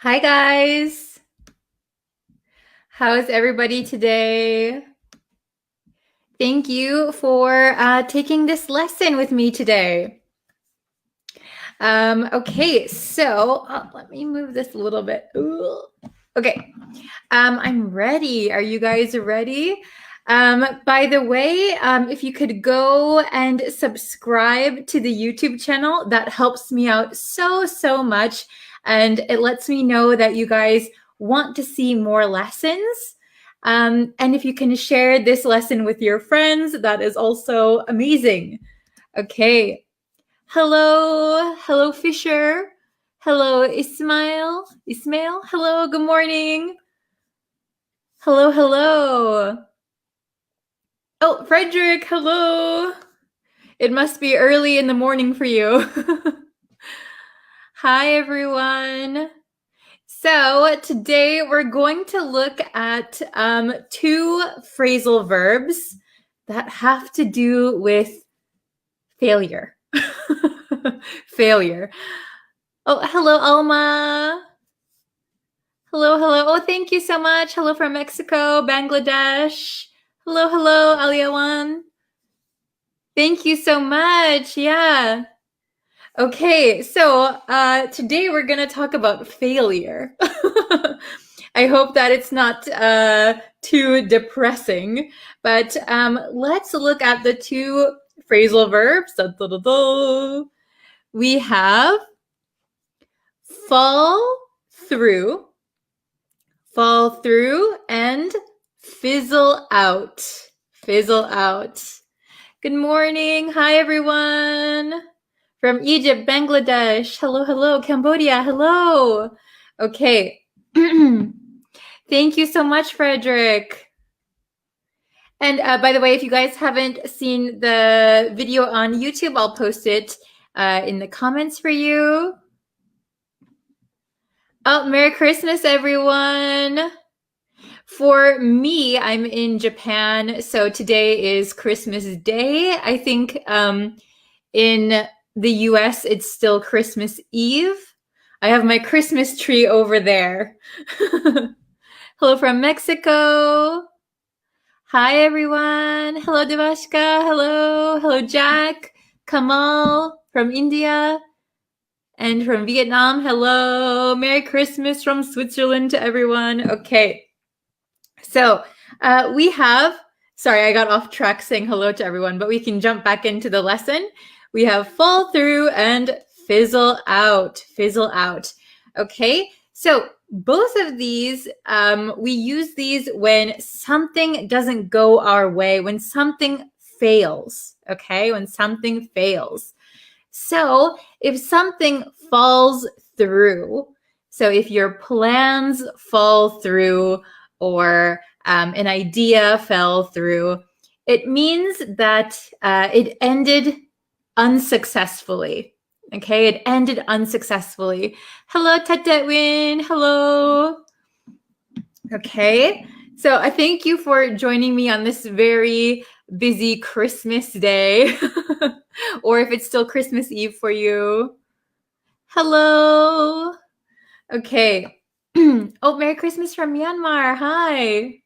Hi guys. How is everybody today? Thank you for taking this lesson with me today. Okay, so let me move this a little bit. Ooh. Okay, I'm ready. Are you guys ready? By the way, if you could go and subscribe to the YouTube channel, that helps me out so much. And it lets me know that you guys want to see more lessons. And if you can share this lesson with your friends, that is also amazing. Okay. Hello, Fisher. Hello, Ismail. Hello, good morning. Hello. Oh, Frederick, hello. It must be early in the morning for you. Hi, everyone. So today we're going to look at two phrasal verbs that have to do with failure. Failure. Oh, hello, Alma. Hello. Oh, thank you so much. Hello from Mexico, Bangladesh. Hello, Aliawan. Thank you so much. Yeah. Okay, so today we're going to talk about failure. I hope that it's not too depressing, but let's look at the two phrasal verbs. We have fall through, and fizzle out. Good morning. Hi, everyone. From Egypt, Bangladesh. Hello. Cambodia. Hello. Okay. Thank you so much, Frederick. And by the way, if you guys haven't seen the video on YouTube, I'll post it in the comments for you. Oh, Merry Christmas, everyone. For me, I'm in Japan, so today is Christmas Day. I think in the US, it's still Christmas Eve. I have my Christmas tree over there. Hello from Mexico. Hi, everyone. Hello, Devashka. Hello, Jack. Kamal from India. And from Vietnam, hello. Merry Christmas from Switzerland to everyone. Okay. So we have, sorry, I got off track saying hello to everyone, but we can jump back into the lesson. We have fall through and fizzle out. Okay. So both of these, we use these when something doesn't go our way, when something fails. Okay. When something fails. So if something falls through, so if your plans fall through or an idea fell through, it means that it ended unsuccessfully. Okay, it ended unsuccessfully. Hello, Tatetwin. Hello. Okay, so I thank you for joining me on this very busy Christmas day. Or if it's still Christmas Eve for you. Hello. Okay. Oh, Merry Christmas from Myanmar. Hi.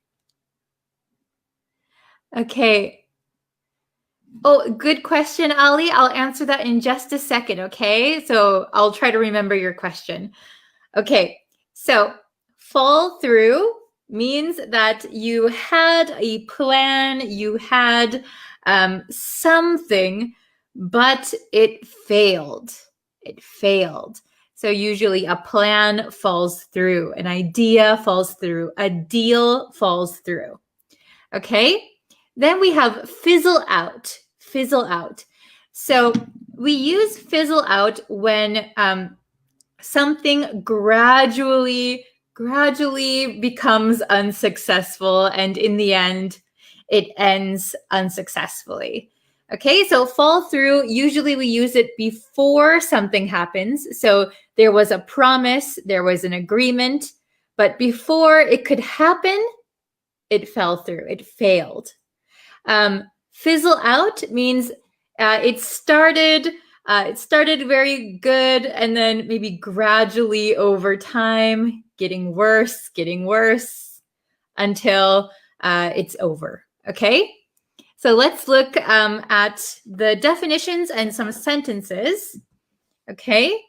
Okay. Oh, good question, Ali. I'll answer that in just a second, okay? So I'll try to remember your question. Okay, so fall through means that you had a plan, you had something, but it failed. So usually a plan falls through, an idea falls through, a deal falls through. Okay, then we have fizzle out. So we use fizzle out when something gradually becomes unsuccessful, and in the end, it ends unsuccessfully. Okay, so fall through, usually we use it before something happens. So there was a promise, there was an agreement, but before it could happen, it fell through, it failed. Fizzle out means it started It started very good and then maybe gradually over time getting worse until it's over. Okay? So let's look at the definitions and some sentences. Okay?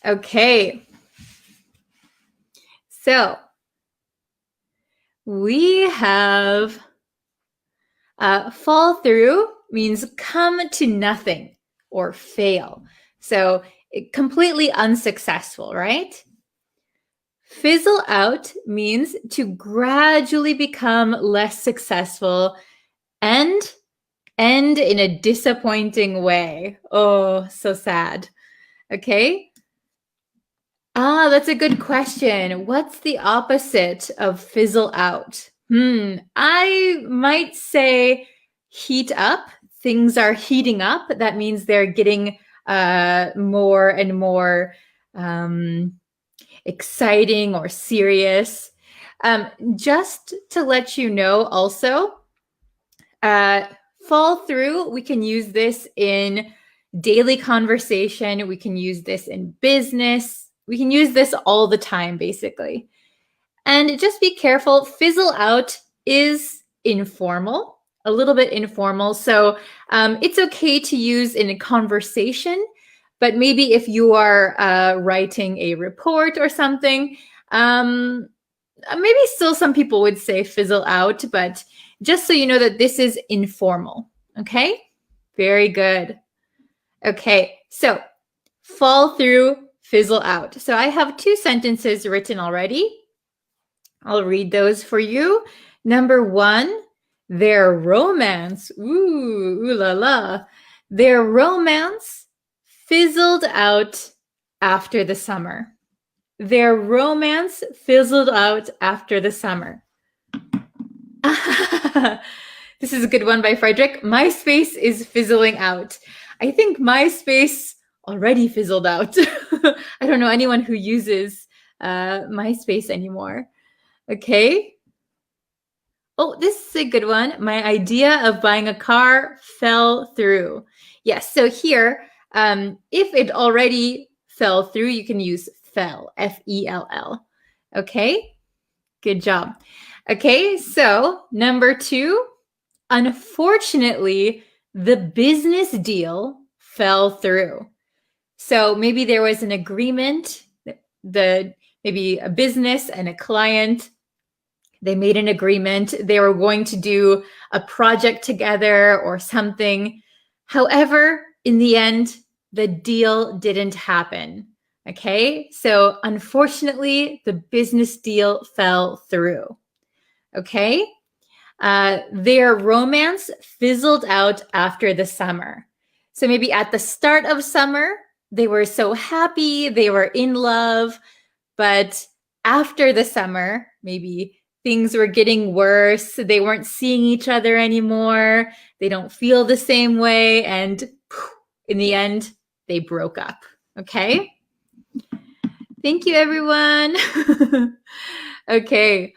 Okay. So we have fall through means come to nothing or fail. So completely unsuccessful, right? Fizzle out means to gradually become less successful and end in a disappointing way. Oh, so sad. Okay. That's a good question. What's the opposite of fizzle out? I might say heat up. Things are heating up. That means they're getting more and more exciting or serious. Just to let you know also, fall through, we can use this in daily conversation. We can use this in business. We can use this all the time, basically. And just be careful, fizzle out is informal, a little bit informal. So it's okay to use in a conversation, but maybe if you are writing a report or something, maybe still some people would say fizzle out, but just so you know that this is informal. Okay? Very good. Okay, so fall through, fizzle out. So I have 2 sentences written already. I'll read those for you. Number 1, their romance, ooh la la, their romance fizzled out after the summer. Their romance fizzled out after the summer. This is a good one by Frederick. MySpace is fizzling out. I think MySpace already fizzled out. I don't know anyone who uses MySpace anymore. Okay. Oh, this is a good one. My idea of buying a car fell through. Yes, so here, if it already fell through, you can use fell, F-E-L-L. Okay, good job. Okay, so number 2, unfortunately, the business deal fell through. So maybe there was an agreement, maybe a business and a client, they made an agreement, they were going to do a project together or something. However, in the end, the deal didn't happen. Okay, so unfortunately, the business deal fell through. Okay, their romance fizzled out after the summer. So maybe at the start of summer, they were so happy, they were in love, but after the summer, maybe things were getting worse. They weren't seeing each other anymore. They don't feel the same way. And in the end, they broke up. Okay. Thank you, everyone. Okay.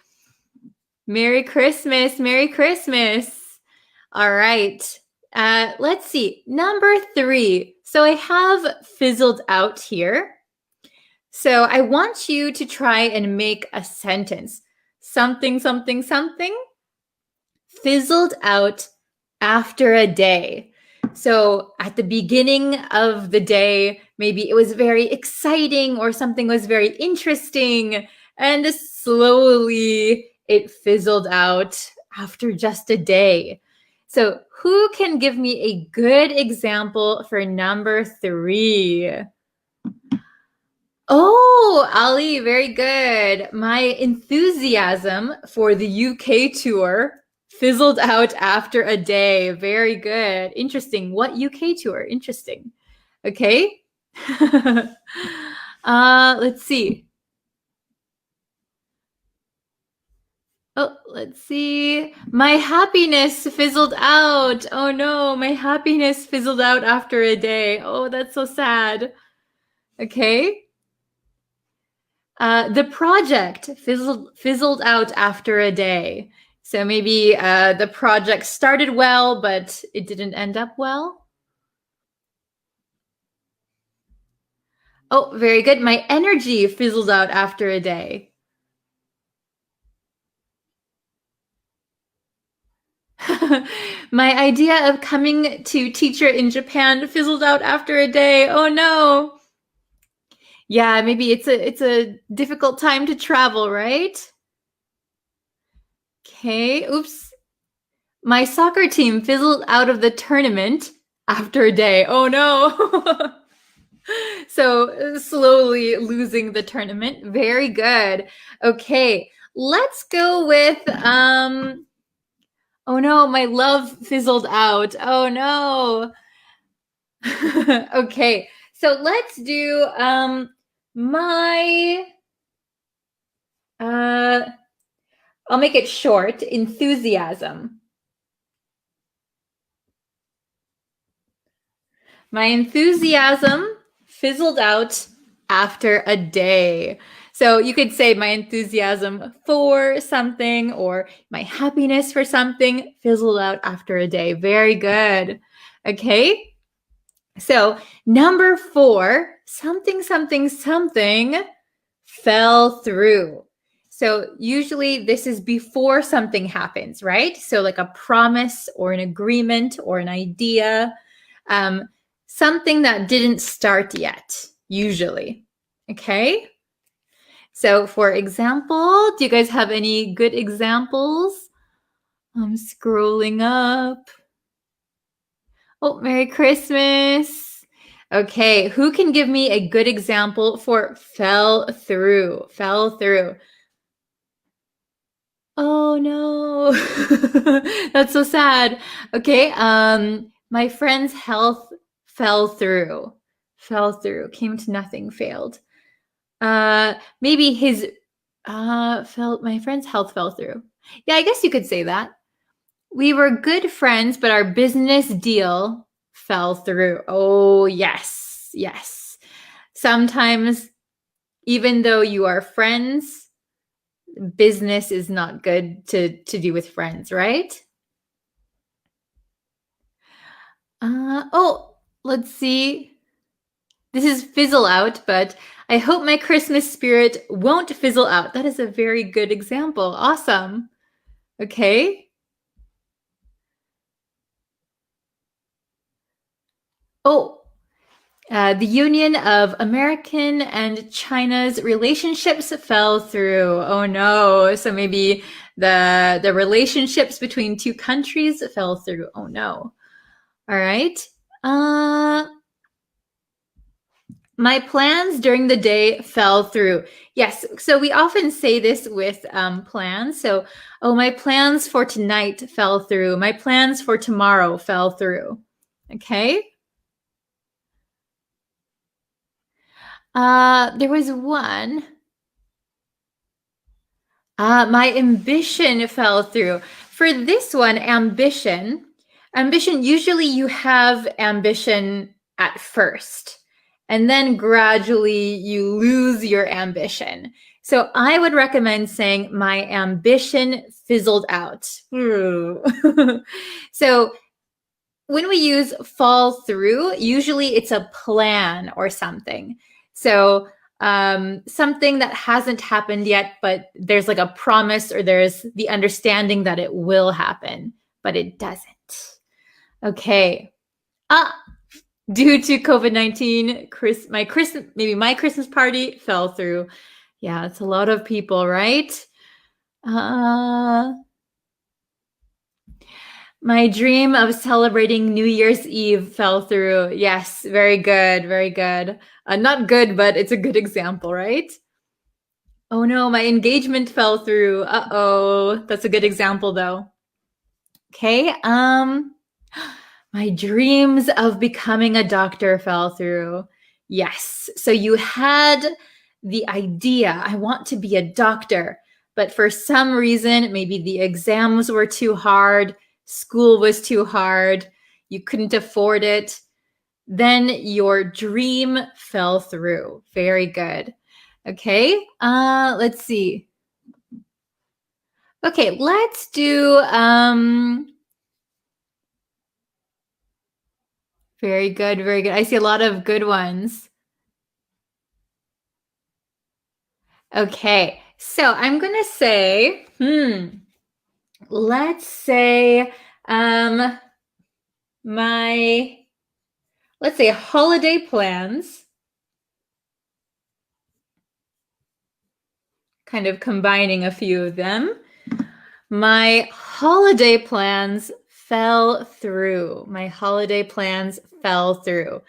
Merry Christmas. Merry Christmas. All right. Let's see. Number 3. So I have fizzled out here. So I want you to try and make a sentence. Something, something, something fizzled out after a day. So at the beginning of the day, maybe it was very exciting or something was very interesting, and slowly it fizzled out after just a day. So who can give me a good example for number 3? Oh, Ali, very good. My enthusiasm for the UK tour fizzled out after a day. Very good. Interesting. What UK tour? Interesting. Okay. Let's see. Oh, let's see. My happiness fizzled out. Oh no, my happiness fizzled out after a day. Oh, that's so sad. Okay. The project fizzled out after a day. So maybe the project started well, but it didn't end up well. Oh, very good. My energy fizzled out after a day. My idea of coming to teacher in Japan fizzled out after a day. Oh no. Yeah, maybe it's a difficult time to travel, right? Okay. Oops. My soccer team fizzled out of the tournament after a day. Oh no. So slowly losing the tournament. Very good. Okay. Let's go with oh no, my love fizzled out. Oh no. Okay. So let's do my uh I'll make it short. Enthusiasm. My enthusiasm fizzled out after a day. So you could say my enthusiasm for something or my happiness for something fizzled out after a day. Very good. Okay. So number 4, something, something, something fell through. So usually this is before something happens, right? So like a promise or an agreement or an idea, something that didn't start yet, usually. Okay. So for example, do you guys have any good examples? I'm scrolling up. Oh, Merry Christmas. Okay, who can give me a good example for fell through? Fell through. Oh no. That's so sad. Okay, my friend's health fell through. Fell through. Came to nothing, failed. Maybe his my friend's health fell through. Yeah, I guess you could say that. We were good friends, but our business deal fell through. Oh, yes. Yes. Sometimes, even though you are friends, business is not good to do with friends, right? Oh, let's see. This is fizzle out, but I hope my Christmas spirit won't fizzle out. That is a very good example. Awesome. Okay. Oh, the union of American and China's relationships fell through. Oh no. So maybe the relationships between two countries fell through. Oh no. All right. My plans during the day fell through. Yes. So we often say this with plans. So, oh, my plans for tonight fell through. My plans for tomorrow fell through. Okay. There was one. My ambition fell through. For this one, ambition, usually you have ambition at first, and then gradually you lose your ambition. So I would recommend saying, my ambition fizzled out. So when we use fall through, usually it's a plan or something. So something that hasn't happened yet, but there's like a promise or there's the understanding that it will happen, but it doesn't. Okay. Due to COVID-19, my Christmas party fell through. Yeah, it's a lot of people, right? My dream of celebrating New Year's Eve fell through. Yes, very good, very good. Not good, but it's a good example, right? Oh no, my engagement fell through. Uh-oh. That's a good example though. Okay. My dreams of becoming a doctor fell through. Yes. So you had the idea, I want to be a doctor, but for some reason, maybe the exams were too hard, school was too hard, you couldn't afford it. Then your dream fell through. Very good. Okay. Let's see. Okay, let's do very good, very good. I see a lot of good ones. Okay, so I'm gonna say, let's say let's say holiday plans, kind of combining a few of them. My holiday plans fell through. My holiday plans fell through.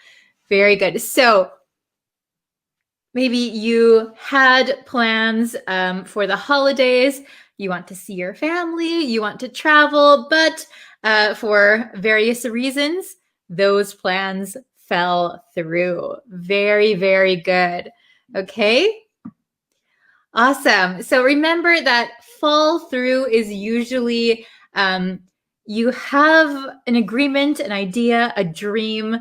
Very good. So maybe you had plans for the holidays. You want to see your family, you want to travel, but for various reasons, those plans fell through. Very, very good. Okay. Awesome. So remember that fall through is usually you have an agreement, an idea, a dream,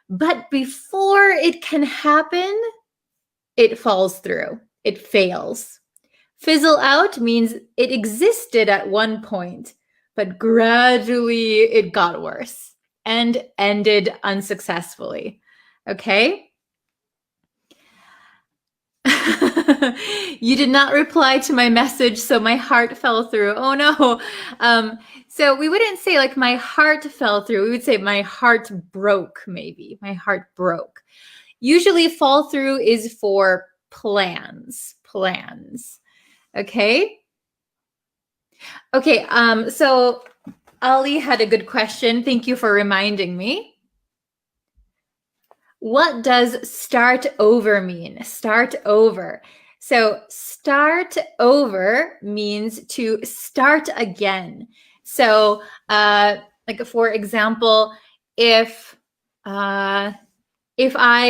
but before it can happen, it falls through, it fails. Fizzle out means it existed at one point, but gradually it got worse and ended unsuccessfully. Okay? You did not reply to my message, so my heart fell through. Oh no. So we wouldn't say like my heart fell through. We would say my heart broke, maybe. My heart broke. Usually fall through is for plans. Okay? Okay, so Ali had a good question. Thank you for reminding me. What does start over mean? Start over. So start over means to start again. So like for example, if I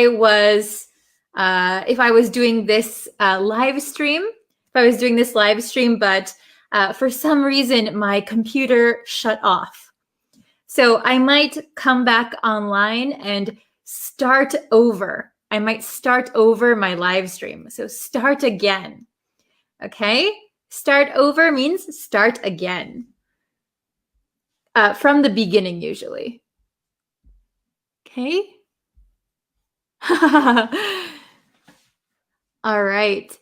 was doing this live stream, but for some reason my computer shut off. So I might come back online and start over. I might start over my live stream. So start again. Okay? Start over means start again. From the beginning, usually. Okay? All right.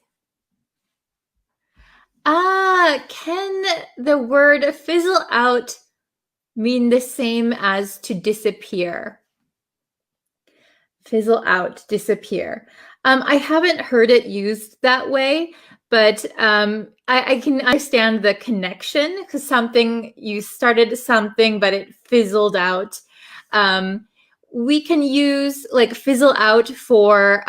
Can the word fizzle out mean the same as to disappear? Fizzle out, disappear. I haven't heard it used that way, but I can understand the connection because you started something, but it fizzled out. We can use like fizzle out for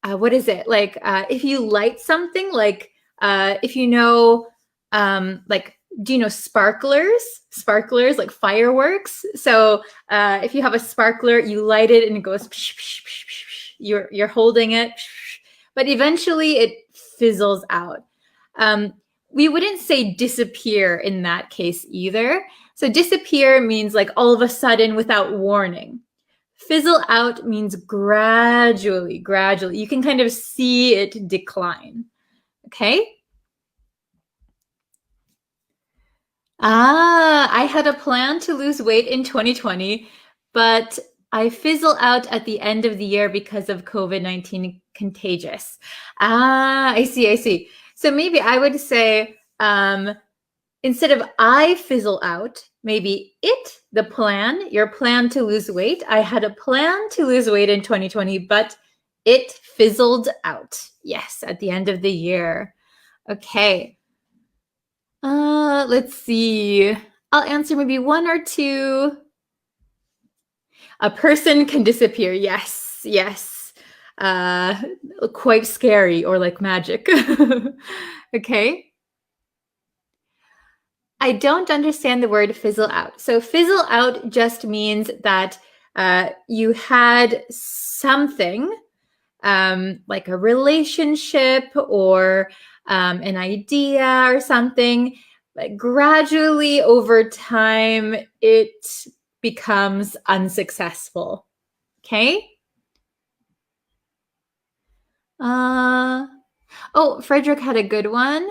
what is it? Like if you light something, like if you know, like, do you know sparklers? Sparklers, like fireworks. So if you have a sparkler, you light it and it goes. Psh, psh, psh, psh, psh. You're holding it, but eventually it fizzles out. We wouldn't say disappear in that case either. So disappear means like all of a sudden without warning. Fizzle out means gradually. You can kind of see it decline. Okay? I had a plan to lose weight in 2020, but I fizzle out at the end of the year because of COVID-19 contagious. I see. So maybe I would say, instead of I fizzle out, maybe your plan to lose weight. I had a plan to lose weight in 2020, but it fizzled out. Yes, at the end of the year. Okay. Let's see. I'll answer maybe one or two. A person can disappear. Yes. Quite scary or like magic. Okay. I don't understand the word fizzle out. So fizzle out just means that you had something like a relationship or an idea or something, but gradually over time it becomes unsuccessful. Okay? Oh, Frederick had a good one.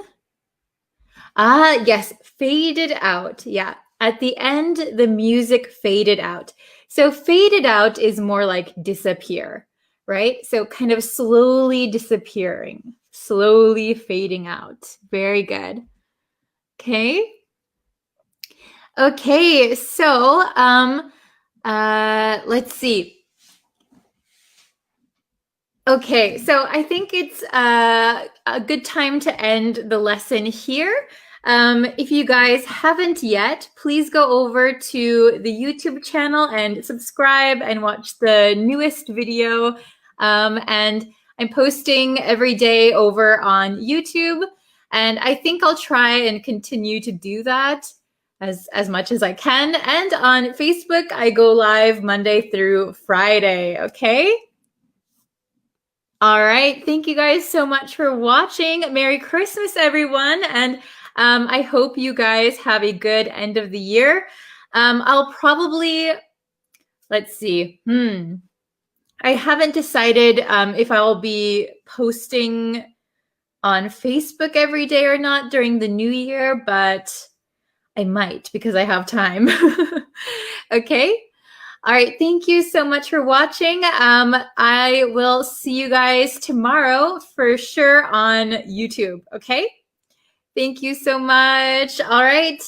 Yes, faded out. Yeah. At the end, the music faded out. So faded out is more like disappear, right? So kind of slowly disappearing, slowly fading out. Very good. Okay. Okay, so let's see. Okay, so I think it's a good time to end the lesson here. If you guys haven't yet, please go over to the YouTube channel and subscribe and watch the newest video. And I'm posting every day over on YouTube. And I think I'll try and continue to do that as much as I can. And on Facebook, I go live Monday through Friday, okay? All right. Thank you guys so much for watching. Merry Christmas, everyone. And I hope you guys have a good end of the year. I'll probably, let's see. I haven't decided if I'll be posting on Facebook every day or not during the new year, but I might because I have time. Okay. All right. Thank you so much for watching. I will see you guys tomorrow for sure on YouTube. Okay. Thank you so much. All right.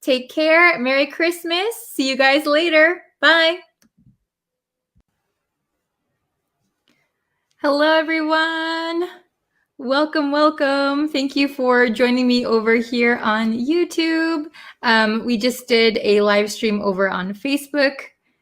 Take care. Merry Christmas. See you guys later. Bye. Hello, everyone. Welcome, welcome. Thank you for joining me over here on YouTube. We just did a live stream over on Facebook.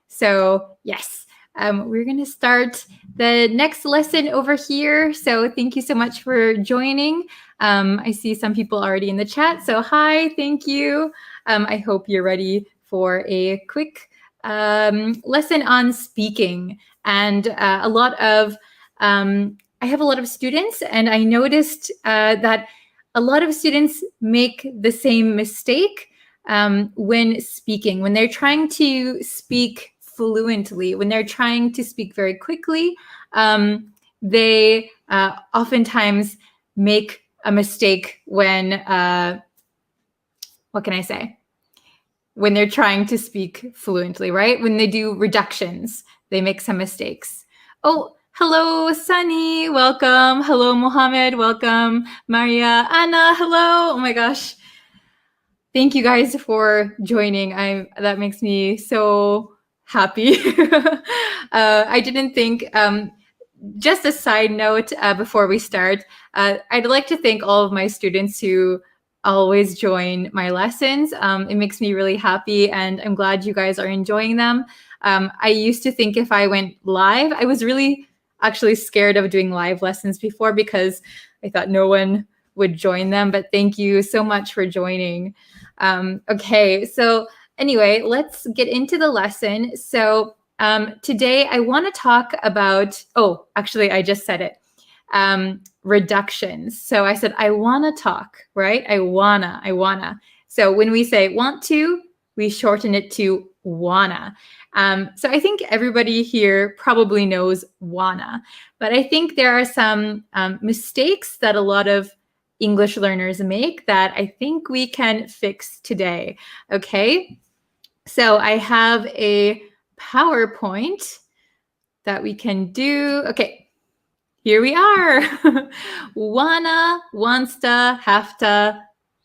So yes, we're going to start the next lesson over here. So thank you so much for joining. I see some people already in the chat. So hi, thank you. I hope you're ready for a quick lesson on speaking. And I have a lot of students, and I noticed that a lot of students make the same mistake when speaking, when they're trying to speak fluently, when they're trying to speak very quickly. They oftentimes make a mistake when, what can I say? When they're trying to speak fluently, right? When they do reductions, they make some mistakes. Oh, hello, Sunny. Welcome. Hello, Mohammed. Welcome. Maria, Anna. Hello. Oh my gosh. Thank you guys for joining. That makes me so happy. I didn't think, just a side note before we start, I'd like to thank all of my students who always join my lessons. It makes me really happy, and I'm glad you guys are enjoying them. I used to think if I went live, I was really actually scared of doing live lessons before because I thought no one would join them, but thank you so much for joining. Okay, so anyway, let's get into the lesson. So today I want to talk about, oh, actually I just said it, reductions. So I said, I want to talk, right? I wanna. So when we say want to, we shorten it to wanna. So I think everybody here probably knows wanna, but I think there are some mistakes that a lot of English learners make that I think we can fix today. Okay, so I have a PowerPoint that we can do. Okay, here we are. Wanna, wantsta, hafta,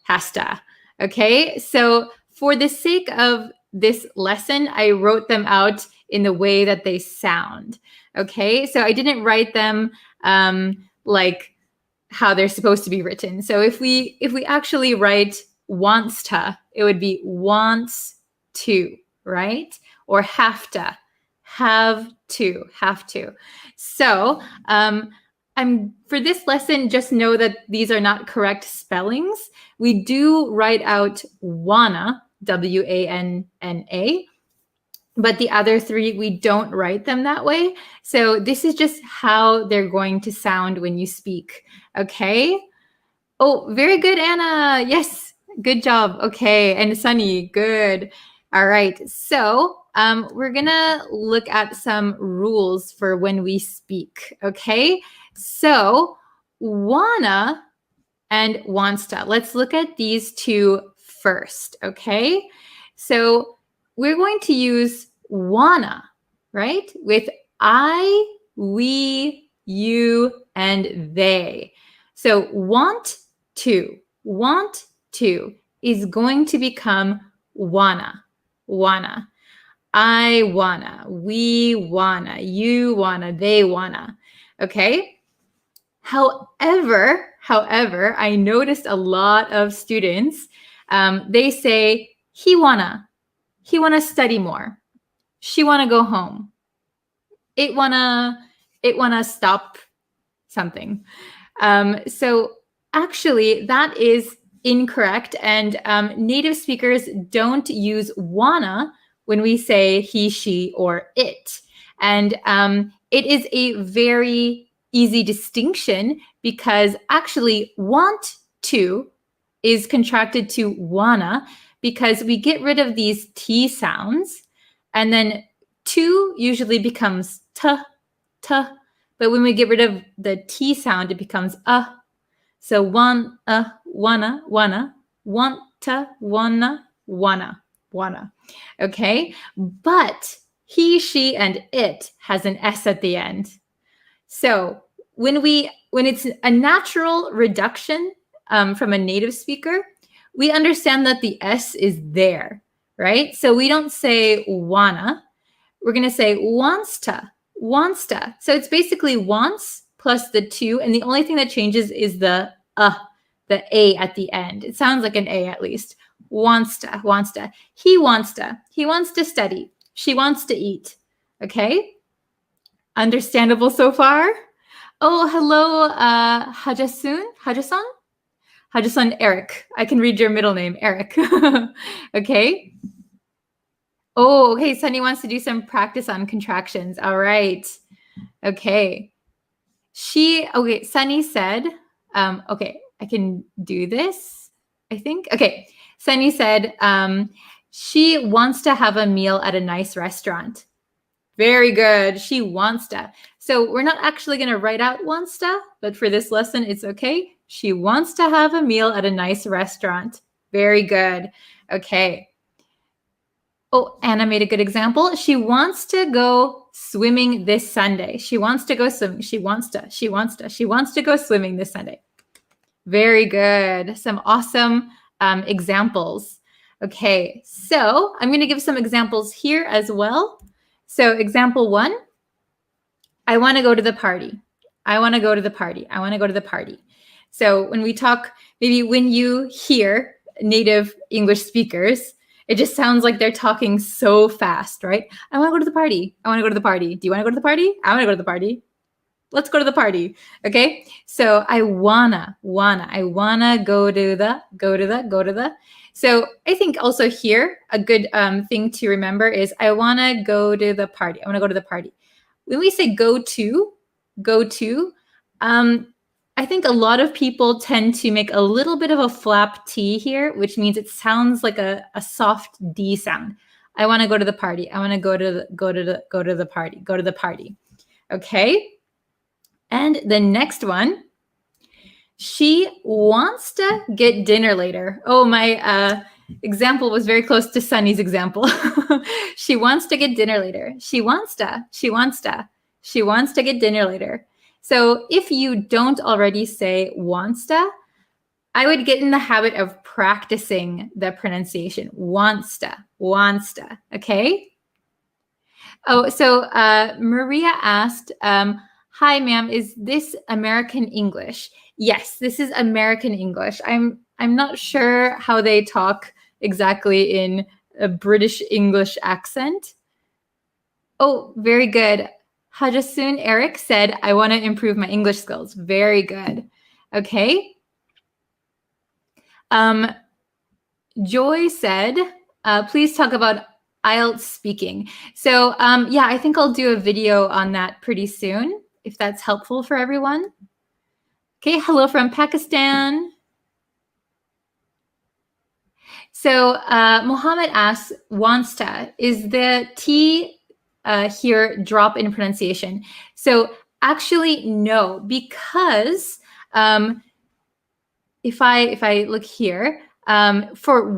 hasta. Okay, so for the sake of this lesson, I wrote them out in the way that they sound. Okay, so I didn't write them like how they're supposed to be written. So if we actually write wants to, it would be wants to, right? Or have to, have to. So for this lesson, just know that these are not correct spellings. We do write out wanna, W-A-N-N-A, but the other three, we don't write them that way. So this is just how they're going to sound when you speak. Okay. Oh, very good, Anna. Yes, good job. Okay. And Sunny, good. All right. So we're going to look at some rules for when we speak. Okay. So wanna and wants to. Let's look at these two first, okay? So we're going to use wanna, right? With I, we, you, and they. So want to is going to become wanna. I wanna, we wanna, you wanna, they wanna. Okay? However, I noticed a lot of students, they say, he wanna study more. She wanna go home. It wanna stop something. So actually, that is incorrect. And native speakers don't use wanna when we say he, she, or it. And it is a very easy distinction because actually want to is contracted to wanna because we get rid of these T sounds and then to usually becomes t. But when we get rid of the T sound, it becomes So wanna, want to, wanna. Okay? But he, she, and it has an S at the end. So when it's a natural reduction from a native speaker, we understand that the S is there, right? So we don't say wanna. We're going to say wants to. So it's basically wants plus the to, and the only thing that changes is the A at the end. It sounds like an A at least. Wants to. He wants to study. She wants to eat. Okay? Understandable so far? Oh, hello, Hajasan Eric. I can read your middle name, Eric. Okay. Oh, okay. Sunny wants to do some practice on contractions. All right. Okay. Sunny said, okay, I can do this, I think. Okay. Sunny said, she wants to have a meal at a nice restaurant. Very good. She wants to. So we're not actually going to write out wants to, but for this lesson, it's okay. She wants to have a meal at a nice restaurant. Very good. Okay. Oh, Anna made a good example. She wants to go swimming this Sunday. She wants to go swimming. She wants to go swimming this Sunday. Very good. Some awesome examples. Okay, so I'm going to give some examples here as well. So example 1, I want to go to the party. So when we talk, maybe when you hear native English speakers, it just sounds like they're talking so fast, right? I want to go to the party. Do you want to go to the party? I want to go to the party. Let's go to the party. Okay. So I wanna go to the. So I think also here, a good thing to remember is I want to go to the party. When we say go to, I think a lot of people tend to make a little bit of a flap T here, which means it sounds like a soft D sound. I want to go to the party. I want to go to the party. Okay. And the next one, she wants to get dinner later. Oh, my example was very close to Sunny's example. She wants to get dinner later. She wants to get dinner later. So if you don't already say wants to, I would get in the habit of practicing the pronunciation. Wants to. Okay? Oh, so Maria asked, hi, ma'am, is this American English? Yes, this is American English. I'm not sure how they talk exactly in a British English accent. Oh, very good. Hajasun Eric said, I want to improve my English skills. Very good. Okay. Joy said, please talk about IELTS speaking. So yeah, I think I'll do a video on that pretty soon, if that's helpful for everyone. Okay, hello from Pakistan. So Mohammed asks, wants to, is the T here drop in pronunciation? So actually, no, because if I look here, for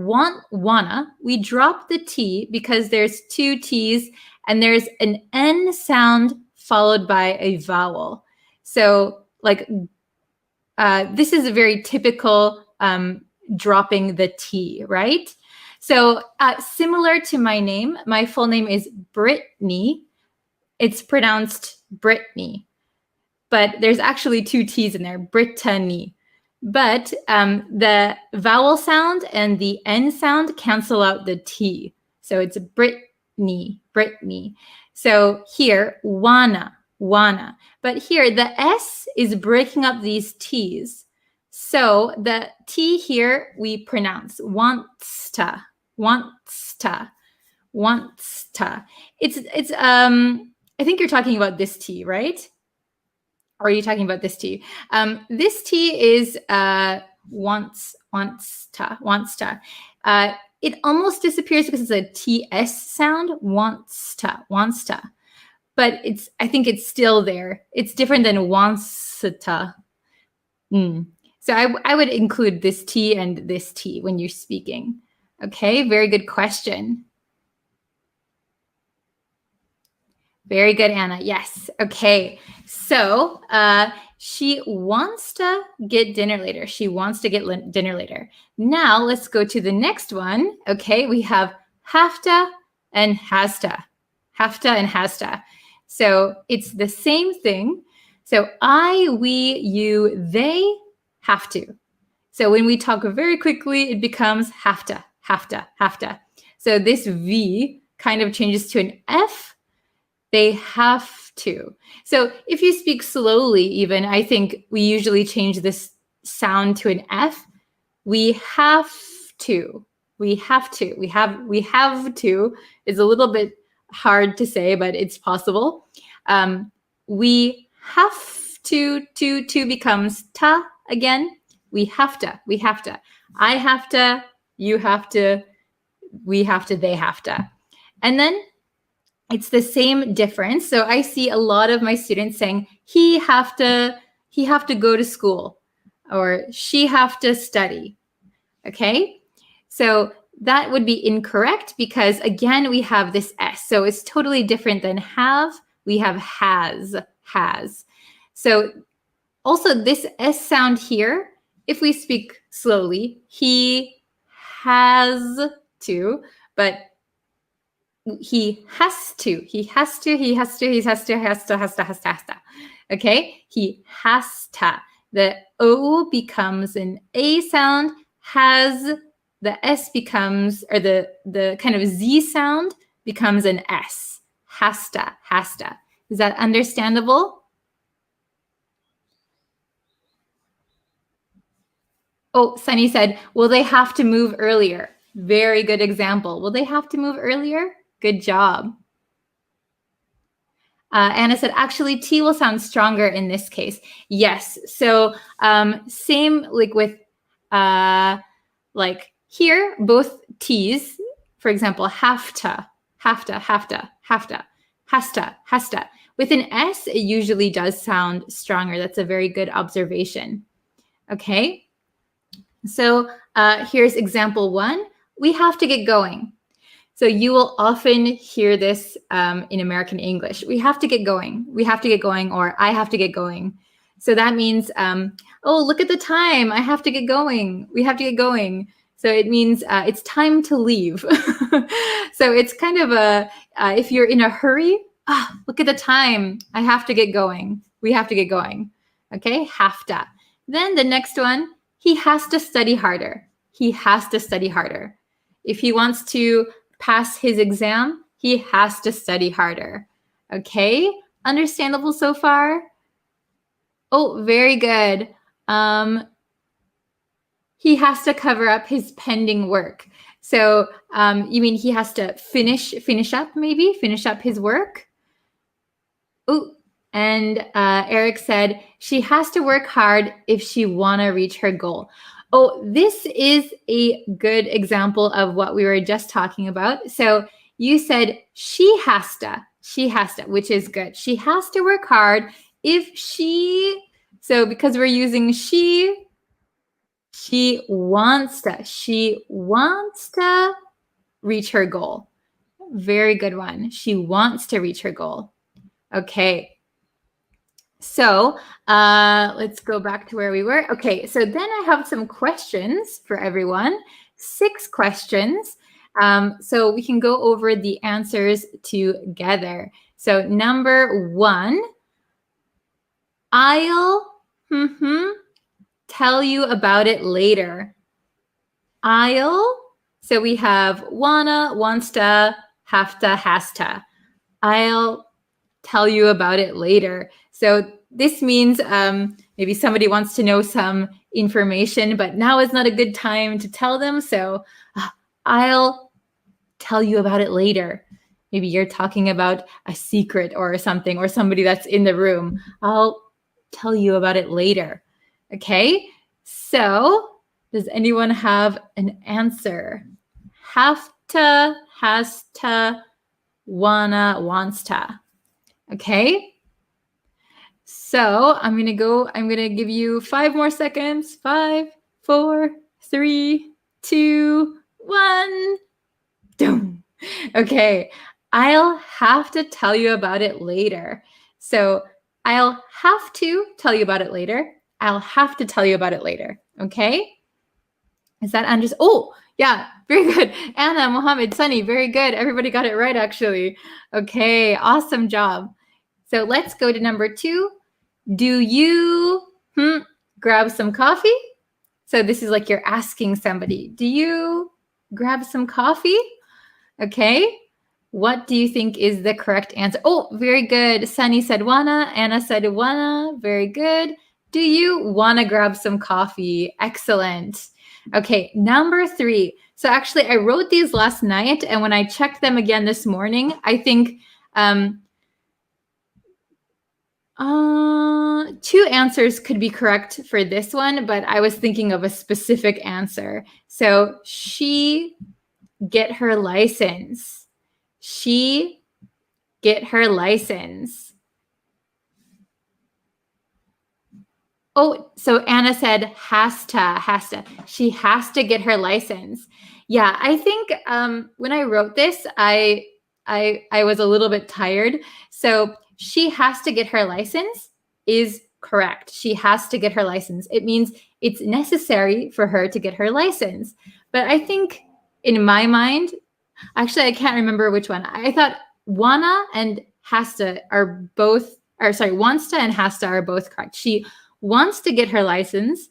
wanna, we drop the T because there's two T's and there's an N sound followed by a vowel. So like this is a very typical dropping the T, right? So similar to my name, my full name is Brittany. It's pronounced Brittany, but there's actually two T's in there, Brittany. But the vowel sound and the N sound cancel out the T. So it's Brittany, Brittany. So here, wanna. But here, the S is breaking up these T's. So the T here, we pronounce wants to. It's I think you're talking about this T, right? Or are you talking about this T? This T is wants to. It almost disappears because it's a TS sound, wants to. But I think it's still there. It's different than wants to. So I would include this T and this T when you're speaking. Okay, very good question. Very good, Anna. Yes. Okay. So she wants to get dinner later. She wants to get dinner later. Now let's go to the next one. Okay, we have have to and has to. Have to and has to. So it's the same thing. So I, we, you, they have to. So when we talk very quickly, it becomes have to. So this V kind of changes to an F. They have to. So if you speak slowly, even, I think we usually change this sound to an F. We have to. We have to is a little bit hard to say, but it's possible. We have to becomes ta again. We have to. I have to, you have to, we have to, they have to. And then it's the same difference. So I see a lot of my students saying he have to go to school, or she have to study. Okay? So that would be incorrect because again we have this S. So it's totally different than have. We have has. So also this S sound here, if we speak slowly, he has to, but he has to. Okay, he has to. The O becomes an A sound, has, the S becomes, or the kind of Z sound becomes an S. Has to. Is that understandable? Oh, Sunny said, will they have to move earlier? Very good example. Will they have to move earlier? Good job. Anna said, actually, T will sound stronger in this case. Yes. So same like with like here, both T's, for example, have to. Has to. With an S, it usually does sound stronger. That's a very good observation. Okay. So here's example 1. We have to get going. So you will often hear this in American English. We have to get going. We have to get going, or I have to get going. So that means, oh, look at the time. I have to get going. We have to get going. So it means it's time to leave. So it's kind of if you're in a hurry, look at the time. I have to get going. We have to get going. Okay, have to. Then the next one, he has to study harder. He has to study harder. If he wants to pass his exam, he has to study harder. Okay, understandable so far? Oh, very good. He has to cover up his pending work. So you mean he has to finish up his work? Oh, and Eric said, she has to work hard if she want to reach her goal. Oh, this is a good example of what we were just talking about. So you said she has to, which is good. She has to work hard if she, so because we're using she She wants to. She wants to reach her goal. Very good one. She wants to reach her goal. Okay. So let's go back to where we were. Okay, so then I have some questions for everyone. 6 questions. So we can go over the answers together. So number 1, I'll tell you about it later. I'll. So we have wanna, wants to, have to, has to. I'll tell you about it later. So this means maybe somebody wants to know some information, but now is not a good time to tell them. So I'll tell you about it later. Maybe you're talking about a secret or something, or somebody that's in the room. I'll tell you about it later. Okay, so does anyone have an answer? Have to, has to, wanna, wants to. Okay, so I'm gonna give you 5 more seconds. 5, 4, 3, 2, 1. Boom. Okay, I'll have to tell you about it later. So I'll have to tell you about it later. I'll have to tell you about it later. Okay? Is that Andres? Oh, yeah, very good. Anna, Mohammed, Sunny, very good. Everybody got it right, actually. Okay, awesome job. So let's go to number 2. Do you grab some coffee? So this is like you're asking somebody, do you grab some coffee? Okay. What do you think is the correct answer? Oh, very good. Sunny said wanna. Anna said wanna. Very good. Do you wanna grab some coffee? Excellent. Okay, number 3. So actually, I wrote these last night, and when I checked them again this morning, I think 2 answers could be correct for this one, but I was thinking of a specific answer. So she get her license. She get her license. Oh, so Anna said has to. She has to get her license. Yeah, I think when I wrote this, I was a little bit tired. So she has to get her license is correct. She has to get her license. It means it's necessary for her to get her license. But I think in my mind, actually, I can't remember which one. I thought wanna and has to are both, or sorry, wants to and has to are both correct. She wants to get her license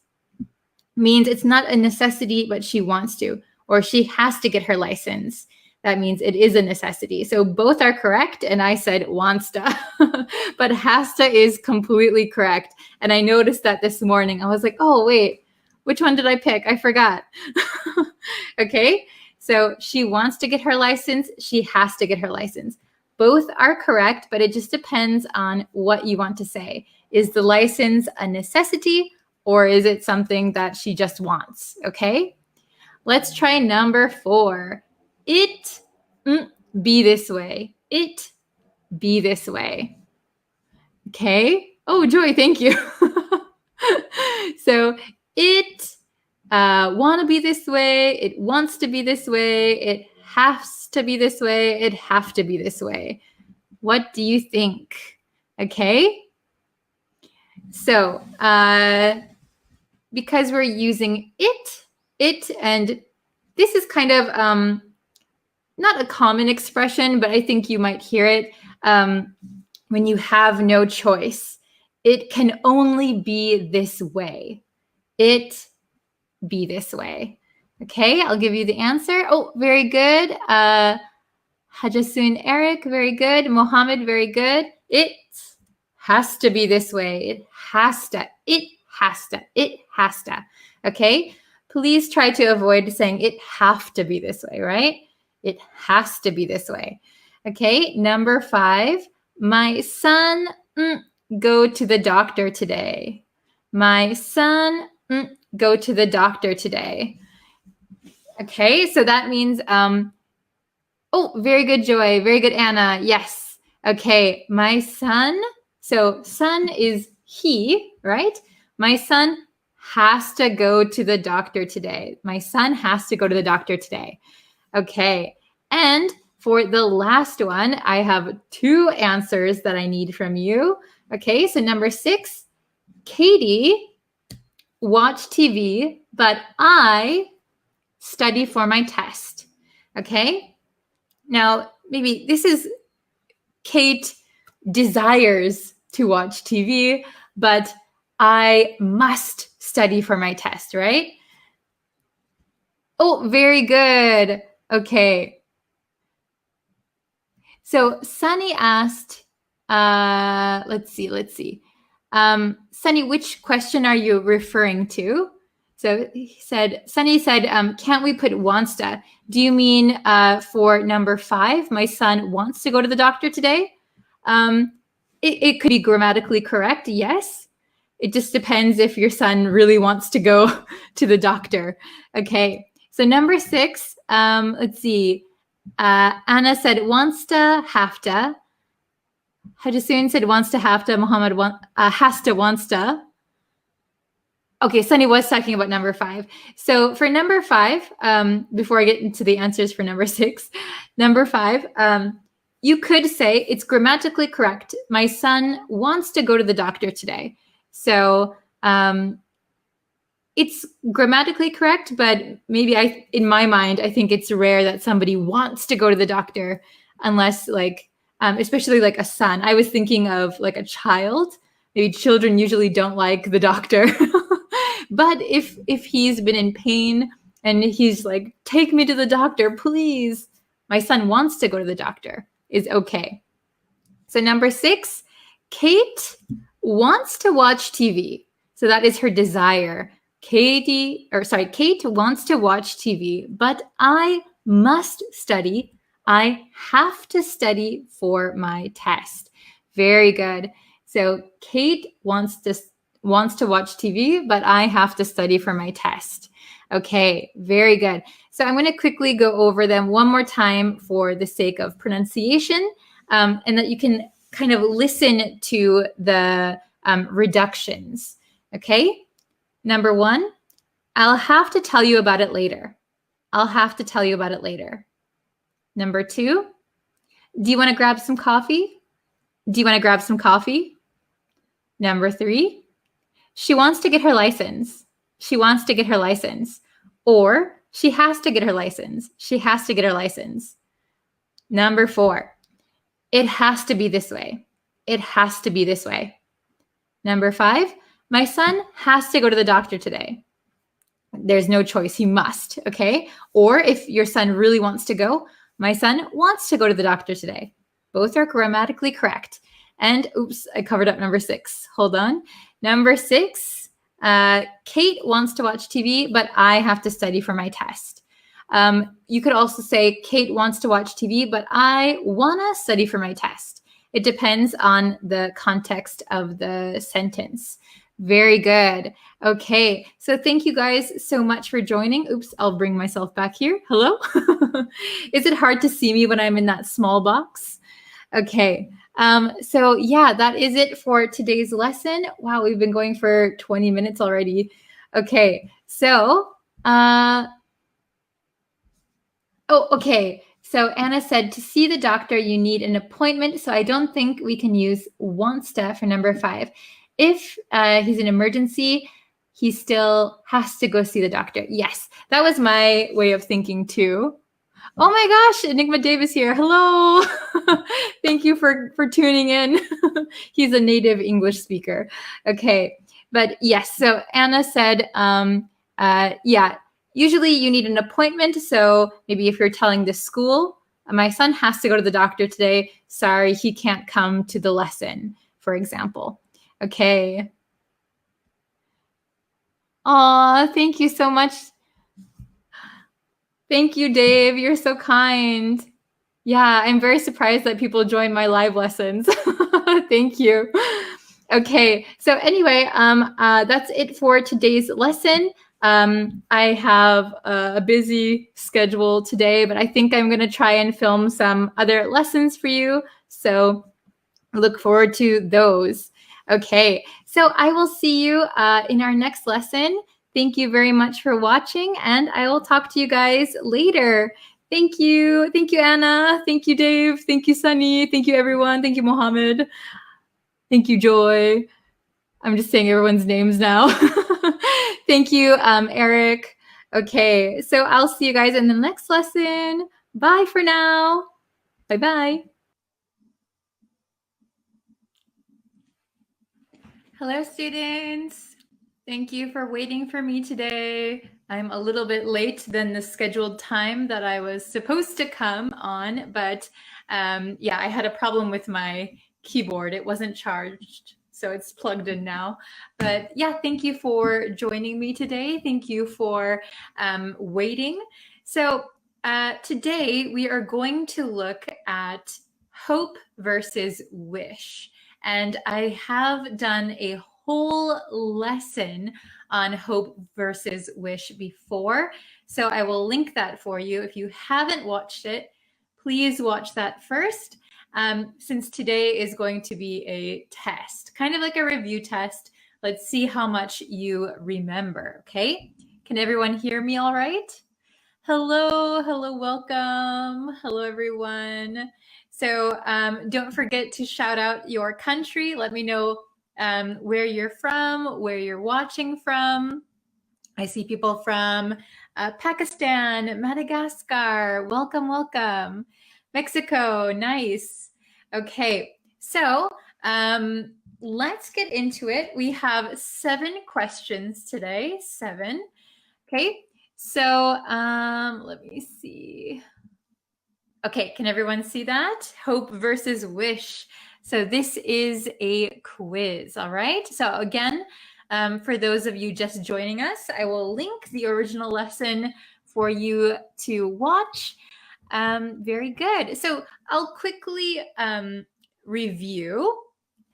means it's not a necessity, but she wants to, or she has to get her license. That means it is a necessity. So both are correct, and I said wants to, but has to is completely correct. And I noticed that this morning. I was like, oh, wait, which one did I pick? I forgot. Okay, so she wants to get her license. She has to get her license. Both are correct, but it just depends on what you want to say. Is the license a necessity, or is it something that she just wants? Okay, let's try number 4. It be this way. It be this way. Okay. Oh, Joy, thank you. So it want to be this way. It wants to be this way. It has to be this way. It have to be this way. What do you think? Okay. So because we're using it, and this is kind of not a common expression, but I think you might hear it when you have no choice. It can only be this way. It be this way. Okay, I'll give you the answer. Oh, very good. Hajasun Eric, very good. Mohammed, very good. It has to be this way. It has to. It has to. It has to. Okay, please try to avoid saying it have to be this way, right? It has to be this way. Okay, number 5. My son go to the doctor today. My son go to the doctor today. Okay, so that means, oh, very good, Joy. Very good, Anna. Yes. Okay, my son. So son is he, right? My son has to go to the doctor today. My son has to go to the doctor today. Okay. And for the last one, I have 2 answers that I need from you. Okay. So number 6, Katie watch TV, but I study for my test. Okay. Now, maybe this is Kate desires to watch TV, but I must study for my test, right? Oh, very good. Okay. So Sunny asked, let's see. Sunny, which question are you referring to? So Sunny said, can't we put wants to? Do you mean for number 5, my son wants to go to the doctor today? It could be grammatically correct, yes. It just depends if your son really wants to go to the doctor. Okay, so number 6, let's see. Anna said wants to, have to. Hajisuin said wants to, have to. Muhammad has to, wants to. Okay, Sunny was talking about number 5. So for number 5, before I get into the answers for number 6, number 5, you could say it's grammatically correct. My son wants to go to the doctor today. So it's grammatically correct, but maybe in my mind, I think it's rare that somebody wants to go to the doctor unless especially like a son. I was thinking of like a child. Maybe children usually don't like the doctor. But if he's been in pain and he's like, take me to the doctor, please. My son wants to go to the doctor is okay. So number 6, Kate wants to watch TV. So that is her desire. Kate wants to watch TV, but I must study. I have to study for my test. Very good. So Kate wants to watch TV, but I have to study for my test. Okay, very good. So I'm going to quickly go over them one more time for the sake of pronunciation, and that you can kind of listen to the reductions. Okay, number 1, I'll have to tell you about it later. I'll have to tell you about it later. Number 2, do you want to grab some coffee? Do you want to grab some coffee? Number 3, she wants to get her license. She wants to get her license. Or she has to get her license. She has to get her license. Number 4, it has to be this way. It has to be this way. Number 5, my son has to go to the doctor today. There's no choice. He must, okay? Or if your son really wants to go, my son wants to go to the doctor today. Both are grammatically correct. And oops, I covered up number 6. Hold on. Number 6, Kate wants to watch TV, but I have to study for my test. You could also say Kate wants to watch TV, but I want to study for my test. It depends on the context of the sentence. Very good. Okay, so thank you guys so much for joining. Oops, I'll bring myself back here. Hello? Is it hard to see me when I'm in that small box? Okay, so yeah, that is it for today's lesson. Wow, we've been going for 20 minutes already. Okay, so, okay. So Anna said, to see the doctor, you need an appointment. So I don't think we can use wants to for number 5. If he's an emergency, he still has to go see the doctor. Yes, that was my way of thinking too. Oh my gosh, Enigma Davis here. Hello. Thank you for tuning in. He's a native English speaker. Okay, but yes, so Anna said, yeah, usually you need an appointment. So maybe if you're telling the school, my son has to go to the doctor today. Sorry, he can't come to the lesson, for example. Okay. Aw, thank you so much. Thank you, Dave. You're so kind. Yeah, I'm very surprised that people join my live lessons. Thank you. Okay, so anyway, that's it for today's lesson. I have a busy schedule today, but I think I'm going to try and film some other lessons for you. So look forward to those. Okay, so I will see you in our next lesson. Thank you very much for watching, and I will talk to you guys later. Thank you. Thank you, Anna. Thank you, Dave. Thank you, Sunny. Thank you, everyone. Thank you, Mohammed. Thank you, Joy. I'm just saying everyone's names now. Thank you, Eric. Okay, so I'll see you guys in the next lesson. Bye for now. Bye-bye. Hello, students. Thank you for waiting for me today. I'm a little bit late than the scheduled time that I was supposed to come on, but yeah, I had a problem with my keyboard. It wasn't charged, so it's plugged in now. But yeah, thank you for joining me today. Thank you for waiting. So today we are going to look at hope versus wish. And I have done a whole lesson on hope versus wish before. So I will link that for you. If you haven't watched it, please watch that first. Since today is going to be a test, kind of like a review test. Let's see how much you remember, okay? Can everyone hear me all right? Hello, welcome. Hello, everyone. So don't forget to shout out your country. Let me know where you're from, where you're watching from. I see people from Pakistan, Madagascar. Welcome, welcome. Mexico, nice. Okay, so let's get into it. We have 7 questions today, 7. Okay, so let me see. Okay, can everyone see that? Hope versus wish. So this is a quiz, all right? So again, for those of you just joining us, I will link the original lesson for you to watch. Very good. So I'll quickly review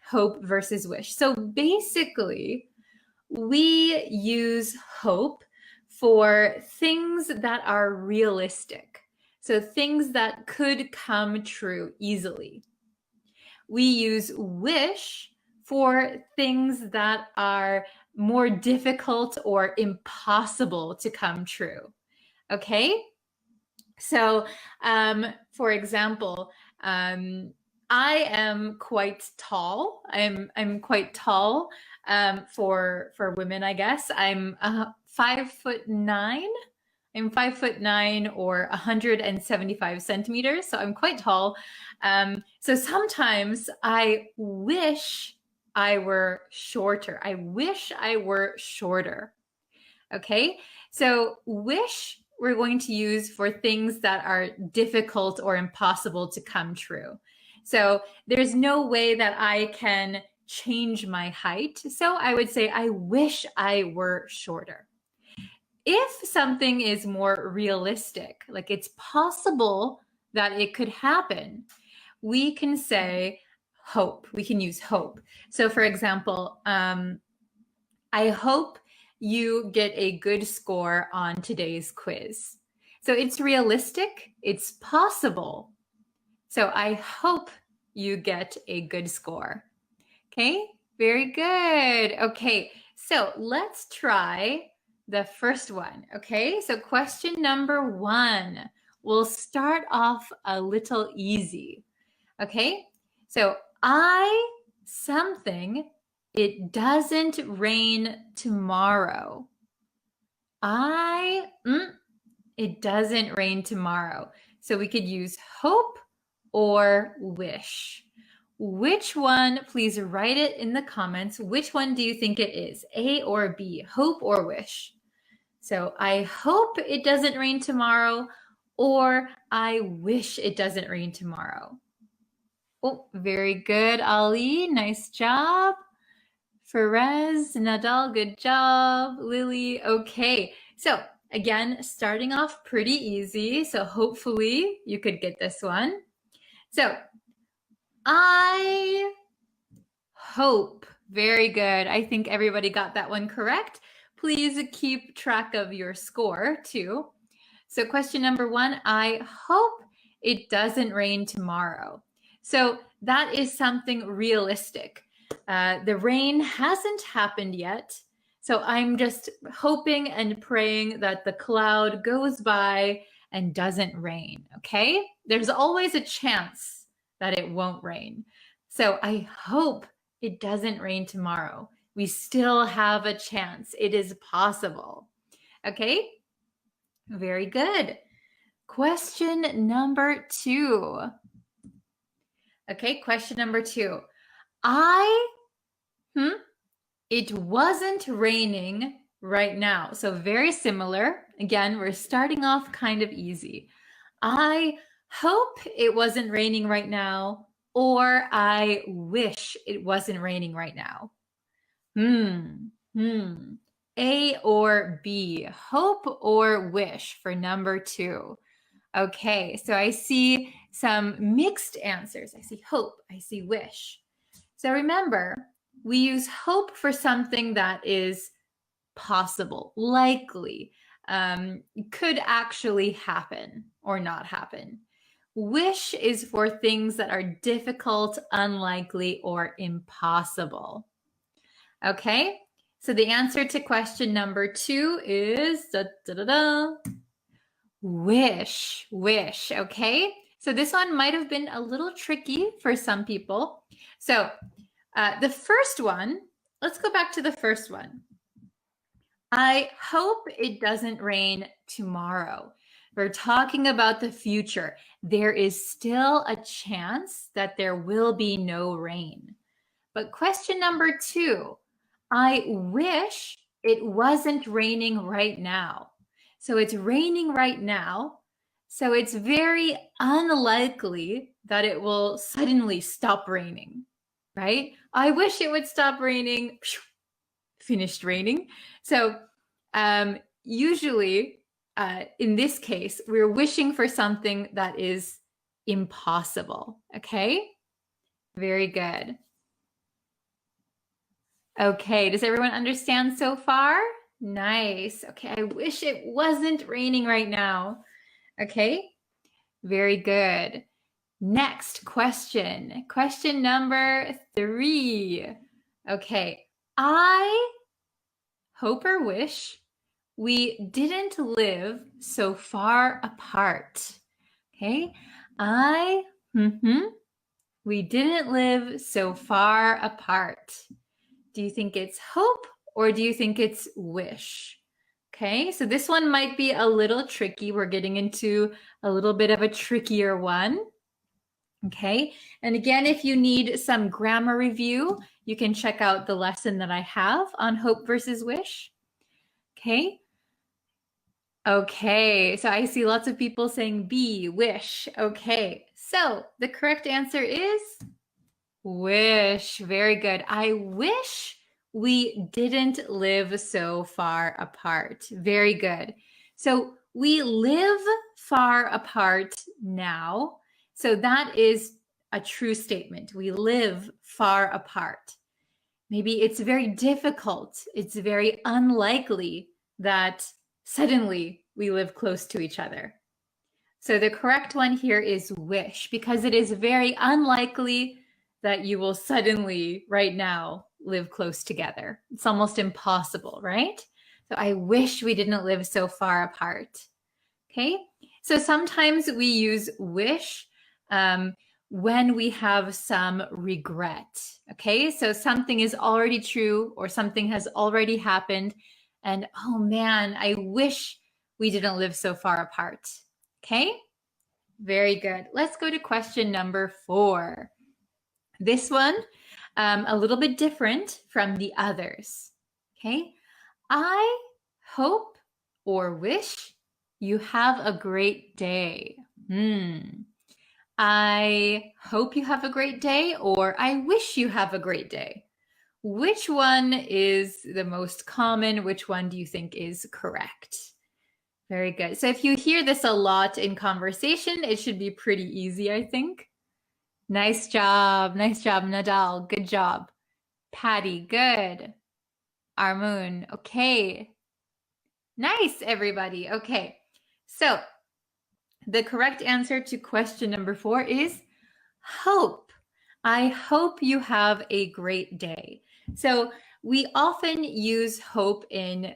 hope versus wish. So basically, we use hope for things that are realistic. So things that could come true easily. We use wish for things that are more difficult or impossible to come true. Okay? So, for example, I am quite tall. I'm quite tall for women, I guess. I'm 5'9". I'm 5'9" or 175 centimeters, so I'm quite tall. So sometimes I wish I were shorter. I wish I were shorter. Okay, so wish we're going to use for things that are difficult or impossible to come true. So there's no way that I can change my height. So I would say, I wish I were shorter. If something is more realistic, like it's possible that it could happen, we can say hope. We can use hope. So for example, I hope you get a good score on today's quiz. So it's realistic, it's possible. So I hope you get a good score. Okay, very good. Okay, so let's try the first one. Okay, so question number 1. We'll start off a little easy. Okay, so something, it doesn't rain tomorrow. It doesn't rain tomorrow. So we could use hope or wish. Which one, please write it in the comments. Which one do you think it is? A or B, hope or wish? So I hope it doesn't rain tomorrow, or I wish it doesn't rain tomorrow. Oh, very good, Ali. Nice job. Perez, Nadal, good job. Lily, okay. So again, starting off pretty easy. So hopefully you could get this one. So I hope, very good. I think everybody got that one correct. Please keep track of your score too. So question number 1, I hope it doesn't rain tomorrow. So that is something realistic. The rain hasn't happened yet. So I'm just hoping and praying that the cloud goes by and doesn't rain, okay? There's always a chance that it won't rain. So I hope it doesn't rain tomorrow. We still have a chance. It is possible. Okay? Very good. Question number 2. Okay, question number 2. It wasn't raining right now. So very similar. Again, we're starting off kind of easy. I hope it wasn't raining right now, or I wish it wasn't raining right now. A or B, hope or wish for number 2. Okay, so I see some mixed answers. I see hope, I see wish. So remember, we use hope for something that is possible, likely, could actually happen or not happen. Wish is for things that are difficult, unlikely, or impossible. Okay, so the answer to question number 2 is wish, wish, okay? So this one might have been a little tricky for some people. So the first one, let's go back to the first one. I hope it doesn't rain tomorrow. We're talking about the future. There is still a chance that there will be no rain. But question number 2, I wish it wasn't raining right now. So it's raining right now. So it's very unlikely that it will suddenly stop raining, right? I wish it would stop raining. Finished raining. So usually in this case, we're wishing for something that is impossible. Okay, very good. Okay, does everyone understand so far? Nice. Okay, I wish it wasn't raining right now. Okay, very good. Next question. Question number 3. Okay, I hope or wish we didn't live so far apart. Okay, we didn't live so far apart. Do you think it's hope or do you think it's wish? Okay, so this one might be a little tricky. We're getting into a little bit of a trickier one. Okay, and again, if you need some grammar review, you can check out the lesson that I have on hope versus wish. Okay. Okay, so I see lots of people saying B, wish. Okay, so the correct answer is wish. Very good. I wish we didn't live so far apart. Very good. So we live far apart now. So that is a true statement. We live far apart. Maybe it's very difficult. It's very unlikely that suddenly we live close to each other. So the correct one here is wish, because it is very unlikely that you will suddenly, right now, live close together. It's almost impossible, right? So I wish we didn't live so far apart. Okay, so sometimes we use wish when we have some regret. Okay, so something is already true or something has already happened, and oh man, I wish we didn't live so far apart. Okay, very good. Let's go to question number 4. This one, a little bit different from the others. Okay, I hope or wish you have a great day. I hope you have a great day, or I wish you have a great day. Which one is the most common? Which one do you think is correct? Very good. So if you hear this a lot in conversation, it should be pretty easy, I think. Nice job. Nice job, Nadal. Good job. Patty, good. Armun, okay. Nice, everybody. Okay. So the correct answer to question number 4 is hope. I hope you have a great day. So we often use hope in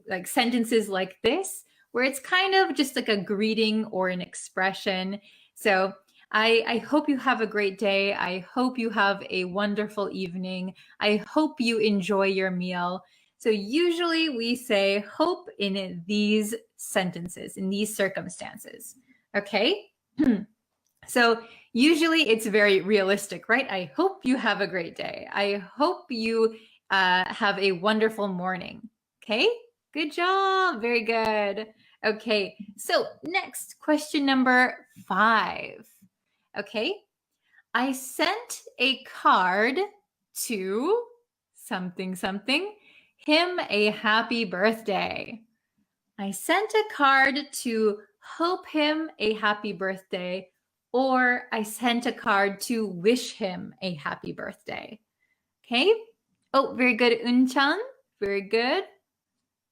like sentences like this, where it's kind of just like a greeting or an expression. So I hope you have a great day. I hope you have a wonderful evening. I hope you enjoy your meal. So usually we say hope in these sentences, in these circumstances. Okay? So usually it's very realistic, right? I hope you have a great day. I hope you have a wonderful morning. Okay, good job. Very good. Okay, so next, question number 5. Okay, I sent a card to something, something, him a happy birthday. I sent a card to hope him a happy birthday, or I sent a card to wish him a happy birthday. Okay. Oh, very good, Unchan. Very good.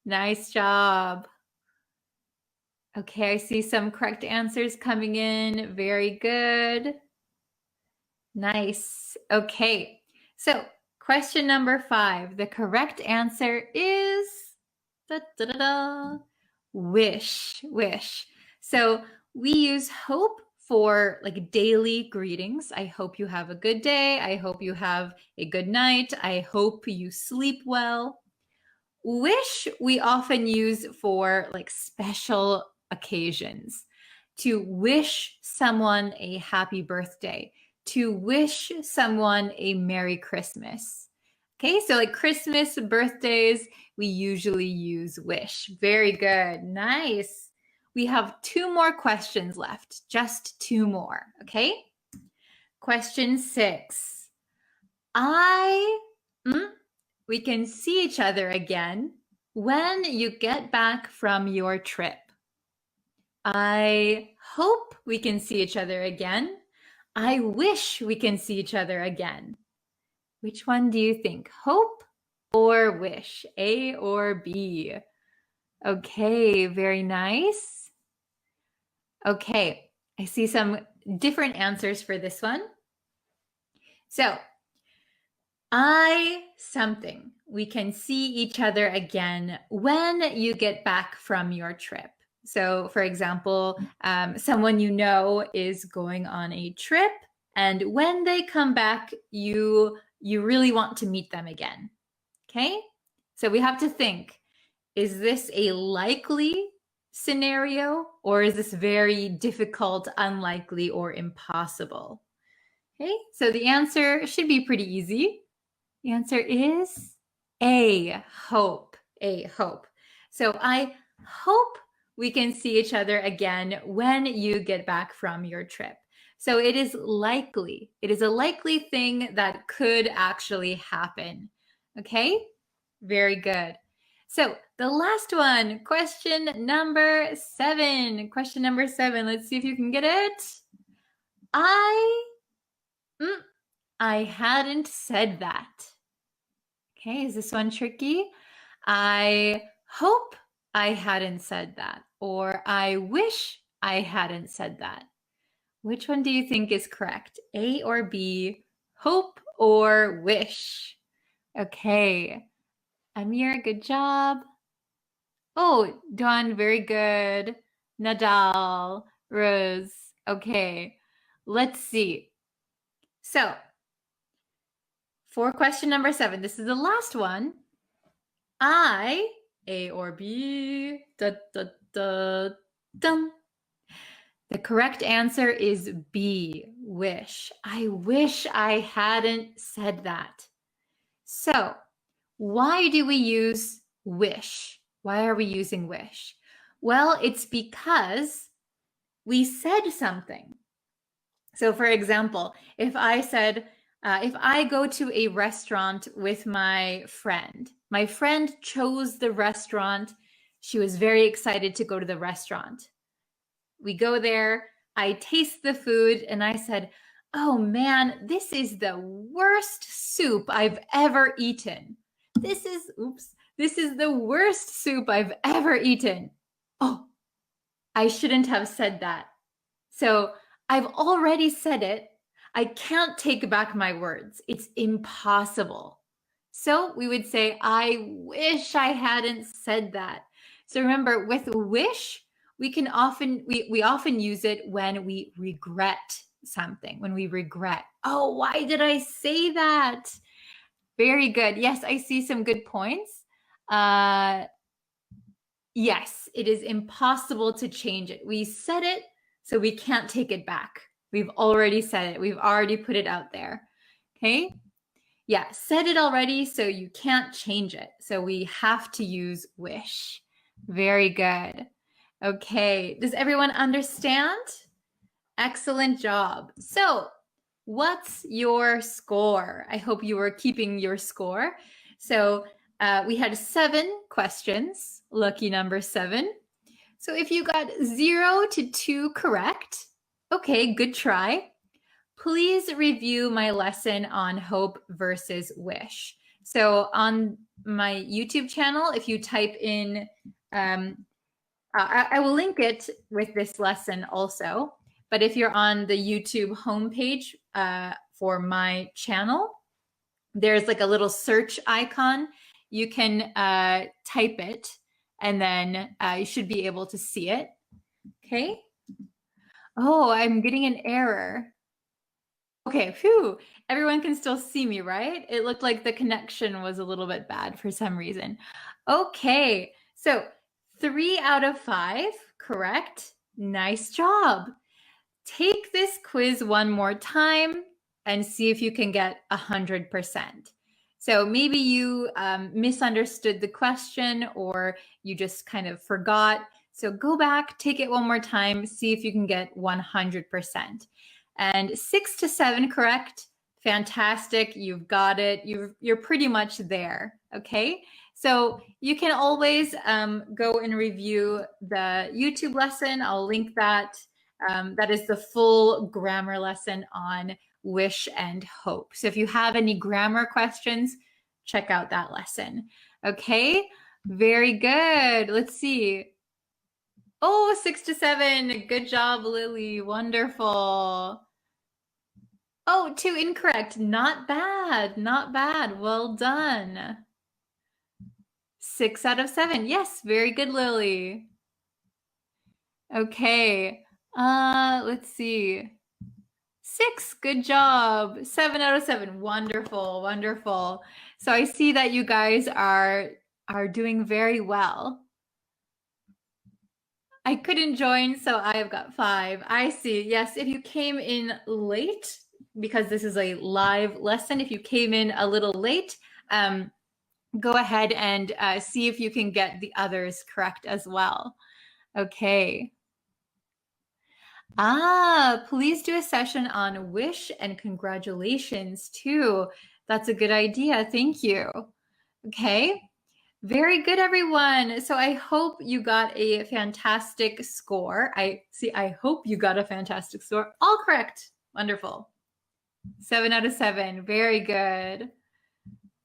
Nice job. Okay, I see some correct answers coming in. Very good. Nice. Okay. So, question number 5. The correct answer is da, da, da, da, wish. So we use hope for like daily greetings. I hope you have a good day. I hope you have a good night. I hope you sleep well. Wish we often use for like special occasions, to wish someone a happy birthday, to wish someone a Merry Christmas. Okay, so like Christmas, birthdays, we usually use wish. Very good. Nice. We have 2 more questions left, just 2 more. Okay. Question 6. We can see each other again when you get back from your trip. I hope we can see each other again. I wish we can see each other again. Which one do you think? Hope or wish? A or B? Okay, very nice. Okay, I see some different answers for this one. So, I something. We can see each other again when you get back from your trip. So, for example, someone you know is going on a trip, and when they come back, you really want to meet them again. Okay? So we have to think, is this a likely scenario, or is this very difficult, unlikely, or impossible? Okay, so the answer should be pretty easy. The answer is A, hope. A, hope. So I hope we can see each other again when you get back from your trip. So it is likely. It is a likely thing that could actually happen. Okay? Very good. So the last one, question number 7. Question number 7. Let's see if you can get it. I hadn't said that. Okay, is this one tricky? I hope I hadn't said that, or I wish I hadn't said that. Which one do you think is correct? A or B? Hope or wish? Okay. Amir, good job. Oh, Dawn, very good. Nadal, Rose. Okay. Let's see. So, for question number 7, this is the last one. I, A or B, da, da, da, dum. The correct answer is B, wish. I wish I hadn't said that. So, why do we use wish? Why are we using wish? Well, it's because we said something. So, for example, if I said, if I go to a restaurant with my friend chose the restaurant. She was very excited to go to the restaurant. We go there, I taste the food, and I said, oh man, this is the worst soup I've ever eaten. This is the worst soup I've ever eaten. Oh, I shouldn't have said that. So I've already said it. I can't take back my words. It's impossible. So we would say, I wish I hadn't said that. So remember, with wish, we often use it when we regret something, when we regret, oh, why did I say that? Very good. Yes, I see some good points. Yes, it is impossible to change it. We said it, so we can't take it back. We've already said it. We've already put it out there. Okay? Yeah, said it already, so you can't change it. So we have to use wish. Very good. Okay, does everyone understand? Excellent job. So, what's your score? I hope you were keeping your score. So, we had 7 questions, lucky number 7. So, if you got 0 to 2 correct, okay, good try. Please review my lesson on hope versus wish. So, on my YouTube channel, if you type in, I will link it with this lesson also. But if you're on the YouTube homepage for my channel, there's like a little search icon. You can type it, and then you should be able to see it. Okay. Oh, I'm getting an error. Okay, phew. Everyone can still see me, right? It looked like the connection was a little bit bad for some reason. Okay, so 3 out of 5, correct? Nice job. Take this quiz one more time and see if you can get 100%. So maybe you misunderstood the question, or you just kind of forgot. So go back, take it one more time, see if you can get 100%. And 6 to 7 correct. Fantastic. You've got it. You're pretty much there. Okay. So you can always go and review the YouTube lesson. I'll link that. That is the full grammar lesson on wish and hope. So if you have any grammar questions, check out that lesson. Okay. Very good. Let's see. Oh, 6 to 7. Good job, Lily. Wonderful. Oh, 2 incorrect. Not bad. Not bad. Well done. 6 out of 7. Yes, very good, Lily. Okay. Let's see. 6. Good job. 7 out of 7. Wonderful. Wonderful. So I see that you guys are doing very well. I couldn't join, so I've got 5. I see. Yes, if you came in late, because this is a live lesson, if you came in a little late, go ahead and see if you can get the others correct as well. Okay. Please do a session on wish and congratulations too. That's a good idea. Thank you. Okay. Very good, everyone. So I hope you got a fantastic score. I hope you got a fantastic score. All correct. Wonderful. 7 out of 7. Very good.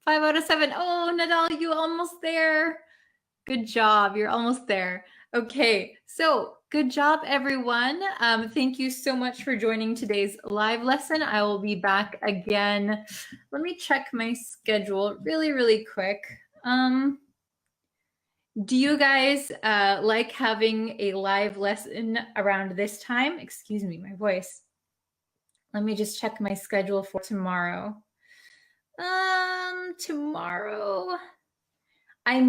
5 out of 7. Oh, Nadal, you almost there. Good job. You're almost there. Okay. So good job, everyone. Thank you so much for joining today's live lesson. I will be back again. Let me check my schedule really, really quick. Do you guys like having a live lesson around this time? Excuse me, my voice. Let me just check my schedule for tomorrow. Tomorrow, I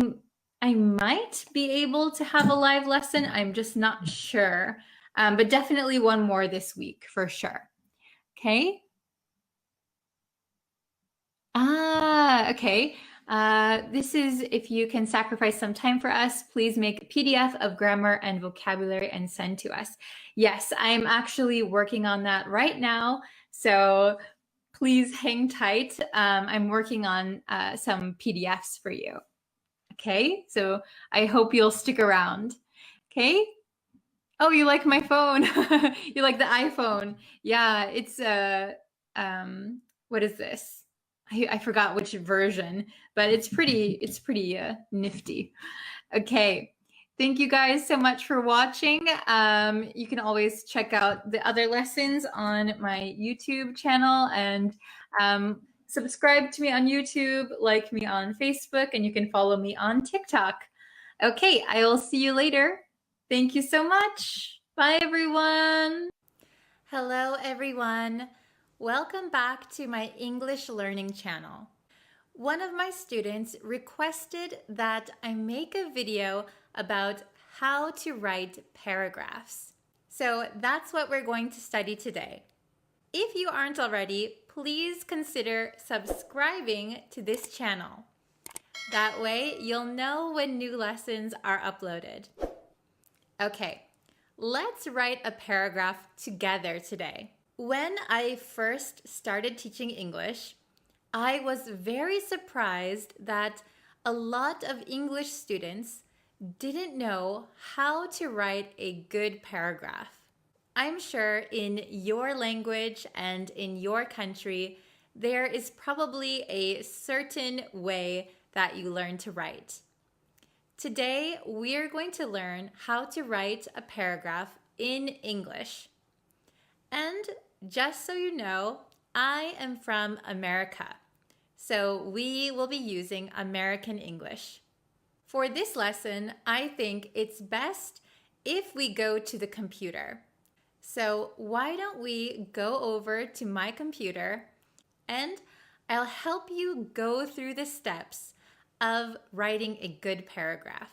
might be able to have a live lesson. I'm just not sure. But definitely one more this week for sure. Okay. Okay. This is, if you can sacrifice some time for us, please make a PDF of grammar and vocabulary and send to us. Yes, I'm actually working on that right now. So please hang tight. I'm working on some PDFs for you. Okay, so I hope you'll stick around. Okay. Oh, you like my phone? You like the iPhone? Yeah, it's what is this? I forgot which version, but it's pretty nifty. Okay, Thank you guys so much for watching. You can always check out the other lessons on my YouTube channel and subscribe to me on YouTube, like me on Facebook, and you can follow me on TikTok. Okay, I will see you later. Thank you so much. Bye, everyone. Hello, everyone. Welcome back to my English learning channel. One of my students requested that I make a video about how to write paragraphs. So that's what we're going to study today. If you aren't already, please consider subscribing to this channel. That way, you'll know when new lessons are uploaded. Okay, let's write a paragraph together today. When I first started teaching English, I was very surprised that a lot of English students didn't know how to write a good paragraph. I'm sure in your language and in your country, there is probably a certain way that you learn to write. Today, we're going to learn how to write a paragraph in English. And just so you know, I am from America, so we will be using American English. For this lesson, I think it's best if we go to the computer. So why don't we go over to my computer and I'll help you go through the steps of writing a good paragraph.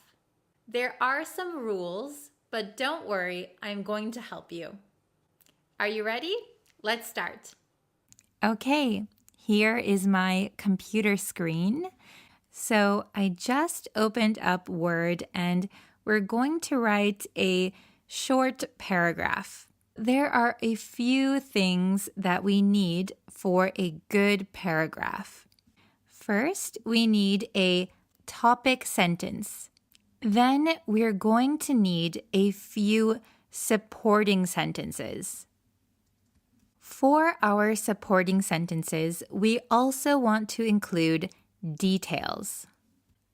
There are some rules, but don't worry, I'm going to help you. Are you ready? Let's start. Okay, here is my computer screen. So I just opened up Word and we're going to write a short paragraph. There are a few things that we need for a good paragraph. First, we need a topic sentence. Then we're going to need a few supporting sentences. For our supporting sentences, we also want to include details.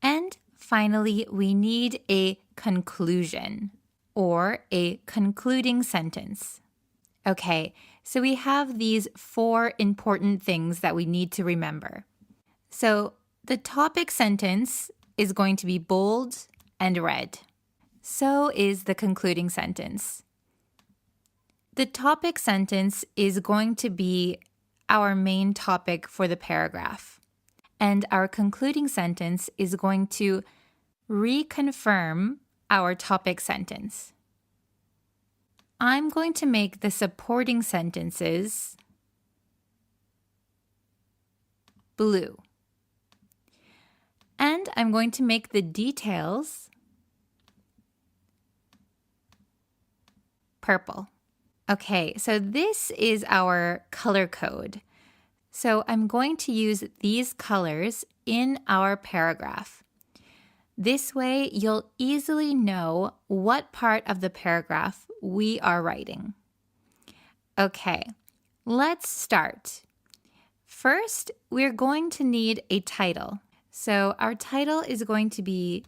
And finally, we need a conclusion or a concluding sentence. Okay, so we have these 4 important things that we need to remember. So the topic sentence is going to be bold and red. So is the concluding sentence. The topic sentence is going to be our main topic for the paragraph. And our concluding sentence is going to reconfirm our topic sentence. I'm going to make the supporting sentences blue. And I'm going to make the details purple. Okay, so this is our color code. So I'm going to use these colors in our paragraph. This way, you'll easily know what part of the paragraph we are writing. Okay, let's start. First, we're going to need a title. So our title is going to be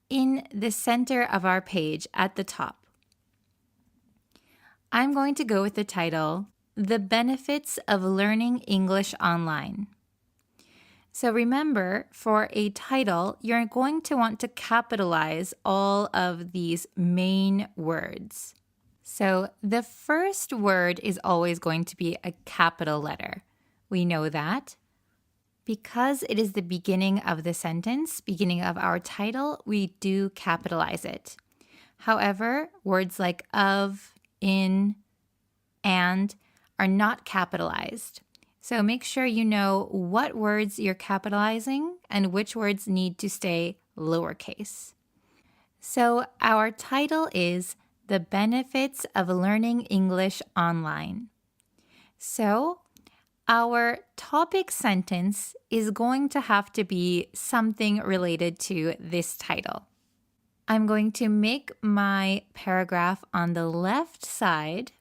in the center of our page at the top. I'm going to go with the title, The Benefits of Learning English Online. So remember, for a title, you're going to want to capitalize all of these main words. So the first word is always going to be a capital letter. We know that. Because it is the beginning of the sentence, beginning of our title, we do capitalize it. However, words like of, in, and are not capitalized. So make sure you know what words you're capitalizing and which words need to stay lowercase. So our title is The Benefits of Learning English Online. So our topic sentence is going to have to be something related to this title. I'm going to make my paragraph on the left side.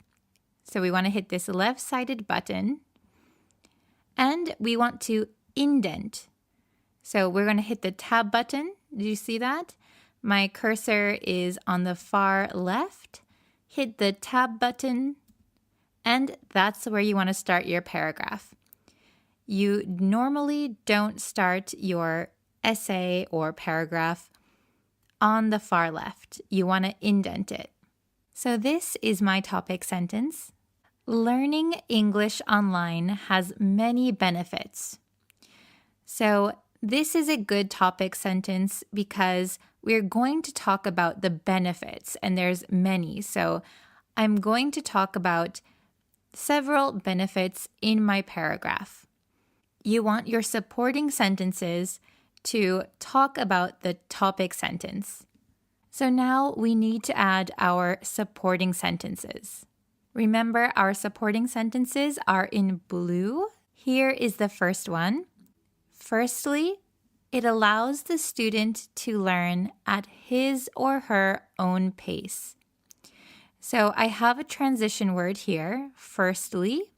So we want to hit this left-sided button. And we want to indent. So we're going to hit the tab button. Did you see that? My cursor is on the far left. Hit the tab button, and that's where you want to start your paragraph. You normally don't start your essay or paragraph on the far left. You want to indent it. So this is my topic sentence. Learning English online has many benefits. So this is a good topic sentence because we're going to talk about the benefits, and there's many. So I'm going to talk about several benefits in my paragraph. You want your supporting sentences to talk about the topic sentence. So now we need to add our supporting sentences. Remember, our supporting sentences are in blue. Here is the first one. Firstly, it allows the student to learn at his or her own pace. So I have a transition word here, firstly.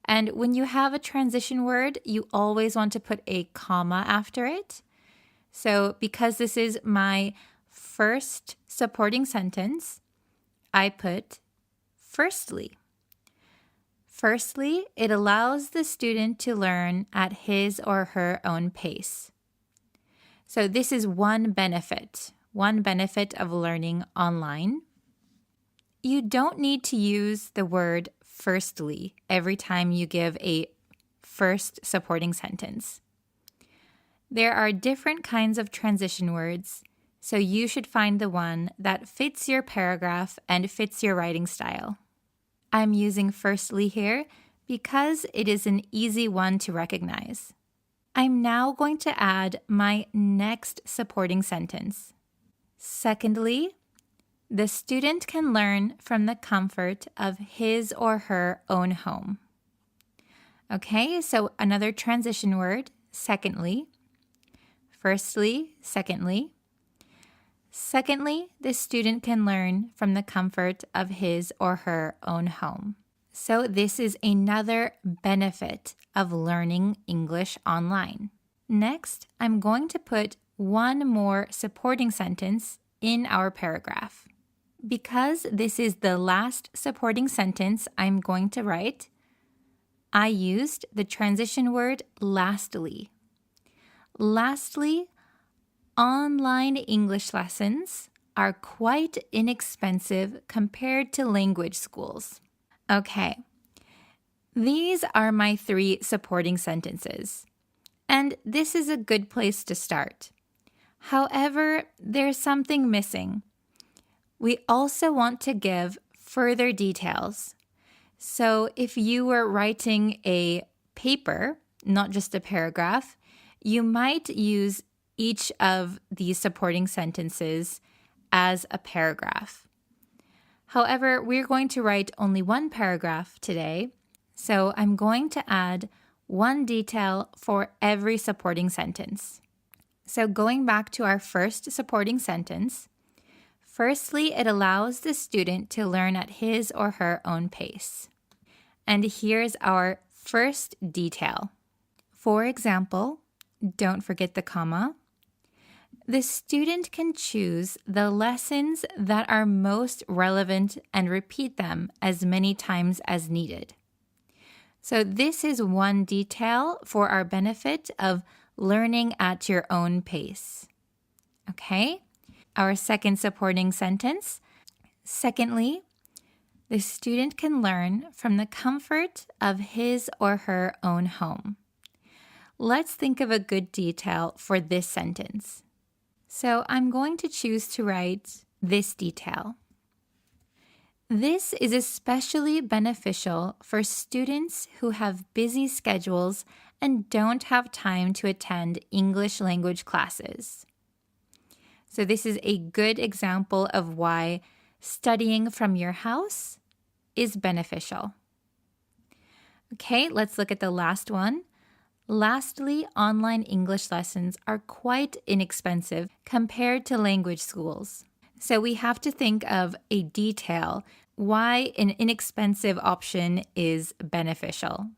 And when you have a transition word, you always want to put a comma after it. So because this is my first supporting sentence, I put firstly. Firstly, it allows the student to learn at his or her own pace. So this is one benefit of learning online. You don't need to use the word firstly every time you give a first supporting sentence. There are different kinds of transition words, so you should find the one that fits your paragraph and fits your writing style. I'm using firstly here because it is an easy one to recognize. I'm now going to add my next supporting sentence. Secondly, the student can learn from the comfort of his or her own home. Okay, so another transition word, secondly. Firstly, secondly. Secondly, the student can learn from the comfort of his or her own home. So this is another benefit of learning English online. Next, I'm going to put one more supporting sentence in our paragraph. Because this is the last supporting sentence I'm going to write, I used the transition word lastly. Lastly, online English lessons are quite inexpensive compared to language schools. Okay, these are my 3 supporting sentences, and this is a good place to start. However, there's something missing. We also want to give further details. So if you were writing a paper, not just a paragraph, you might use each of these supporting sentences as a paragraph. However, we're going to write only one paragraph today, so I'm going to add one detail for every supporting sentence. So going back to our first supporting sentence, firstly, it allows the student to learn at his or her own pace. And here's our first detail. For example, don't forget the comma. The student can choose the lessons that are most relevant and repeat them as many times as needed. So this is one detail for our benefit of learning at your own pace. Okay? Our second supporting sentence. Secondly, the student can learn from the comfort of his or her own home. Let's think of a good detail for this sentence. So I'm going to choose to write this detail. This is especially beneficial for students who have busy schedules and don't have time to attend English language classes. So this is a good example of why studying from your house is beneficial. Okay, let's look at the last one. Lastly, online English lessons are quite inexpensive compared to language schools. So we have to think of a detail why an inexpensive option is beneficial.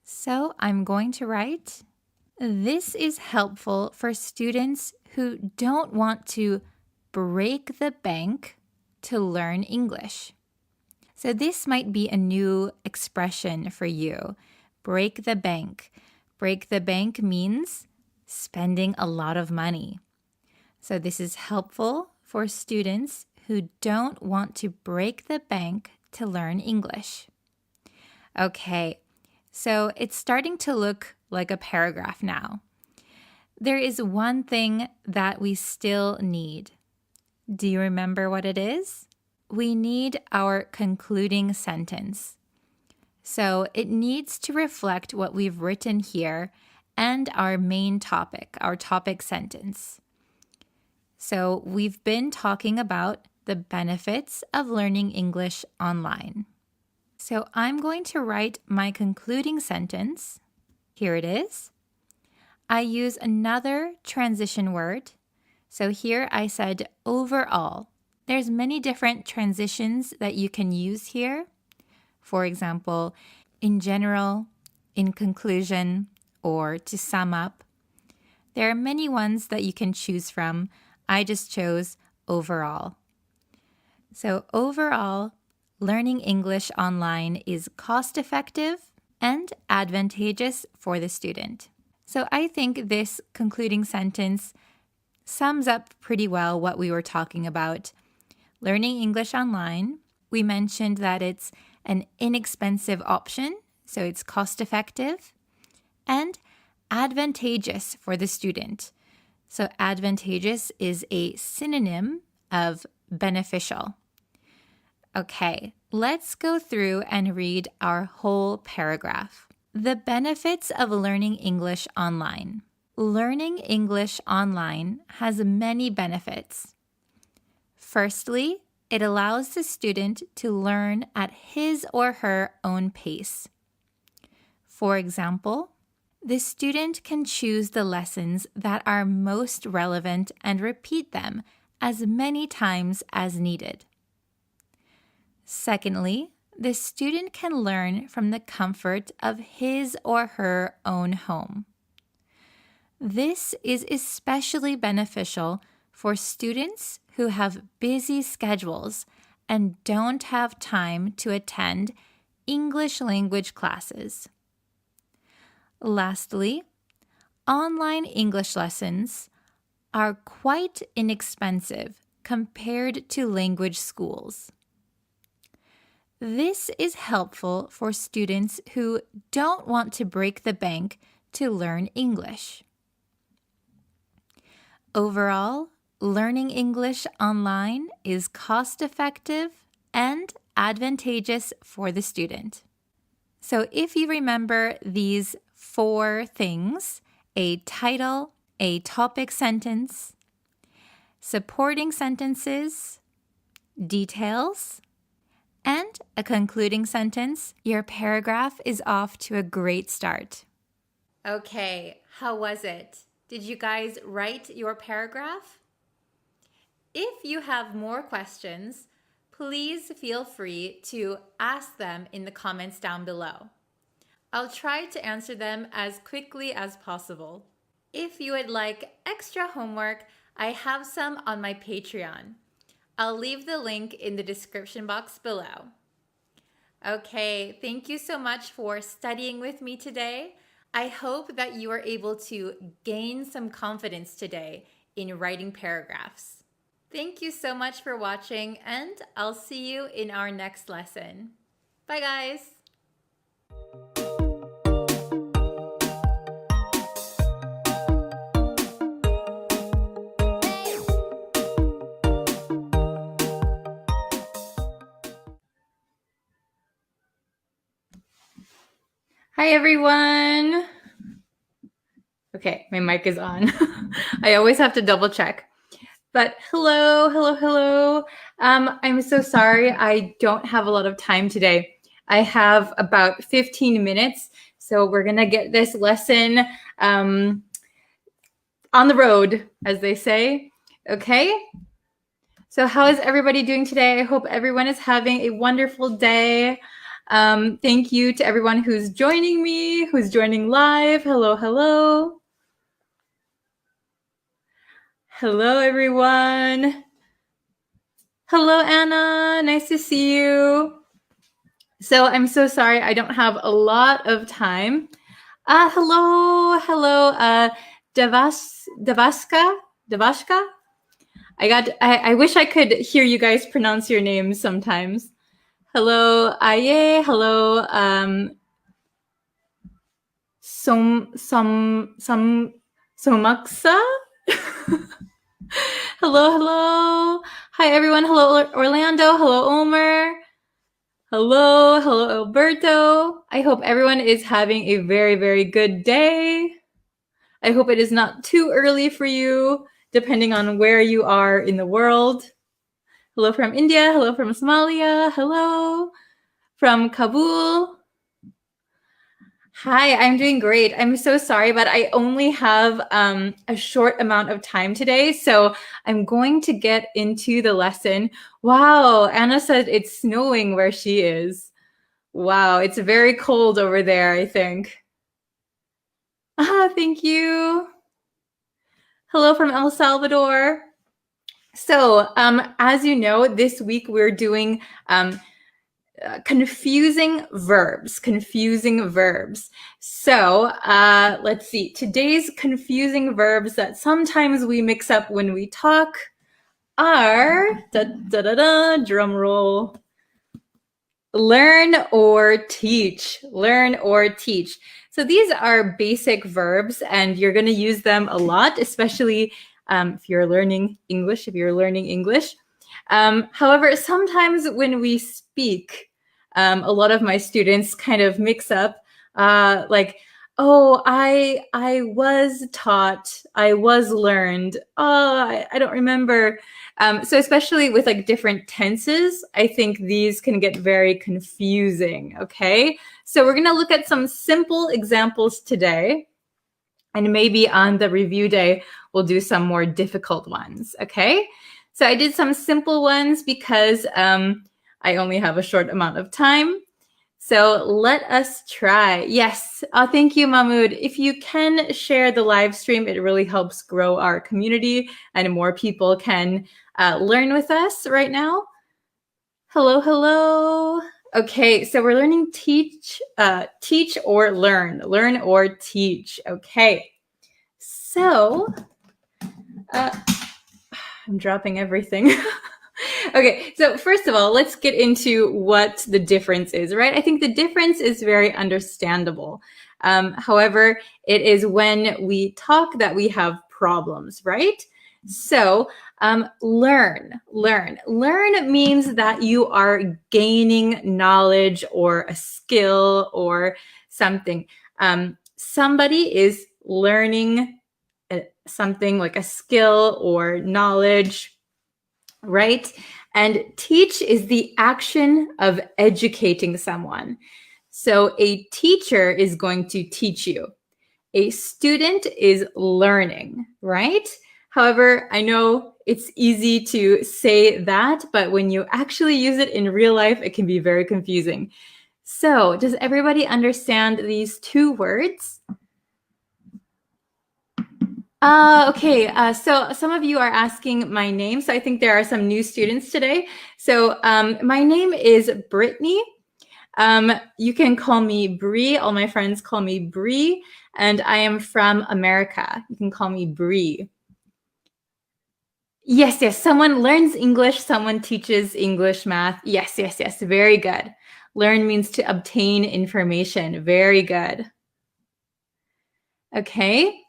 So I'm going to write, this is helpful for students who don't want to break the bank to learn English. So this might be a new expression for you. Break the bank. Break the bank means spending a lot of money. So this is helpful for students who don't want to break the bank to learn English. Okay, so it's starting to look like a paragraph now. There is one thing that we still need. Do you remember what it is? We need our concluding sentence. So it needs to reflect what we've written here and our main topic, our topic sentence. So we've been talking about the benefits of learning English online. So I'm going to write my concluding sentence. Here it is. I use another transition word. So here I said overall. There's many different transitions that you can use here. For example, in general, in conclusion, or to sum up. There are many ones that you can choose from. I just chose overall. So overall, learning English online is cost-effective and advantageous for the student. So I think this concluding sentence sums up pretty well what we were talking about. Learning English online, we mentioned that it's an inexpensive option, so it's cost-effective, and advantageous for the student. So advantageous is a synonym of beneficial. Okay, let's go through and read our whole paragraph. The benefits of learning English online. Learning English online has many benefits. Firstly, it allows the student to learn at his or her own pace. For example, the student can choose the lessons that are most relevant and repeat them as many times as needed. Secondly, the student can learn from the comfort of his or her own home. This is especially beneficial for students who have busy schedules and don't have time to attend English language classes. Lastly, online English lessons are quite inexpensive compared to language schools. This is helpful for students who don't want to break the bank to learn English. Overall, learning English online is cost-effective and advantageous for the student. So if you remember these 4 things, a title, a topic sentence, supporting sentences, details, and a concluding sentence, your paragraph is off to a great start. Okay, how was it? Did you guys write your paragraph? If you have more questions, please feel free to ask them in the comments down below. I'll try to answer them as quickly as possible. If you would like extra homework, I have some on my Patreon. I'll leave the link in the description box below. Okay, thank you so much for studying with me today. I hope that you are able to gain some confidence today in writing paragraphs. Thank you so much for watching, and I'll see you in our next lesson. Bye, guys! Hi, everyone. Okay, my mic is on. I always have to double check. But hello. I'm so sorry I don't have a lot of time today. I have about 15 minutes, so we're going to get this lesson on the road, as they say. Okay? So how is everybody doing today? I hope everyone is having a wonderful day. Thank you to everyone who's joining me, who's joining live. Hello, everyone. Hello, Anna. Nice to see you. So I'm so sorry I don't have a lot of time. Hello, Devashka. I wish I could hear you guys pronounce your names sometimes. Hello, Aye. Hello, Somaksa. Hello. Hi, everyone. Hello, Orlando. Hello, Omer. Hello, Alberto. I hope everyone is having a very, very good day. I hope it is not too early for you, depending on where you are in the world. Hello from India. Hello from Somalia. Hello from Kabul. Hi, I'm doing great. I'm so sorry, but I only have a short amount of time today, so I'm going to get into the lesson. Wow, Anna said it's snowing where she is. Wow, it's very cold over there, I think. Thank you. Hello from El Salvador. So, as you know, this week we're doing confusing verbs. So let's see. Today's confusing verbs that sometimes we mix up when we talk are, drum roll, learn or teach. So these are basic verbs, and you're going to use them a lot, especially if you're learning English. However, sometimes when we speak, a lot of my students kind of mix up I was taught, I was learned. I don't remember. So especially with like different tenses, I think these can get very confusing, okay? So we're gonna look at some simple examples today, and maybe on the review day, we'll do some more difficult ones, okay? So I did some simple ones because I only have a short amount of time. So let us try. Yes. Thank you, Mahmoud. If you can share the live stream, it really helps grow our community and more people can learn with us right now. Hello. Okay, so we're learning teach or learn or teach. Okay, so I'm dropping everything. Okay, so first of all, let's get into what the difference is, right? I think the difference is very understandable. However, it is when we talk that we have problems, right? So learn means that you are gaining knowledge or a skill or something. Somebody is learning something like a skill or knowledge, right? And teach is the action of educating someone. So a teacher is going to teach you. A student is learning, right? However, I know it's easy to say that, but when you actually use it in real life, it can be very confusing. So does everybody understand these two words? Okay, so some of you are asking my name. So I think there are some new students today. So my name is Brittany. You can call me Bree. All my friends call me Bree, and I am from America. You can call me Bree. Yes. Someone learns English, someone teaches English, math. Yes. Very good. Learn means to obtain information. Very good. Okay.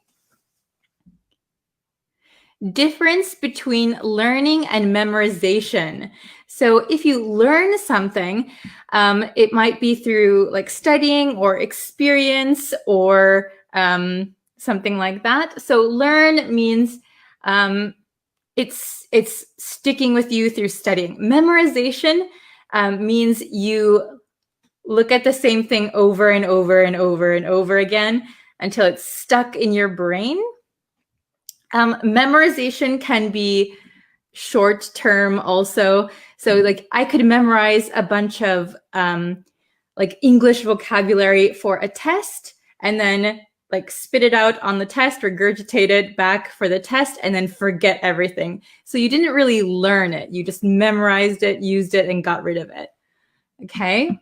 Difference between learning and memorization. So if you learn something, it might be through like studying or experience or something like that. So learn means it's sticking with you through studying. Memorization means you look at the same thing over and over again until it's stuck in your brain. Memorization can be short term also. So like I could memorize a bunch of like English vocabulary for a test, and then like spit it out on the test, regurgitate it back for the test, and then forget everything. So you didn't really learn it. You just memorized it, used it, and got rid of it. Okay?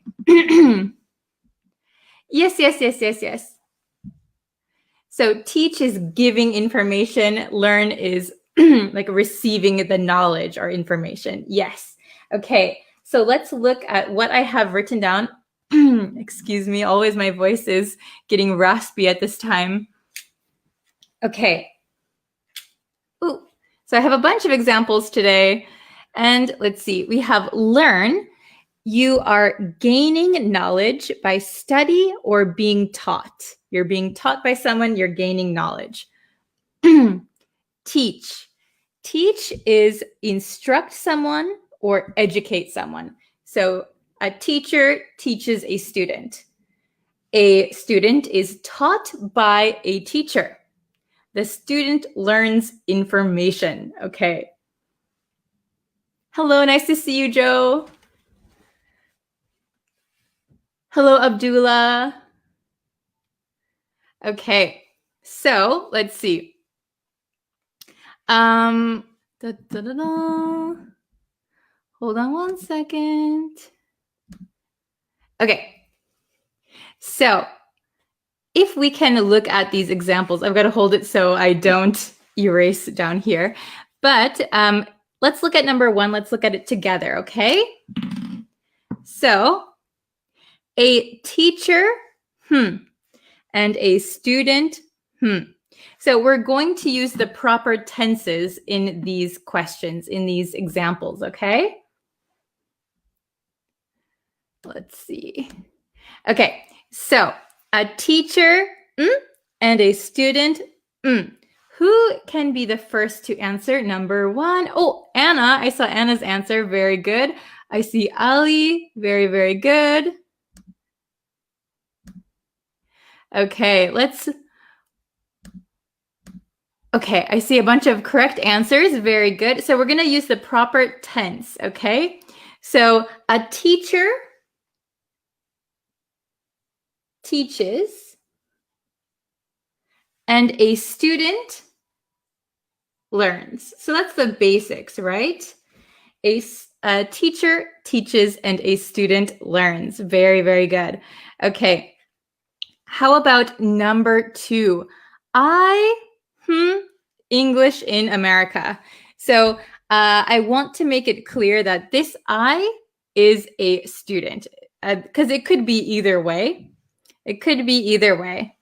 Yes. So teach is giving information. Learn is like receiving the knowledge or information. Yes. Okay. So let's look at what I have written down. Excuse me. Always my voice is getting raspy at this time. Okay. Ooh. So I have a bunch of examples today. And let's see. We have learn. You are gaining knowledge by study or being taught. You're being taught by someone, you're gaining knowledge. Teach. Teach is instruct someone or educate someone. So a teacher teaches a student. A student is taught by a teacher. The student learns information. Okay. Hello, nice to see you, Joe. Hello, Abdullah. Okay, so let's see. Hold on one second. Okay, so if we can look at these examples, I've got to hold it so I don't erase down here. But let's look at number one. Let's look at it together, okay? So a teacher, and a student, So we're going to use the proper tenses in these questions, in these examples, okay? Let's see. Okay, so a teacher and a student. Who can be the first to answer? Number one. Oh, Anna. I saw Anna's answer. Very good. I see Ali. Very, very good. Okay, Okay, I see a bunch of correct answers. Very good. So we're going to use the proper tense, okay? So a teacher teaches and a student learns. So that's the basics, right? A teacher teaches and a student learns. Very, very good. Okay. How about number two? English in America. So I want to make it clear that this I is a student because it could be either way. It could be either way.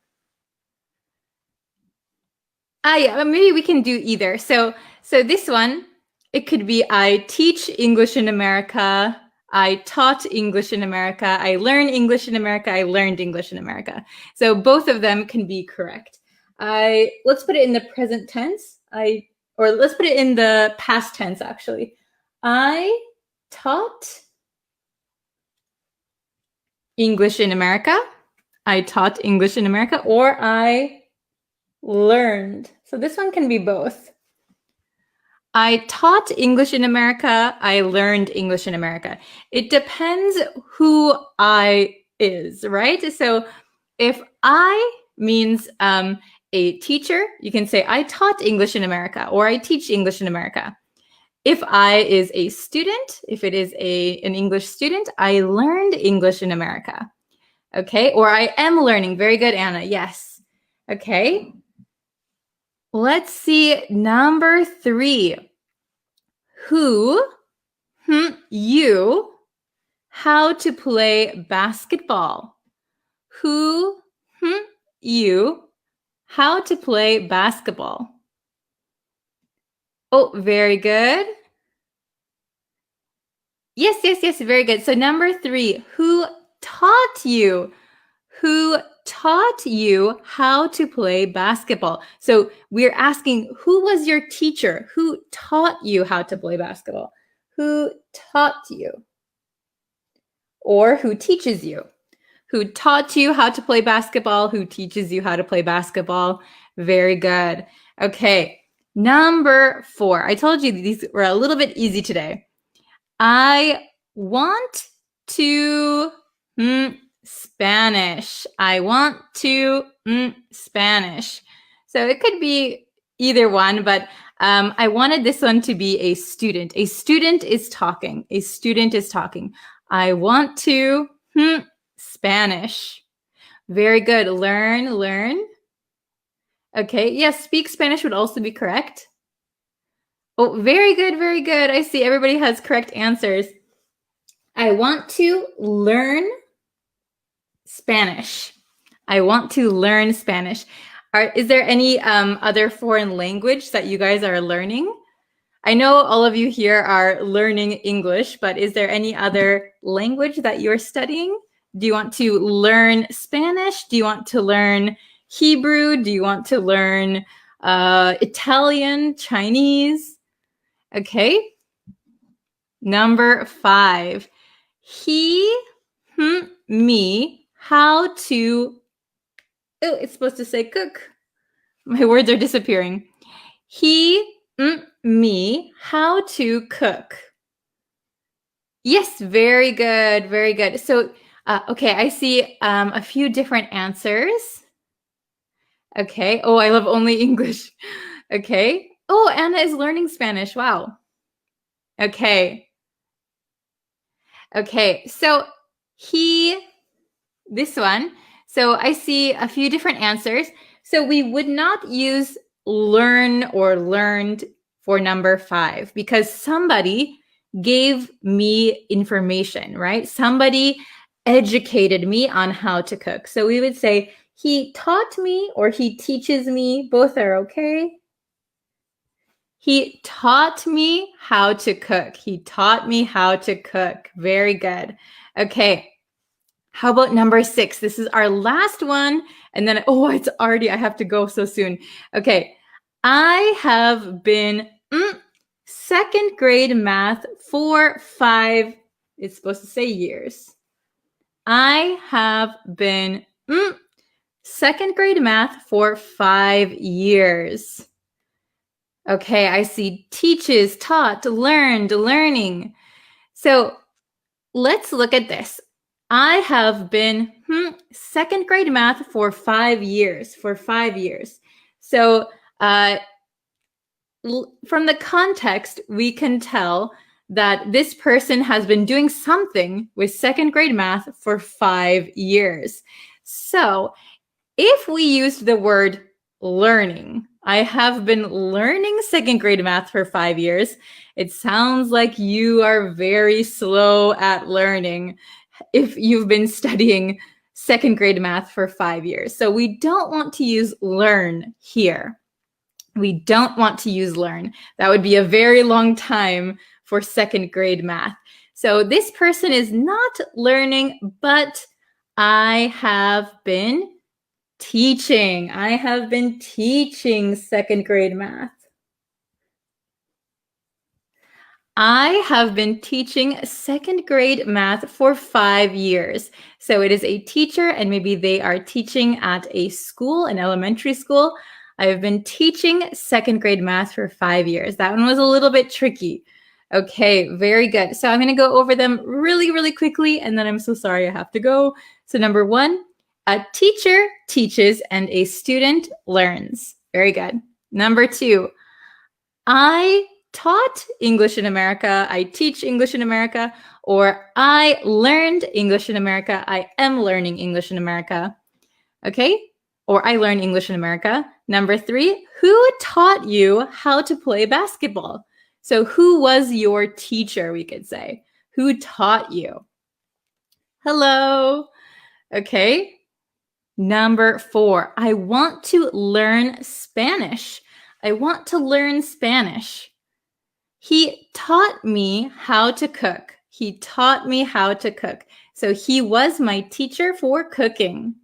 Yeah, maybe we can do either. So this one, it could be I teach English in America. I taught English in America. I learn English in America. I learned English in America. So both of them can be correct. Let's put it in the present tense. Or let's put it in the past tense, actually. I taught English in America. I taught English in America, or I learned. So this one can be both. I taught English in America. I learned English in America. It depends who I is, right? So if I means a teacher, you can say I taught English in America, or I teach English in America. If I is a student, if it is an English student, I learned English in America. Okay, or I am learning. Very good, Anna. Yes. Okay. Let's see number three. Who, you, how to play basketball. Who, you, how to play basketball. Oh, very good. Yes, very good. So number three, who taught you? Who taught you how to play basketball? So we're asking, who was your teacher? Who taught you how to play basketball? Who taught you? Or who teaches you? Who taught you how to play basketball? Who teaches you how to play basketball? Very good. Okay, number four. I told you these were a little bit easy today. I want to Spanish. I want to Spanish. So it could be either one, but I wanted this one to be a student. A student is talking. A student is talking. I want to Spanish. Very good. Learn. Okay. Yes, speak Spanish would also be correct. Oh, very good. Very good. I see everybody has correct answers. I want to learn Spanish. I want to learn Spanish. Is there any other foreign language that you guys are learning? I know all of you here are learning English, but is there any other language that you're studying? Do you want to learn Spanish? Do you want to learn Hebrew? Do you want to learn Italian, Chinese? Okay. Number 5. He, me, how to, it's supposed to say cook. My words are disappearing. He, me, how to cook. Yes, very good, very good. So, okay, I see a few different answers. Okay. Oh, I love only English. Okay. Oh, Anna is learning Spanish. Wow. Okay. Okay. So this one. So I see a few different answers. So we would not use learn or learned for number 5 because somebody gave me information, right? Somebody educated me on how to cook. So we would say, he taught me or he teaches me. Both are okay. He taught me how to cook. He taught me how to cook. Very good. Okay. How about number 6? This is our last one. And then, it's already, I have to go so soon. Okay. I have been second grade math for 5, it's supposed to say years. I have been second grade math for 5 years. Okay, I see teaches, taught, learned, learning. So let's look at this. I have been second grade math for 5 years, So from the context, we can tell that this person has been doing something with second grade math for 5 years. So if we used the word learning, I have been learning second grade math for 5 years, it sounds like you are very slow at learning if you've been studying second grade math for 5 years. So we don't want to use learn here. We don't want to use learn. That would be a very long time for second grade math. So this person is not learning, but I have been teaching. I have been teaching second grade math. I have been teaching second grade math for 5 years. So it is a teacher and maybe they are teaching at a school, an elementary school. I have been teaching second grade math for 5 years. That one was a little bit tricky. Okay, very good. So I'm going to go over them really, really quickly, and then I'm so sorry I have to go. So number 1, a teacher teaches and a student learns. Very good. Number 2, I taught English in America, I teach English in America, or I learned English in America, I am learning English in America. Okay? Or I learn English in America. Number 3, who taught you how to play basketball? So who was your teacher, we could say? Who taught you? Hello. Okay. Number 4, I want to learn Spanish. I want to learn Spanish. He taught me how to cook. He taught me how to cook. So he was my teacher for cooking.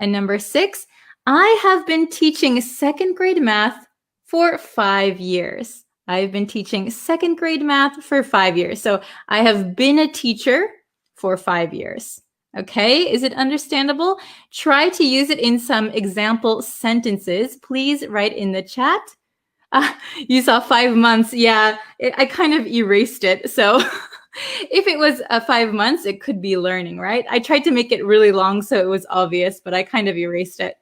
And number 6, I have been teaching second grade math for 5 years. I've been teaching second grade math for 5 years. So I have been a teacher for 5 years. Okay, is it understandable? Try to use it in some example sentences. Please write in the chat. You saw 5 months. Yeah, I kind of erased it. So if it was 5 months, it could be learning, right? I tried to make it really long so it was obvious, but I kind of erased it.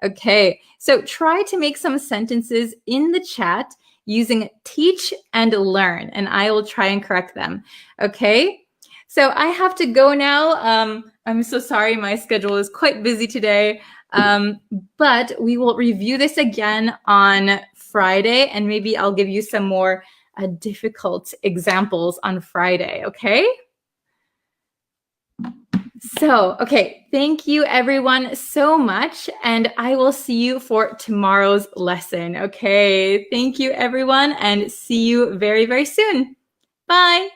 Okay, so try to make some sentences in the chat using teach and learn, and I will try and correct them. Okay, so I have to go now. I'm so sorry, my schedule is quite busy today, but we will review this again on Friday, and maybe I'll give you some more difficult examples on Friday, okay? So, okay, thank you everyone so much, and I will see you for tomorrow's lesson, okay? Thank you everyone, and see you very, very soon. Bye!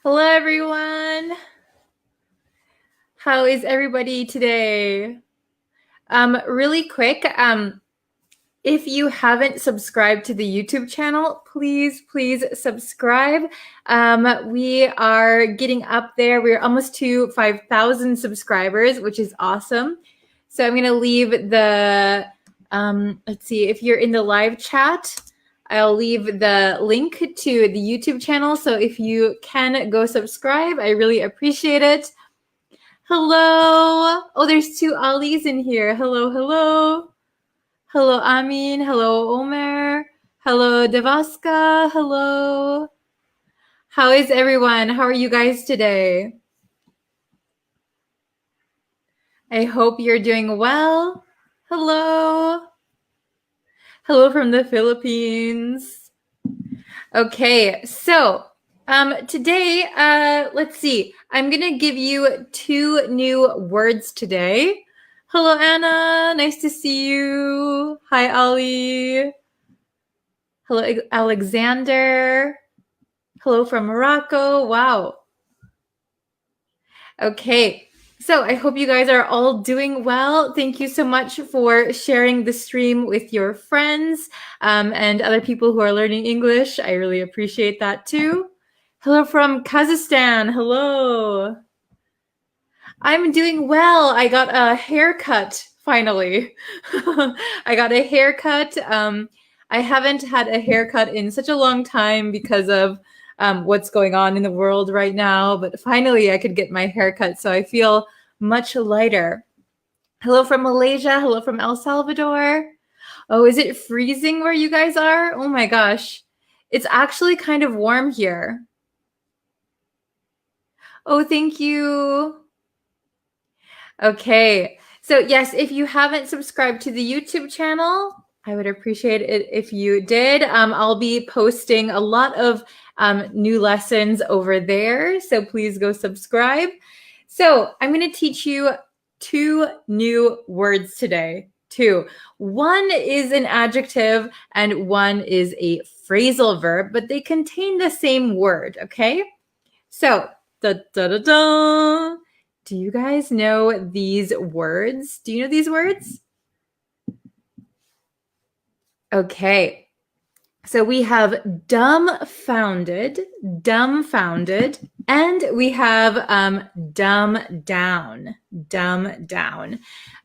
Hello everyone! How is everybody today? Really quick, if you haven't subscribed to the YouTube channel, please subscribe. We are getting up there. We're almost to 5,000 subscribers, which is awesome. So I'm going to leave the, let's see, if you're in the live chat, I'll leave the link to the YouTube channel. So if you can go subscribe, I really appreciate it. Hello. Oh, there's two Alis in here. Hello, hello. Hello, Amin. Hello, Omer. Hello, Devaska. Hello. How is everyone? How are you guys today? I hope you're doing well. Hello. Hello from the Philippines. Okay, so today, let's see. I'm going to give you 2 new words today. Hello, Anna. Nice to see you. Hi, Ali. Hello, Alexander. Hello from Morocco. Wow. Okay. So I hope you guys are all doing well. Thank you so much for sharing the stream with your friends and other people who are learning English. I really appreciate that too. Hello from Kazakhstan. Hello. I'm doing well. I got a haircut finally. I got a haircut. I haven't had a haircut in such a long time because of what's going on in the world right now. But finally, I could get my haircut, so I feel much lighter. Hello from Malaysia. Hello from El Salvador. Oh, is it freezing where you guys are? Oh my gosh. It's actually kind of warm here. Oh, thank you. Okay, so yes, if you haven't subscribed to the YouTube channel, I would appreciate it if you did. I'll be posting a lot of new lessons over there, so please go subscribe. So I'm going to teach you 2 new words today. 2. One is an adjective and one is a phrasal verb, but they contain the same word, okay? So, da-da-da-da. Do you guys know these words? Do you know these words? Okay. So we have dumbfounded, and we have dumb down.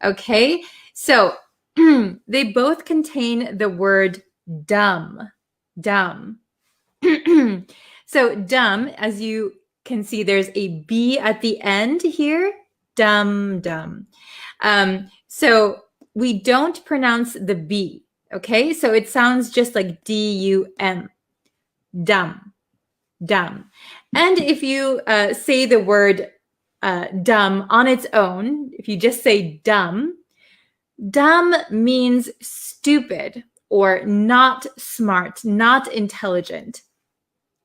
Okay. So they both contain the word dumb. So dumb, as you can see, there's a B at the end here. Dumb. So we don't pronounce the B. Okay, so it sounds just like D-U-M. Dumb. And if you say the word dumb on its own, if you just say dumb means stupid or not smart, not intelligent.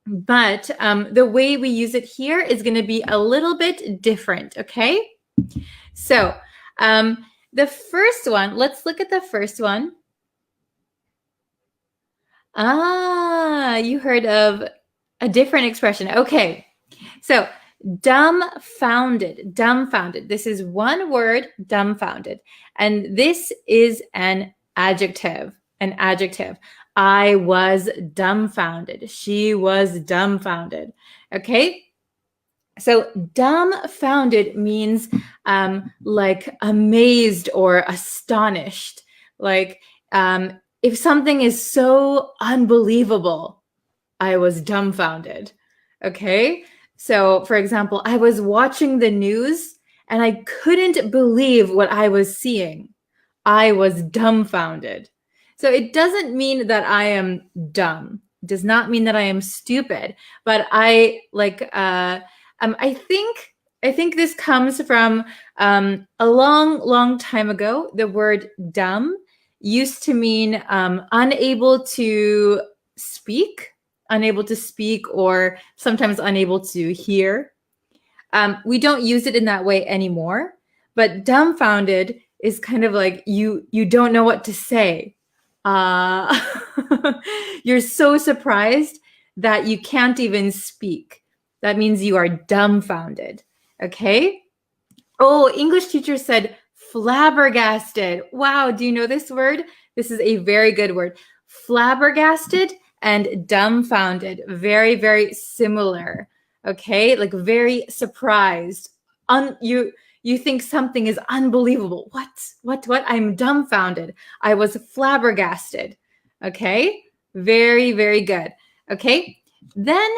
But the way we use it here is going to be a little bit different, okay? So the first one, let's look at the first one. You heard of a different expression. Okay, so dumbfounded. This is one word, dumbfounded. And this is an adjective. I was dumbfounded. She was dumbfounded. Okay, so dumbfounded means like amazed or astonished. Like if something is so unbelievable, I was dumbfounded. Okay, so for example, I was watching the news and I couldn't believe what I was seeing. I was dumbfounded. So it doesn't mean that I am dumb. It does not mean that I am stupid. But I think this comes from a long time ago. The word dumb used to mean unable to speak, or sometimes unable to hear. We don't use it in that way anymore, but dumbfounded is kind of like you don't know what to say. You're so surprised that you can't even speak. That means you are dumbfounded. Okay? Oh, English teacher said flabbergasted. Wow, do you know this word? This is a very good word. Flabbergasted and dumbfounded. Very, very similar. Okay? Like very surprised. You think something is unbelievable. What? I'm dumbfounded. I was flabbergasted. Okay? Very, very good. Okay? Then,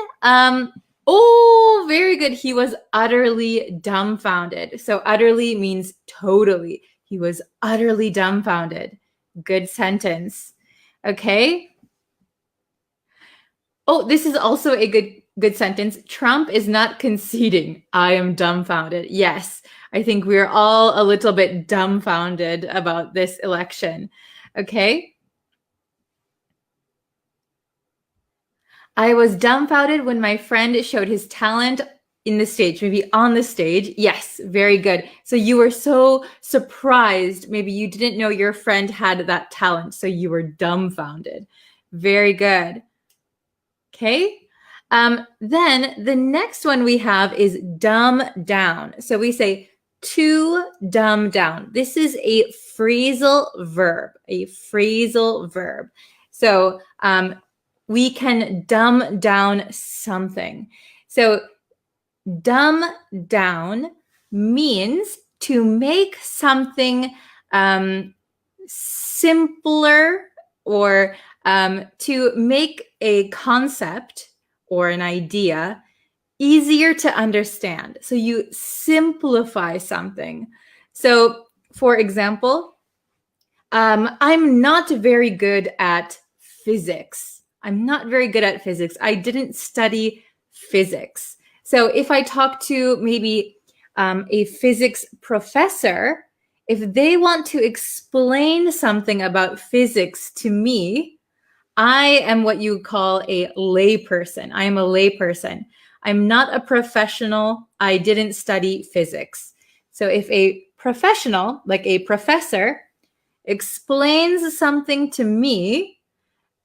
oh, very good. He was utterly dumbfounded. So utterly means totally. He was utterly dumbfounded. Good sentence. Okay? Oh, this is also a good sentence. Trump is not conceding. I am dumbfounded. Yes, I think we're all a little bit dumbfounded about this election. Okay? I was dumbfounded when my friend showed his talent in the stage, maybe on the stage. Yes, very good. So you were so surprised. Maybe you didn't know your friend had that talent, so you were dumbfounded. Very good. Okay. Then the next one we have is dumb down. So we say to dumb down. This is a phrasal verb, So we can dumb down something. So dumb down means to make something simpler, or to make a concept or an idea easier to understand. So you simplify something. So for example, I'm not very good at physics. I didn't study physics. So if I talk to maybe a physics professor, if they want to explain something about physics to me, I am what you call a layperson. I am a layperson. I'm not a professional. I didn't study physics. So if a professional, like a professor, explains something to me,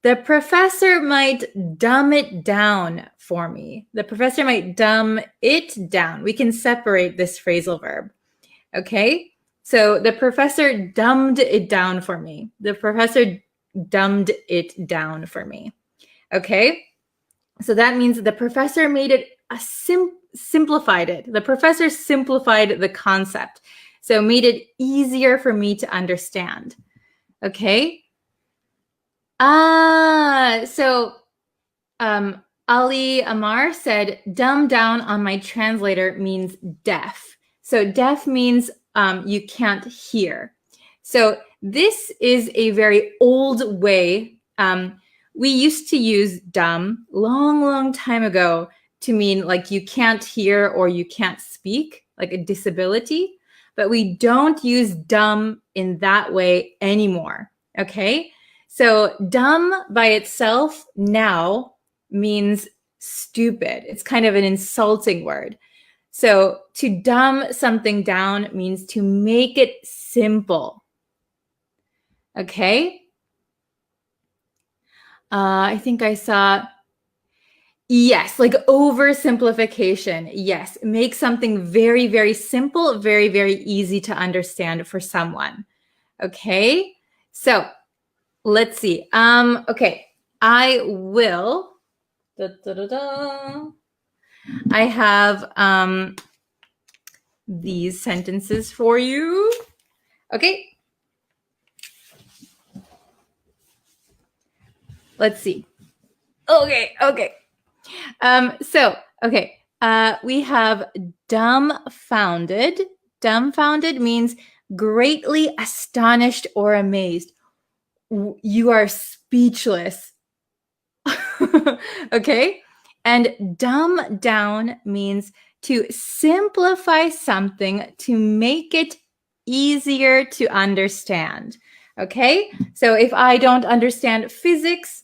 the professor might dumb it down for me. The professor might dumb it down. We can separate this phrasal verb. Okay? So the professor dumbed it down for me. The professor dumbed it down for me. Okay? So that means the professor made it simplified it. The professor simplified the concept. So made it easier for me to understand. Okay? So Ali Amar said, dumb down on my translator means deaf. So deaf means you can't hear. So this is a very old way. We used to use dumb long time ago to mean like you can't hear or you can't speak, like a disability. But we don't use dumb in that way anymore. Okay? So dumb by itself now means stupid. It's kind of an insulting word. So to dumb something down means to make it simple. Okay? I think I saw, yes, like oversimplification. Yes, make something very simple, very easy to understand for someone. Okay? So let's see. Okay, I will. I have these sentences for you. Okay. Let's see. Okay. We have dumbfounded Dumbfounded means greatly astonished or amazed. You are speechless. Okay? And dumb down means to simplify something to make it easier to understand. Okay? So if I don't understand physics,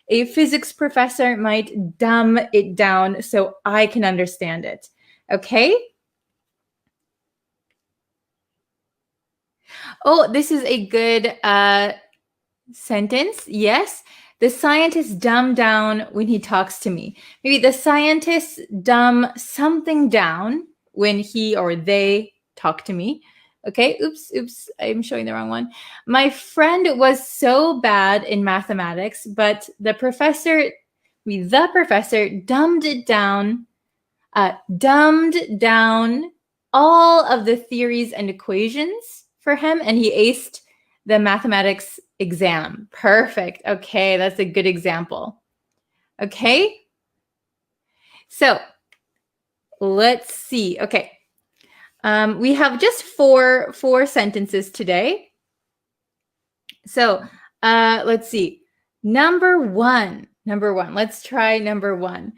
a physics professor might dumb it down so I can understand it. Okay? Oh, this is a good sentence. Yes. The scientist dumb down when he talks to me. Maybe the scientist dumb something down when he or they talk to me. Okay, oops, I'm showing the wrong one. My friend was so bad in mathematics, but the professor dumbed down all of the theories and equations for him, and he aced the mathematics exam. Perfect. Okay, that's a good example. Okay, so let's see. Okay, we have just four sentences today. So let's see. Number one. Let's try number one.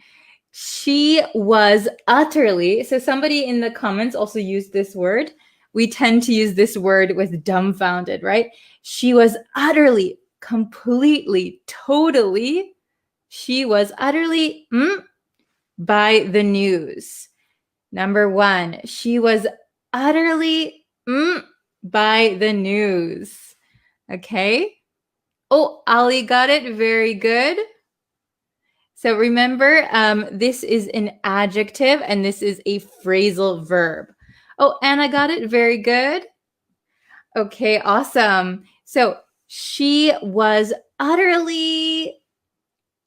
She was utterly. So somebody in the comments also used this word. We tend to use this word with dumbfounded, right? She was utterly, completely, totally. She was utterly by the news. Number one, she was utterly by the news. Okay. Oh, Ali got it. Very good. So remember, this is an adjective and this is a phrasal verb. Oh, Anna got it. Very good. Okay, awesome. So she was utterly,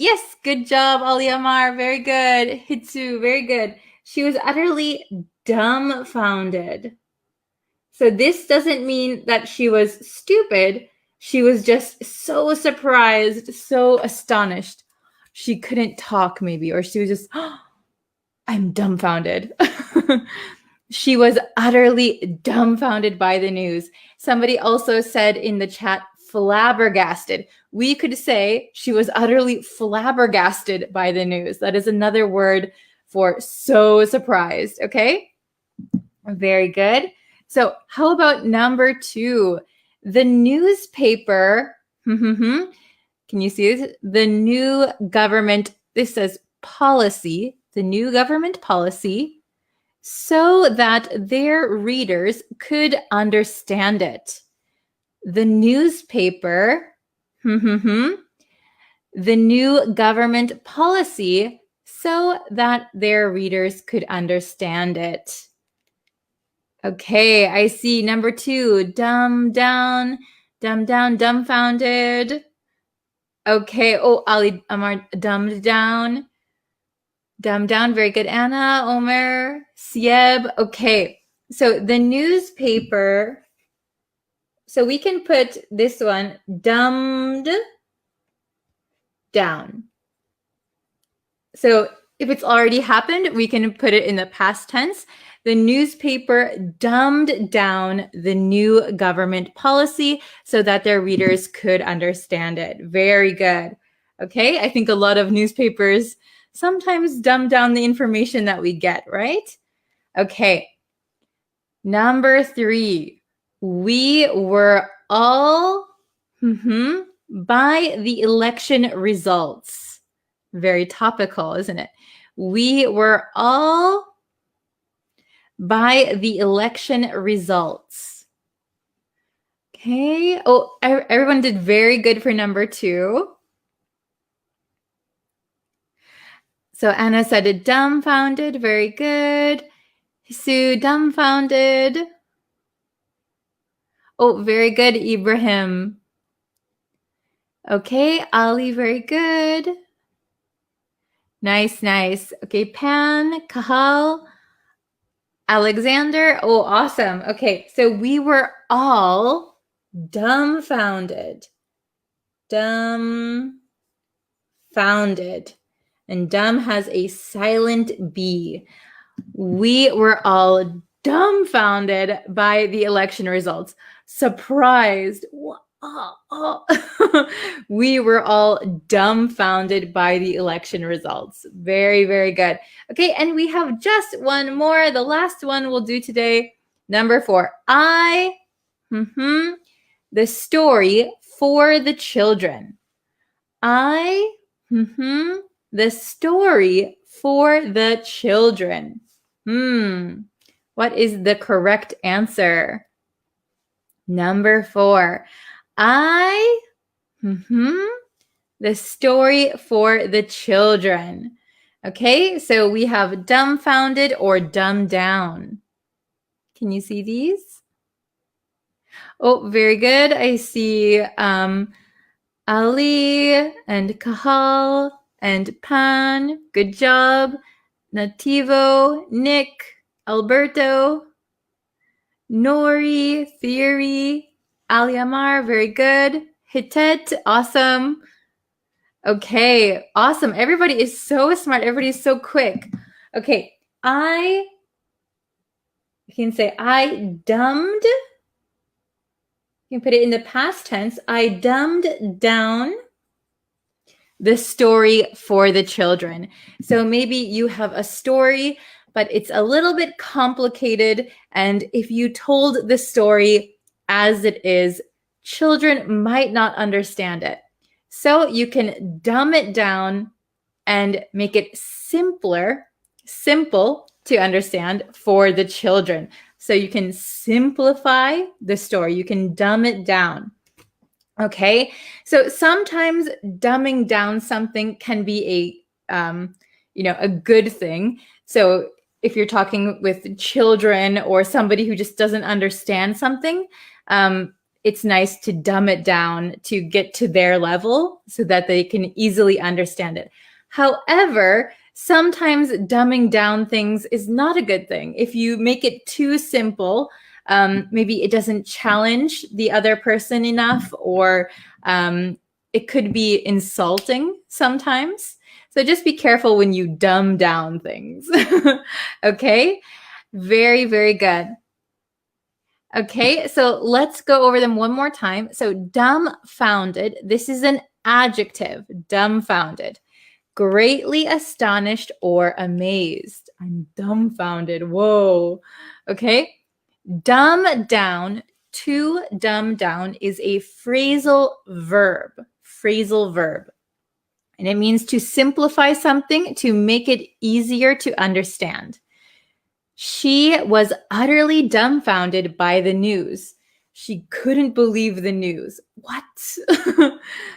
yes, good job, Ali Amar. Very good. Hitsu, very good. She was utterly dumbfounded. So this doesn't mean that she was stupid. She was just so surprised, so astonished. She couldn't talk, maybe, or she was just, oh, I'm dumbfounded. She was utterly dumbfounded by the news. Somebody also said in the chat, flabbergasted. We could say she was utterly flabbergasted by the news. That is another word for so surprised. Okay? Very good. So how about number two? The newspaper, can you see this? The new government, this says policy, the new government policy, so that their readers could understand it. The newspaper, the new government policy, so that their readers could understand it. Okay, I see number two, dumbfounded. Okay, oh, Ali Amar, dumbed down, very good. Anna, Omer, Sieb. Okay, so the newspaper, so we can put this one, dumbed down. So if it's already happened, we can put it in the past tense. The newspaper dumbed down the new government policy so that their readers could understand it. Very good. Okay, I think a lot of newspapers sometimes dumb down the information that we get, right? Okay. Number three, we were all by the election results. Very topical, isn't it? We were all by the election results. Okay. Oh, everyone did very good for number two. So Anna said it dumbfounded. Very good. Sue, dumbfounded. Oh, very good, Ibrahim. Okay, Ali, very good. Nice. Okay, Pan, Kahal, Alexander. Oh, awesome. Okay, so we were all dumbfounded. Dumbfounded. And dumb has a silent B. We were all dumbfounded by the election results. Surprised. We were all dumbfounded by the election results. Very, very good. Okay, and we have just one more. The last one we'll do today. Number 4. The story for the children. The story for the children. What is the correct answer? Number 4. The story for the children. Okay, so we have dumbfounded or dumbed down. Can you see these? Oh, very good. I see Ali and Kahal and Pan. Good job. Nativo, Nick, Alberto, Nori, Theory, Aliamar, very good. Hitet, awesome. Okay, awesome. Everybody is so smart. Everybody is so quick. Okay, you can say I dumbed. You can put it in the past tense. I dumbed down the story for the children. So maybe you have a story, but it's a little bit complicated. And if you told the story as it is, children might not understand it. So you can dumb it down and make it simple to understand for the children. So you can simplify the story. You can dumb it down. Okay, so sometimes dumbing down something can be a good thing. So if you're talking with children or somebody who just doesn't understand something, it's nice to dumb it down to get to their level so that they can easily understand it. However, sometimes dumbing down things is not a good thing. If you make it too simple, maybe it doesn't challenge the other person enough, or it could be insulting sometimes. So just be careful when you dumb down things. Okay, very, very good. Okay, so let's go over them one more time. So dumbfounded, this is an adjective, dumbfounded. Greatly astonished or amazed. I'm dumbfounded. Whoa. Okay. Dumb down, to dumb down is a phrasal verb. Phrasal verb. And it means to simplify something to make it easier to understand. She was utterly dumbfounded by the news. She couldn't believe the news. What?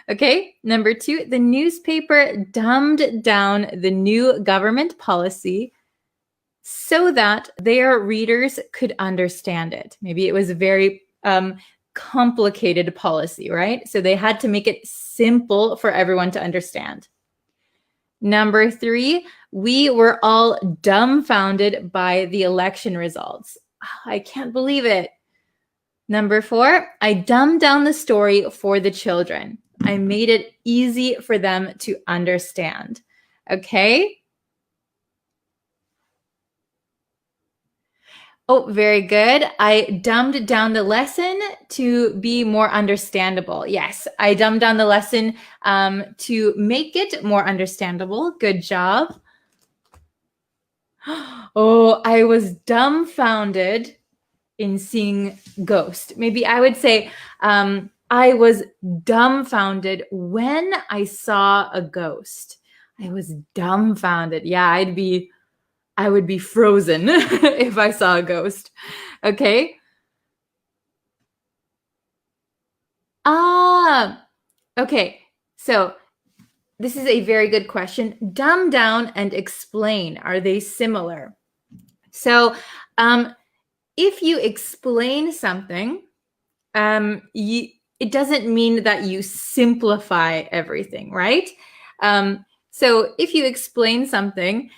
Okay, number 2, the newspaper dumbed down the new government policy so that their readers could understand it. Maybe it was a very complicated policy, right? So they had to make it simple for everyone to understand. Number 3, we were all dumbfounded by the election results. Oh, I can't believe it. Number 4, I dumbed down the story for the children. I made it easy for them to understand. Okay? Oh, very good. I dumbed down the lesson to be more understandable. Yes, I dumbed down the lesson to make it more understandable. Good job. Oh, I was dumbfounded in seeing Ghost. Maybe I would say I was dumbfounded when I saw a ghost. I was dumbfounded. Yeah, I would be frozen if I saw a ghost. Okay. Okay. So this is a very good question. Dumb down and explain. Are they similar? So if you explain something, it doesn't mean that you simplify everything, right? So if you explain something,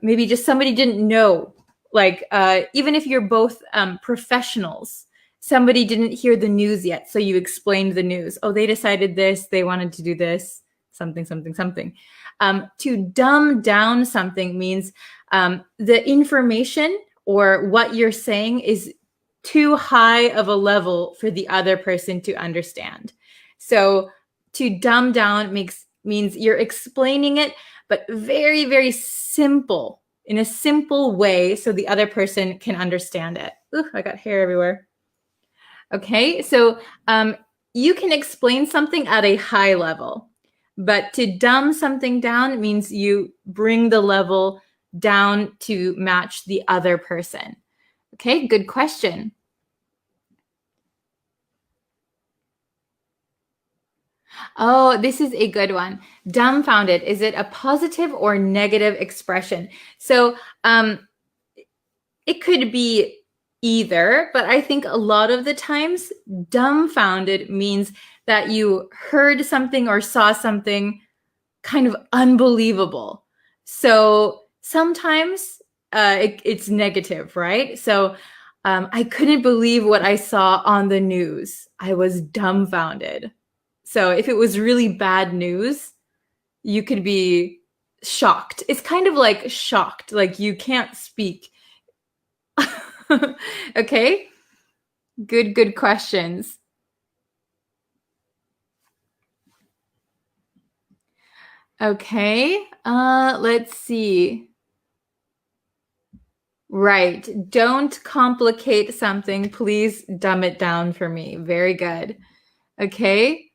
maybe just somebody didn't know, like even if you're both professionals, somebody didn't hear the news yet, so you explained the news. Oh, they decided this, they wanted to do this, something. To dumb down something means the information or what you're saying is too high of a level for the other person to understand. So to dumb down means you're explaining it, but very, very simple, in a simple way so the other person can understand it. Ooh, I got hair everywhere. Okay, so you can explain something at a high level, but to dumb something down means you bring the level down to match the other person. Okay, good question. Oh, this is a good one. Dumbfounded. Is it a positive or negative expression? So it could be either, but I think a lot of the times dumbfounded means that you heard something or saw something kind of unbelievable. So sometimes it's negative, right? So I couldn't believe what I saw on the news. I was dumbfounded. So if it was really bad news, you could be shocked. It's kind of like shocked, like you can't speak. Okay, good questions. Okay, let's see. Right, don't complicate something. Please dumb it down for me. Very good. Okay.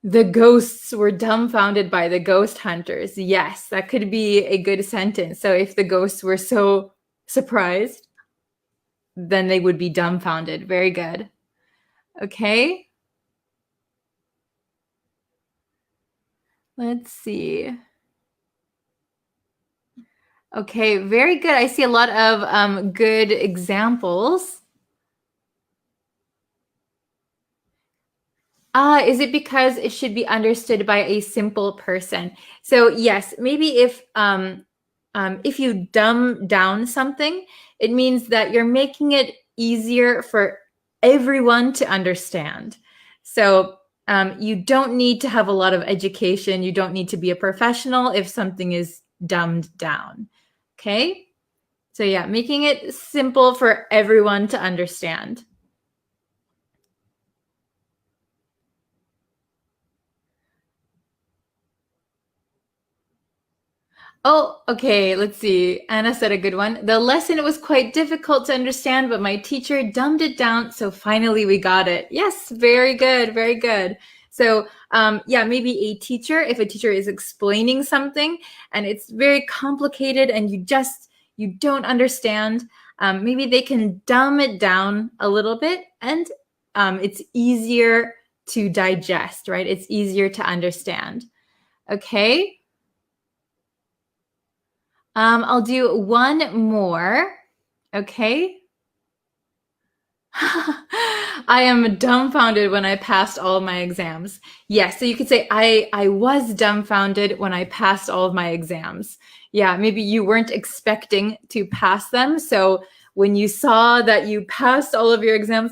The ghosts were dumbfounded by the ghost hunters. Yes, that could be a good sentence. So if the ghosts were so surprised, then they would be dumbfounded. Very good. Okay. Let's see. Okay, very good. I see a lot of good examples. Is it because it should be understood by a simple person? So yes, maybe if you dumb down something, it means that you're making it easier for everyone to understand. So you don't need to have a lot of education. You don't need to be a professional if something is dumbed down. Okay? So yeah, making it simple for everyone to understand. Oh, okay. Let's see. Anna said a good one. The lesson was quite difficult to understand, but my teacher dumbed it down, so finally we got it. Yes, very good, very good. So, yeah, maybe a teacher, if a teacher is explaining something and it's very complicated and you don't understand, maybe they can dumb it down a little bit and it's easier to digest, right? It's easier to understand. Okay. I'll do one more. Okay. I am dumbfounded when I passed all of my exams. Yes, so you could say I was dumbfounded when I passed all of my exams. Yeah, maybe you weren't expecting to pass them. So when you saw that you passed all of your exams,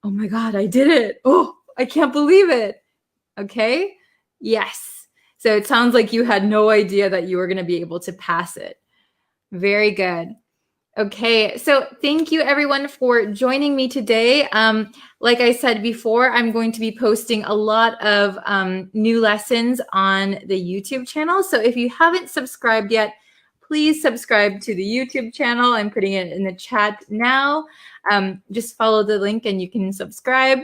oh my God, I did it. Oh, I can't believe it. Okay. Yes. So it sounds like you had no idea that you were going to be able to pass it. Very good. Okay, so thank you everyone for joining me today. Like I said before, I'm going to be posting a lot of new lessons on the YouTube channel. So if you haven't subscribed yet, please subscribe to the YouTube channel. I'm putting it in the chat now. Just follow the link and you can subscribe.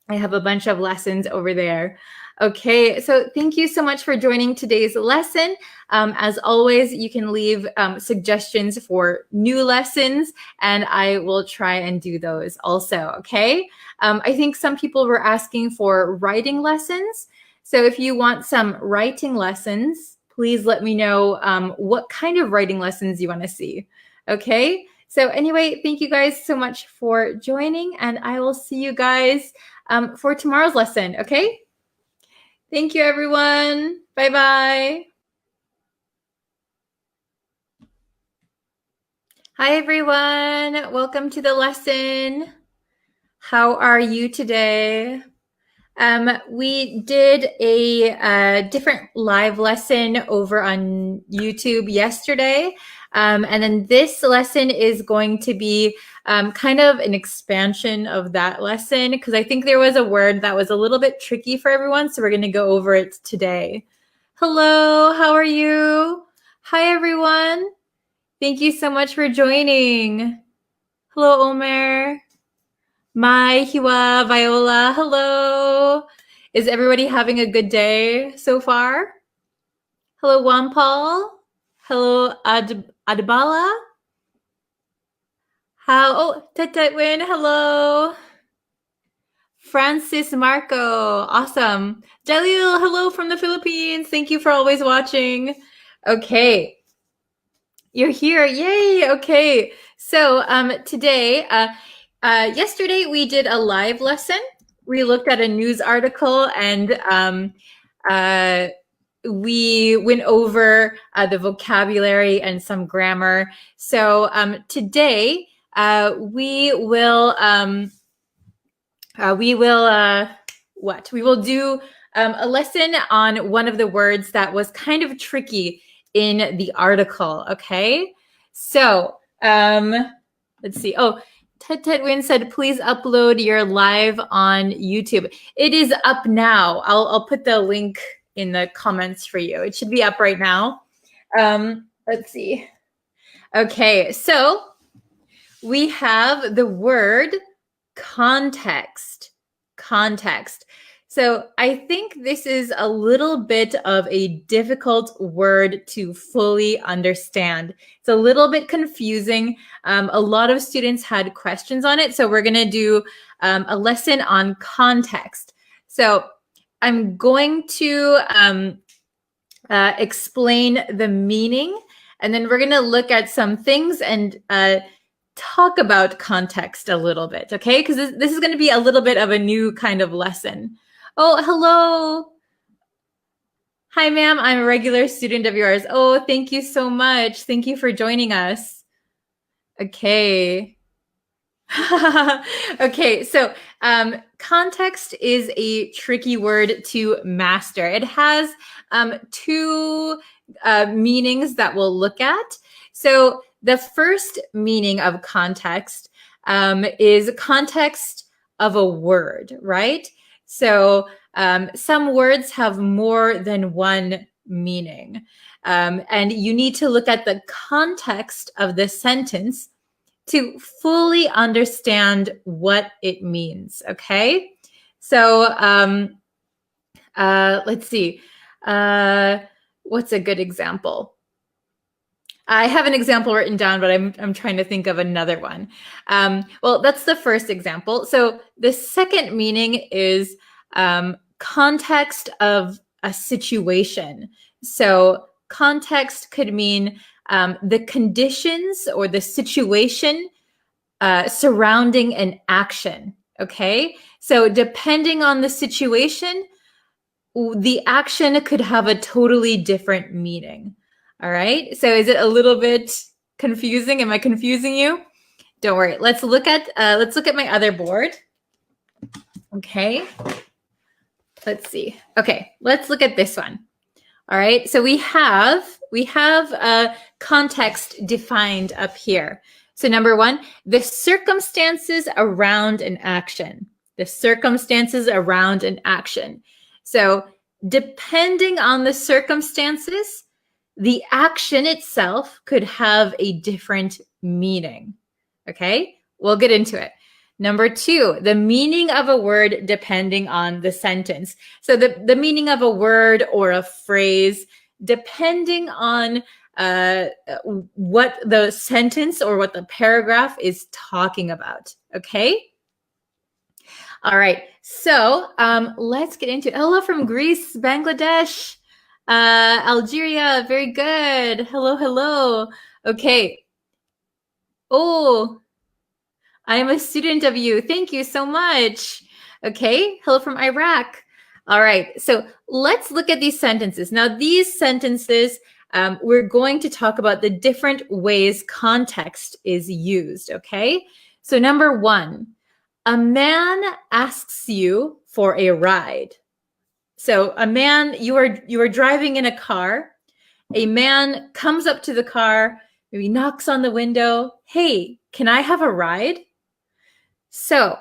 I have a bunch of lessons over there. Okay, so thank you so much for joining today's lesson. As always, you can leave suggestions for new lessons, and I will try and do those also, okay? I think some people were asking for writing lessons. So if you want some writing lessons, please let me know what kind of writing lessons you want to see, okay? So anyway, thank you guys so much for joining, and I will see you guys for tomorrow's lesson, okay? Thank you, everyone. Bye-bye. Hi, everyone. Welcome to the lesson. How are you today? We did a different live lesson over on YouTube yesterday. And then this lesson is going to be kind of an expansion of that lesson because I think there was a word that was a little bit tricky for everyone. So we're going to go over it today. Hello, how are you? Hi, everyone. Thank you so much for joining. Hello, Omer. Mai, Hiwa, Viola, hello. Is everybody having a good day so far? Hello, Wampal. Hello, Adbala. Tetwin, hello. Francis Marco, awesome. Jalil, hello from the Philippines. Thank you for always watching. Okay, you're here, yay, okay. So today, yesterday we did a live lesson. We looked at a news article and we went over the vocabulary and some grammar. So today we will do a lesson on one of the words that was kind of tricky in the article. Okay, so let's see. Oh, Ted Win said, please upload your live on YouTube. It is up now. I'll put the link in the comments for you. It should be up right now. Let's see. Okay, so we have the word context. Context. So I think this is a little bit of a difficult word to fully understand. It's a little bit confusing. A lot of students had questions on it. So we're going to do a lesson on context. So I'm going to explain the meaning, and then we're going to look at some things and talk about context a little bit, okay? Because this is going to be a little bit of a new kind of lesson. Oh, hello. Hi, ma'am. I'm a regular student of yours. Oh, thank you so much. Thank you for joining us. Okay. Okay, so context is a tricky word to master. It has two meanings that we'll look at. So the first meaning of context is context of a word, right? So some words have more than one meaning. And you need to look at the context of the sentence to fully understand what it means, okay? So let's see. What's a good example? I have an example written down, but I'm trying to think of another one. Well, that's the first example. So the second meaning is context of a situation. So context could mean the conditions or the situation surrounding an action, okay? So depending on the situation, the action could have a totally different meaning. All right, so is it a little bit confusing? Am I confusing you? Don't worry. Let's look at my other board. Okay, let's see. Okay, let's look at this one. All right, so we have context defined up here. So number one, the circumstances around an action. The circumstances around an action. So depending on the circumstances, the action itself could have a different meaning. Okay, we'll get into it. Number two, the meaning of a word depending on the sentence. So the meaning of a word or a phrase, depending on what the sentence or what the paragraph is talking about. Okay. All right. So let's get into it. Hello from Greece, Bangladesh. Algeria, very good. Hello, hello. Okay. Oh, I am a student of you. Thank you so much. Okay. Hello from Iraq. All right. So let's look at these sentences. Now, these sentences, we're going to talk about the different ways context is used. Okay. So number one, a man asks you for a ride. So a man, you are driving in a car. A man comes up to the car, maybe knocks on the window. Hey, can I have a ride? So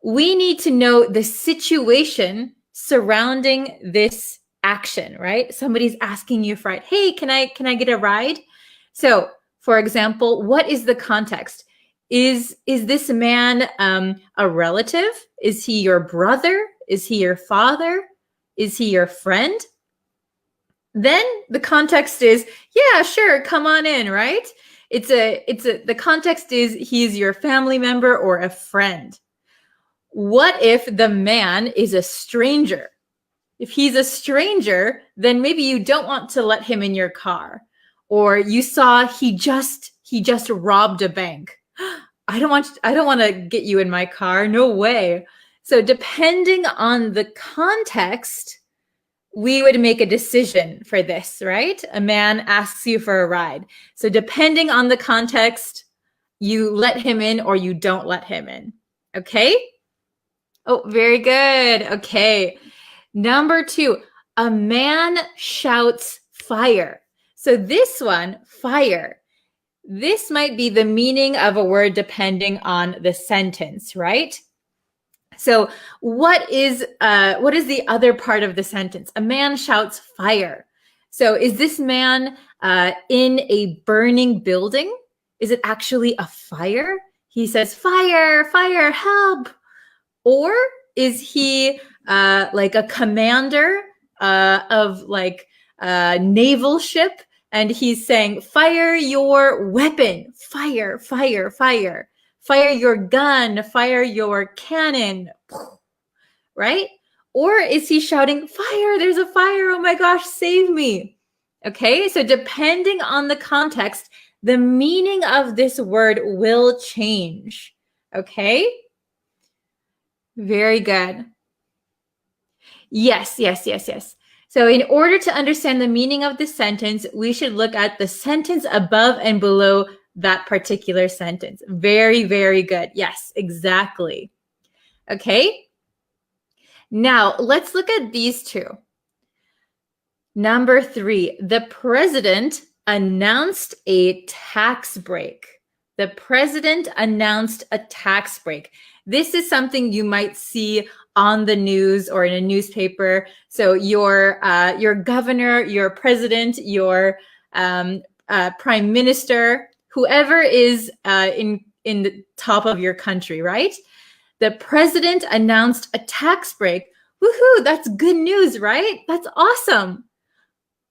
we need to know the situation surrounding this action, right? Somebody's asking you for a ride. Hey, can I get a ride? So, for example, what is the context? Is this man a relative? Is he your brother? Is he your father? Is he your friend? Then the context is, yeah, sure, come on in, right? The context is he's your family member or a friend. What if the man is a stranger? If he's a stranger, then maybe you don't want to let him in your car. Or you saw he just robbed a bank. I don't want to get you in my car. No way. So depending on the context, we would make a decision for this, right? A man asks you for a ride. So depending on the context, you let him in or you don't let him in. Okay? Oh, very good. Okay. Number 2, a man shouts fire. So this one, fire, this might be the meaning of a word depending on the sentence, right? So what is the other part of the sentence? A man shouts fire. So is this man in a burning building? Is it actually a fire? He says, fire, fire, help. Or is he like a commander of like a naval ship, and he's saying, fire your weapon, fire, fire, fire, fire your gun, fire your cannon, right? Or is he shouting, fire, there's a fire, oh my gosh, save me. Okay, so depending on the context, the meaning of this word will change. Okay? Very good. Yes. So in order to understand the meaning of this sentence, we should look at the sentence above and below that particular sentence. Very, very good. Yes, exactly. Okay. Now let's look at these two. Number 3, the president announced a tax break. The president announced a tax break. This is something you might see on the news or in a newspaper. So your governor, your president, your prime minister, whoever is in the top of your country, right? The president announced a tax break. Woohoo, that's good news, right? That's awesome.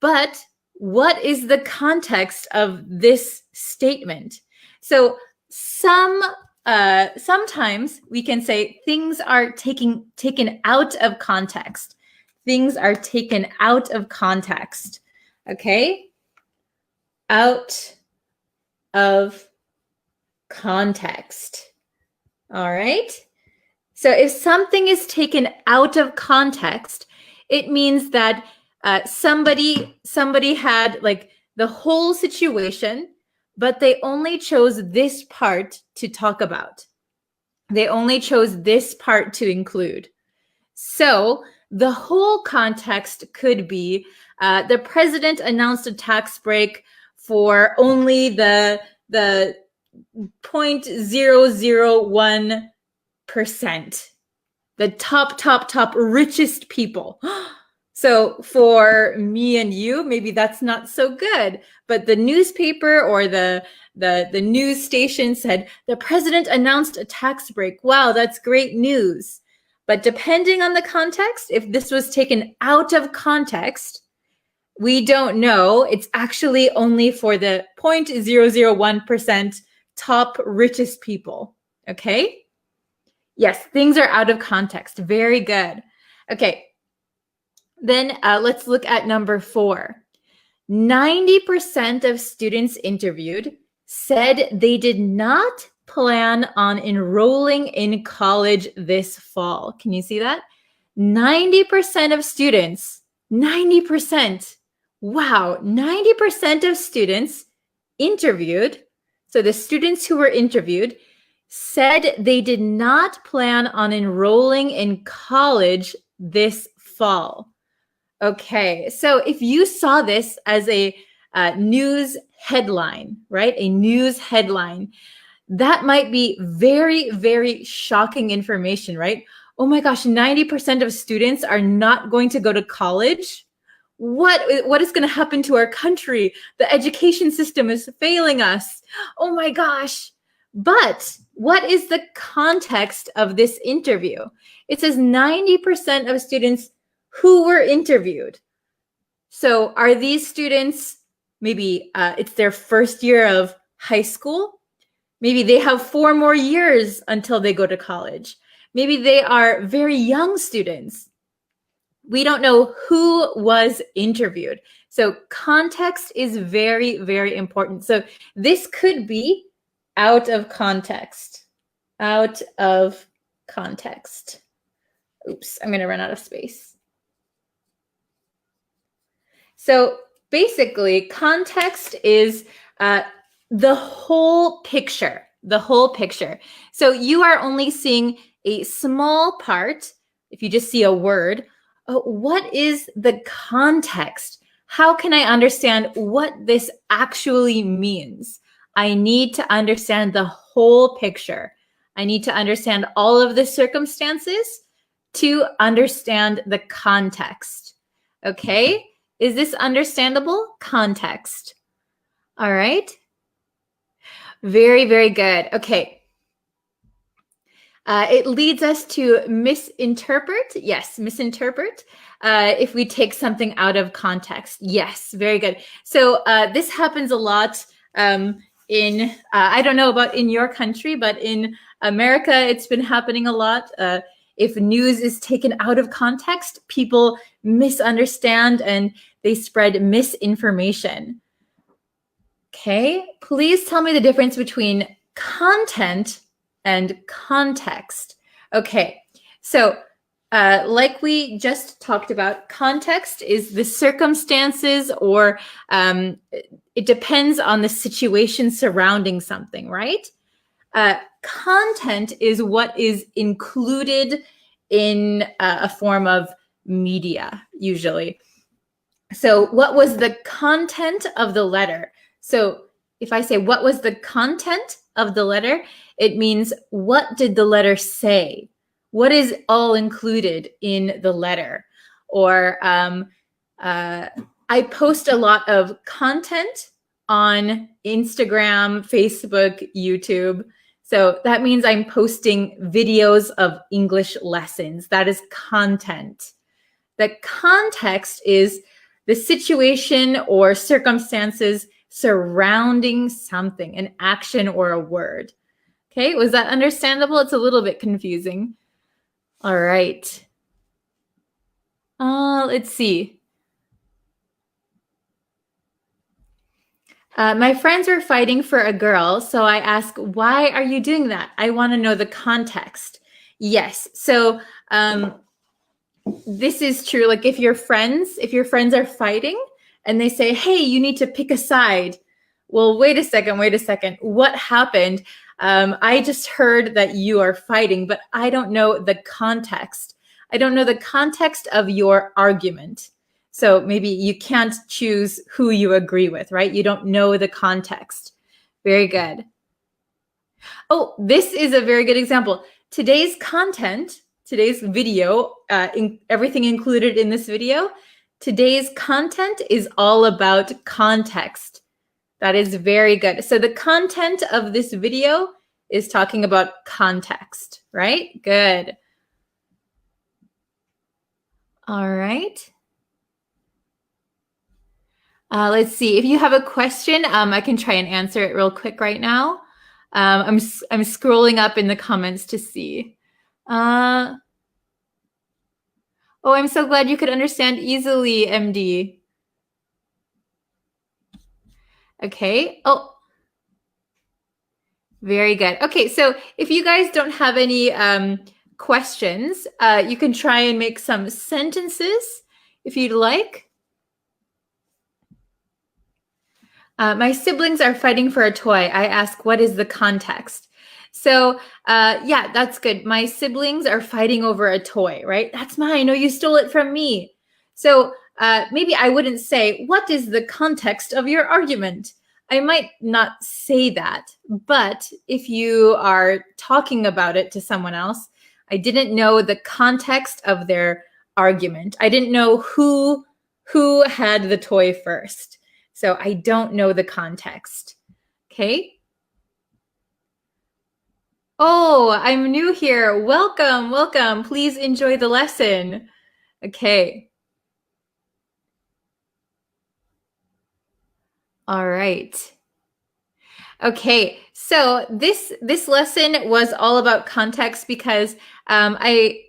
But what is the context of this statement? So sometimes we can say things are taken out of context. Things are taken out of context. Okay? Out of context. All right? So if something is taken out of context, it means that somebody had like the whole situation, but they only chose this part to talk about. They only chose this part to include. So the whole context could be the president announced a tax break for only the 0.001%, the top richest people. So for me and you, maybe that's not so good. But the newspaper or the news station said, the president announced a tax break. Wow, that's great news. But depending on the context, if this was taken out of context, we don't know. It's actually only for the 0.001% top richest people. Okay? Yes, things are out of context. Very good. Okay. Then let's look at number 4. 90% of students interviewed said they did not plan on enrolling in college this fall. Can you see that? 90% of students, 90%. Wow, 90% of students interviewed, so the students who were interviewed said they did not plan on enrolling in college this fall. Okay, so if you saw this as a news headline, right? A news headline. That might be very, very shocking information, right? Oh my gosh, 90% of students are not going to go to college. What is going to happen to our country? The education system is failing us. Oh my gosh. But what is the context of this interview? It says 90% of students who were interviewed. So are these students, maybe it's their first year of high school? Maybe they have 4 more years until they go to college. Maybe they are very young students. We don't know who was interviewed. So context is very, very important. So this could be out of context. Out of context. Oops, I'm going to run out of space. So basically, context is the whole picture, the whole picture. So you are only seeing a small part. If you just see a word, what is the context? How can I understand what this actually means? I need to understand the whole picture. I need to understand all of the circumstances to understand the context. Okay? Is this understandable? Context. All right. Very, very good. Okay. It leads us to misinterpret. Yes, misinterpret. If we take something out of context. Yes, very good. So this happens a lot in, I don't know about in your country, but in America, it's been happening a lot. If news is taken out of context, people misunderstand and they spread misinformation. Okay, please tell me the difference between content and context. Okay, so like we just talked about, context is the circumstances or it depends on the situation surrounding something, right? Content is what is included in a form of media, usually. So what was the content of the letter? So if I say, what was the content of the letter? It means, what did the letter say? What is all included in the letter? Or I post a lot of content on Instagram, Facebook, YouTube. So that means I'm posting videos of English lessons. That is content. The context is the situation or circumstances surrounding something, an action or a word. Okay, was that understandable? It's a little bit confusing. All right. Let's see. My friends were fighting for a girl, so I asked, why are you doing that? I want to know the context. Yes, so this is true. Like if your friends are fighting and they say, hey, you need to pick a side. Well, wait a second. What happened? I just heard that you are fighting, but I don't know the context. I don't know the context of your argument. So maybe you can't choose who you agree with, right? You don't know the context. Very good. Oh, this is a very good example. Today's content, today's video, everything included in this video, today's content is all about context. That is very good. So the content of this video is talking about context, right? Good. All right. Let's see. If you have a question, I can try and answer it real quick right now. I'm scrolling up in the comments to see. Oh, I'm so glad you could understand easily, MD. Okay. Oh, very good. Okay, so if you guys don't have any questions, you can try and make some sentences if you'd like. My siblings are fighting for a toy. I ask, what is the context? So yeah, that's good. My siblings are fighting over a toy, right? That's mine. No, you stole it from me. So maybe I wouldn't say, what is the context of your argument? I might not say that, but if you are talking about it to someone else, I didn't know the context of their argument. I didn't know who had the toy first. So I don't know the context. Okay. Oh, I'm new here. Welcome, welcome. Please enjoy the lesson. Okay. All right. Okay, so this lesson was all about context because I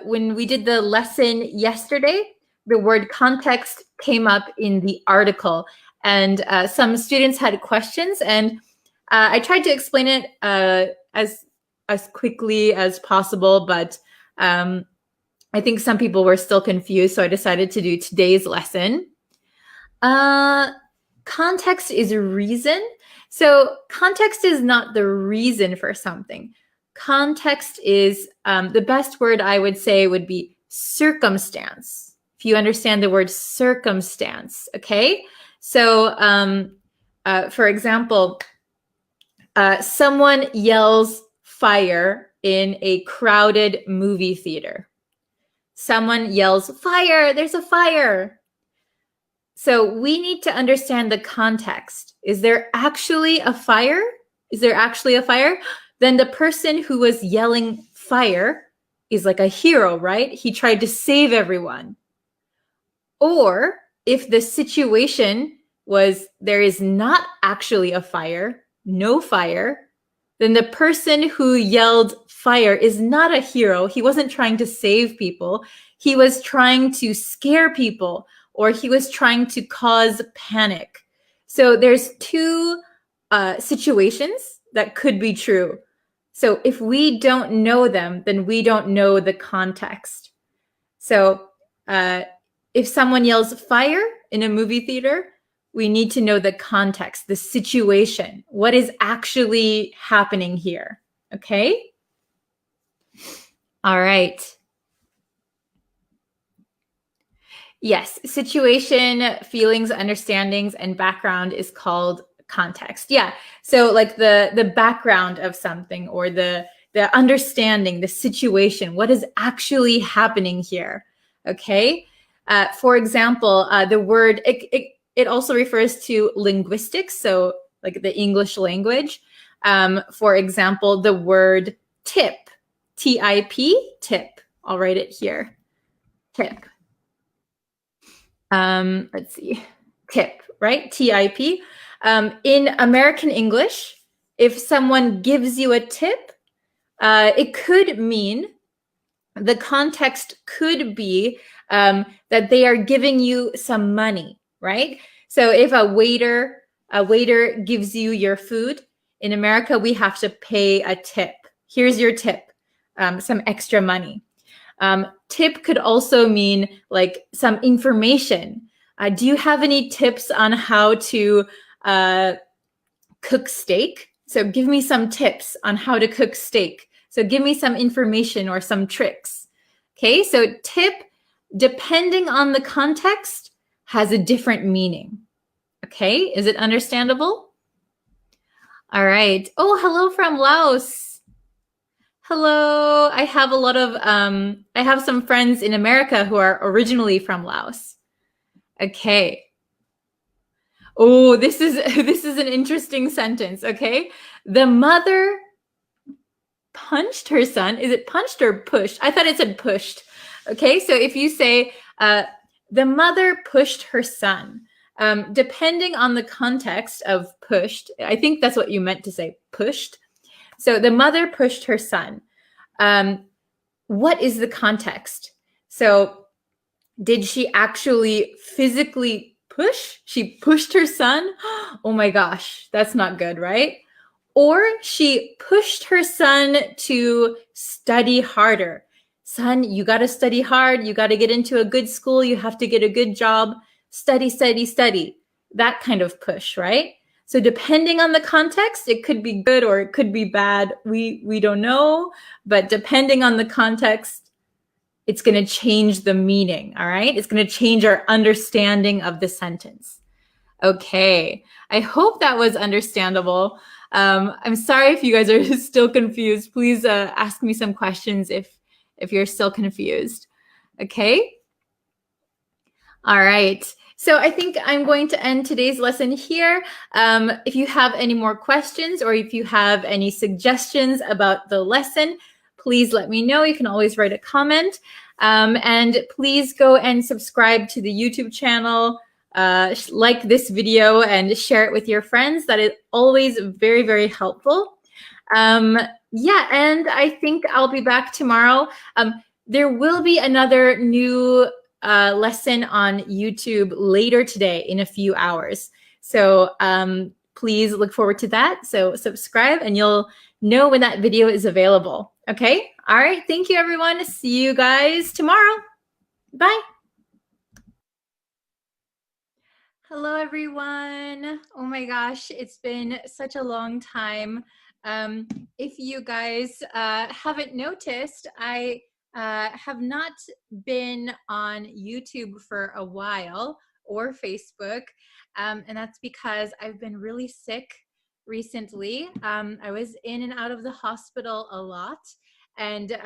when we did the lesson yesterday, the word context came up in the article, and some students had questions, and I tried to explain it as quickly as possible, but I think some people were still confused, so I decided to do today's lesson. Context is a reason. So context is not the reason for something. Context is, the best word I would say would be circumstance. If you understand the word circumstance, okay? So, for example, someone yells fire in a crowded movie theater. Someone yells, fire, there's a fire. So we need to understand the context. Is there actually a fire? Is there actually a fire? Then the person who was yelling fire is like a hero, right? He tried to save everyone. Or if the situation was there is not actually a fire, no fire, then the person who yelled fire is not a hero. He wasn't trying to save people. He was trying to scare people, or he was trying to cause panic. So there's two situations that could be true. So if we don't know them, then we don't know the context. So if someone yells fire in a movie theater, we need to know the context, the situation, what is actually happening here. Okay? All right. Yes, situation, feelings, understandings, and background is called context. Yeah, so like the background of something, or the understanding, the situation, what is actually happening here. Okay, for example, the word it also refers to linguistics, so like the English language. For example, the word tip, T-I-P, tip. I'll write it here, tip. Let's see, tip, right? T-I-P. In American English, if someone gives you a tip, it could mean, the context could be that they are giving you some money, right? So if a waiter gives you your food, in America, we have to pay a tip. Here's your tip, some extra money. Tip could also mean like some information. Do you have any tips on how to cook steak? So give me some tips on how to cook steak. So give me some information or some tricks. Okay, so tip, depending on the context, has a different meaning. Okay, is it understandable? All right. Oh, hello from Laos. Hello. I have a lot of, I have some friends in America who are originally from Laos. Okay. Oh, this is an interesting sentence, okay? The mother punched her son. Is it punched or pushed? I thought it said pushed. Okay, so if you say, the mother pushed her son, depending on the context of pushed, I think that's what you meant to say, pushed. So the mother pushed her son. What is the context? So did she actually physically push? She pushed her son? Oh my gosh, that's not good, right? Or she pushed her son to study harder. Son, you got to study hard. You got to get into a good school. You have to get a good job. Study, study, study. That kind of push, right? So depending on the context, it could be good or it could be bad. We don't know, but depending on the context, it's going to change the meaning, all right? It's going to change our understanding of the sentence. Okay, I hope that was understandable. I'm sorry if you guys are still confused. Please ask me some questions if you're still confused. Okay? All right. So I think I'm going to end today's lesson here. If you have any more questions or if you have any suggestions about the lesson, please let me know. You can always write a comment. And please go and subscribe to the YouTube channel, like this video and share it with your friends. That is always very, very helpful. Yeah, and I think I'll be back tomorrow. There will be another new lesson on YouTube later today in a few hours. So please look forward to that. So subscribe and you'll know when that video is available. Okay? All right. Thank you, everyone. See you guys tomorrow. Bye. Hello, everyone. Oh my gosh, it's been such a long time. If you guys haven't noticed, I have not been on YouTube for a while or Facebook, and that's because I've been really sick recently. I was in and out of the hospital a lot, and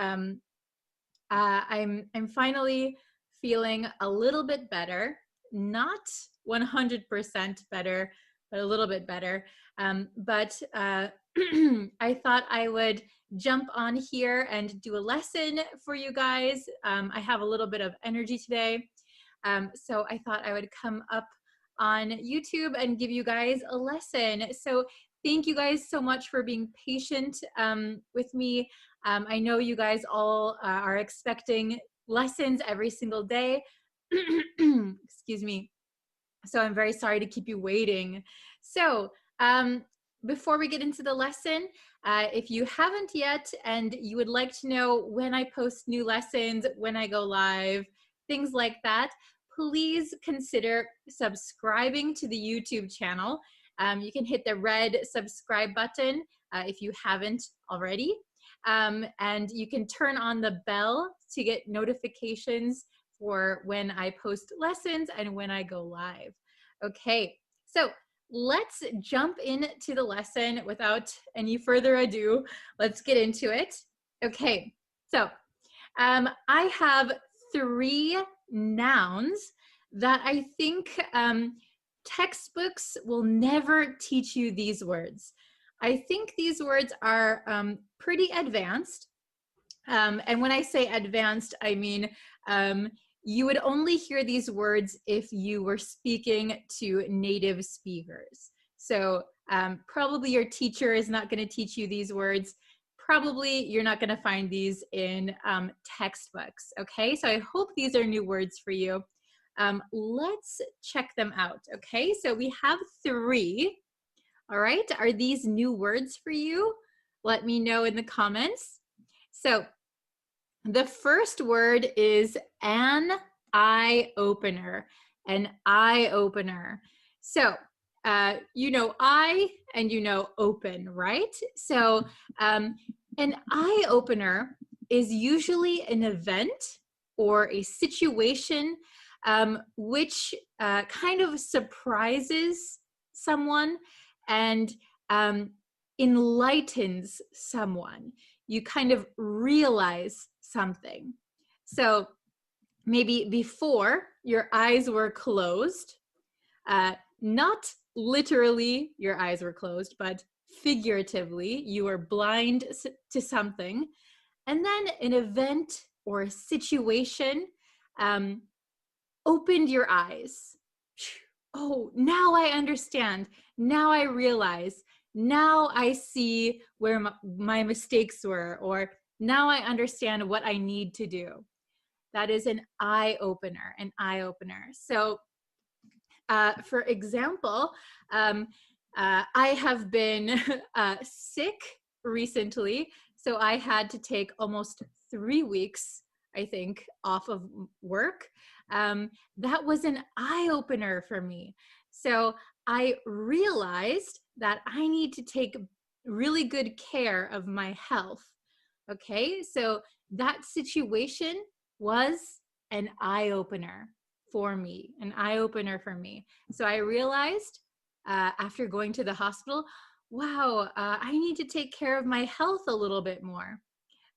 I'm finally feeling a little bit better, not 100% better, but a little bit better. But I thought I would jump on here and do a lesson for you guys. I have a little bit of energy today. So I thought I would come up on YouTube and give you guys a lesson. So thank you guys so much for being patient with me. I know you guys all are expecting lessons every single day. Excuse me. So I'm very sorry to keep you waiting. So before we get into the lesson, if you haven't yet and you would like to know when I post new lessons, when I go live, things like that, please consider subscribing to the YouTube channel. You can hit the red subscribe button if you haven't already. And you can turn on the bell to get notifications for when I post lessons and when I go live. Okay, so let's jump into the lesson without any further ado. Let's get into it. Okay, so I have 3 nouns that I think textbooks will never teach you these words. I think these words are pretty advanced. And when I say advanced, I mean you would only hear these words if you were speaking to native speakers. So probably your teacher is not going to teach you these words. Probably you're not going to find these in textbooks. Okay, so I hope these are new words for you. Let's check them out. Okay, so we have 3. All right, are these new words for you? Let me know in the comments. So the first word is an eye opener, an eye opener. So you know eye and you know open, right? So an eye opener is usually an event or a situation which kind of surprises someone and enlightens someone. You kind of realize something. So maybe before your eyes were closed, not literally your eyes were closed, but figuratively you were blind to something. And then an event or a situation opened your eyes. Oh, now I understand. Now I realize. Now I see where my mistakes were, or now I understand what I need to do. That is an eye opener, an eye opener. So for example, I have been sick recently, so I had to take almost 3 weeks, I think, off of work. That was an eye opener for me. So I realized that I need to take really good care of my health. Okay, so that situation was an eye-opener for me, an eye-opener for me. So I realized after going to the hospital, wow, I need to take care of my health a little bit more.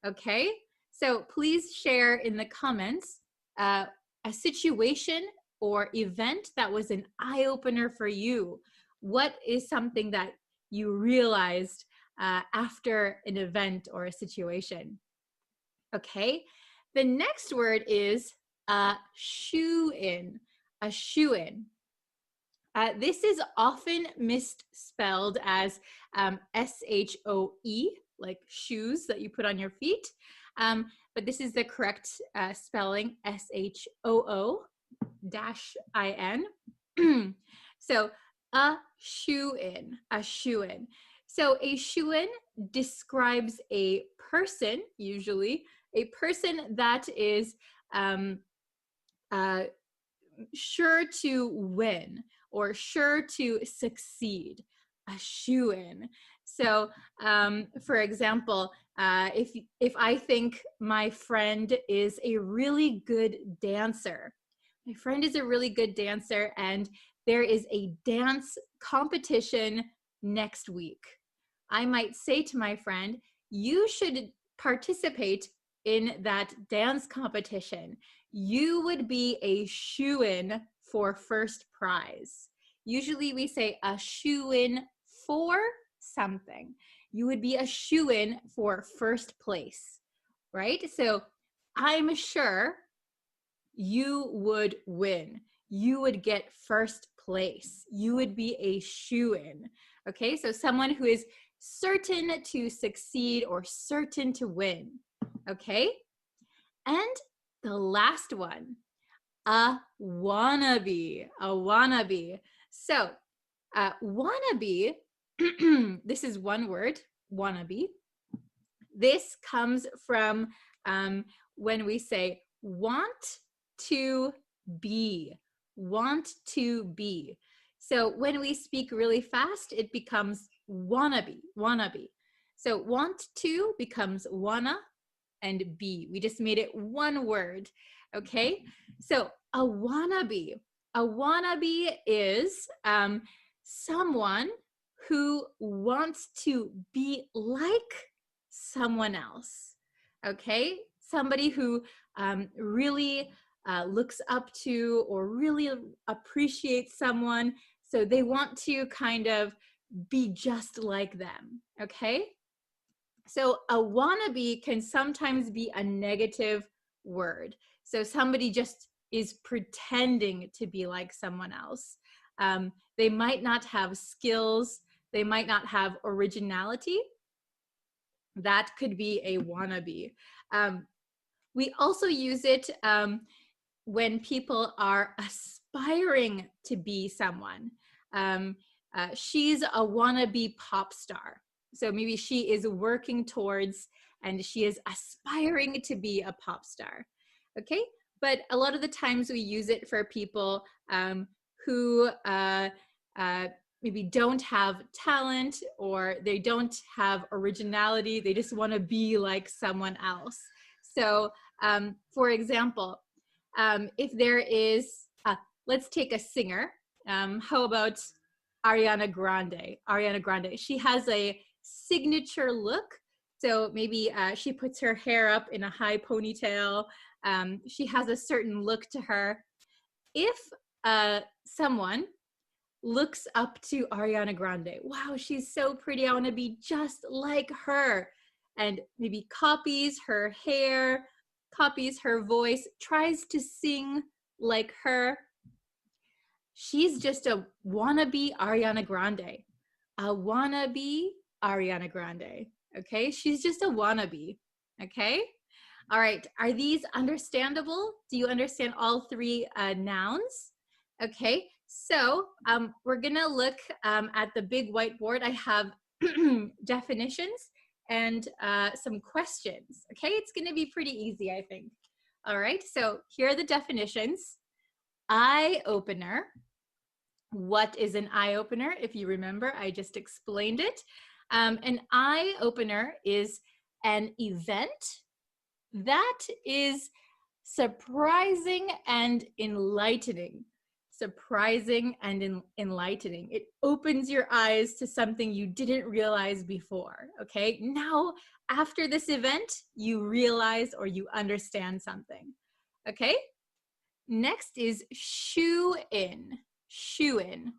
Okay, so please share in the comments a situation or event that was an eye-opener for you. What is something that you realized after an event or a situation? Okay, the next word is a shoe-in, a shoe-in. This is often misspelled as S-H-O-E, like shoes that you put on your feet. But this is the correct spelling, S-H-O-O-I-N. So a shoe-in, a shoe-in. So a shoe-in describes a person, usually, a person that is sure to win or sure to succeed, a shoe-in. So for example, if I think my friend is a really good dancer, my friend is a really good dancer and there is a dance competition next week, I might say to my friend, you should participate in that dance competition. You would be a shoo-in for first prize. Usually we say a shoo-in for something. You would be a shoo-in for first place, right? So I'm sure you would win. You would get first place. You would be a shoo-in. Okay, so someone who is certain to succeed or certain to win. Okay, and the last one, a wannabe, a wannabe. So wannabe, this is one word, wannabe. This comes from when we say want to be, want to be. So when we speak really fast, it becomes wannabe, wannabe. So want to becomes wanna and be. We just made it one word, okay? So a wannabe is someone who wants to be like someone else, okay? Somebody who really looks up to or really appreciates someone, so they want to kind of be just like them, okay? So a wannabe can sometimes be a negative word. So somebody just is pretending to be like someone else. They might not have skills. They might not have originality. That could be a wannabe. We also use it when people are aspiring to be someone. She's a wannabe pop star. So maybe she is working towards and she is aspiring to be a pop star. Okay, but a lot of the times we use it for people who maybe don't have talent or they don't have originality. They just want to be like someone else. So for example, if there is, let's take a singer. How about Ariana Grande? Ariana Grande, she has a signature look. So maybe she puts her hair up in a high ponytail. She has a certain look to her. If someone looks up to Ariana Grande, wow, she's so pretty, I want to be just like her, and maybe copies her hair, copies her voice, tries to sing like her, she's just a wannabe Ariana Grande. A wannabe Ariana Grande. Okay, she's just a wannabe. Okay, all right, are these understandable? Do you understand all three nouns? Okay, so we're gonna look at the big whiteboard. I have definitions and some questions. Okay, it's gonna be pretty easy, I think. All right, so here are the definitions. Eye opener. What is an eye opener? If you remember, I just explained it. An eye opener is an event that is surprising and enlightening. Surprising and enlightening. It opens your eyes to something you didn't realize before, okay? Now, after this event, you realize or you understand something, okay? Next is shoe-in. Shoe-in.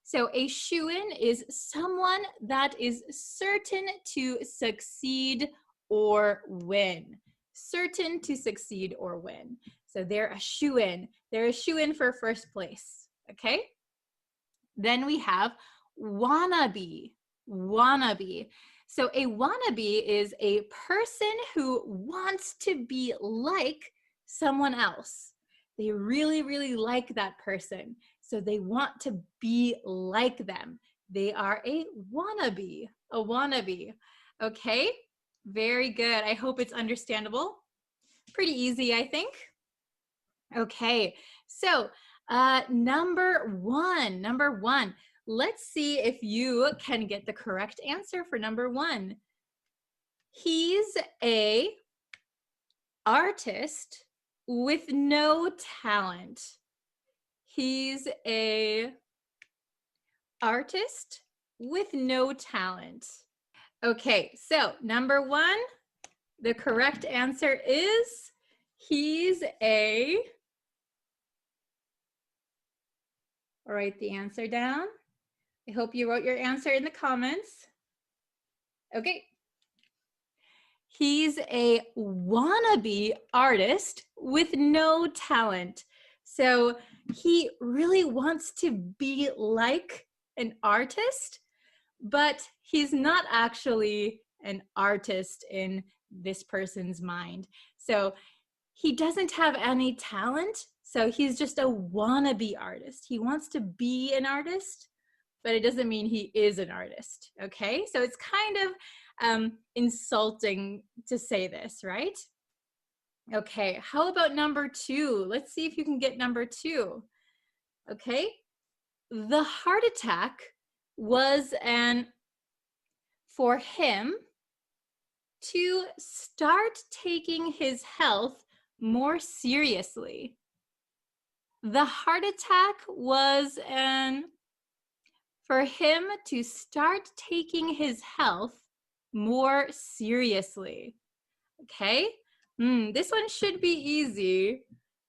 So a shoe-in is someone that is certain to succeed or win. Certain to succeed or win. So they're a shoe-in. They're a shoe-in for first place, okay? Then we have wannabe. Wannabe. So a wannabe is a person who wants to be like someone else. They really, really like that person. So they want to be like them. They are a wannabe. A wannabe. Okay? Very good. I hope it's understandable. Pretty easy, I think. Okay, so number one. Let's see if you can get the correct answer for number one. He's a artist with no talent. He's a artist with no talent. Okay, so number one, the correct answer is he's a, I'll write the answer down. I hope you wrote your answer in the comments. Okay. He's a wannabe artist with no talent. So he really wants to be like an artist, but he's not actually an artist in this person's mind. So he doesn't have any talent, so he's just a wannabe artist. He wants to be an artist, but it doesn't mean he is an artist, okay? So it's kind of insulting to say this, right? Okay, how about number two? Let's see if you can get number two, okay? The heart attack was for him to start taking his health more seriously. The heart attack was for him to start taking his health more seriously. Okay, this one should be easy.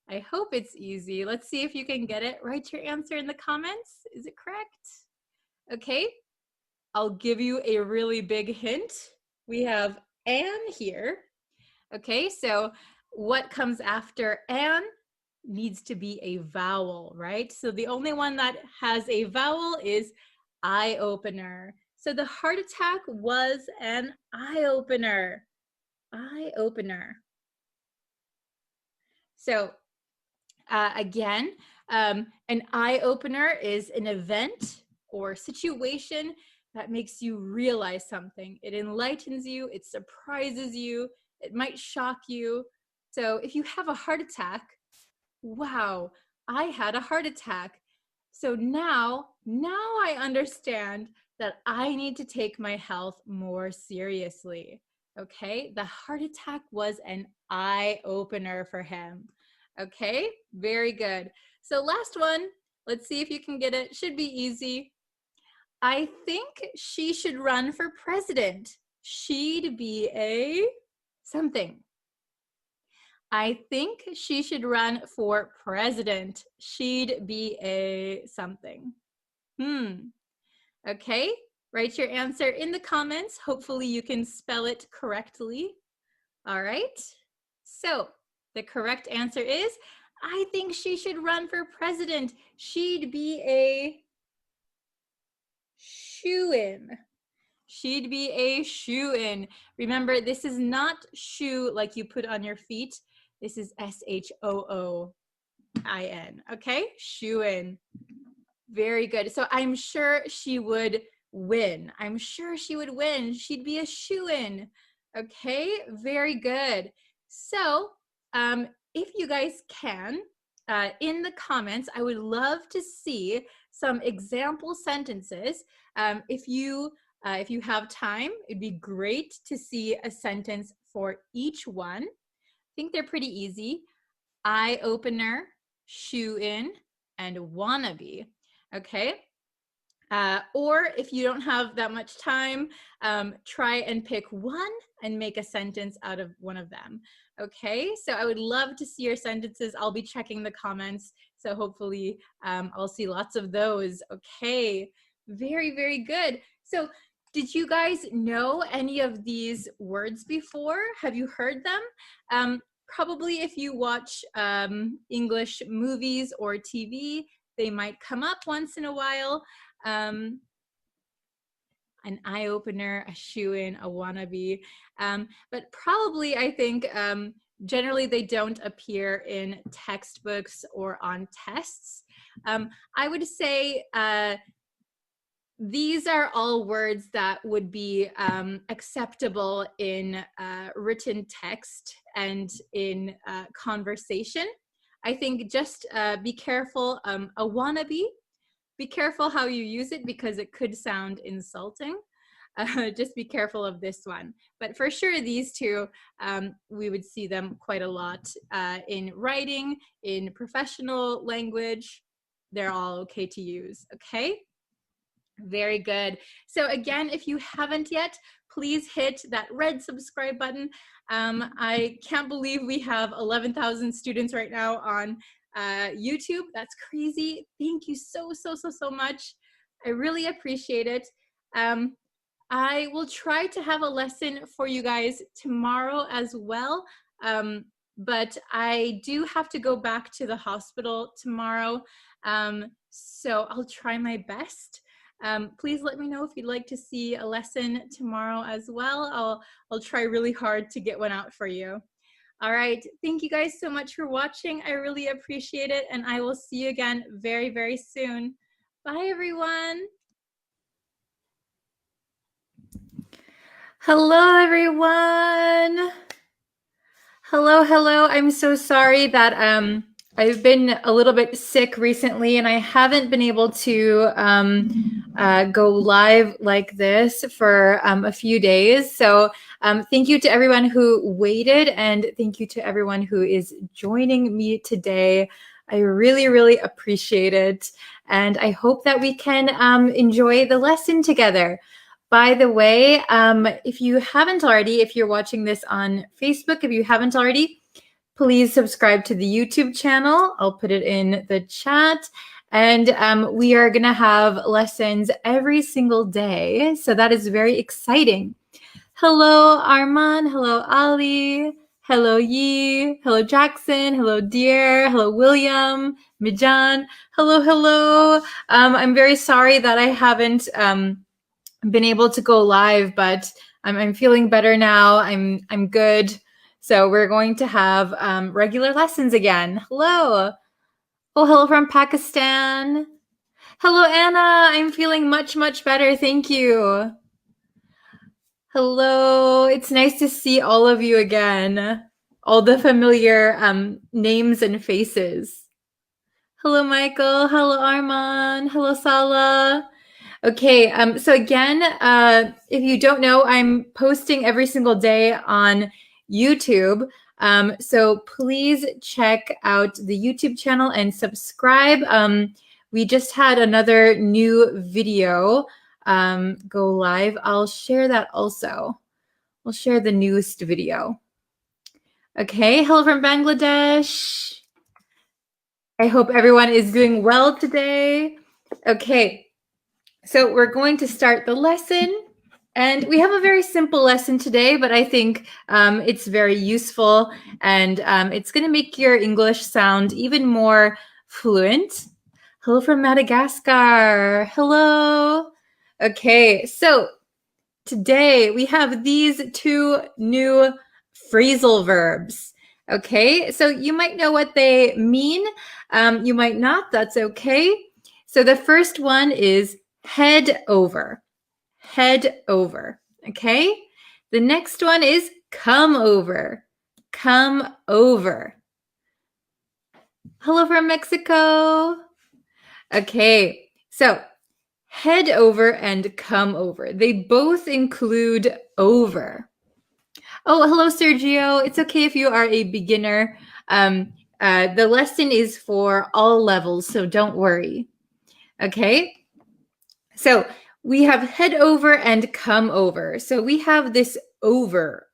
I hope it's easy. Let's see if you can get it. Write your answer in the comments. Is it correct? Okay, I'll give you a really big hint. We have an here. Okay, so what comes after an needs to be a vowel, right? So the only one that has a vowel is eye opener. So the heart attack was an eye opener. Eye opener. So again, an eye opener is an event or situation that makes you realize something. It enlightens you, it surprises you, it might shock you. So if you have a heart attack, wow, I had a heart attack. So now I understand that I need to take my health more seriously. Okay, the heart attack was an eye opener for him. Okay, very good. So last one, let's see if you can get it. Should be easy. I think she should run for president. She'd be a something. I think she should run for president. She'd be a something. Okay, write your answer in the comments. Hopefully you can spell it correctly. All right, so the correct answer is, I think she should run for president. She'd be a shoo-in. She'd be a shoo-in. Remember, this is not shoe like you put on your feet. This is S-H-O-O-I-N, okay? Shoo-in. Very good. So I'm sure she would win. I'm sure she would win. She'd be a shoo-in. Okay, very good. So if you guys can, in the comments, I would love to see some example sentences. If you have time, it'd be great to see a sentence for each one. I think they're pretty easy. eye opener, shoe in, and wannabe. Okay. Or if you don't have that much time, try and pick one and make a sentence out of one of them. Okay, so I would love to see your sentences. I'll be checking the comments, so hopefully I'll see lots of those. Okay, very, very good. So did you guys know any of these words before? Have you heard them? Probably if you watch English movies or TV, they might come up once in a while. An eye opener, a shoe-in, a wannabe. But probably, I think, generally they don't appear in textbooks or on tests. I would say these are all words that would be acceptable in written text and in conversation. I think just be careful. A wannabe, be careful how you use it because it could sound insulting. Just be careful of this one. But for sure, these two, we would see them quite a lot in writing, in professional language. They're all okay to use, okay? Very good. So again, if you haven't yet, please hit that red subscribe button. I can't believe we have 11,000 students right now on YouTube. That's crazy. Thank you so much. I really appreciate it. I will try to have a lesson for you guys tomorrow as well. But I do have to go back to the hospital tomorrow. So I'll try my best. Please let me know if you'd like to see a lesson tomorrow as well. I'll try really hard to get one out for you. All right, thank you guys so much for watching. I really appreciate it, and I will see you again very, very soon. Bye, everyone. Hello, everyone. Hello. I'm so sorry that I've been a little bit sick recently and I haven't been able to go live like this for a few days. So thank you to everyone who waited, and thank you to everyone who is joining me today. I really appreciate it. And I hope that we can enjoy the lesson together. By the way, if you haven't already, if you're watching this on Facebook, if you haven't already, please subscribe to the YouTube channel. I'll put it in the chat. And we are going to have lessons every single day. So that is very exciting. Hello, Arman. Hello, Ali. Hello, Yi. Hello, Jackson. Hello, Dear. Hello, William. Mijan. Hello. I'm very sorry that I haven't been able to go live, but I'm feeling better now. I'm good. So we're going to have regular lessons again. Hello. Oh, hello from Pakistan. Hello, Anna. I'm feeling much better. Thank you. Hello. It's nice to see all of you again. All the familiar names and faces. Hello, Michael. Hello, Arman. Hello, Salah. Okay, so again, if you don't know, I'm posting every single day on YouTube. So please check out the YouTube channel and subscribe. We just had another new video go live. I'll share that also. We'll share the newest video. Okay, hello from Bangladesh. I hope everyone is doing well today. Okay. So we're going to start the lesson, and we have a very simple lesson today, but I think it's very useful, and it's going to make your English sound even more fluent. Hello from Madagascar. Hello. Okay, so today we have these two new phrasal verbs. Okay, so you might know what they mean. You might not. That's okay. So the first one is head over, okay? The next one is come over. Hello from Mexico. Okay, so head over and come over. They both include over. Oh, hello, Sergio. It's okay if you are a beginner. The lesson is for all levels, so don't worry. Okay? So we have head over and come over. So we have this over.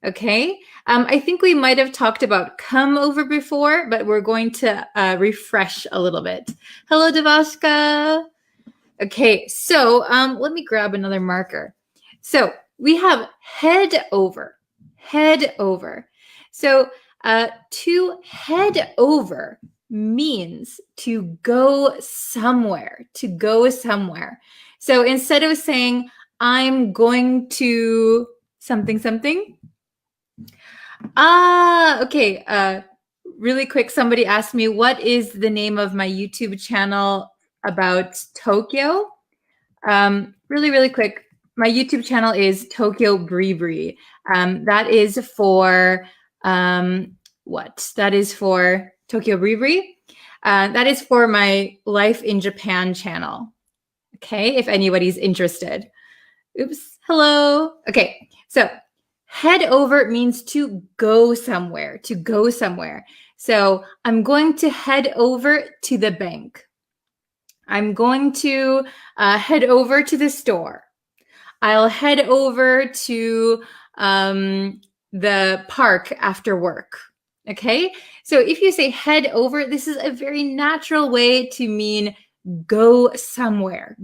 Okay? I think we might have talked about come over before, but we're going to refresh a little bit. Hello, Devashka. Okay, so let me grab another marker. So we have head over. So to head over means to go somewhere, So instead of saying, I'm going to something. Okay. Really quick, somebody asked me, what is the name of my YouTube channel about Tokyo? Really quick, my YouTube channel is Tokyo Bri. That is for what? That is for Tokyo Bri. That is for my Life in Japan channel. Okay, if anybody's interested. Oops, hello. Okay, so head over means to go somewhere, So I'm going to head over to the bank. I'm going to head over to the store. I'll head over to the park after work. Okay, so if you say head over, this is a very natural way to mean go somewhere.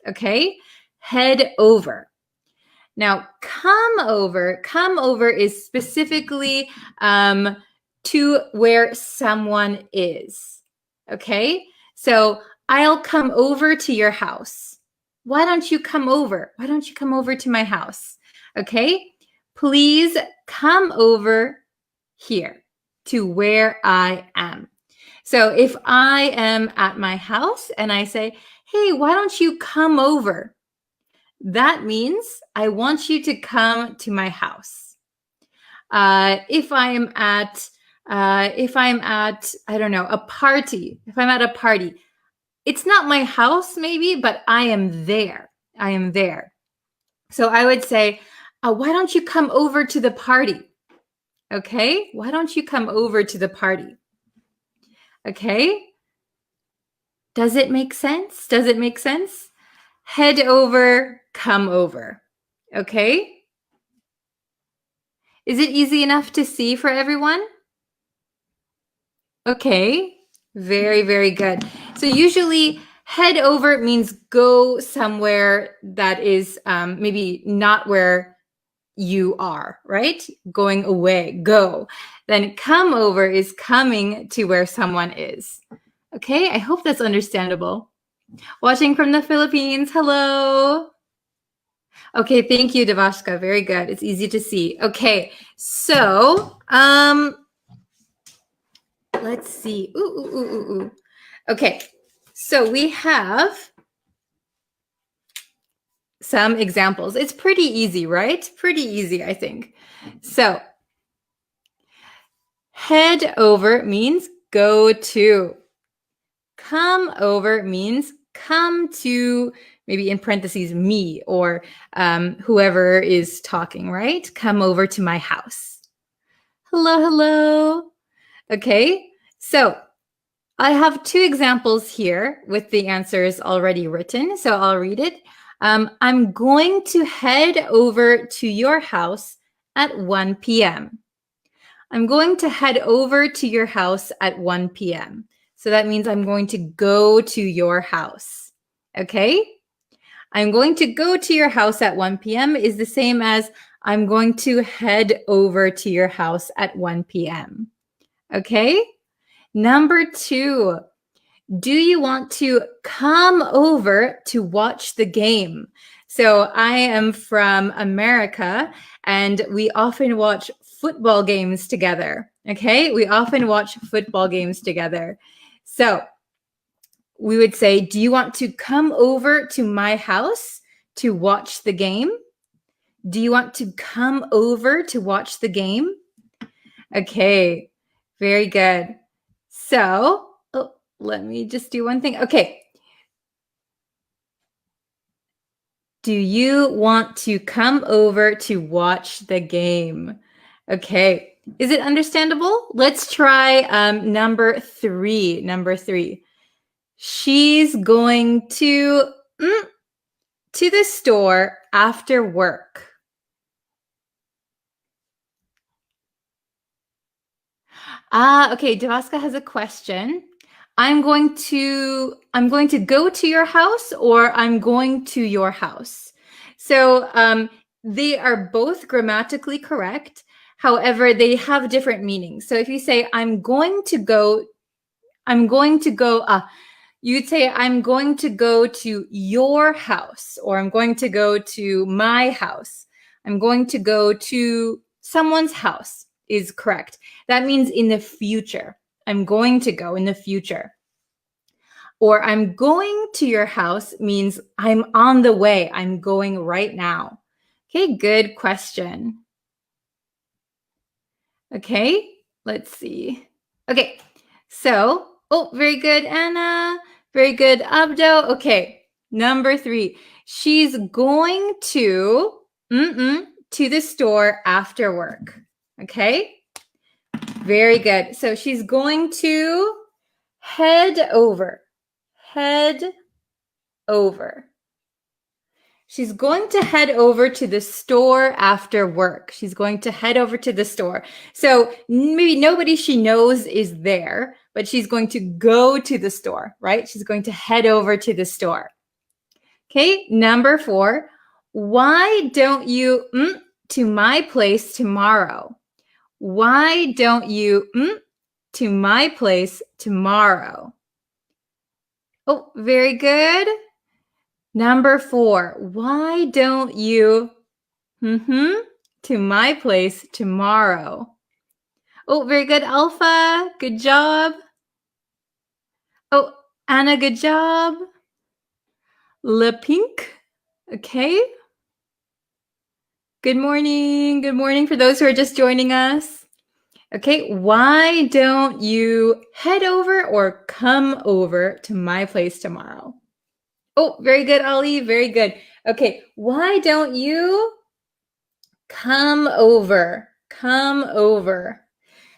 Okay, head over. Now, come over is specifically to where someone is. Okay, so I'll come over to your house. Why don't you come over? Why don't you come over to my house? Okay, please come over here to where I am. So if I am at my house and I say, hey, why don't you come over? That means I want you to come to my house. If I'm at, I don't know, a party, if I'm at a party, it's not my house maybe, but I am there. So I would say, why don't you come over to the party? Okay, why don't you come over to the party? Okay, does it make sense? Head over, come over. Okay, is it easy enough to see for everyone? Okay, very good. So usually head over means go somewhere that is maybe not where you are, right? Going away, go. Then come over is coming to where someone is. Okay, I hope that's understandable. Watching from the Philippines, hello. Okay, thank you, Devashka. Very good. It's easy to see. Okay, so let's see. Ooh. Okay, so we have some examples. It's pretty easy, right? Pretty easy, I think. So head over means go to. Come over means come to, maybe in parentheses, me or whoever is talking, right? Come over to my house. Hello. Okay, so I have two examples here with the answers already written, so I'll read it. I'm going to head over to your house at 1 p.m. I'm going to head over to your house at 1 p.m. So that means I'm going to go to your house. Okay? I'm going to go to your house at 1 p.m. is the same as I'm going to head over to your house at 1 p.m. Okay? Number 2, do you want to come over to watch the game? So I am from America and we often watch football games together. Okay, we often watch football games together. So we would say, do you want to come over to my house to watch the game? Do you want to come over to watch the game? Okay, very good. So let me just do one thing. Okay. Do you want to come over to watch the game? Okay. Is it understandable? Let's try number 3. Number 3. She's going to the store after work. Okay, Devaska has a question. I'm going to go to your house, or I'm going to your house. So they are both grammatically correct. However, they have different meanings. So if you say I'm going to go, you'd say I'm going to go to your house, or I'm going to go to my house. I'm going to go to someone's house is correct. That means in the future. I'm going to go in the future. Or I'm going to your house means I'm on the way. I'm going right now. Okay, good question. Okay, let's see. Okay, so, very good, Anna. Very good, Abdo. Okay, number 3. She's going to the store after work. Okay, very good. So she's going to head over. She's going to head over to the store after work. She's going to head over to the store. So maybe nobody she knows is there, but she's going to go to the store, right? She's going to head over to the store. Okay, number 4. Why don't you to my place tomorrow? Why don't you to my place tomorrow? Oh, very good. Number 4, why don't you to my place tomorrow? Oh, very good, Alpha. Good job. Oh, Anna, good job. Le Pink. Okay. Good morning. Good morning for those who are just joining us. Okay, why don't you head over or come over to my place tomorrow? Oh, very good, Ali. Very good. Okay, why don't you come over? Come over.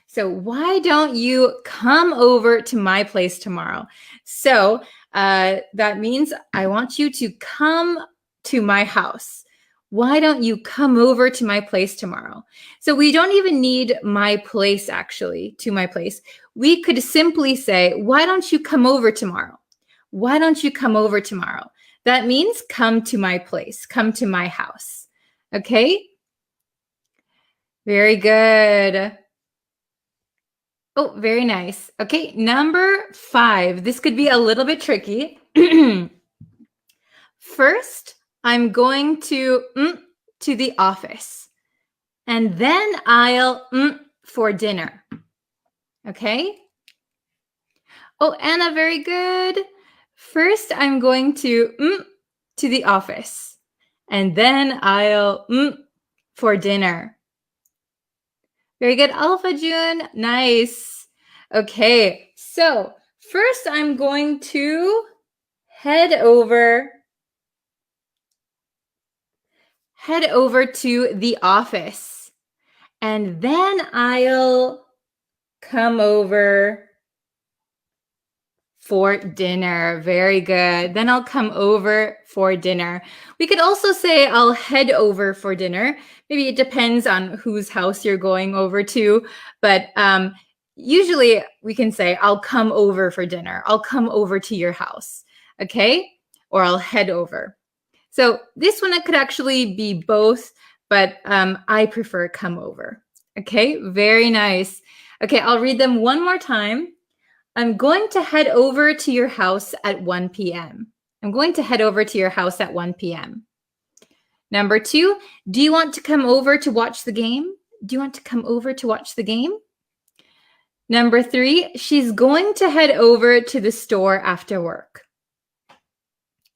So why don't you come over to my place tomorrow? So that means I want you to come to my house. Why don't you come over to my place tomorrow? So we don't even need my place, actually, to my place. We could simply say, why don't you come over tomorrow? Why don't you come over tomorrow? That means come to my place, come to my house. Okay? Very good. Oh, very nice. Okay, number 5. This could be a little bit tricky. First, I'm going to the office. And then I'll for dinner. Okay? Oh, Anna, very good. First, I'm going to the office. And then I'll for dinner. Very good, Alpha June. Nice. Okay, so first I'm going to head over to the office. And then I'll come over for dinner. Very good. Then I'll come over for dinner. We could also say I'll head over for dinner. Maybe it depends on whose house you're going over to, but usually we can say I'll come over for dinner. I'll come over to your house, okay? Or I'll head over. So this one, it could actually be both, but I prefer come over. Okay, very nice. Okay, I'll read them one more time. I'm going to head over to your house at 1 p.m. I'm going to head over to your house at 1 p.m. Number 2, do you want to come over to watch the game? Do you want to come over to watch the game? Number 3, she's going to head over to the store after work.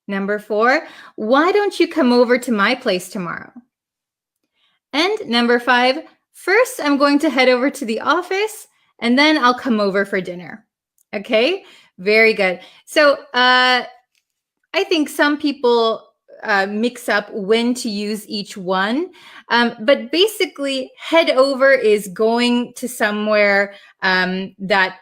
Number 4, why don't you come over to my place tomorrow? And number 5, first I'm going to head over to the office and then I'll come over for dinner. Okay, very good. So I think some people mix up when to use each one. But basically, head over is going to somewhere that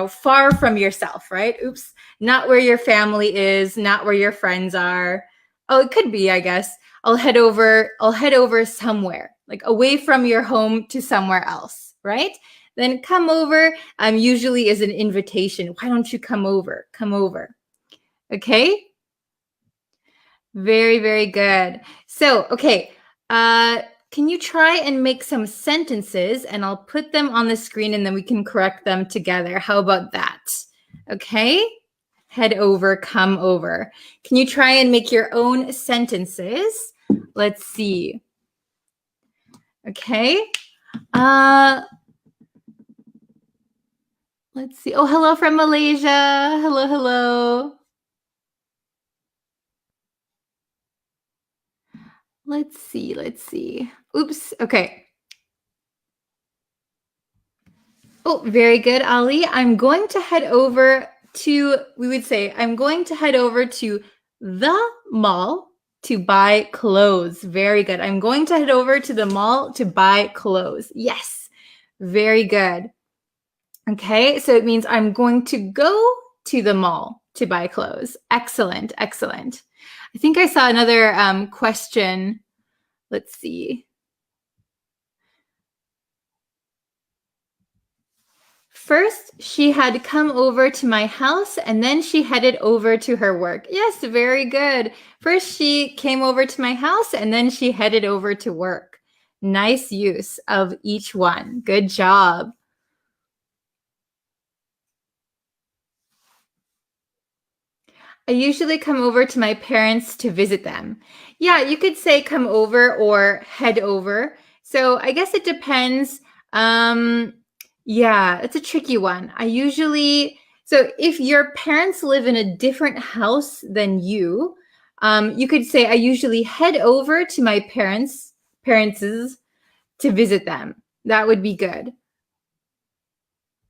far from yourself, right? Oops, not where your family is, not where your friends are. Oh, it could be, I guess. I'll head over somewhere, like away from your home to somewhere else, right? Then come over usually is an invitation. Why don't you come over? Come over. Okay? Very, very good. So, okay. Can you try and make some sentences and I'll put them on the screen and then we can correct them together. How about that? Okay? Head over, come over. Can you try and make your own sentences? Let's see. Okay. Let's see. Oh, hello from Malaysia. Hello, hello. Let's see. Oops. Okay. Oh, very good, Ali. I'm going to head over to the mall to buy clothes. Very good. I'm going to head over to the mall to buy clothes. Yes. Very good. Okay, so it means I'm going to go to the mall to buy clothes. Excellent, excellent. I think I saw another question. Let's see. First, she had come over to my house and then she headed over to her work. Yes, very good. First, she came over to my house and then she headed over to work. Nice use of each one. Good job. I usually come over to my parents to visit them. Yeah, you could say come over or head over. So I guess it depends. Yeah, it's a tricky one. So if your parents live in a different house than you could say I usually head over to my parents' to visit them. That would be good.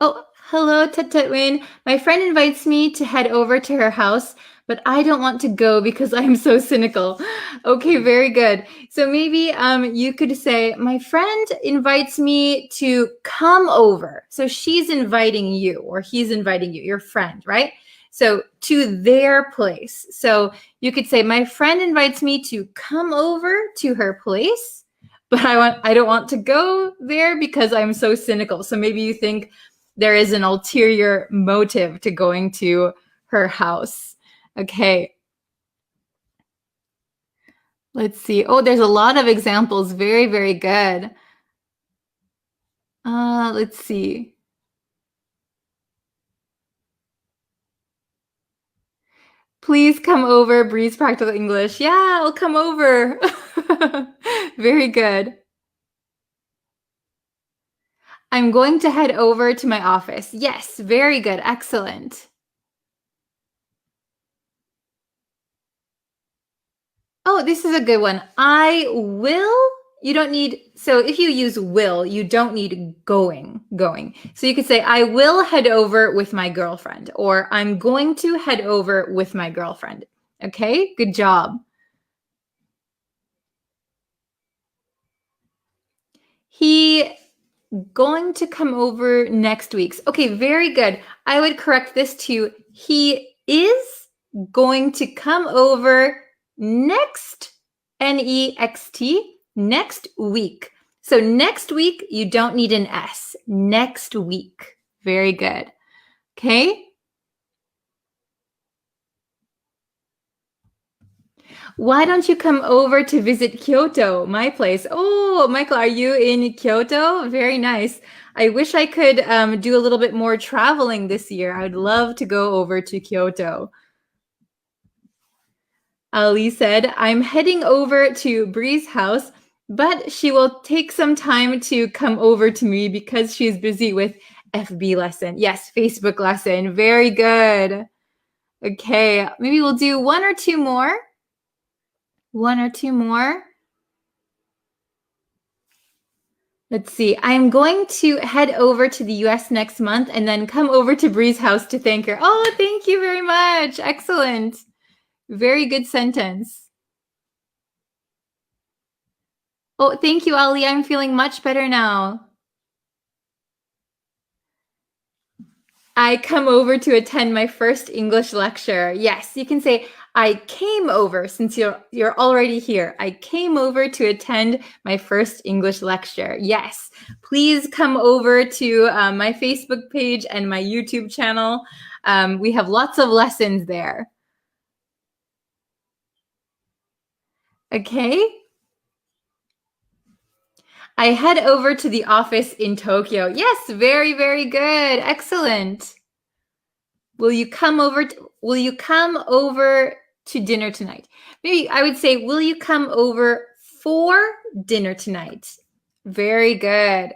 Oh, hello, Tatwin. My friend invites me to head over to her house, but I don't want to go because I'm so cynical. Okay, very good. So maybe you could say, my friend invites me to come over. So she's inviting you or he's inviting you, your friend, right? So to their place. So you could say, my friend invites me to come over to her place, but I don't want to go there because I'm so cynical. So maybe you think, there is an ulterior motive to going to her house. Okay. Let's see. Oh, there's a lot of examples. Very, very good. Let's see. Please come over, Breeze Practical English. Yeah, I'll come over. Very good. I'm going to head over to my office. Yes, very good. Excellent. Oh, this is a good one. I will. You don't need, so if you use will, you don't need going. So you could say, I will head over with my girlfriend, or I'm going to head over with my girlfriend. Okay, good job. He going to come over next week. Okay, very good. I would correct this to, he is going to come over next, N-E-X-T, next week. So next week, you don't need an S. Next week. Very good. Okay. Why don't you come over to visit Kyoto, my place? Oh, Michael, are you in Kyoto? Very nice. I wish I could do a little bit more traveling this year. I would love to go over to Kyoto. Ali said, I'm heading over to Bree's house, but she will take some time to come over to me because she's busy with FB lesson. Yes, Facebook lesson. Very good. Okay, maybe we'll do one or two more. Let's see. I'm going to head over to the US next month and then come over to Bree's house to thank her. Oh, thank you very much. Excellent. Very good sentence. Oh, thank you, Ali. I'm feeling much better now. I come over to attend my first English lecture. Yes, you can say I came over since you're already here. I came over to attend my first English lecture. Yes, please come over to my Facebook page and my YouTube channel. We have lots of lessons there. Okay. I head over to the office in Tokyo. Yes, very, very good. Excellent. Will you come over to dinner tonight? Maybe I would say, will you come over for dinner tonight? Very good.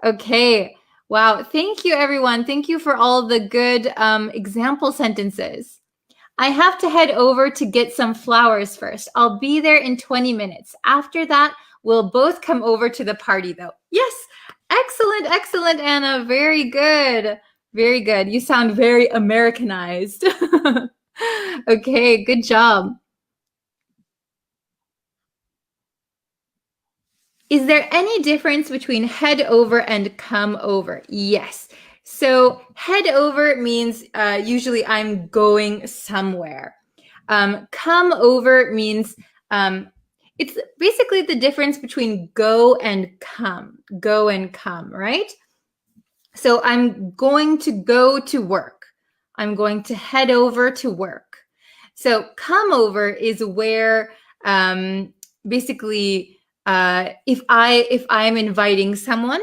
Okay. Wow. Thank you, everyone. Thank you for all the good example sentences. I have to head over to get some flowers first. I'll be there in 20 minutes. After that, we'll both come over to the party, though. Yes. Excellent. Excellent, Anna. Very good. Very good. You sound very Americanized. Okay, good job. Is there any difference between head over and come over? Yes. So head over means usually I'm going somewhere. Come over means it's basically the difference between go and come. Go and come, right? So I'm going to go to work. I'm going to head over to work. So come over is where basically if I'm inviting someone,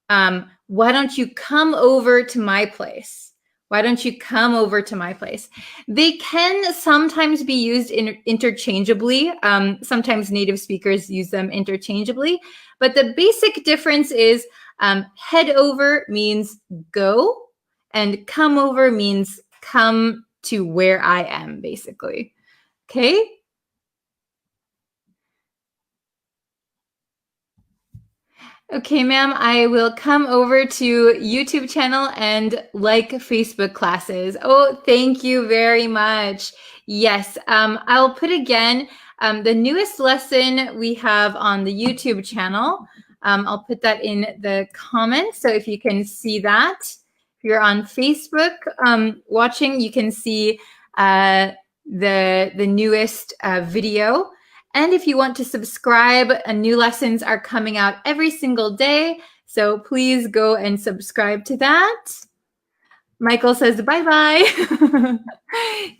why don't you come over to my place? Why don't you come over to my place? They can sometimes be used interchangeably. Sometimes native speakers use them interchangeably, but the basic difference is head over means go, and come over means come to where I am, basically. Okay? Okay, ma'am, I will come over to YouTube channel and like Facebook classes. Oh, thank you very much. Yes, I'll put again the newest lesson we have on the YouTube channel. I'll put that in the comments. So if you can see that, if you're on Facebook watching, you can see the newest video. And if you want to subscribe, new lessons are coming out every single day. So please go and subscribe to that. Michael says bye-bye.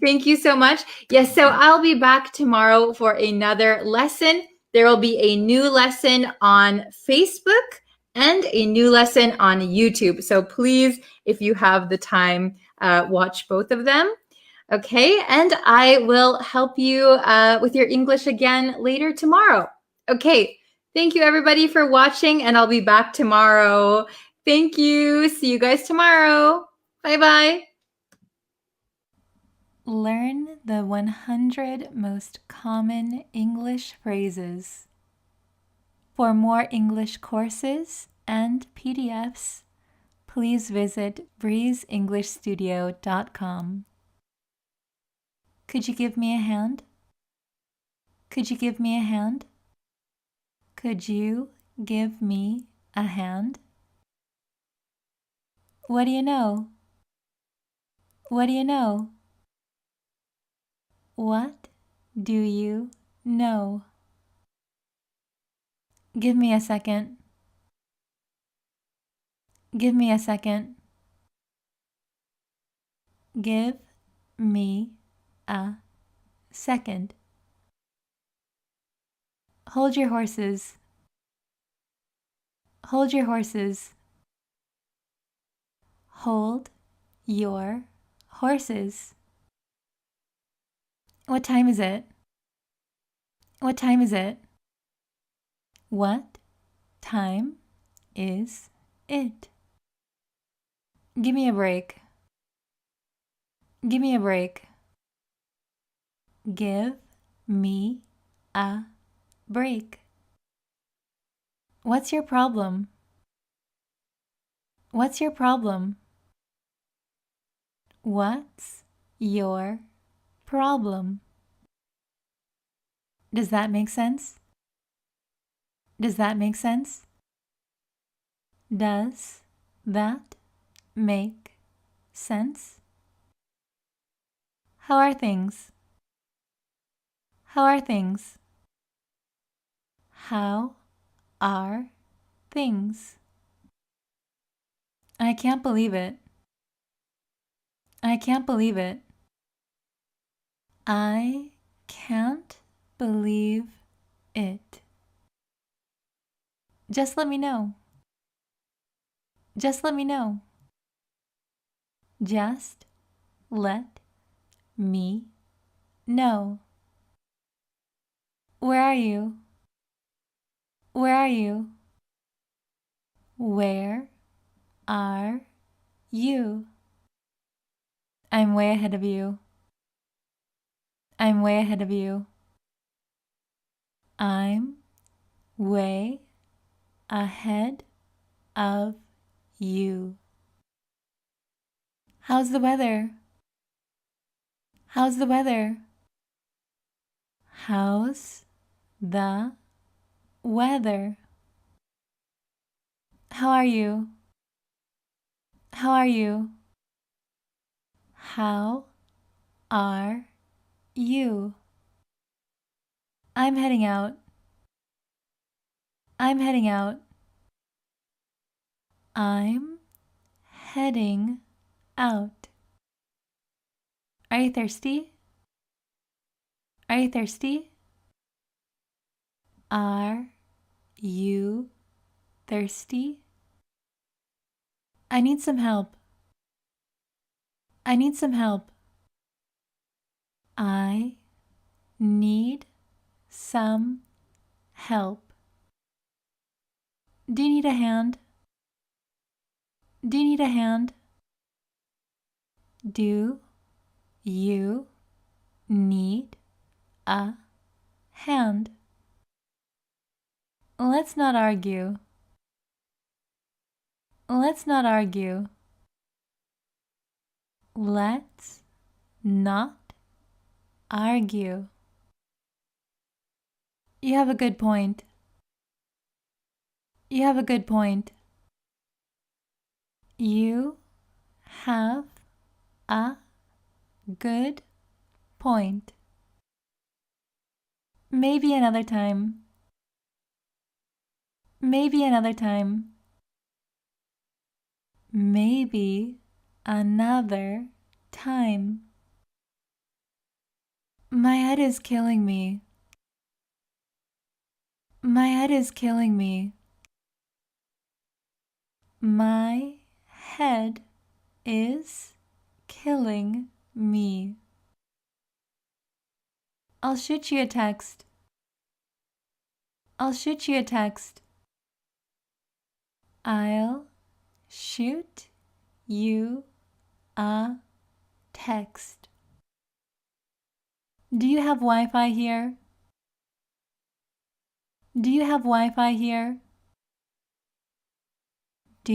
Thank you so much. Yes, so I'll be back tomorrow for another lesson. There will be a new lesson on Facebook and a new lesson on YouTube. So please, if you have the time, watch both of them. Okay, and I will help you with your English again later tomorrow. Okay, thank you everybody for watching, and I'll be back tomorrow. Thank you. See you guys tomorrow. Bye-bye. Learn the 100 most common English phrases. For more English courses and PDFs, please visit breezeenglishstudio.com. Could you give me a hand? Could you give me a hand? Could you give me a hand? What do you know? What do you know? What do you know? Give me a second. Give me a second. Give me a second. Hold your horses. Hold your horses. Hold your horses. What time is it? What time is it? What time is it? Give me a break. Give me a break. Give me a break. What's your problem? What's your problem? What's your problem? Does that make sense? Does that make sense? Does that make sense? How are things? How are things? How are things? I can't believe it. I can't believe it. I can't believe it. Just let me know. Just let me know. Just let me know. Where are you? Where are you? Where are you? I'm way ahead of you. I'm way ahead of you. I'm way ahead of you. How's the weather? How's the weather? How's the weather? How are you? How are you? How are you? I'm heading out. I'm heading out. I'm heading out. Are you thirsty? Are you thirsty? Are you thirsty? I need some help. I need some help. I need some help. Do you need a hand? Do you need a hand? Do you need a hand? Let's not argue. Let's not argue. Let's not argue. You have a good point. You have a good point. You have a good point. Maybe another time. Maybe another time. Maybe another time. My head is killing me. My head is killing me. My head is killing me. I'll shoot you a text. I'll shoot you a text. I'll shoot you a text. Do you have Wi-Fi here? Do you have Wi-Fi here? Do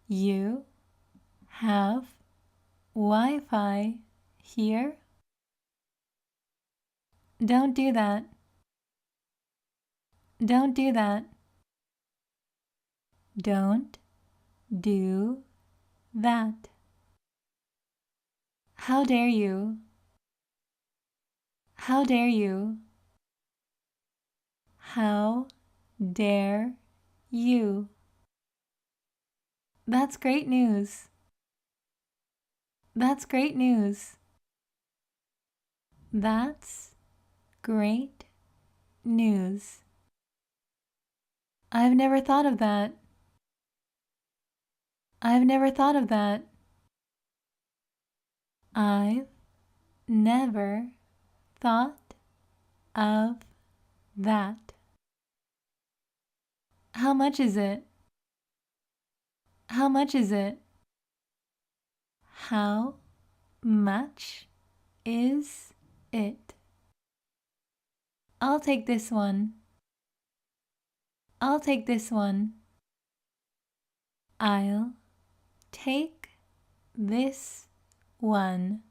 you have Wi-Fi here? Don't do that. Don't do that. Don't do that. How dare you? How dare you? How dare you? That's great news. That's great news. That's great news. I've never thought of that. I've never thought of that. I've never thought of that. How much is it? How much is it? How much is it? I'll take this one. I'll take this one. I'll take this one.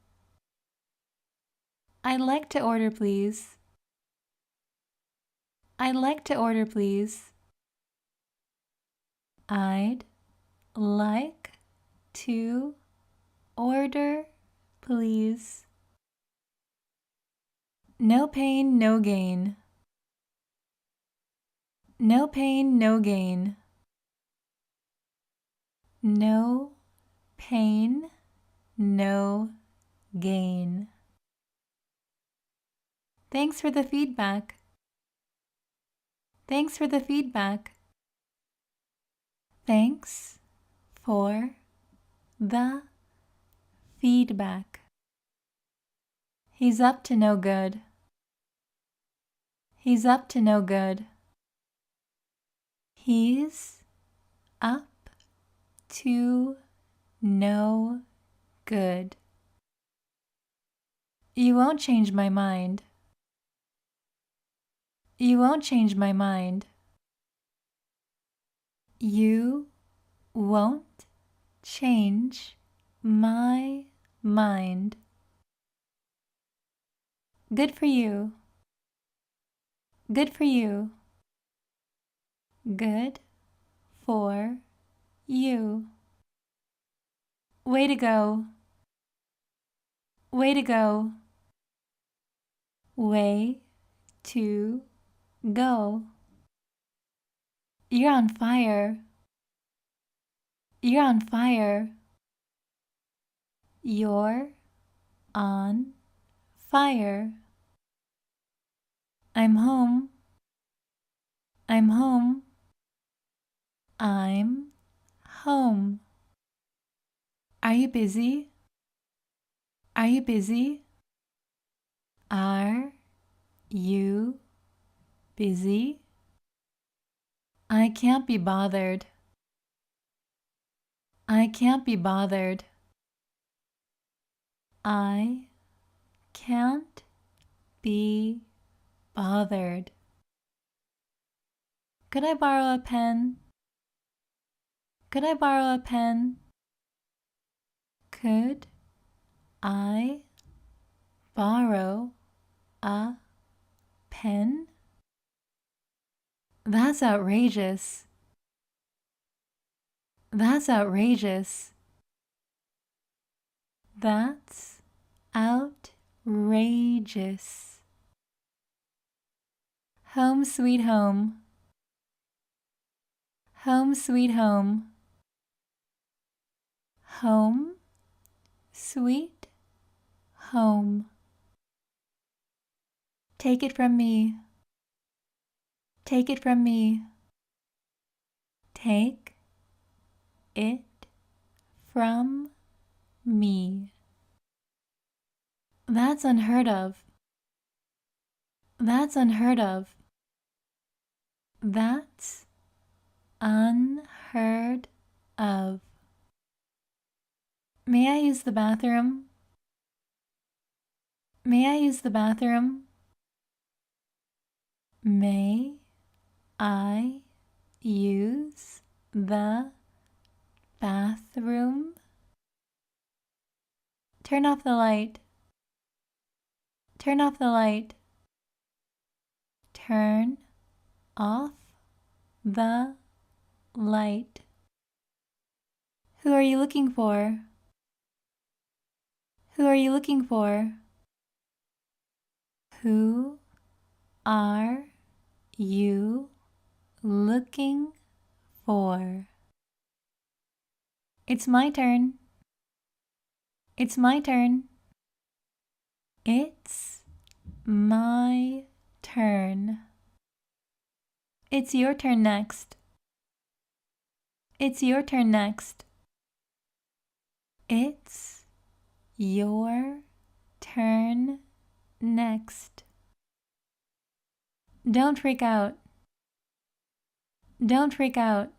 I'd like to order, please. I'd like to order, please. I'd like to order, please. No pain, no gain. No pain, no gain. No pain, no gain. Thanks for the feedback. Thanks for the feedback. Thanks for the feedback. He's up to no good. He's up to no good. He's up to no good. You won't change my mind. You won't change my mind. You won't change my mind. Good for you. Good for you. Good for you. Way to go. Way to go. Way to go. You're on fire. You're on fire. You're on fire. I'm home. I'm home. I'm home. Are you busy? Are you busy? Are you busy? I can't be bothered. I can't be bothered. I can't be bothered. Could I borrow a pen? Could I borrow a pen? Could I borrow a pen? That's outrageous. That's outrageous. That's outrageous. Home sweet home. Home sweet home. Home sweet home. Take it from me. Take it from me. Take it from me. That's unheard of. That's unheard of. That's unheard of. May I use the bathroom? May I use the bathroom? May I use the bathroom? Turn off the light. Turn off the light. Turn off the light. Who are you looking for? Who are you looking for? Who are you looking for? It's my turn. It's my turn. It's my turn. It's your turn next. It's your turn next. It's your turn next. Don't freak out. Don't freak out.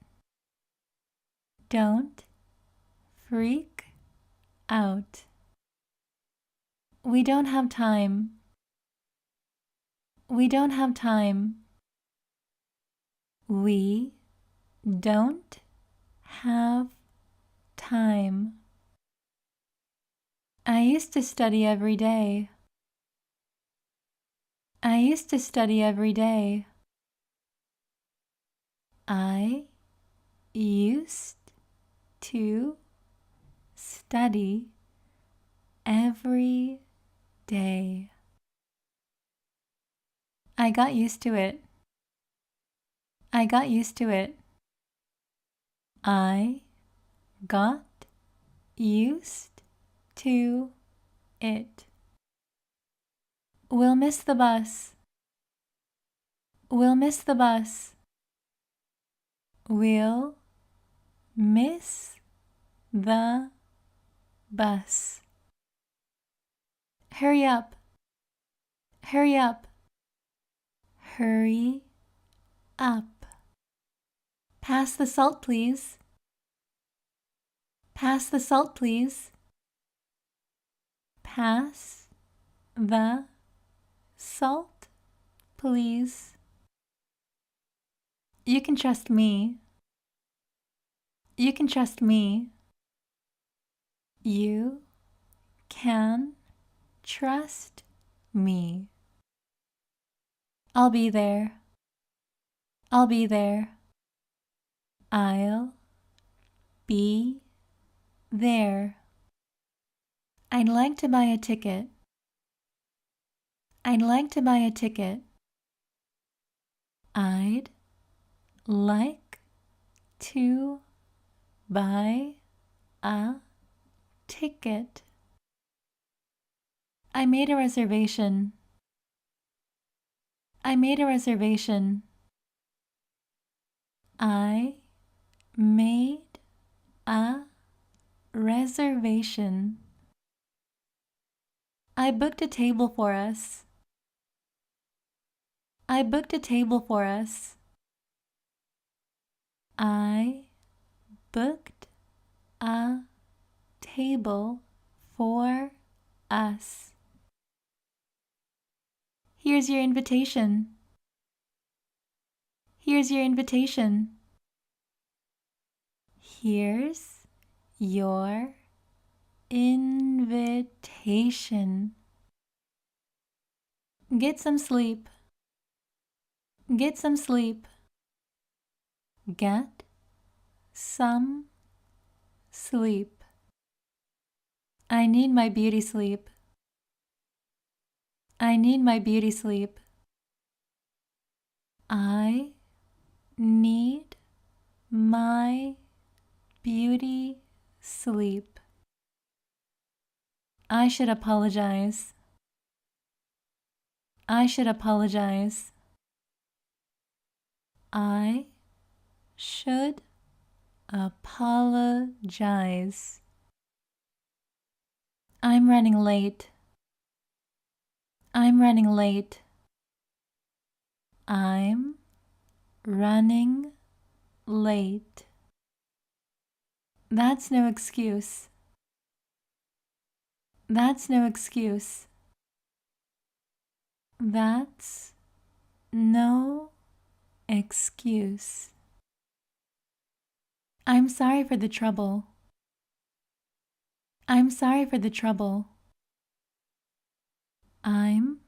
Don't freak out. We don't have time. We don't have time. We don't have time. I used to study every day. I used to study every day. I used to study every day. I got used to it. I got used to it. I got used to it. We'll miss the bus. We'll miss the bus. We'll miss the bus. Hurry up. Hurry up. Hurry up. Pass the salt, please. Pass the salt, please. Pass the salt, please. You can trust me. You can trust me. You can trust me. I'll be there. I'll be there. I'll be there. I'd like to buy a ticket. I'd like to buy a ticket. I'd like to buy a ticket. I made a reservation. I made a reservation. I made a reservation. I booked a table for us. I booked a table for us. I booked a table for us. Here's your invitation. Here's your invitation. Here's your invitation. Get some sleep. Get some sleep. Get some sleep. I need my beauty sleep. I need my beauty sleep. I need my beauty sleep. I should apologize. I should apologize. I should apologize. I'm running late. I'm running late. I'm running late. That's no excuse. That's no excuse. That's no excuse. I'm sorry for the trouble. I'm sorry for the trouble. I'm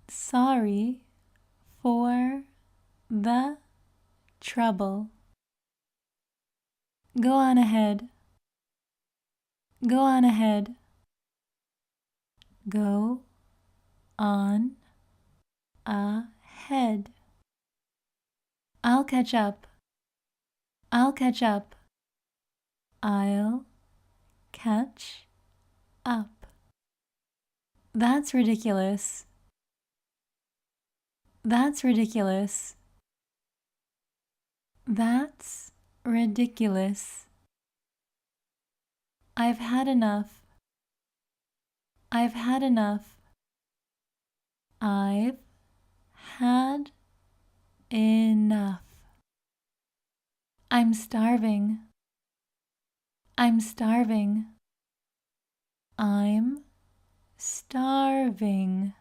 sorry for the trouble. Go on ahead. Go on ahead. Go on ahead. I'll catch up. I'll catch up. I'll catch up. That's ridiculous. That's ridiculous. That's ridiculous. I've had enough. I've had enough. I've had enough. I'm starving. I'm starving. I'm starving.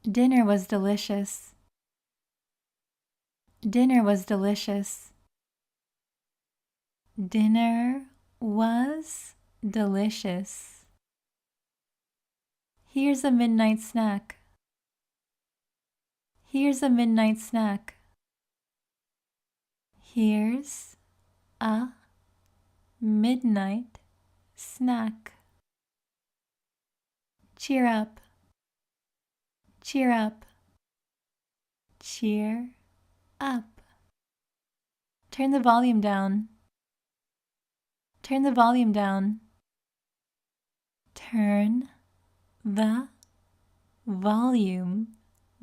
Dinner was delicious. Dinner was delicious. Dinner was delicious. Here's a midnight snack. Here's a midnight snack. Here's a midnight snack. Cheer up, cheer up, cheer up. Turn the volume down, turn the volume down. Turn the volume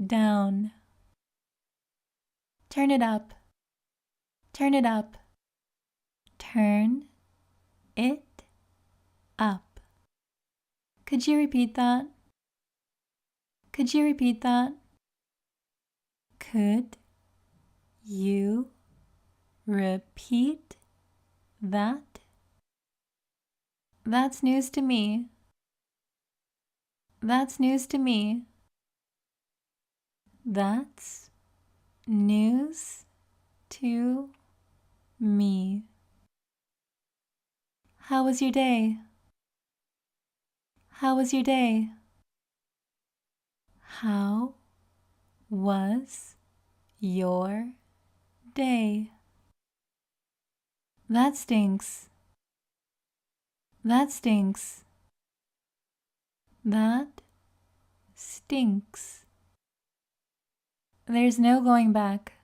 down. Turn it up, turn it up, turn it up. Could you repeat that? Could you repeat that? Could you repeat that? That's news to me. That's news to me. That's news to me. How was your day? How was your day? How was your day? That stinks. That stinks. That stinks. There's no going back.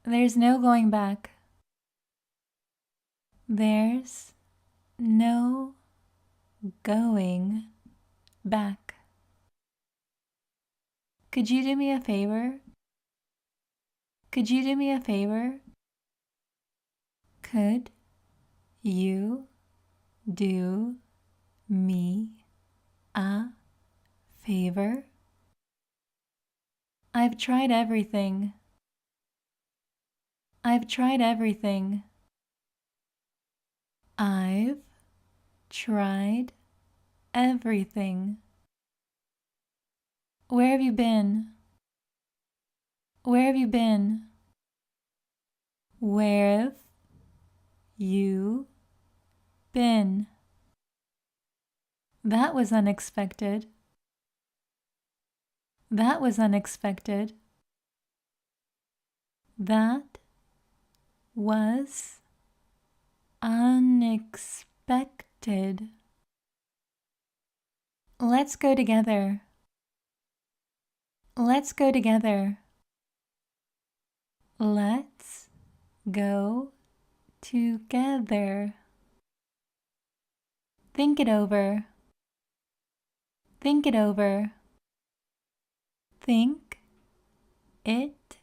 There's no going back. There's no going back. Could you do me a favor? Could you do me a favor? Could you do me a favor? I've tried everything. I've tried everything. I've tried everything. Where have you been? Where have you been? Where have you been? That was unexpected. That was unexpected. That was unexpected. Let's go together. Let's go together. Let's go together. Think it over. Think it over. Think it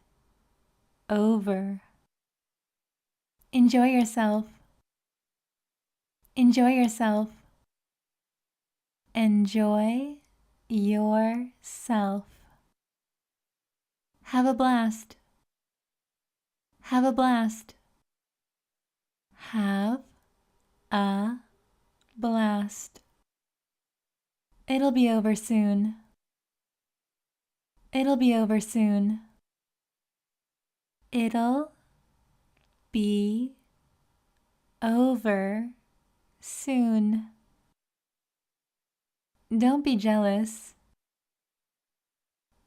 over. Enjoy yourself. Enjoy yourself. Enjoy yourself. Have a blast. Have a blast. Have a blast. It'll be over soon. It'll be over soon. It'll be over soon. Don't be jealous.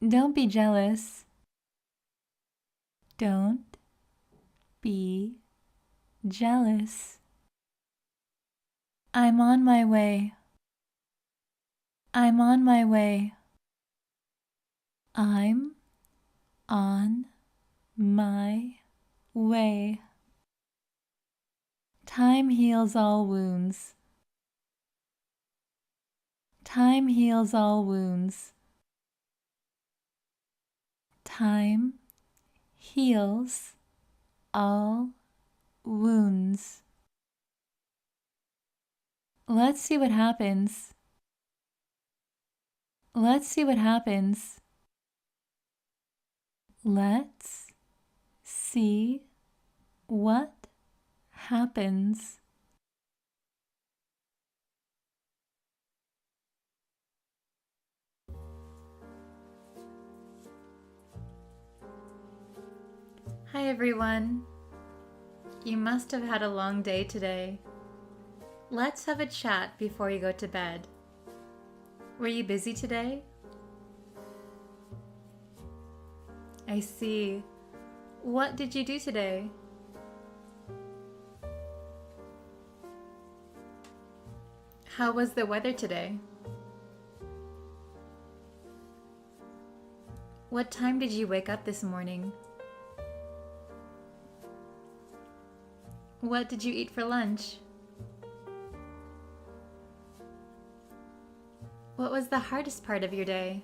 Don't be jealous. Don't be jealous. I'm on my way. I'm on my way. I'm on my way. Time heals all wounds. Time heals all wounds. Time heals all wounds. Let's see what happens. Let's see what happens. Let's see what happens. Hi everyone. You must have had a long day today. Let's have a chat before you go to bed. Were you busy today? I see. What did you do today? How was the weather today? What time did you wake up this morning? What did you eat for lunch? What was the hardest part of your day?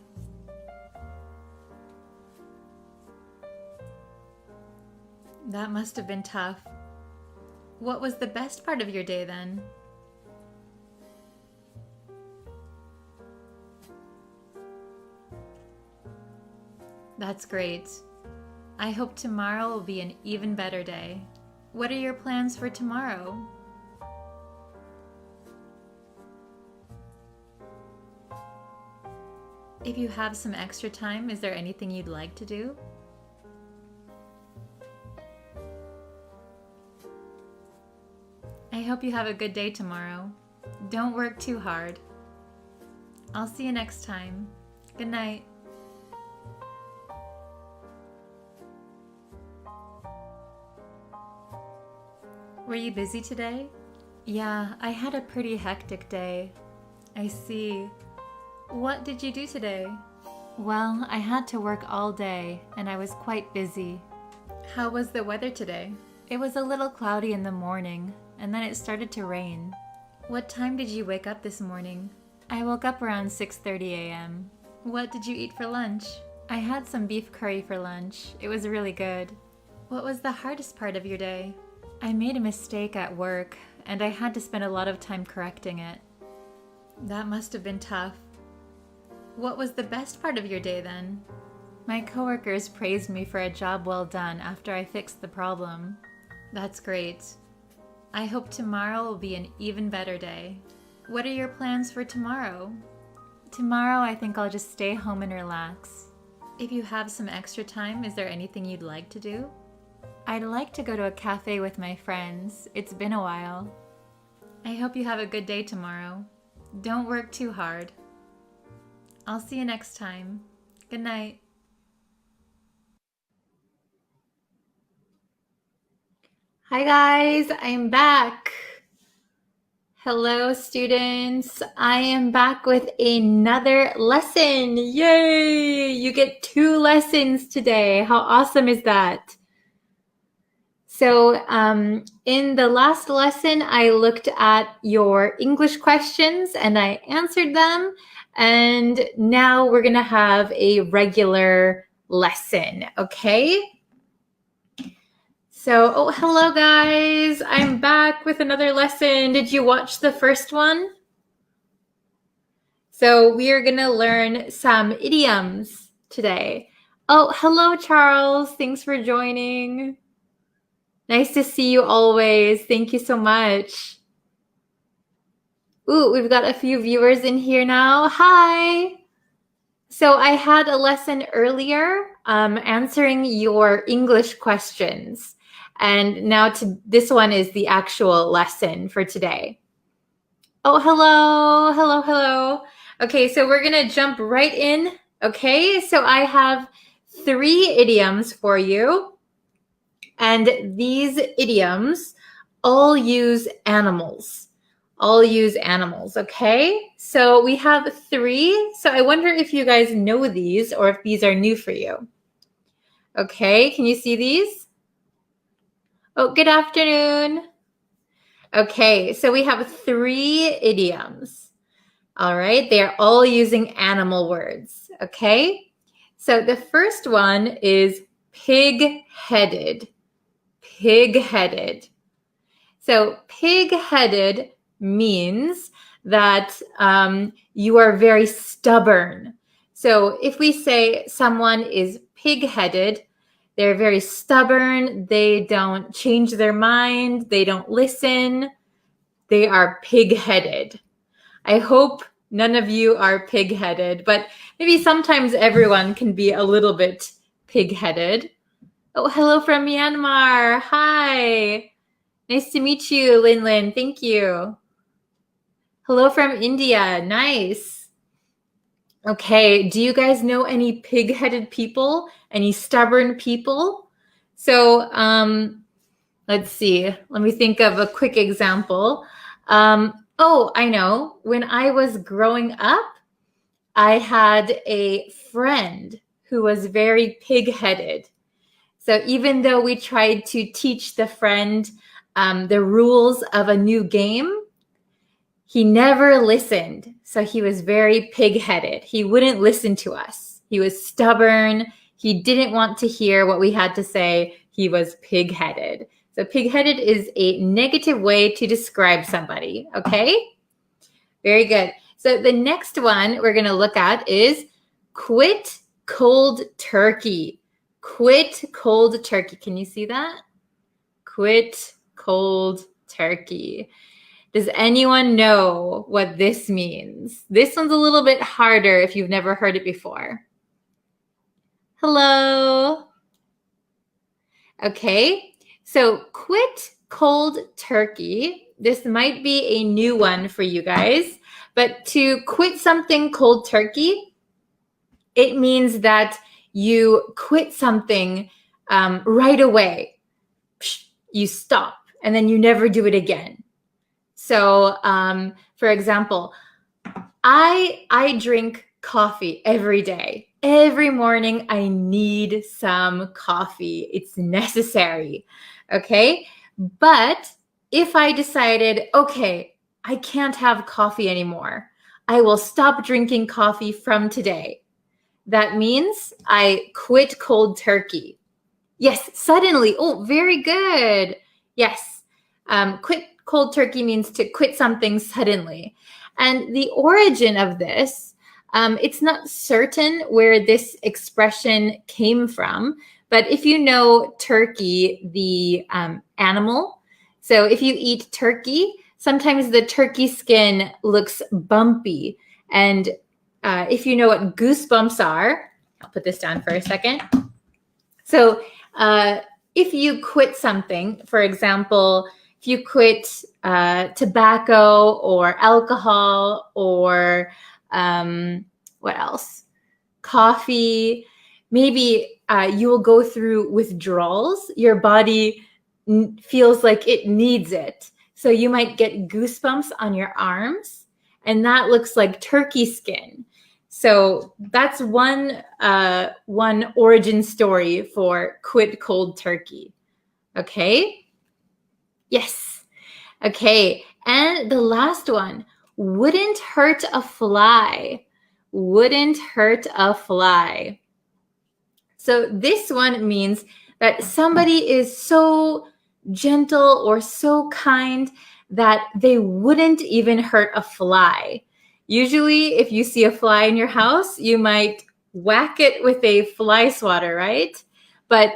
That must have been tough. What was the best part of your day then? That's great. I hope tomorrow will be an even better day. What are your plans for tomorrow? If you have some extra time, is there anything you'd like to do? I hope you have a good day tomorrow. Don't work too hard. I'll see you next time. Good night. Were you busy today? Yeah, I had a pretty hectic day. I see. What did you do today? Well, I had to work all day and I was quite busy. How was the weather today? It was a little cloudy in the morning and then it started to rain. What time did you wake up this morning? I woke up around 6:30 a.m. What did you eat for lunch? I had some beef curry for lunch. It was really good. What was the hardest part of your day? I made a mistake at work and I had to spend a lot of time correcting it. That must have been tough. What was the best part of your day then? My coworkers praised me for a job well done after I fixed the problem. That's great. I hope tomorrow will be an even better day. What are your plans for tomorrow? Tomorrow I think I'll just stay home and relax. If you have some extra time, is there anything you'd like to do? I'd like to go to a cafe with my friends. It's been a while. I hope you have a good day tomorrow. Don't work too hard. I'll see you next time. Good night. Hi guys, I'm back. Hello students, I am back with another lesson. Yay! You get 2 lessons today. How awesome is that? So in the last lesson, I looked at your English questions and I answered them. And now we're going to have a regular lesson, okay? So, oh, hello guys. I'm back with another lesson. Did you watch the first one? So we are going to learn some idioms today. Oh, hello Charles. Thanks for joining. Nice to see you always. Thank you so much. Ooh, we've got a few viewers in here now. Hi. So I had a lesson earlier answering your English questions. And now this one is the actual lesson for today. Oh, hello. Hello, hello. Okay, so we're going to jump right in. Okay, so I have 3 idioms for you. And these idioms all use animals. Okay? So we have 3. So I wonder if you guys know these or if these are new for you. Okay, can you see these? Oh, good afternoon. Okay, so we have 3 idioms. All right, they're all using animal words. Okay? So the first one is pig-headed. Pig-headed. So pig-headed means that you are very stubborn. So if we say someone is pig-headed, they're very stubborn, they don't change their mind, they don't listen, they are pig-headed. I hope none of you are pig-headed, but maybe sometimes everyone can be a little bit pig-headed. Oh, hello from Myanmar. Hi. Nice to meet you, Lin Lin. Thank you. Hello from India. Nice. Okay, do you guys know any pig-headed people? Any stubborn people? So let's see. Let me think of a quick example. Oh, I know. When I was growing up, I had a friend who was very pig-headed. So even though we tried to teach the friend the rules of a new game, he never listened. So he was very pig-headed. He wouldn't listen to us. He was stubborn. He didn't want to hear what we had to say. He was pig-headed. So pig-headed is a negative way to describe somebody, okay? Very good. So the next one we're going to look at is quit cold turkey. Quit cold turkey. Can you see that? Quit cold turkey. Does anyone know what this means? This one's a little bit harder if you've never heard it before. Hello. Okay, so quit cold turkey. This might be a new one for you guys, but to quit something cold turkey, it means that you quit something right away. You stop and then you never do it again. So, for example, I drink coffee every day. Every morning, I need some coffee. It's necessary, okay? But if I decided, okay, I can't have coffee anymore, I will stop drinking coffee from today. That means I quit cold turkey. Yes, suddenly. Oh, very good. Yes, quit cold turkey means to quit something suddenly. And the origin of this, it's not certain where this expression came from, but if you know turkey, the animal, so if you eat turkey, sometimes the turkey skin looks bumpy. And if you know what goosebumps are, I'll put this down for a second. So if you quit something, for example, if you quit tobacco or alcohol or what else? Coffee, maybe you will go through withdrawals. Your body feels like it needs it. So you might get goosebumps on your arms, and that looks like turkey skin. So that's one origin story for quit cold turkey. Okay? Yes. Okay. And the last one, wouldn't hurt a fly. Wouldn't hurt a fly. So this one means that somebody is so gentle or so kind that they wouldn't even hurt a fly. Usually, if you see a fly in your house, you might whack it with a fly swatter, right? But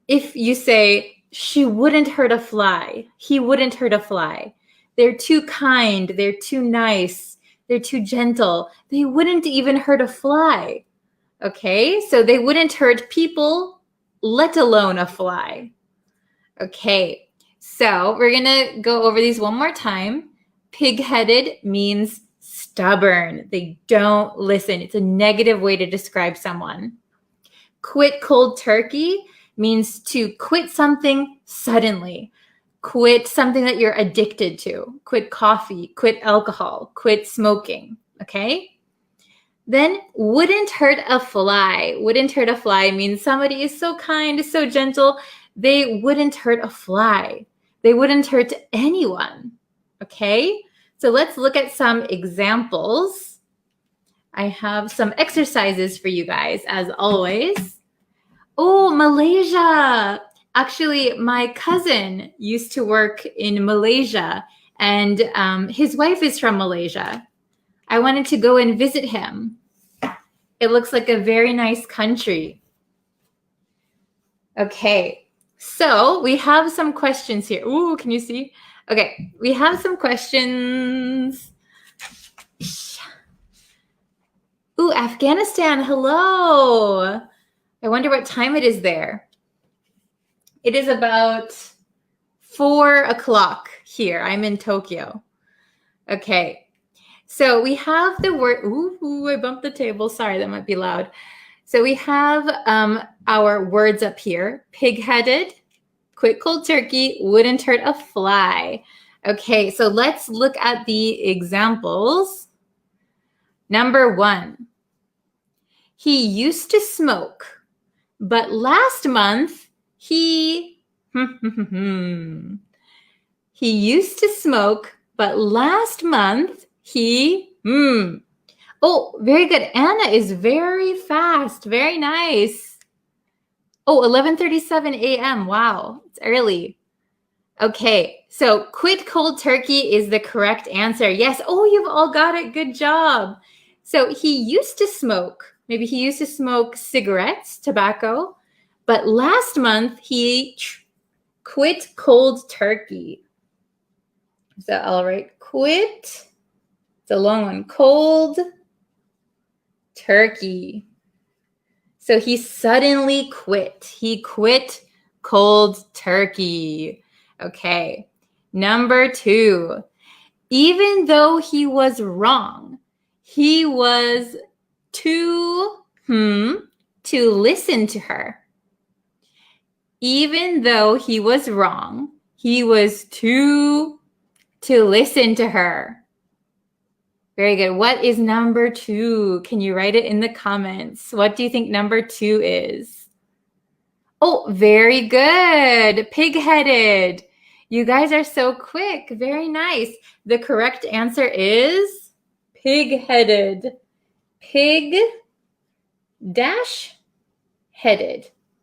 if you say, she wouldn't hurt a fly, he wouldn't hurt a fly, they're too kind, they're too nice, they're too gentle, they wouldn't even hurt a fly. Okay, so they wouldn't hurt people, let alone a fly. Okay, so we're gonna go over these one more time. Pig-headed means stubborn. They don't listen. It's a negative way to describe someone. Quit cold turkey means to quit something suddenly. Quit something that you're addicted to. Quit coffee, quit alcohol, quit smoking, okay? Then wouldn't hurt a fly. Wouldn't hurt a fly means somebody is so kind, so gentle, they wouldn't hurt a fly. They wouldn't hurt anyone, okay? So let's look at some examples. I have some exercises for you guys, as always. Oh, Malaysia. Actually, my cousin used to work in Malaysia, and his wife is from Malaysia. I wanted to go and visit him. It looks like a very nice country. Okay, so we have some questions here. Ooh, can you see? Okay, we have some questions. Ooh, Afghanistan, hello. I wonder what time it is there. It is about 4 o'clock here. I'm in Tokyo. Okay. So we have the word, ooh, I bumped the table. Sorry, that might be loud. So we have our words up here. Pig-headed, quick cold turkey, wouldn't hurt a fly. Okay, so let's look at the examples. Number 1. He used to smoke, but last month he he used to smoke, but last month he Oh, very good. Anna is very fast. Very nice. Oh, 11:37 a.m. Wow, it's early. Okay, so quit cold turkey is the correct answer. Yes. Oh, you've all got it. Good job. So he used to smoke. Maybe he used to smoke cigarettes, tobacco, but last month he quit cold turkey. So I'll write quit. It's a long one. Cold turkey. So he suddenly quit. He quit cold turkey. Okay. Number 2. Even though he was wrong, he was to listen to her. Even though he was wrong, he was to listen to her. Very good. What is number 2? Can you write it in the comments? What do you think number 2 is? Oh, very good. Pig-headed. You guys are so quick. Very nice. The correct answer is pig-headed. Pig-headed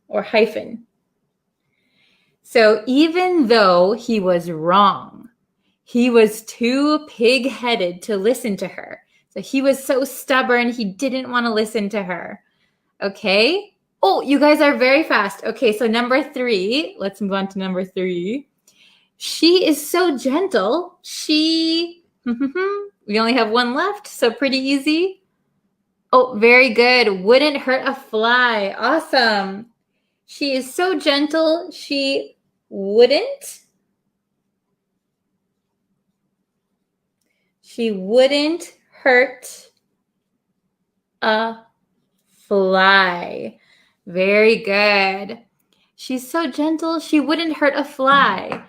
or hyphen. So even though he was wrong, he was too pig-headed to listen to her. So he was so stubborn, he didn't want to listen to her. Okay. Oh, you guys are very fast. Okay, so number 3. Let's move on to number 3. She is so gentle. We only have one left, so pretty easy. Oh, very good. Wouldn't hurt a fly. Awesome. She is so gentle. She wouldn't hurt a fly. Very good. She's so gentle, she wouldn't hurt a fly.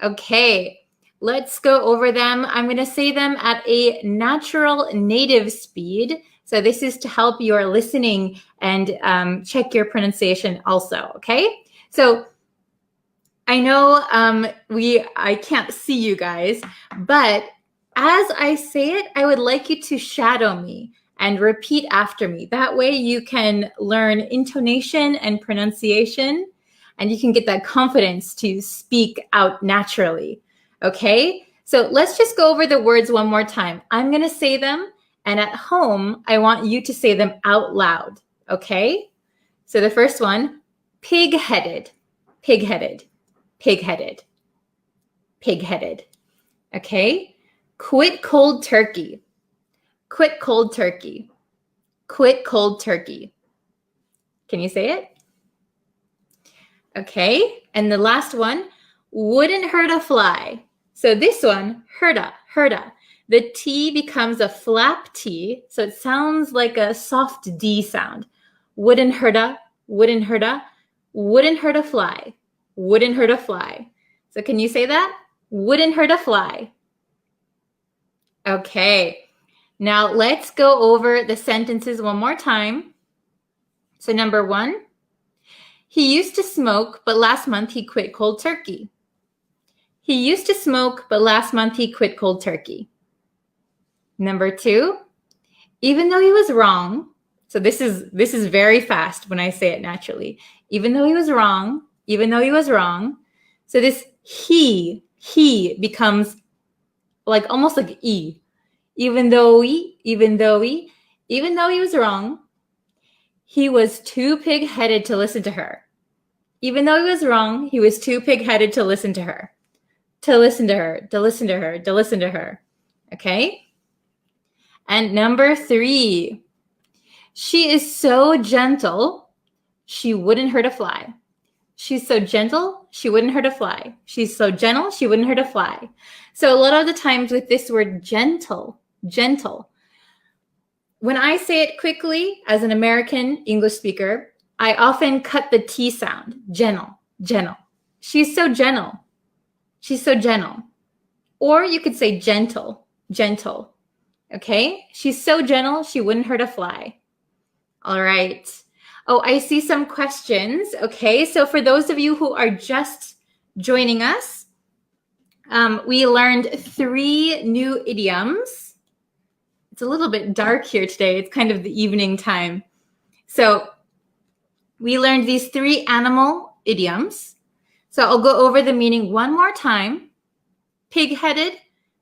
Okay, let's go over them. I'm going to say them at a natural native speed. So this is to help your listening and check your pronunciation also, okay? So I know I can't see you guys, but as I say it, I would like you to shadow me and repeat after me. That way you can learn intonation and pronunciation, and you can get that confidence to speak out naturally, okay? So let's just go over the words one more time. I'm going to say them, and at home, I want you to say them out loud, okay? So the first one, pig-headed, pig-headed, pig-headed, pig-headed, okay? Quit cold turkey. Quit cold turkey. Quit cold turkey. Can you say it? Okay. And the last one, wouldn't hurt a fly. So this one, hurta, hurta. The T becomes a flap T, so it sounds like a soft D sound. Wouldn't hurta, wouldn't hurta, wouldn't hurt a fly. Wouldn't hurt a fly. So can you say that? Wouldn't hurt a fly. Okay, now let's go over the sentences one more time. So number 1, he used to smoke, but last month he quit cold turkey. He used to smoke, but last month he quit cold turkey. Number 2, even though he was wrong, so this is very fast when I say it naturally. Even though he was wrong, so this he becomes like almost like E. Even though he was wrong, he was too pig-headed to listen to her. Even though he was wrong, he was too pig-headed to listen to her. To listen to her. Okay? And number 3, she is so gentle, she wouldn't hurt a fly. She's so gentle, she wouldn't hurt a fly. She's so gentle, she wouldn't hurt a fly. So a lot of the times with this word gentle, when I say it quickly as an American English speaker, I often cut the T sound. Gentle, gentle. She's so gentle. She's so gentle. Or you could say gentle, gentle. Okay? She's so gentle, she wouldn't hurt a fly. All right. Oh, I see some questions. Okay, so for those of you who are just joining us, we learned 3 new idioms. It's a little bit dark here today. It's kind of the evening time. So we learned these 3 animal idioms. So I'll go over the meaning one more time. Pig-headed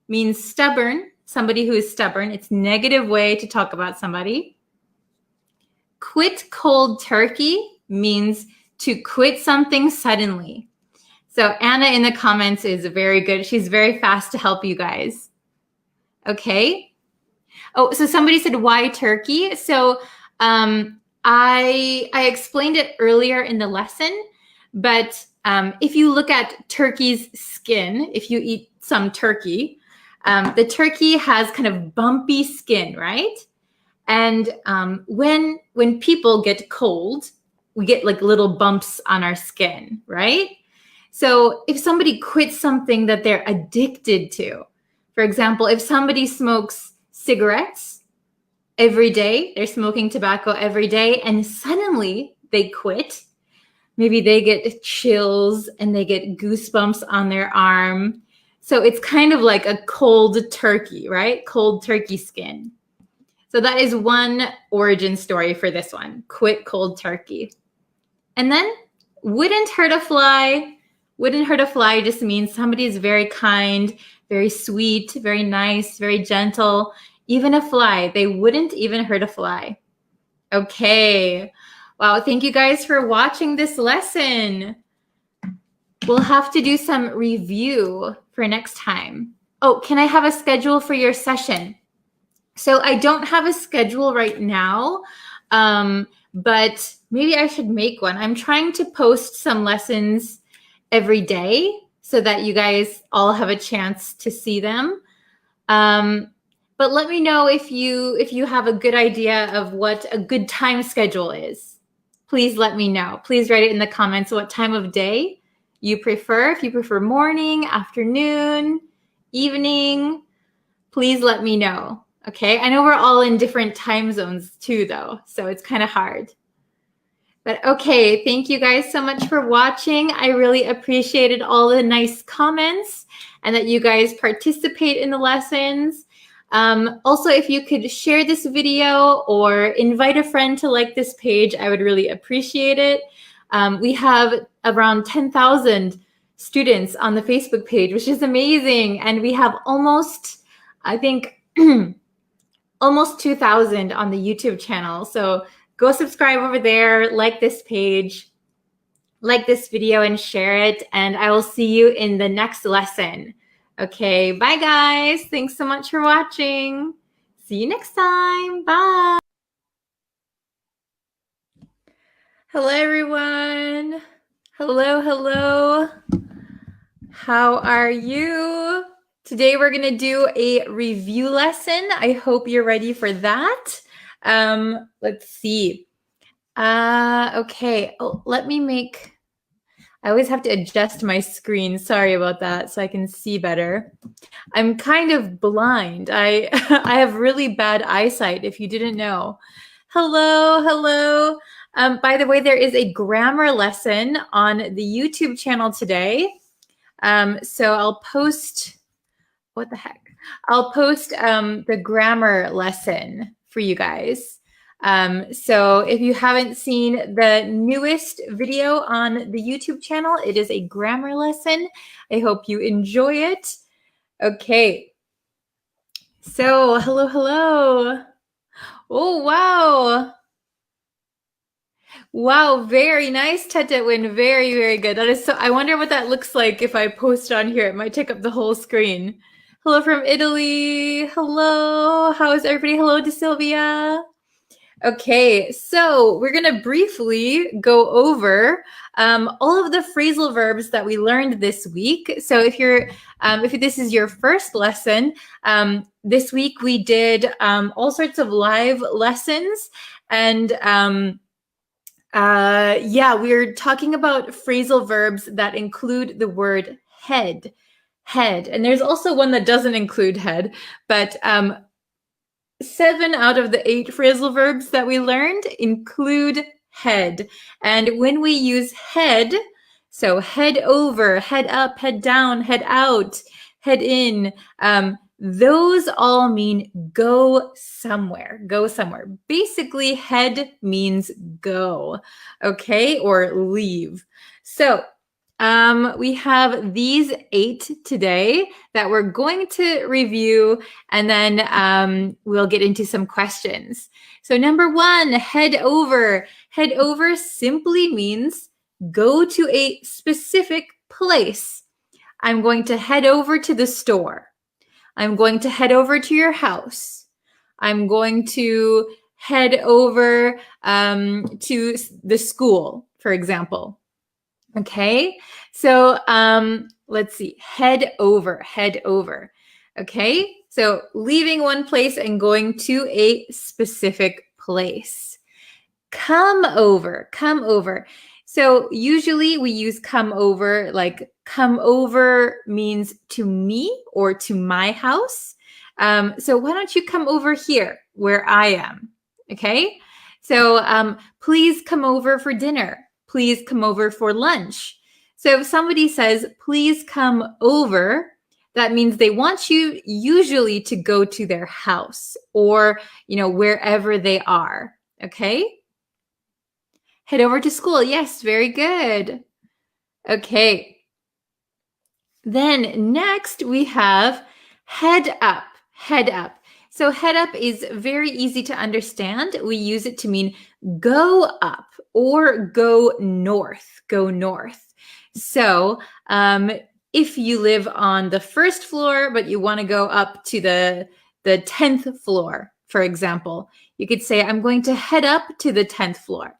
means stubborn, somebody who is stubborn. It's a negative way to talk about somebody. Quit cold turkey means to quit something suddenly. So Anna in the comments is very good. She's very fast to help you guys. Okay. Oh, so somebody said, why turkey? So I explained it earlier in the lesson, but if you look at turkey's skin, if you eat some turkey, the turkey has kind of bumpy skin, right? And when people get cold, we get like little bumps on our skin, right? So if somebody quits something that they're addicted to, for example, if somebody smokes cigarettes every day, they're smoking tobacco every day, and suddenly they quit, maybe they get chills and they get goosebumps on their arm. So it's kind of like a cold turkey, right? Cold turkey skin. So that is one origin story for this one, quit cold turkey. And then wouldn't hurt a fly. Wouldn't hurt a fly just means somebody is very kind, very sweet, very nice, very gentle. Even a fly, they wouldn't even hurt a fly. Okay. Wow, thank you guys for watching this lesson. We'll have to do some review for next time. Oh, can I have a schedule for your session? So I don't have a schedule right now, but maybe I should make one. I'm trying to post some lessons every day so that you guys all have a chance to see them. But let me know if you have a good idea of what a good time schedule is. Please let me know. Please write it in the comments what time of day you prefer. If you prefer morning, afternoon, evening, please let me know. Okay, I know we're all in different time zones too, though, so it's kind of hard. But okay, thank you guys so much for watching. I really appreciated all the nice comments and that you guys participate in the lessons. Also, if you could share this video or invite a friend to like this page, I would really appreciate it. We have around 10,000 students on the Facebook page, which is amazing. And we have almost, I think, almost 2,000 on the YouTube channel. So go subscribe over there, like this page, like this video, and share it. And I will see you in the next lesson. Okay, bye guys. Thanks so much for watching. See you next time. Bye. Hello, everyone. Hello, hello. How are you? Today we're going to do a review lesson. I hope you're ready for that. Let's see. Okay. Oh, let me make... I always have to adjust my screen. Sorry about that, so I can see better. I'm kind of blind. I have really bad eyesight, if you didn't know. Hello, hello. By the way, there is a grammar lesson on the YouTube channel today. So I'll post... What the heck? I'll post the grammar lesson for you guys. So if you haven't seen the newest video on the YouTube channel, it is a grammar lesson. I hope you enjoy it. Okay. So hello, hello. Oh, wow. Wow, very nice, Tetewin. Very, very good. That is so... I wonder what that looks like if I post on here. It might take up the whole screen. Hello from Italy. Hello. How is everybody? Hello to Sylvia. Okay, so we're going to briefly go over all of the phrasal verbs that we learned this week. So if this is your first lesson, this week we did all sorts of live lessons, and we're talking about phrasal verbs that include the word head. And there's also one that doesn't include head, but 7 out of the 8 phrasal verbs that we learned include head. And when we use head, so head over, head up, head down, head out, head in, those all mean go somewhere, go somewhere. Basically, head means go, okay, or leave. So we have these 8 today that we're going to review, and then we'll get into some questions. So number 1, head over. Head over simply means go to a specific place. I'm going to head over to the store. I'm going to head over to your house. I'm going to head over to the school, for example. Okay, so let's see, head over. Okay, so leaving one place and going to a specific place. Come over. So usually we use come over, like come over means to me or to my house. So why don't you come over here where I am? Okay, so please come over for dinner. Please come over for lunch. So if somebody says, please come over, that means they want you usually to go to their house or, wherever they are. Okay. Head over to school. Yes, very good. Okay. Then next we have head up. So head up is very easy to understand. We use it to mean go up or go north. So if you live on the first floor, but you want to go up to the 10th floor, for example, you could say, I'm going to head up to the 10th floor.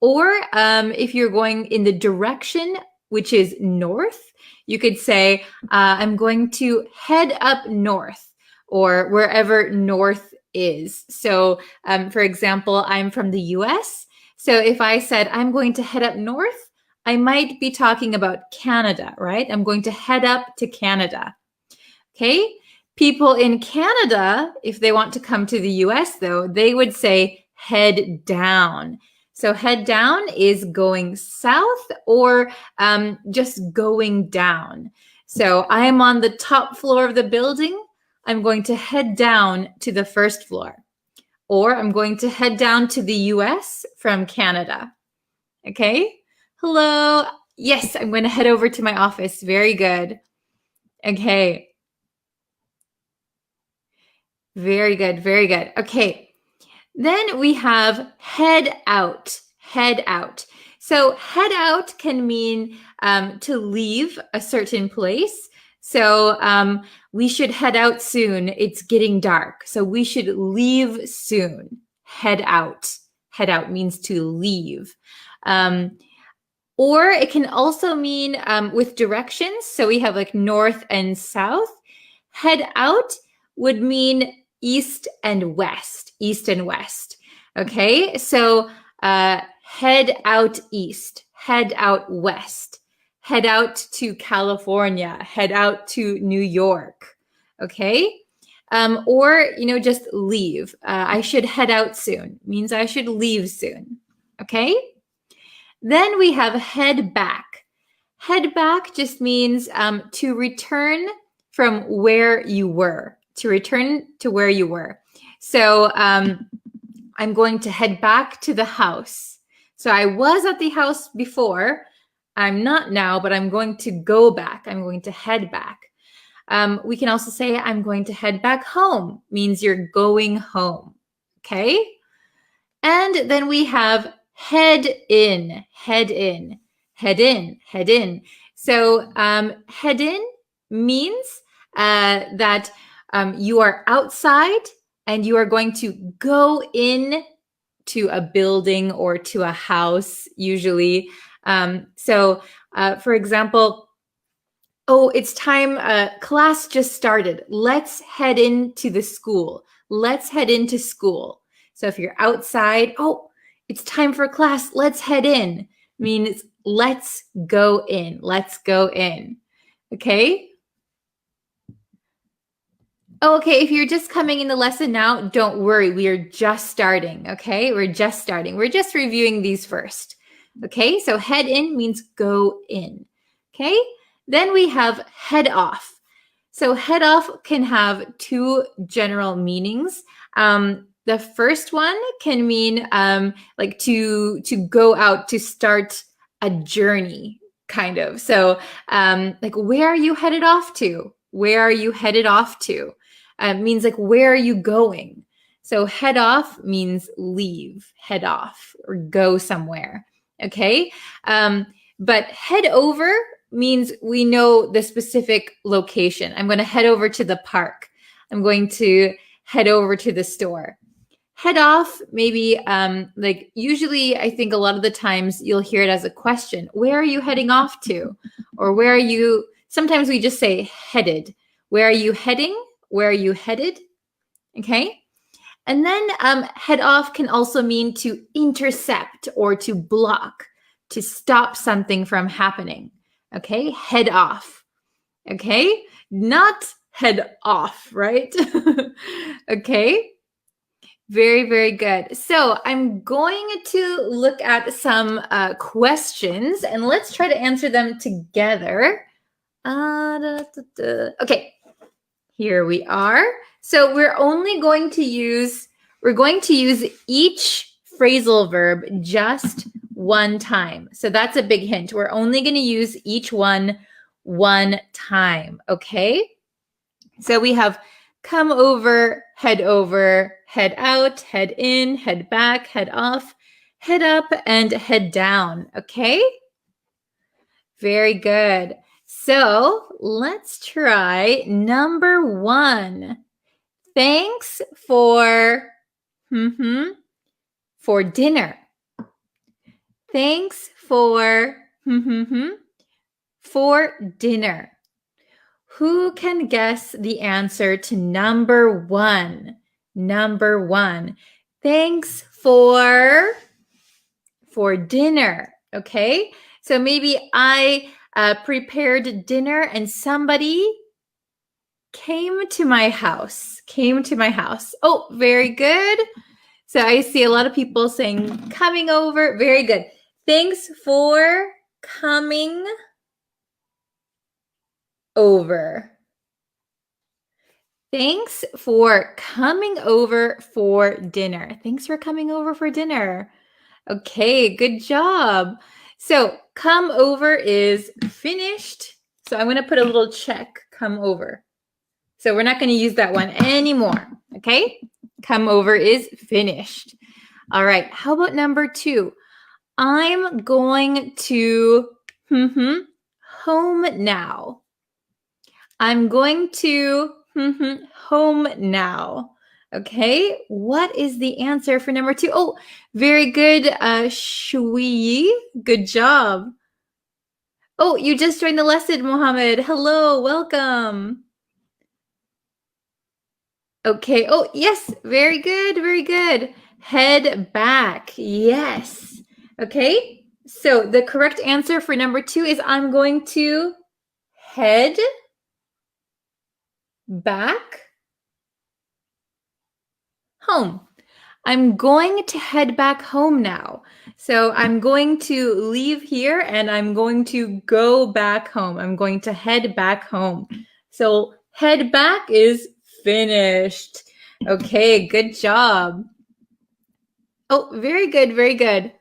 Or if you're going in the direction, which is north, you could say, I'm going to head up north, or wherever north is. So, for example, I'm from the US. So if I said, I'm going to head up north, I might be talking about Canada, right? I'm going to head up to Canada. Okay. People in Canada, if they want to come to the US, though, they would say head down. So head down is going south or just going down. So I am on the top floor of the building. I'm going to head down to the first floor. Or I'm going to head down to the US from Canada. Okay. Hello. Yes, I'm going to head over to my office. Very good. Okay. Very good. Okay. Then we have head out. So head out can mean to leave a certain place. So we should head out soon. It's getting dark. So we should leave soon. Head out. Head out means to leave. Or it can also mean with directions. So we have like north and south. Head out would mean east and west. Okay, so head out east, head out west, head out to California, head out to New York. Okay, or just leave. I should head out soon means I should leave soon. Okay. Then we have head back. Head back just means to return from where you were. To return to where you were. So I'm going to head back to the house. So I was at the house before. I'm not now, but I'm going to go back. I'm going to head back. We can also say I'm going to head back home. Means you're going home. Okay? And then we have head in. So head in means that you are outside and you are going to go in to a building or to a house, usually. For example, Oh, it's time. Class just started. Let's head into the school. Let's head into school. So if you're outside, oh, it's time for class. Let's head in. Means let's go in. Let's go in. Okay? Oh, okay, if you're just coming in the lesson now, don't worry. We are just starting, okay? We're just starting. We're just reviewing these first. Okay, so head in means go in. Okay, then we have head off. So head off can have two general meanings. The first one can mean like to go out to start a journey, kind of. So like, where are you headed off to? Where are you headed off to? Means like, where are you going? So head off means leave, head off, or go somewhere. Okay. But head over means we know the specific location. I'm going to head over to the park. I'm going to head over to the store. Head off, maybe like usually I think a lot of the times you'll hear it as a question. Where are you heading off to? Or where are you? Sometimes we just say headed. Where are you heading? Where are you headed? Okay. And then head off can also mean to intercept or to block, to stop something from happening. Okay, head off. Okay, not head off, right? Okay, very, very good. So I'm going to look at some questions and let's try to answer them together. Okay, here we are. So we're going to use each phrasal verb just one time. So that's a big hint. We're only going to use each one time, okay? So we have come over, head out, head in, head back, head off, head up, and head down, okay? Very good. So let's try number 1. Thanks for dinner. Thanks for dinner. Who can guess the answer to number 1? Number 1. Thanks for dinner. Okay? So maybe I prepared dinner and somebody came to my house. Oh, very good. So I see a lot of people saying coming over. Very good. Thanks for coming over. Thanks for coming over for dinner. Thanks for coming over for dinner. Okay, good job. So come over is finished. So I'm going to put a little check, come over. So we're not going to use that one anymore. Okay, come over is finished. All right, how about number 2? I'm going to home now. I'm going to home now. Okay, what is the answer for number 2? Oh, very good, Shui. Good job. Oh, you just joined the lesson, Mohammed. Hello, welcome. Okay, oh, yes, very good, very good. Head back, yes. Okay, so the correct answer for number 2 is I'm going to head back home. I'm going to head back home now. So I'm going to leave here and I'm going to go back home. I'm going to head back home. So head back is finished. Okay, good job. Oh, very good, very good.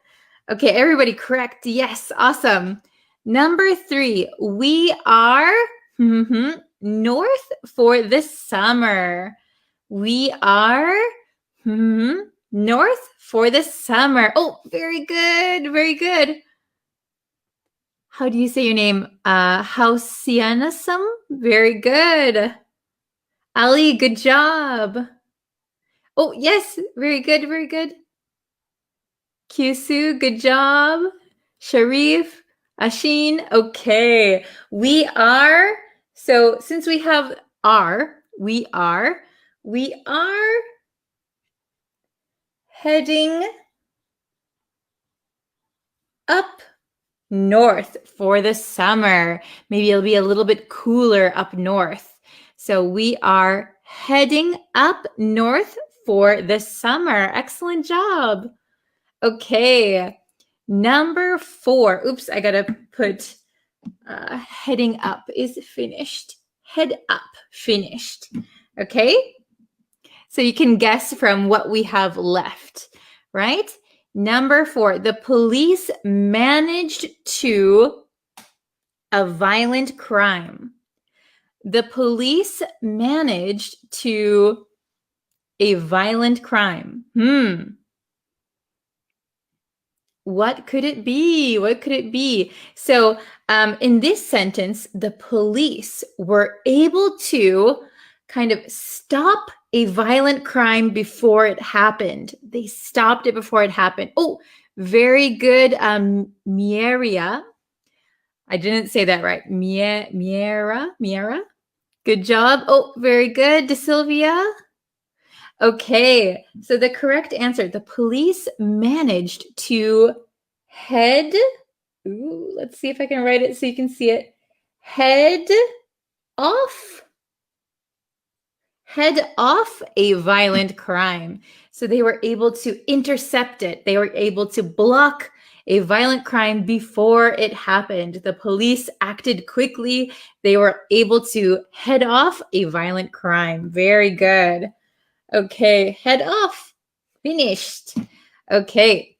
Okay, everybody correct. Yes, awesome. Number 3, we are north for the summer. We are north for the summer. Oh, very good, very good. How do you say your name? Hausianasum? Very good. Ali, good job. Oh, yes, very good, very good. Kyusu, good job. Sharif, Ashin, okay. We are, so since we have are, we are heading up north for the summer. Maybe it'll be a little bit cooler up north. So we are heading up north for the summer. Excellent job. Okay. Number 4. Oops, I gotta put heading up is finished. Head up, finished. Okay? So you can guess from what we have left, right? Number 4, the police managed to a violent crime. The police managed to a violent crime. What could it be? What could it be? So in this sentence, the police were able to kind of stop a violent crime before it happened. They stopped it before it happened. Oh, very good, Mieria. I didn't say that right. Miera. Good job. Oh, very good, De Silvia. Okay, so the correct answer, the police managed to head, let's see if I can write it so you can see it, head off a violent crime. So they were able to intercept it. They were able to block a violent crime before it happened. The police acted quickly. They were able to head off a violent crime. Very good. Okay, head off. Finished. Okay.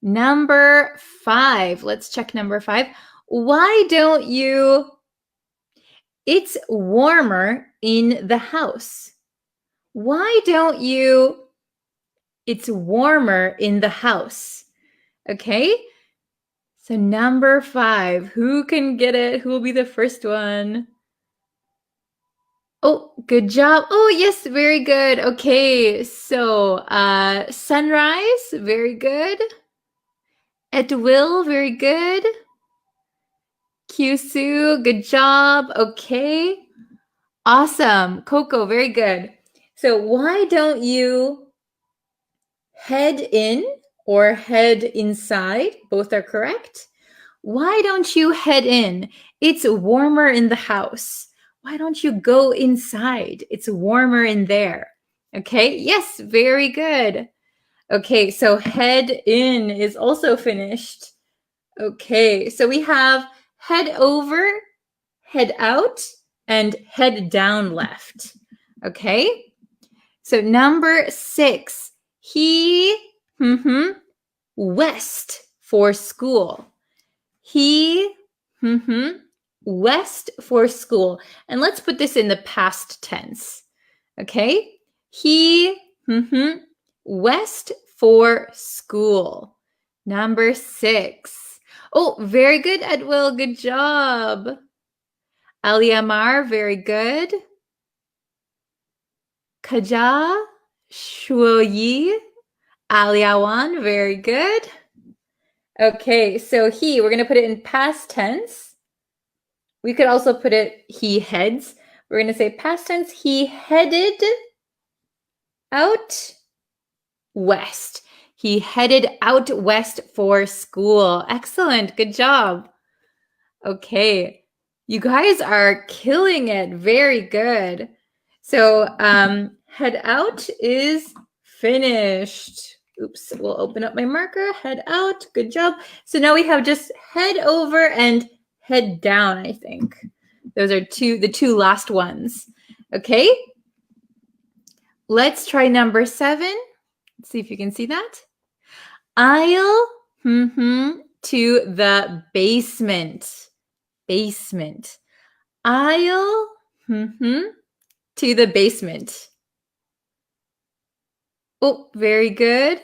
Number 5. Let's check number 5. Why don't you... It's warmer in the house. Why don't you... It's warmer in the house. Okay? So number 5. Who can get it? Who will be the first one? Oh, good job. Oh, yes, very good. Okay, so sunrise, very good. At will, very good. Kyushu, good job. Okay, awesome. Coco, very good. So why don't you head in or head inside? Both are correct. Why don't you head in? It's warmer in the house. Why don't you go inside? It's warmer in there. Okay, yes, very good. Okay, so head in is also finished. Okay, so we have head over, head out, and head down left. Okay, so number 6, he, west for school. He, west for school. And let's put this in the past tense. Okay? He, west for school. Number 6. Oh, very good, Edwill. Good job. Aliamar, very good. Kaja, Shuoyi, Aliawan, very good. Okay, so he, we're going to put it in past tense. We could also put it he heads. We're going to say past tense, he headed out west. He headed out west for school. Excellent, good job. Okay, you guys are killing it. Very good. So head out is finished. Oops, we'll open up my marker. Head out, good job. So now we have just head over and head down, I think. Those are the two last ones. Okay, let's try number 7. Let's see if you can see that. I'll to the basement. Basement. I'll to the basement. Oh, very good.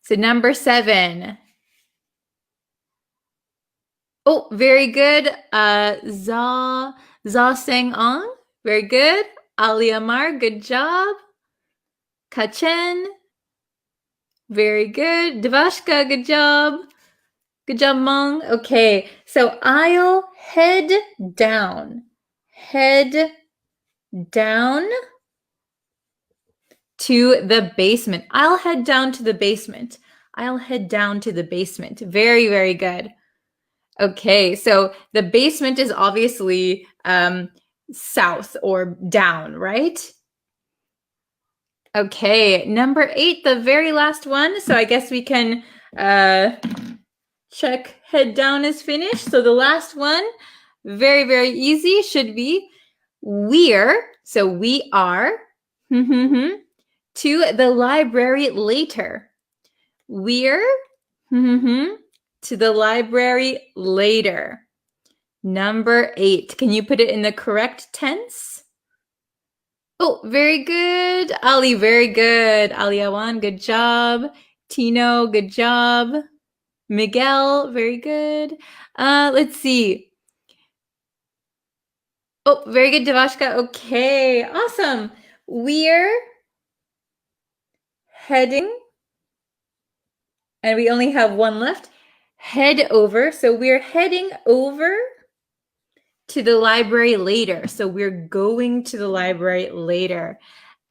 So number 7. Oh, very good. Za Seng Ong, very good. Ali Amar, good job. Kachen, very good. Devashka, good job. Good job, Mong. Okay, so I'll head down. Head down to the basement. I'll head down to the basement. I'll head down to the basement. Very, very good. Okay, so the basement is obviously south or down, right? Okay, number 8, the very last one. So I guess we can check head down is finished. So the last one, very, very easy, should be we're, so we are, to the library later. We're to the library later. Number 8. Can you put it in the correct tense? Oh, very good. Ali, very good. Ali Awan, good job. Tino, good job. Miguel, very good. Let's see. Oh, very good, Devashka. Okay, awesome. We're heading, and we only have one left. Head over. So we're heading over to the library later. So we're going to the library later.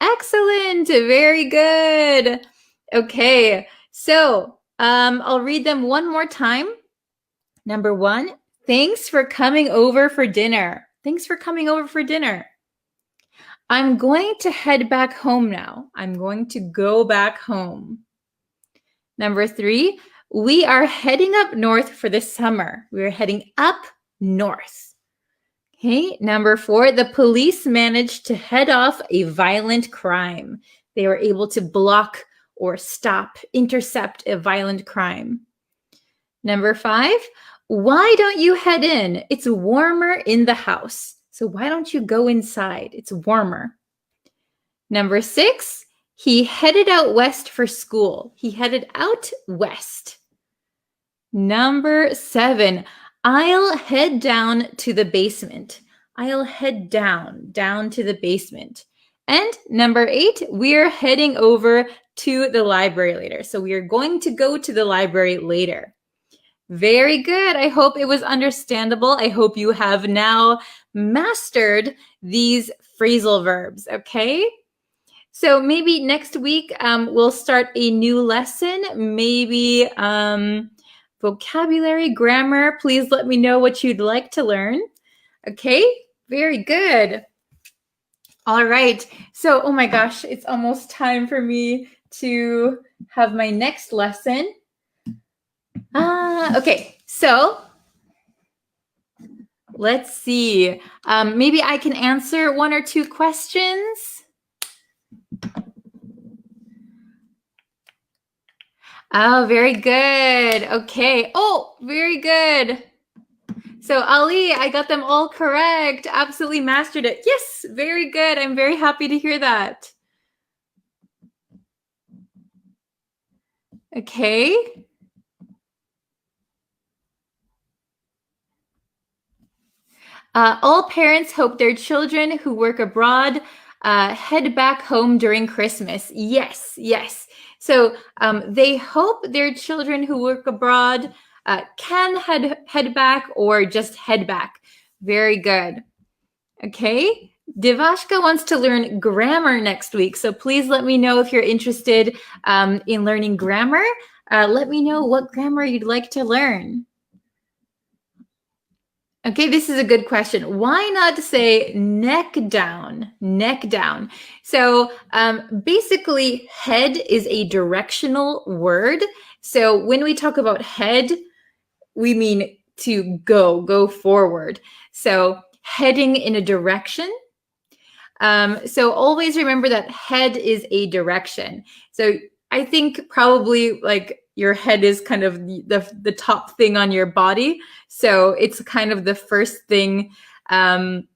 Excellent. Very good. Okay, so I'll read them one more time. Number 1, thanks for coming over for dinner. Thanks for coming over for dinner. I'm going to head back home now. I'm going to go back home. Number 3, we are heading up north for the summer. We are heading up north. Okay, number 4, the police managed to head off a violent crime. They were able to block or stop, intercept a violent crime. Number 5, why don't you head in? It's warmer in the house. So why don't you go inside? It's warmer. Number 6, he headed out west for school. He headed out west. Number 7, I'll head down to the basement. I'll head down to the basement. And number 8, we're heading over to the library later. So we are going to go to the library later. Very good. I hope it was understandable. I hope you have now mastered these phrasal verbs, okay? So maybe next week we'll start a new lesson, maybe vocabulary, grammar. Please let me know what you'd like to learn. Okay, very good. All right, so oh my gosh, it's almost time for me to have my next lesson. Okay, so let's see. Maybe I can answer 1 or 2 questions. Oh, very good. Okay. Oh, very good. So Ali, I got them all correct. Absolutely mastered it. Yes, very good. I'm very happy to hear that. Okay. All parents hope their children who work abroad head back home during Christmas. Yes, yes. So they hope their children who work abroad can head back or just head back. Very good. Okay. Devashka wants to learn grammar next week. So please let me know if you're interested in learning grammar. Let me know what grammar you'd like to learn. Okay, this is a good question. Why not say neck down? Neck down. So basically, head is a directional word. So when we talk about head, we mean to go forward. So heading in a direction. So always remember that head is a direction. So I think probably like your head is kind of the top thing on your body. So it's kind of the first thing that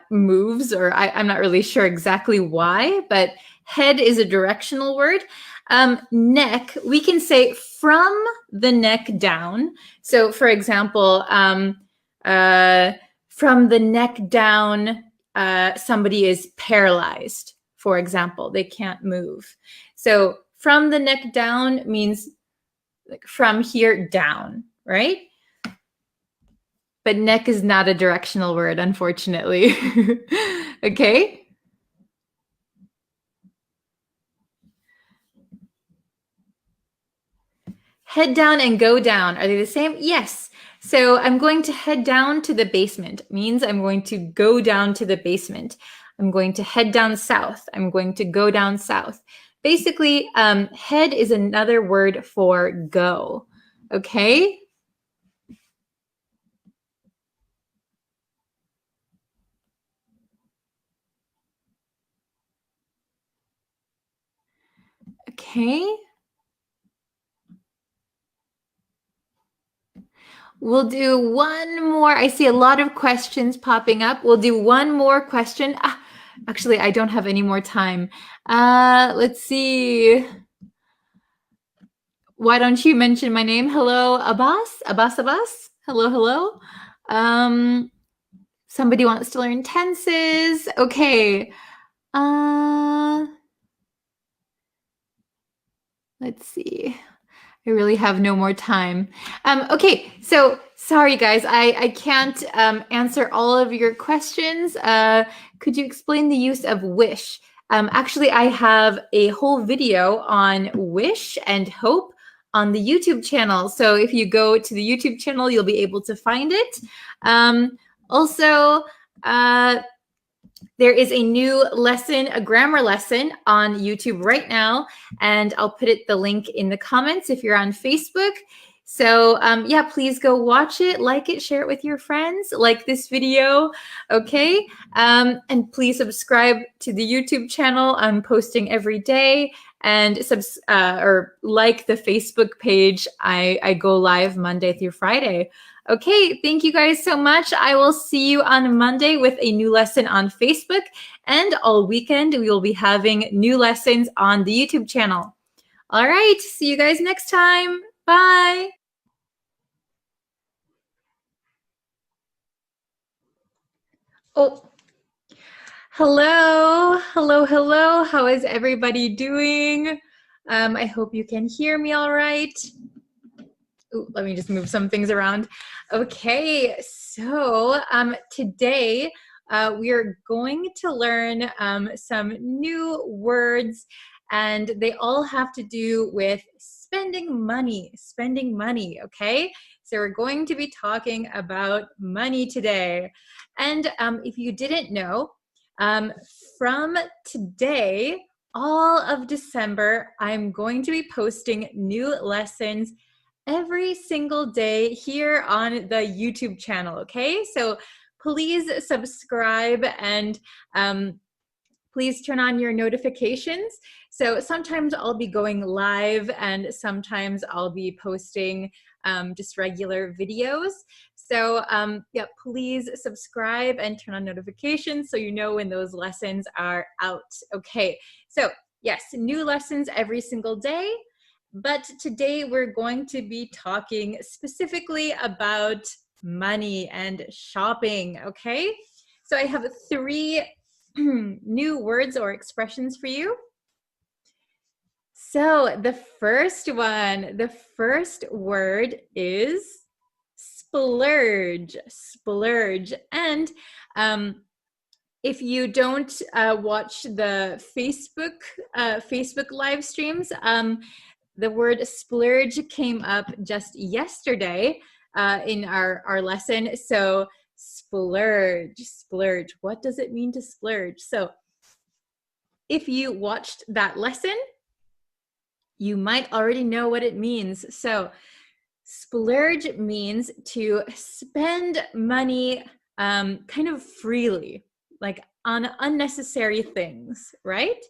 moves, or I'm not really sure exactly why, but head is a directional word. Neck, we can say from the neck down. So for example, from the neck down, somebody is paralyzed, for example, they can't move. So from the neck down means like from here down, right? But neck is not a directional word, unfortunately. Okay? Head down and go down. Are they the same? Yes. So I'm going to head down to the basement. Means I'm going to go down to the basement. I'm going to head down south. I'm going to go down south. Basically, head is another word for go. Okay? Okay. We'll do one more. I see a lot of questions popping up. We'll do one more question. Actually, I don't have any more time. Let's see. Why don't you mention my name? Hello, Abbas? Abbas? Hello, hello. Somebody wants to learn tenses. Okay. Let's see. I really have no more time. Okay, so sorry guys, I can't answer all of your questions. Could you explain the use of wish? Actually, I have a whole video on wish and hope on the YouTube channel. So if you go to the YouTube channel, you'll be able to find it. Also, there is a new lesson, a grammar lesson on YouTube right now, and I'll put the link in the comments if you're on Facebook. So yeah, please go watch it, like it, share it with your friends, like this video, okay? And please subscribe to the YouTube channel. I'm posting every day, and or like the Facebook page. I go live Monday through Friday. Okay, thank you guys so much. I will see you on Monday with a new lesson on Facebook, and all weekend we will be having new lessons on the YouTube channel. All right, see you guys next time. Bye. Oh, hello. How is everybody doing? I hope you can hear me all right. Ooh, let me just move some things around. Okay, so today we are going to learn some new words, and they all have to do with spending money, okay? So we're going to be talking about money today. And if you didn't know, from today, all of December, I'm going to be posting new lessons every single day here on the YouTube channel, okay? So please subscribe and please turn on your notifications. So sometimes I'll be going live and sometimes I'll be posting just regular videos. So yeah, please subscribe and turn on notifications so you know when those lessons are out. Okay, so yes, new lessons every single day. But today we're going to be talking specifically about money and shopping, okay? So I have 3 new words or expressions for you. So the first word is splurge, And if you don't watch the Facebook live streams, the word splurge came up just yesterday in our lesson. So splurge. What does it mean to splurge? So if you watched that lesson, you might already know what it means. So splurge means to spend money kind of freely, like on unnecessary things, right?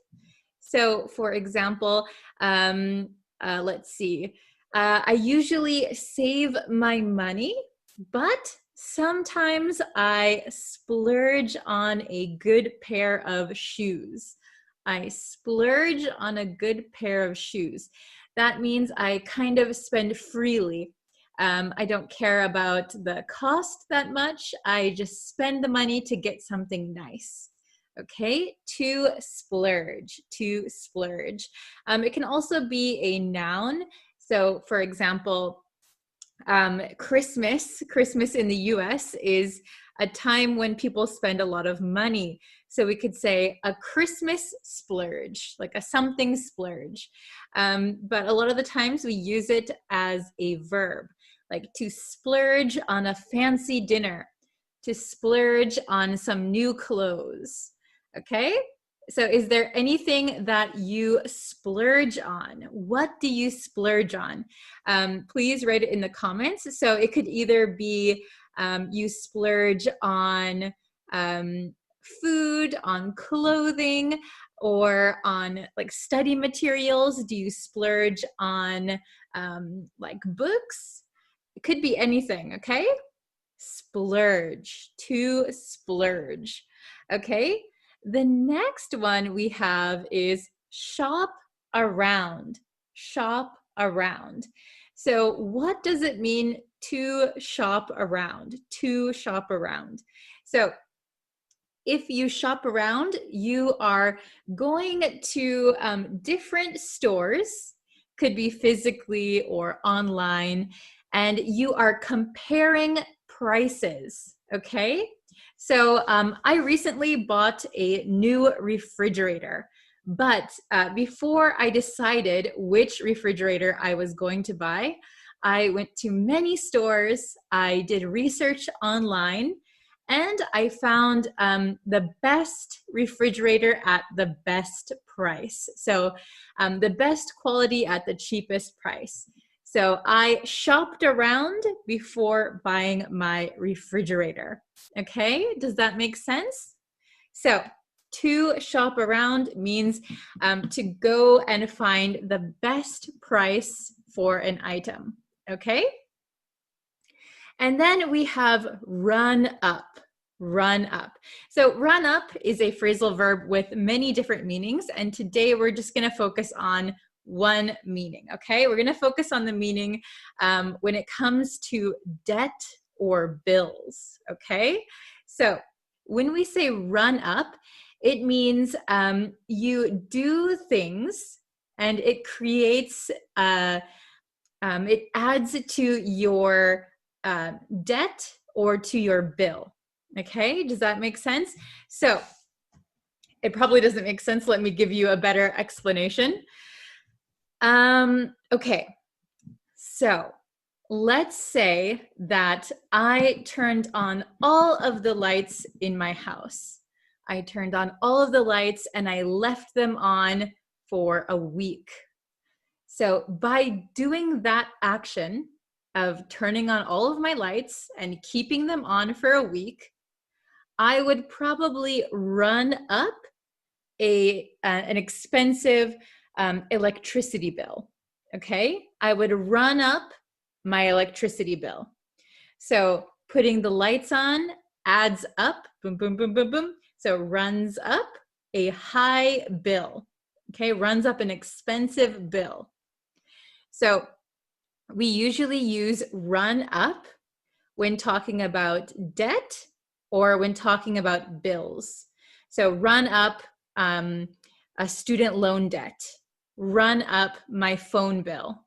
So for example, let's see. I usually save my money, but sometimes I splurge on a good pair of shoes. I splurge on a good pair of shoes. That means I kind of spend freely. I don't care about the cost that much. I just spend the money to get something nice. Okay, to splurge. It can also be a noun. So for example, Christmas in the US is a time when people spend a lot of money. So we could say a Christmas splurge, like a something splurge. But a lot of the times we use it as a verb, like to splurge on a fancy dinner, to splurge on some new clothes. Okay? So is there anything that you splurge on? What do you splurge on? Please write it in the comments. So it could either be you splurge on food, on clothing, or on like study materials. Do you splurge on like books? It could be anything, okay? Splurge, to splurge, okay? The next one we have is shop around, shop around. So what does it mean to shop around, to shop around? So if you shop around, you are going to different stores, could be physically or online, and you are comparing prices, okay? So I recently bought a new refrigerator, but before I decided which refrigerator I was going to buy, I went to many stores, I did research online, and I found the best refrigerator at the best price. So the best quality at the cheapest price. So I shopped around before buying my refrigerator. Okay, does that make sense? So to shop around means to go and find the best price for an item. Okay? And then we have run up, run up. So run up is a phrasal verb with many different meanings. And today we're just gonna focus on one meaning, okay? We're gonna focus on the meaning when it comes to debt or bills, okay? So when we say run up, it means you do things and it creates, it adds to your debt or to your bill, okay? Does that make sense? So it probably doesn't make sense. Let me give you a better explanation. Okay, so let's say that I turned on all of the lights in my house. I turned on all of the lights and I left them on for a week. So by doing that action of turning on all of my lights and keeping them on for a week, I would probably run up an expensive electricity bill, okay? I would run up my electricity bill. So putting the lights on adds up, boom, boom, boom, boom, boom. So runs up a high bill, okay? Runs up an expensive bill. So we usually use run up when talking about debt or when talking about bills. So run up a student loan debt, run up my phone bill,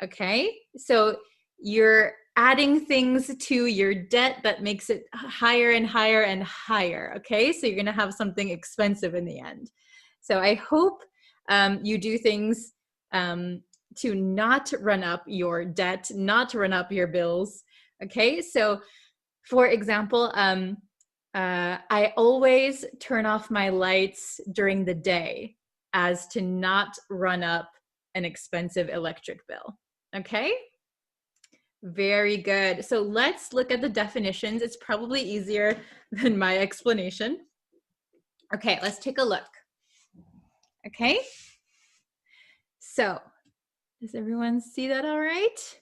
okay? So you're adding things to your debt that makes it higher and higher and higher, okay? So you're gonna have something expensive in the end. So I hope you do things to not run up your debt, not run up your bills, okay? So for example, I always turn off my lights during the day as to not run up an expensive electric bill, okay? Very good. So let's look at the definitions. It's probably easier than my explanation. Okay, let's take a look. Okay, so does everyone see that all right?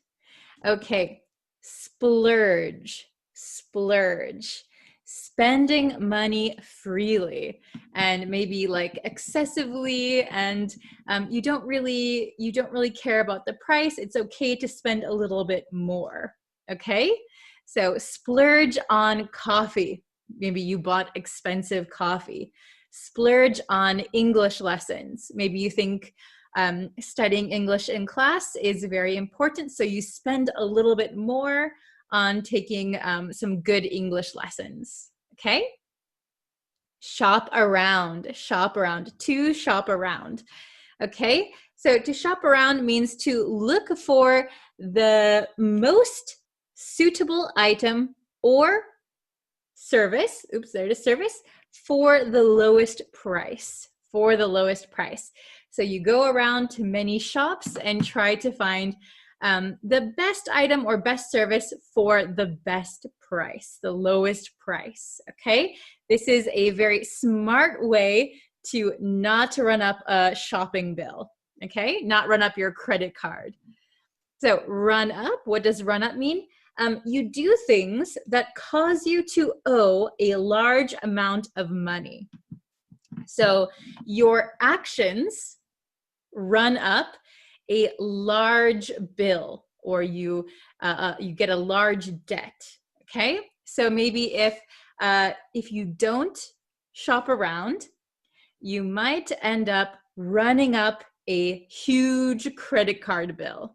Okay, splurge, splurge. Spending money freely and maybe like excessively, and you don't really care about the price. It's okay to spend a little bit more, okay? So splurge on coffee. Maybe you bought expensive coffee. Splurge on English lessons. Maybe you think studying English in class is very important. So you spend a little bit more on taking some good English lessons. Okay? Shop around, to shop around. Okay? So to shop around means to look for the most suitable item or service, service, for the lowest price, So you go around to many shops and try to find the best item or best service for the best price, the lowest price, okay? This is a very smart way to not run up a shopping bill, okay? Not run up your credit card. So run up, what does run up mean? You do things that cause you to owe a large amount of money. So your actions run up a large bill, or you get a large debt. Okay, so maybe if you don't shop around, you might end up running up a huge credit card bill.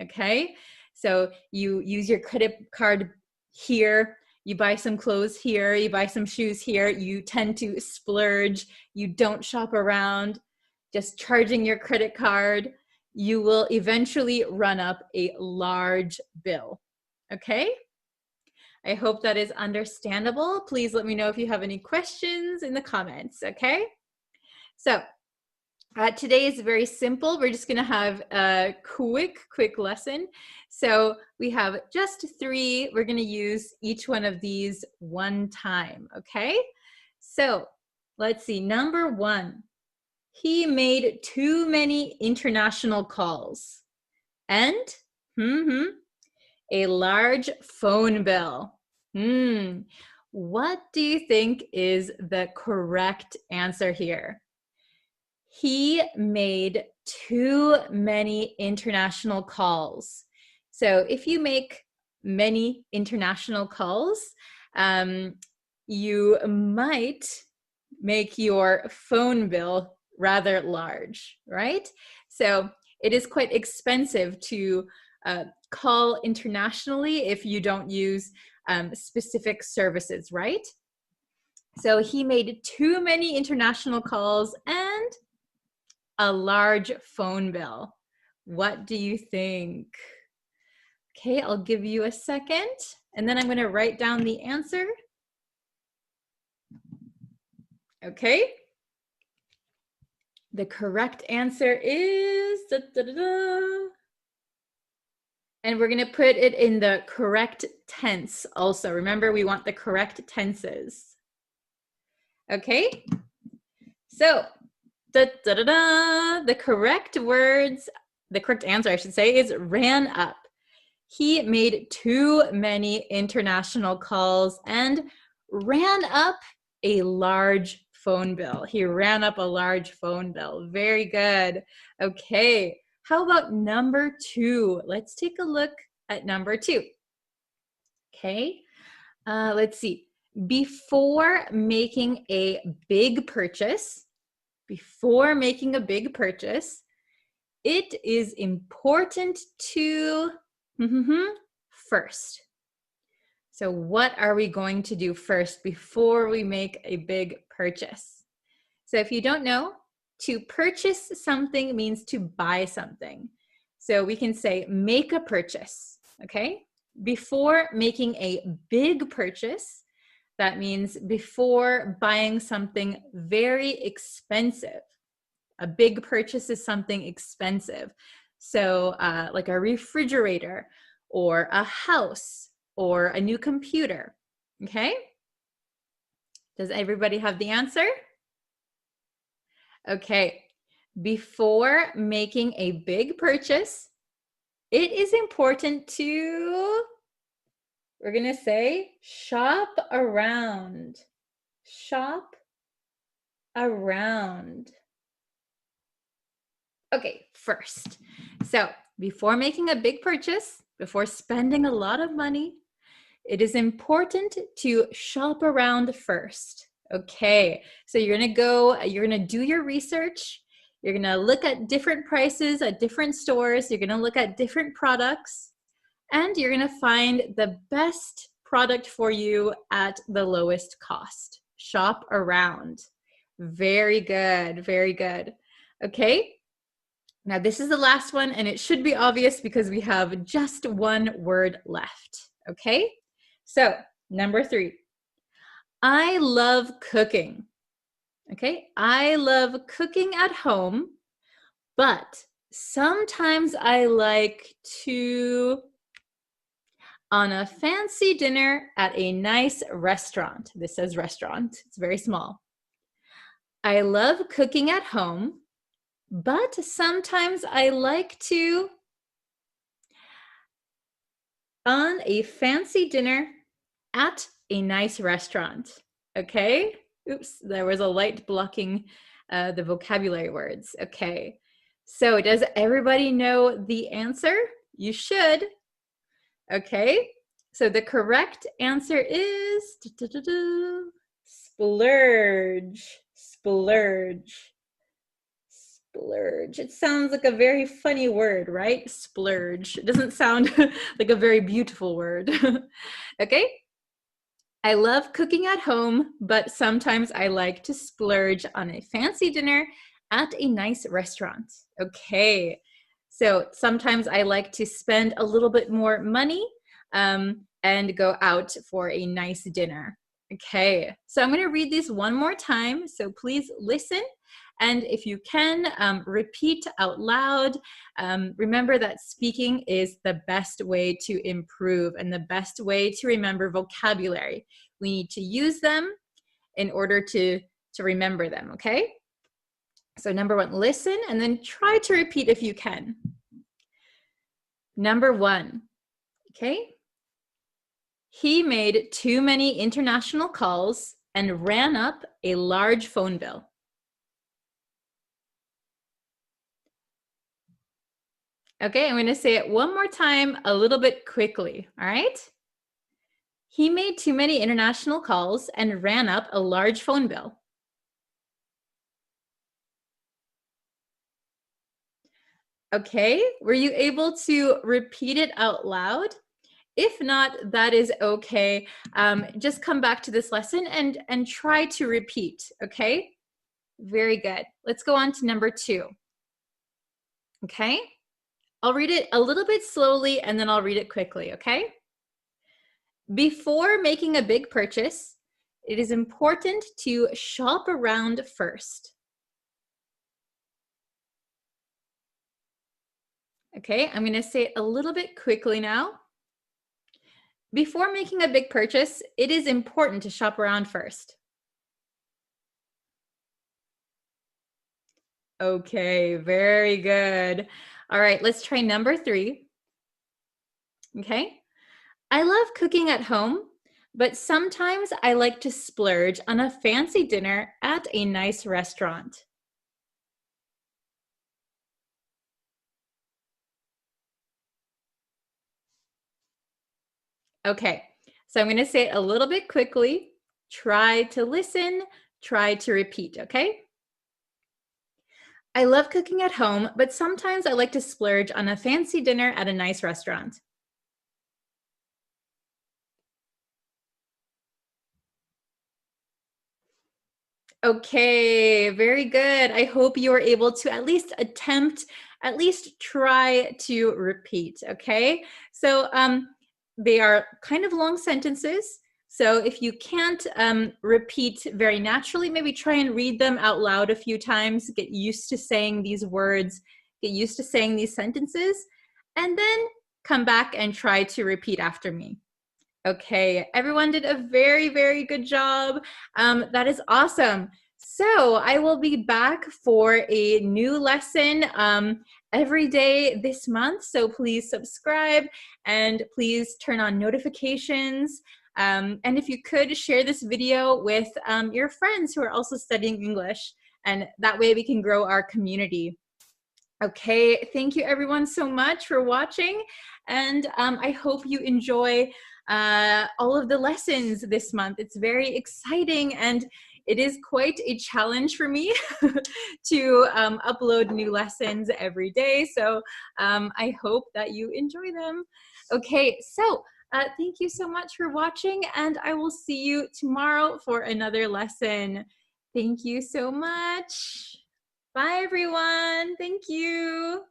Okay, so you use your credit card here, you buy some clothes here, you buy some shoes here, you tend to splurge, you don't shop around, just charging your credit card, you will eventually run up a large bill. Okay? I hope that is understandable. Please let me know if you have any questions in the comments, okay? So today is very simple. We're just gonna have a quick lesson. So we have just 3. We're gonna use each one of these one time, okay? So let's see, number 1. He made too many international calls and a large phone bill. What do you think is the correct answer here? He made too many international calls. So if you make many international calls, you might make your phone bill rather large, right? So it is quite expensive to call internationally if you don't use specific services, right? So he made too many international calls and a large phone bill. What do you think? Okay, I'll give you a second, and then I'm going to write down the answer. Okay. The correct answer is, and we're going to put it in the correct tense also. Remember, we want the correct tenses. Okay. So, the correct words, the correct answer, I should say, is ran up. He made too many international calls and ran up a large phone bill. He ran up a large phone bill. Very good. Okay. How about number 2? Let's take a look at number 2. Okay. Let's see. Before making a big purchase, it is important to first. So what are we going to do first before we make a big purchase? So if you don't know, to purchase something means to buy something. So we can say make a purchase, okay? Before making a big purchase, that means before buying something very expensive. A big purchase is something expensive. So like a refrigerator or a house or a new computer, okay? Does everybody have the answer? Okay, before making a big purchase, it is important to, we're gonna say, shop around. Shop around. Okay, first. So before making a big purchase, before spending a lot of money, it is important to shop around first. Okay, so you're gonna do your research. You're going to look at different prices at different stores. You're going to look at different products. And you're going to find the best product for you at the lowest cost. Shop around. Very good. Very good. Okay. Now this is the last one, and it should be obvious because we have just one word left. Okay. So number 3. I love cooking. Okay. I love cooking at home, but sometimes I like to on a fancy dinner at a nice restaurant. This says restaurant. It's very small. I love cooking at home, but sometimes I like to on a fancy dinner at a nice restaurant. Okay? Oops, there was a light blocking the vocabulary words. Okay. So does everybody know the answer? You should. Okay. So the correct answer is splurge. Splurge. Splurge. It sounds like a very funny word, right? Splurge. It doesn't sound like a very beautiful word. Okay. I love cooking at home, but sometimes I like to splurge on a fancy dinner at a nice restaurant. Okay. So sometimes I like to spend a little bit more money and go out for a nice dinner. Okay. So I'm going to read these one more time. So please listen. And if you can, repeat out loud. Remember that speaking is the best way to improve and the best way to remember vocabulary. We need to use them in order to remember them, okay? So number 1, listen, and then try to repeat if you can. Number 1, okay? He made too many international calls and ran up a large phone bill. Okay, I'm going to say it one more time a little bit quickly, all right? He made too many international calls and ran up a large phone bill. Okay, were you able to repeat it out loud? If not, that is okay. Just come back to this lesson and try to repeat, okay? Very good. Let's go on to number 2. Okay? I'll read it a little bit slowly and then I'll read it quickly, okay? Before making a big purchase, it is important to shop around first. Okay, I'm going to say it a little bit quickly now. Before making a big purchase, it is important to shop around first. Okay, very good. All right, let's try number 3. Okay. I love cooking at home, but sometimes I like to splurge on a fancy dinner at a nice restaurant. Okay, so I'm going to say it a little bit quickly. Try to listen, try to repeat, okay? I love cooking at home, but sometimes I like to splurge on a fancy dinner at a nice restaurant. Okay, very good. I hope you are able to at least attempt, at least try to repeat, okay? So they are kind of long sentences. So if you can't repeat very naturally, maybe try and read them out loud a few times, get used to saying these words, get used to saying these sentences, and then come back and try to repeat after me. Okay, everyone did a very, very good job. That is awesome. So I will be back for a new lesson every day this month. So please subscribe and please turn on notifications. And if you could share this video with your friends who are also studying English, and that way we can grow our community. Okay, thank you everyone so much for watching, and I hope you enjoy all of the lessons this month. It's very exciting, and it is quite a challenge for me to upload new lessons every day. So I hope that you enjoy them. Okay, so thank you so much for watching, and I will see you tomorrow for another lesson. Thank you so much. Bye, everyone. Thank you.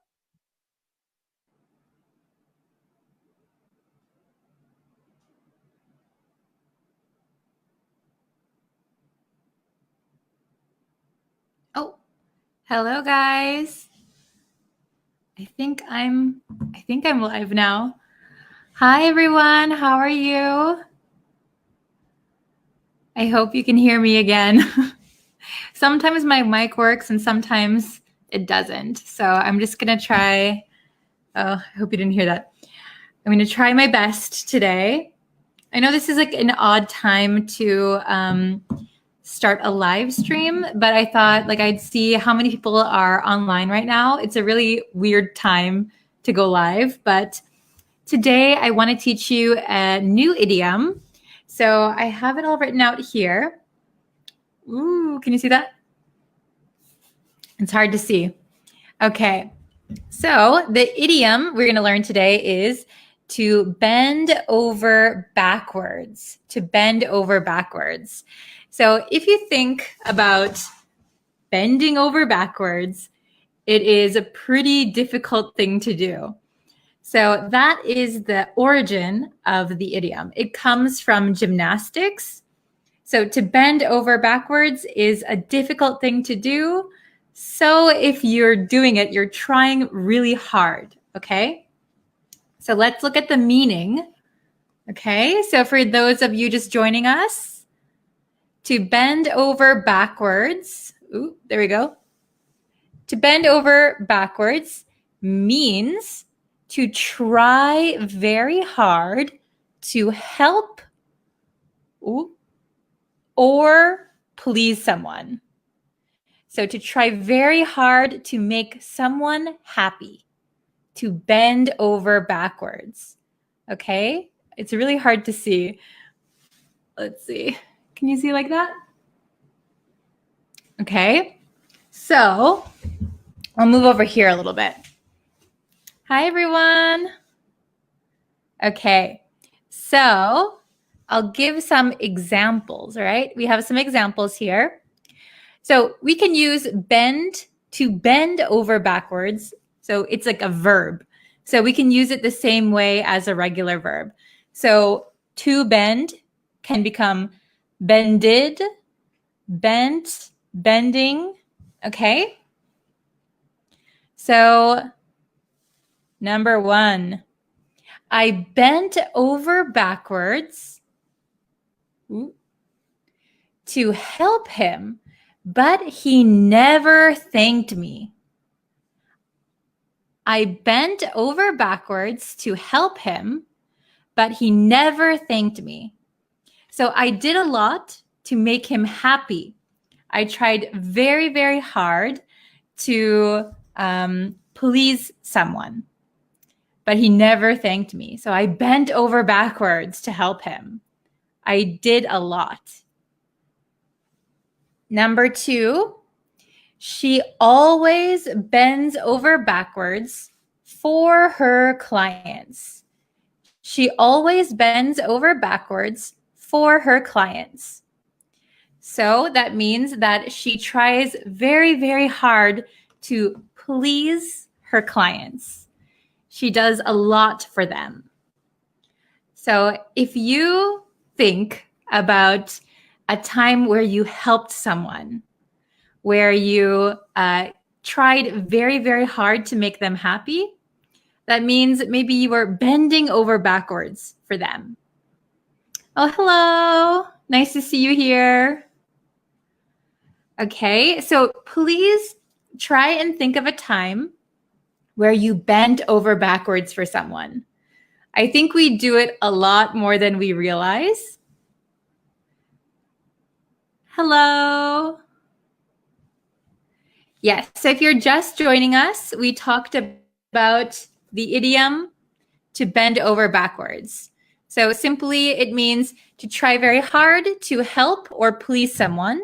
Oh, hello, guys. I think I'm live now. Hi, everyone. How are you? I hope you can hear me again. Sometimes my mic works and sometimes it doesn't. So I'm just going to try. Oh, I hope you didn't hear that. I'm going to try my best today. I know this is like an odd time to start a live stream, but I thought like I'd see how many people are online right now. It's a really weird time to go live, but today I want to teach you a new idiom. So I have it all written out here. Ooh, can you see that? It's hard to see. Okay. So the idiom we're going to learn today is to bend over backwards. To bend over backwards. So if you think about bending over backwards, it is a pretty difficult thing to do. So that is the origin of the idiom. It comes from gymnastics. So to bend over backwards is a difficult thing to do. So if you're doing it, you're trying really hard, okay? So let's look at the meaning, okay? So for those of you just joining us, to bend over backwards, ooh, there we go. To bend over backwards means to try very hard to help or please someone. So to try very hard to make someone happy, to bend over backwards. Okay? It's really hard to see. Let's see. Can you see like that? Okay. So I'll move over here a little bit. Hi, everyone. Okay. So I'll give some examples, all right? We have some examples here. So we can use bend to bend over backwards. So it's like a verb. So we can use it the same way as a regular verb. So to bend can become bended, bent, bending. Okay. So number one, I bent over backwards to help him, but he never thanked me. I bent over backwards to help him, but he never thanked me. So I did a lot to make him happy. I tried very, very hard to please someone, but he never thanked me. So I bent over backwards to help him. I did a lot. Number two, she always bends over backwards for her clients. She always bends over backwards for her clients. So that means that she tries very, very hard to please her clients. She does a lot for them. So if you think about a time where you helped someone, where you tried very, very hard to make them happy, that means maybe you were bending over backwards for them. Oh, hello. Nice to see you here. Okay, so please try and think of a time where you bent over backwards for someone. I think we do it a lot more than we realize. Hello. Yes, so if you're just joining us, we talked about the idiom to bend over backwards. So simply it means to try very hard to help or please someone.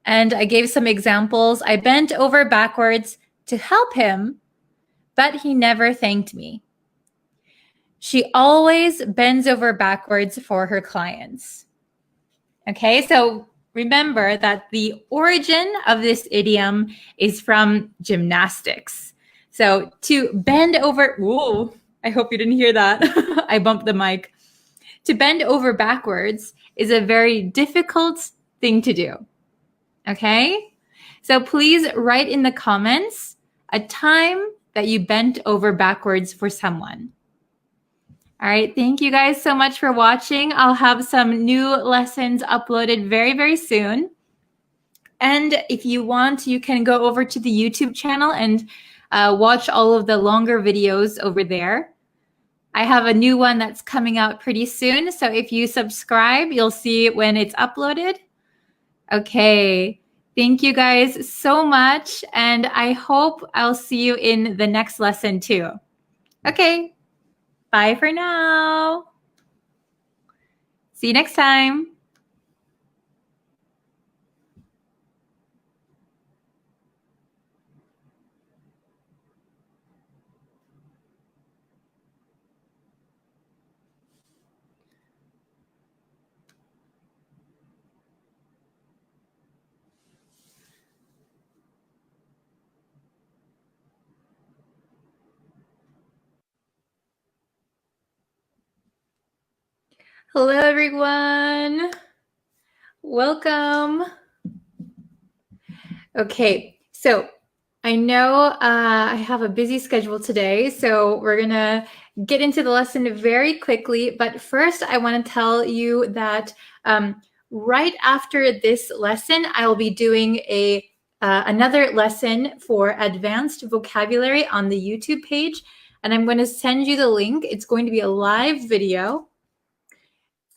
And I gave some examples. I bent over backwards to help him, but he never thanked me. She always bends over backwards for her clients. Okay, so remember that the origin of this idiom is from gymnastics. So to bend over, whoa, I hope you didn't hear that. I bumped the mic. To bend over backwards is a very difficult thing to do. Okay? So please write in the comments a time that you bent over backwards for someone. All right, thank you guys so much for watching. I'll have some new lessons uploaded very, very soon. And if you want, you can go over to the YouTube channel and watch all of the longer videos over there. I have a new one that's coming out pretty soon. So if you subscribe, you'll see when it's uploaded. Okay, thank you guys so much. And I hope I'll see you in the next lesson too. Okay. Bye for now. See you next time. Hello, everyone. Welcome. Okay, so I know I have a busy schedule today, so we're going to get into the lesson very quickly. But first, I want to tell you that right after this lesson, I will be doing another lesson for advanced vocabulary on the YouTube page, and I'm going to send you the link. It's going to be a live video.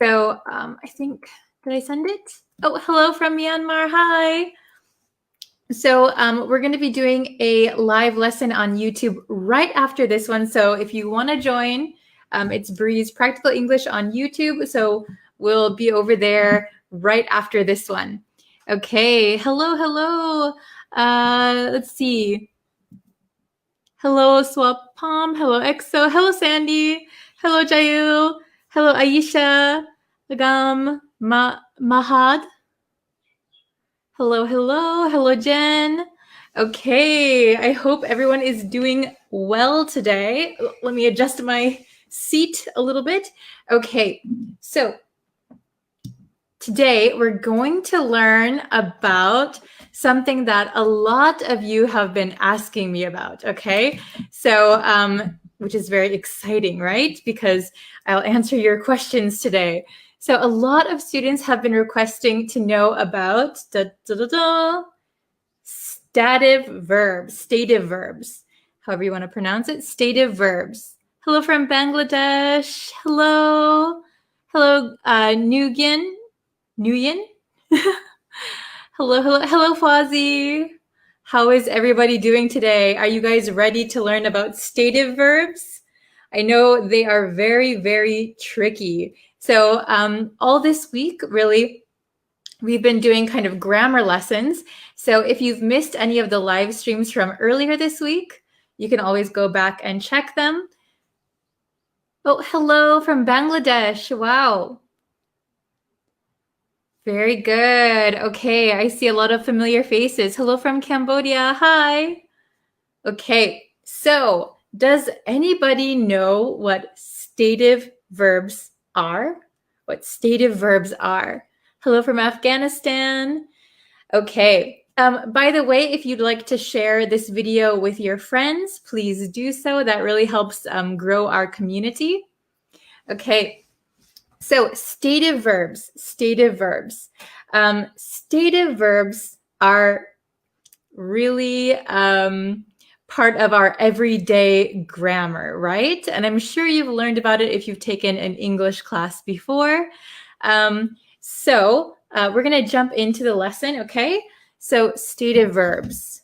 So I think, did I send it? Oh, hello from Myanmar. Hi. So we're going to be doing a live lesson on YouTube right after this one. So if you want to join, it's Bree's Practical English on YouTube. So we'll be over there right after this one. Okay. Hello, hello. Let's see. Hello, Swapam. Hello, EXO. Hello, Sandy. Hello, Jail. Hello, Aisha, Agam, Mahad. Hello, hello. Hello, Jen. Okay, I hope everyone is doing well today. Let me adjust my seat a little bit. Okay, so today we're going to learn about something that a lot of you have been asking me about, okay? So, which is very exciting, right? Because I'll answer your questions today. So a lot of students have been requesting to know about stative verbs, however you want to pronounce it, stative verbs. Hello from Bangladesh. Hello. Hello, Nguyen. Hello, Fawzi. How is everybody doing today? Are you guys ready to learn about stative verbs? I know they are very, very tricky. So all this week, really, we've been doing kind of grammar lessons. So if you've missed any of the live streams from earlier this week, you can always go back and check them. Oh, hello from Bangladesh. Wow. Very good. Okay, I see a lot of familiar faces. Hello from Cambodia. Hi. Okay, so does anybody know what stative verbs are? What stative verbs are? Hello from Afghanistan. Okay. By the way, if you'd like to share this video with your friends, please do so. That really helps grow our community. Okay. So stative verbs. Stative verbs are really part of our everyday grammar, right? And I'm sure you've learned about it if you've taken an English class before. So we're going to jump into the lesson, okay? So stative verbs.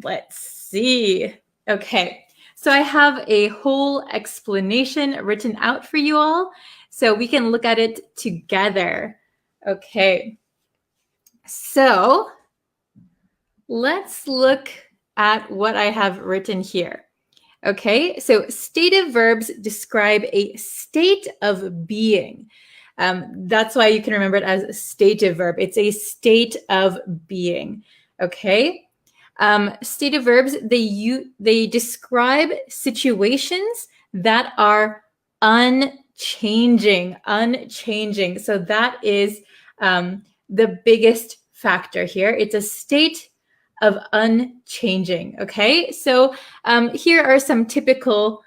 Let's see. Okay, so I have a whole explanation written out for you all, so we can look at it together. Okay, So let's look at what I have written here. Okay, so stative verbs describe a state of being. That's why you can remember it as a stative verb. It's a state of being. Okay, stative verbs, they describe situations that are unchanging. So that is the biggest factor here. It's a state of unchanging. Okay, so here are some typical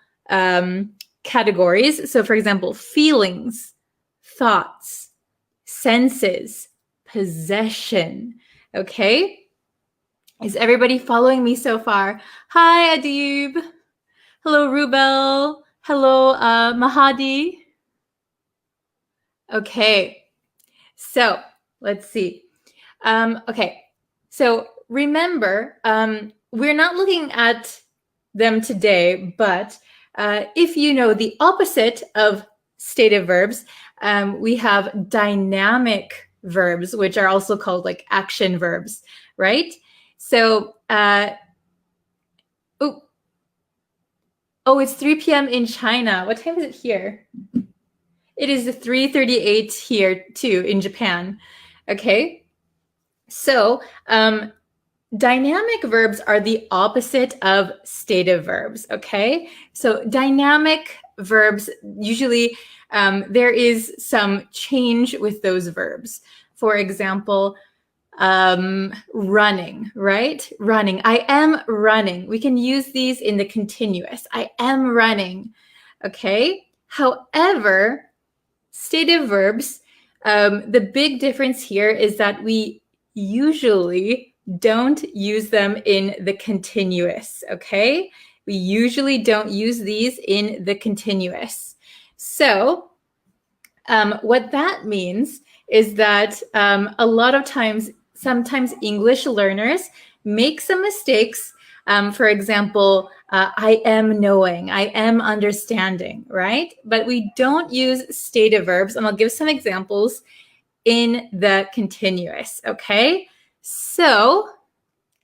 categories. So for example, feelings, thoughts, senses, possession. Okay, is everybody following me so far? Hi, Adib. Hello, Rubel. Hello, Mahadi. Okay, so let's see. Okay, so remember, we're not looking at them today, but if you know the opposite of stative verbs, we have dynamic verbs, which are also called like action verbs, right? So, it's 3 p.m. in China. What time is it here? It is 3:38 here too in Japan. Okay, so dynamic verbs are the opposite of stative verbs. Okay, so dynamic verbs, usually there is some change with those verbs. For example, running, right? Running. I am running. We can use these in the continuous. I am running. Okay. However, stative verbs, the big difference here is that we usually don't use them in the continuous. Okay. We usually don't use these in the continuous. So what that means is that a lot of times, sometimes English learners make some mistakes. For example, I am knowing, I am understanding, right? But we don't use stative verbs, and I'll give some examples in the continuous, okay? So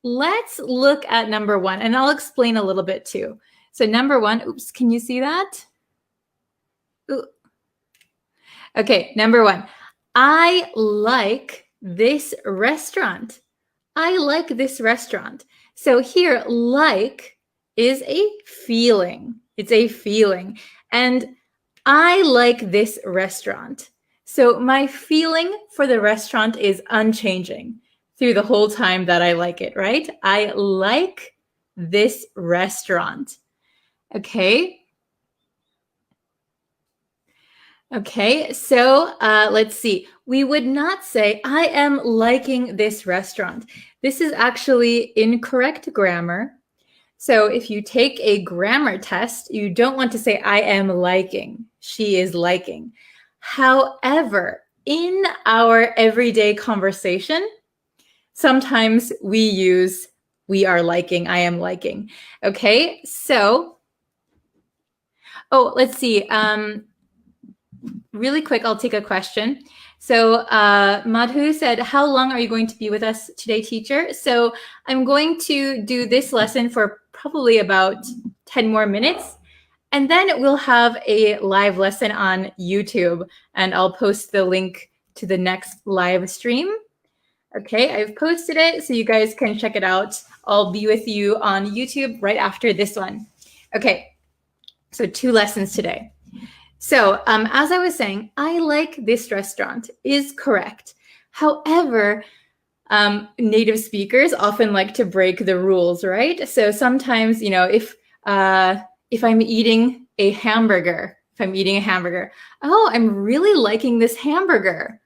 let's look at number one, and I'll explain a little bit too. So number one, oops, can you see that? Ooh. Okay, number one, I like this restaurant. I like this restaurant. So here, like is a feeling. It's a feeling. And I like this restaurant. So my feeling for the restaurant is unchanging through the whole time that I like it, right? I like this restaurant. Okay. Okay, so let's see. We would not say, I am liking this restaurant. This is actually incorrect grammar. So if you take a grammar test, you don't want to say, I am liking. She is liking. However, in our everyday conversation, sometimes we use, we are liking, I am liking. Okay, so, let's see. Really quick, I'll take a question. So Madhu said, how long are you going to be with us today, teacher? So I'm going to do this lesson for probably about 10 more minutes. And then we'll have a live lesson on YouTube. And I'll post the link to the next live stream. Okay, I've posted it so you guys can check it out. I'll be with you on YouTube right after this one. Okay, so 2 lessons today. So as I was saying, I like this restaurant is correct. However, native speakers often like to break the rules, right? So sometimes, you know, if I'm eating a hamburger, oh, I'm really liking this hamburger.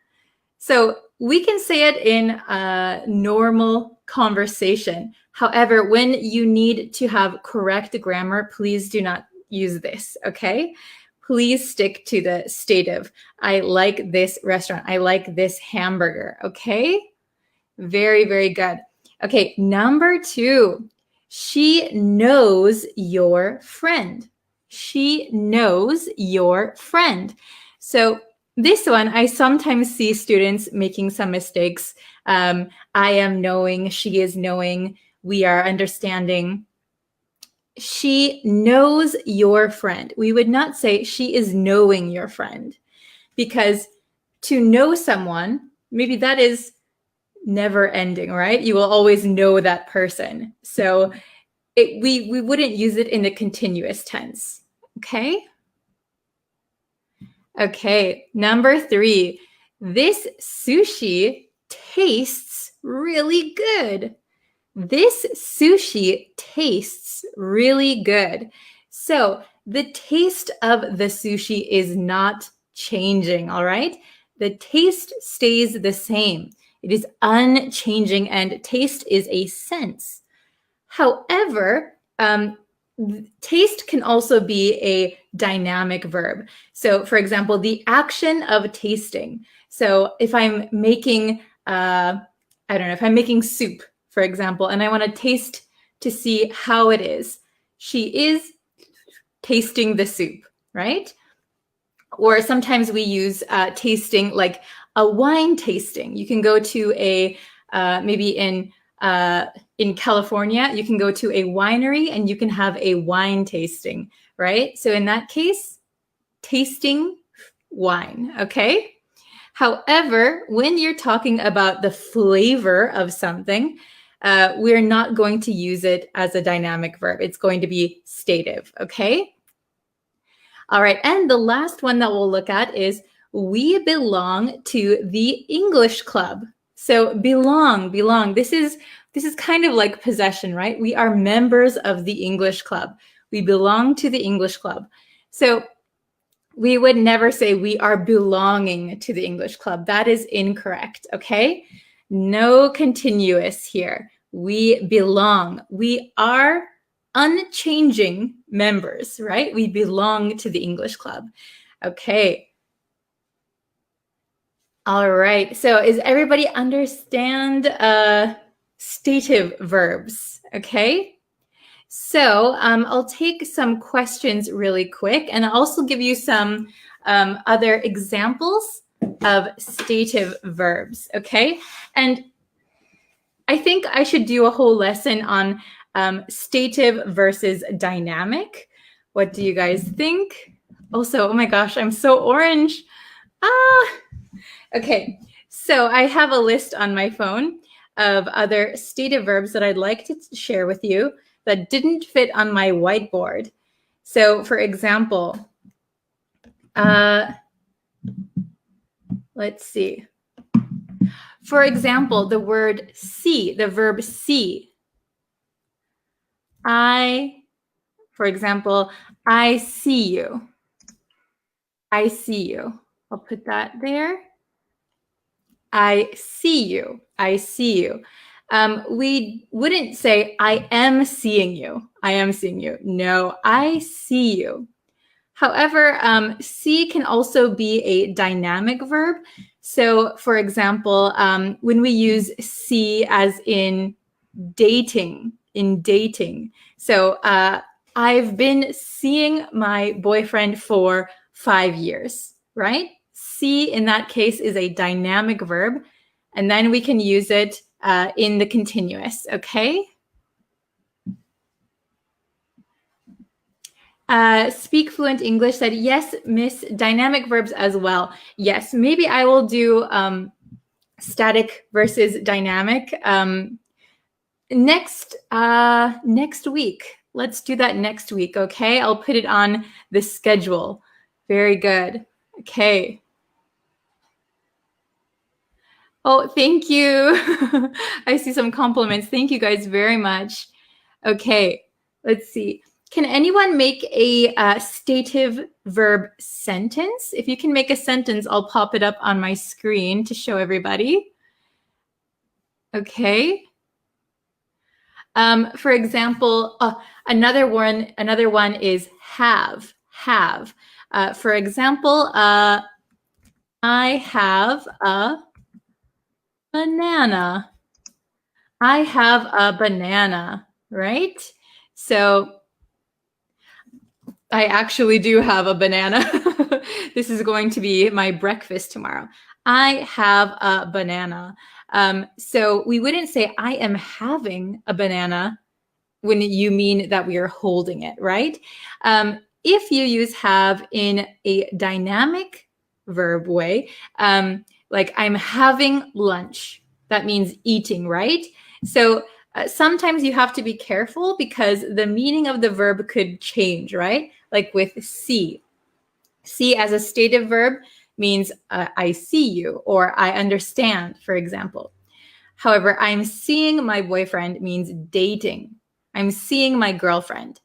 So we can say it in a normal conversation. However, when you need to have correct grammar, please do not use this, okay? Please stick to the stative. I like this restaurant. I like this hamburger. Okay? Very, very good. Okay, number 2. She knows your friend. She knows your friend. So This one, I sometimes see students making some mistakes. I am knowing, she is knowing, we are understanding. She knows your friend. We would not say she is knowing your friend, because to know someone, maybe that is never ending, right? You will always know that person. So we wouldn't use it in the continuous tense. Okay? Okay, number 3. This sushi tastes really good. This sushi tastes really good. So the taste of the sushi is not changing, all right? The taste stays the same. It is unchanging, and taste is a sense. However, taste can also be a dynamic verb. So, for example, the action of tasting. So, if I'm making, I don't know, if I'm making soup, for example, and I want to taste to see how it is, she is tasting the soup, right? Or sometimes we use tasting like a wine tasting. You can go to a, maybe in California, you can go to a winery and you can have a wine tasting, right? So in that case, tasting wine, okay? However, when you're talking about the flavor of something, we're not going to use it as a dynamic verb. It's going to be stative, okay? All right, and the last one that we'll look at is we belong to the English club. So belong. This is kind of like possession, right? We are members of the English club. We belong to the English club. So we would never say we are belonging to the English club. That is incorrect, okay? No continuous here. We belong. We are unchanging members, right? We belong to the English club. Okay. All right. So is everybody understand stative verbs? Okay. So I'll take some questions really quick, and I'll also give you some other examples of stative verbs, okay? And I think I should do a whole lesson on stative versus dynamic. What do you guys think? Also, oh my gosh, I'm so orange. Okay, so I have a list on my phone of other stative verbs that I'd like to share with you that didn't fit on my whiteboard. So for example, let's see. For example, the word see, the verb see. For example, I see you. I see you. I'll put that there. I see you. I see you. We wouldn't say, I am seeing you. I am seeing you. No, I see you. However, see can also be a dynamic verb. So, for example, when we use see as in dating, So, I've been seeing my boyfriend for 5 years, right? See in that case is a dynamic verb, and then we can use it in the continuous, okay? Speak Fluent English said, yes, miss, dynamic verbs as well. Yes, maybe I will do static versus dynamic next week. Let's do that next week, okay? I'll put it on the schedule. Very good. Okay. Oh, thank you. I see some compliments. Thank you guys very much. Okay, let's see. Can anyone make a stative verb sentence? If you can make a sentence, I'll pop it up on my screen to show everybody. Okay. For example, another one is have. For example, I have a banana. I have a banana, right? So I actually do have a banana. This is going to be my breakfast tomorrow. I have a banana. So we wouldn't say I am having a banana when you mean that we are holding it, right? If you use have in a dynamic verb way, like I'm having lunch, that means eating, right? So sometimes you have to be careful because the meaning of the verb could change, right? Like with see. See as a stative verb means I see you or I understand, for example. However, I'm seeing my boyfriend means dating. I'm seeing my girlfriend.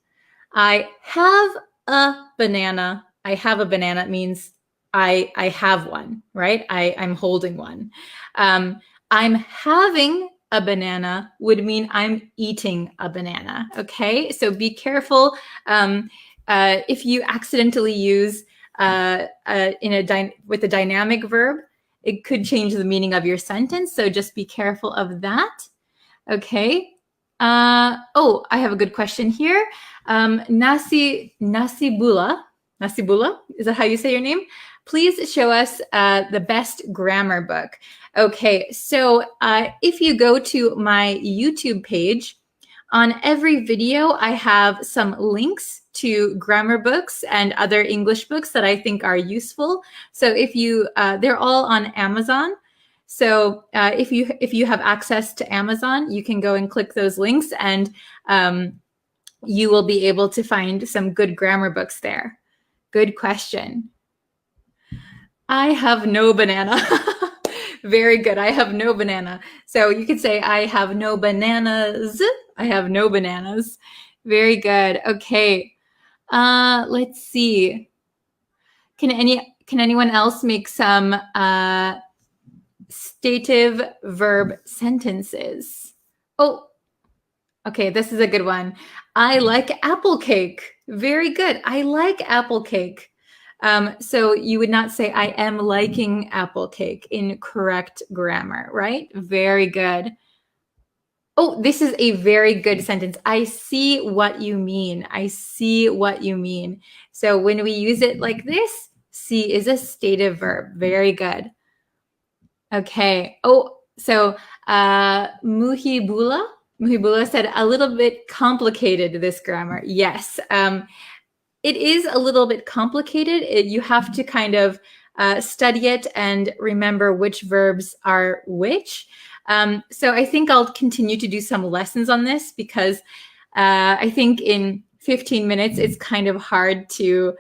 I have a banana. I have a banana means I have one, right? I'm holding one. I'm having a banana would mean I'm eating a banana. Okay, so be careful if you accidentally use with a dynamic verb. It could change the meaning of your sentence, so just be careful of that. Okay. Oh, I have a good question here. Nasibula, is that how you say your name? Please show us the best grammar book. Okay, so if you go to my YouTube page, on every video, I have some links to grammar books and other English books that I think are useful. So if you, they're all on Amazon. So if you have access to Amazon, you can go and click those links and you will be able to find some good grammar books there. Good question. I have no banana. Very good. I have no banana. So you could say I have no bananas. I have no bananas. Very good. Okay. Let's see. Can anyone else make some stative verb sentences? Oh, okay. This is a good one. I like apple cake. Very good. I like apple cake. So you would not say I am liking apple cake in correct grammar, right? Very good. Oh, this is a very good sentence. I see what you mean. I see what you mean. So when we use it like this, see is a stative verb. Very good. Okay. Oh, so Muhibula said a little bit complicated, this grammar. Yes. It is a little bit complicated. You have to kind of study it and remember which verbs are which. So I think I'll continue to do some lessons on this because I think in 15 minutes, it's kind of hard to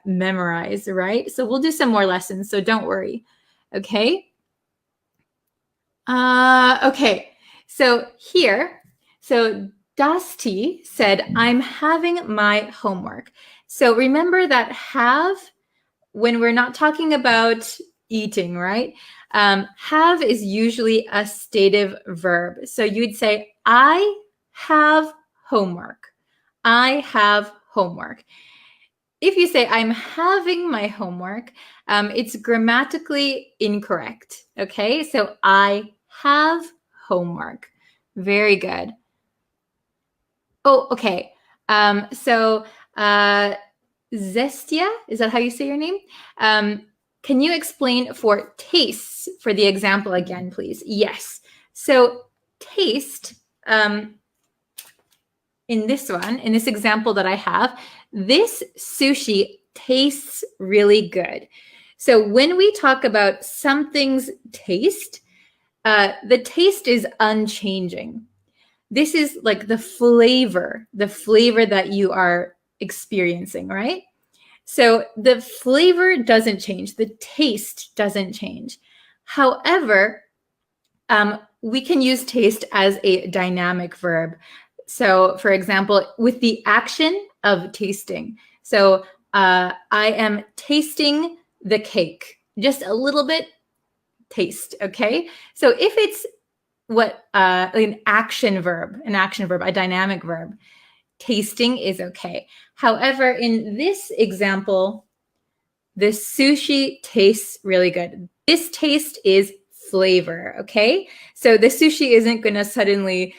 memorize, right? So we'll do some more lessons, so don't worry. Okay. Okay. So here, Dusty said, I'm having my homework. So remember that have, when we're not talking about eating, right? Have is usually a stative verb. So you'd say, I have homework. I have homework. If you say, I'm having my homework, it's grammatically incorrect. Okay, so I have homework. Very good. Oh, okay. So Zestia, is that how you say your name? Can you explain for tastes for the example again, please? Yes. So taste, in this example that I have, this sushi tastes really good. So when we talk about something's taste, the taste is unchanging. This is like the flavor that you are experiencing, right? So the flavor doesn't change. The taste doesn't change. However, we can use taste as a dynamic verb. So for example, with the action of tasting. So I am tasting the cake. Just a little bit taste, okay? So if it's an action verb, a dynamic verb, tasting is okay. However, in this example, the sushi tastes really good. This taste is flavor, okay? So the sushi isn't going to suddenly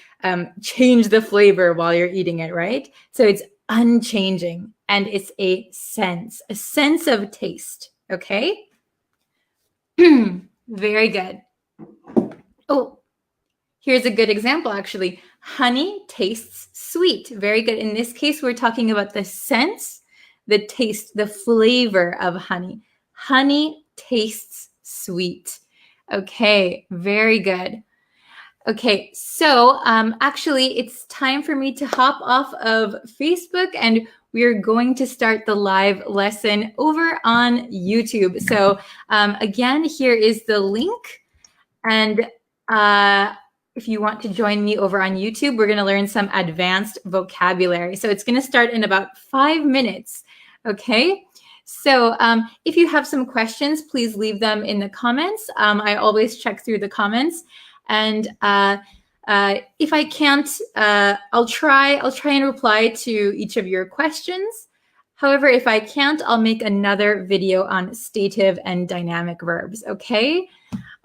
change the flavor while you're eating it, right? So it's unchanging, and it's a sense of taste. Okay? Very good. Oh, here's a good example, actually. Honey tastes sweet. Very good. In this case, we're talking about the sense, the taste, the flavor of honey. Honey tastes sweet. Okay, very good. Okay, so actually, it's time for me to hop off of Facebook, and we're going to start the live lesson over on YouTube. So again, here is the link. And if you want to join me over on YouTube, we're going to learn some advanced vocabulary. So it's going to start in about 5 minutes. Okay. So if you have some questions, please leave them in the comments. I always check through the comments. And if I can't, I'll try and reply to each of your questions. However, if I can't, I'll make another video on stative and dynamic verbs. Okay.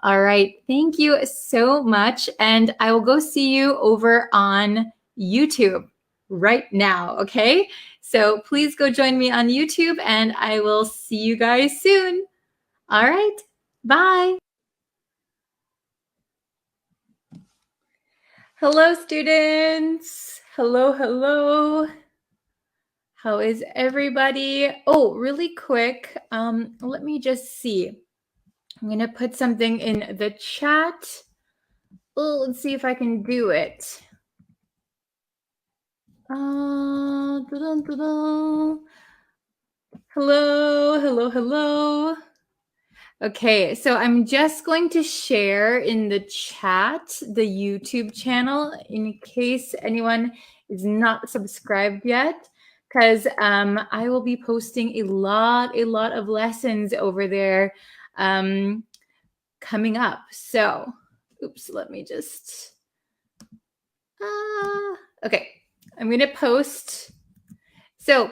All right. Thank you so much. And I will go see you over on YouTube right now. Okay. So please go join me on YouTube, and I will see you guys soon. All right. Bye. Hello, students. Hello, hello. How is everybody? Oh, really quick. Let me just see. I'm going to put something in the chat. Oh, let's see if I can do it. Hello, hello, hello. Okay, so I'm just going to share in the chat the YouTube channel in case anyone is not subscribed yet, because I will be posting a lot of lessons over there coming up. So, oops, let me just, okay, I'm going to post. So,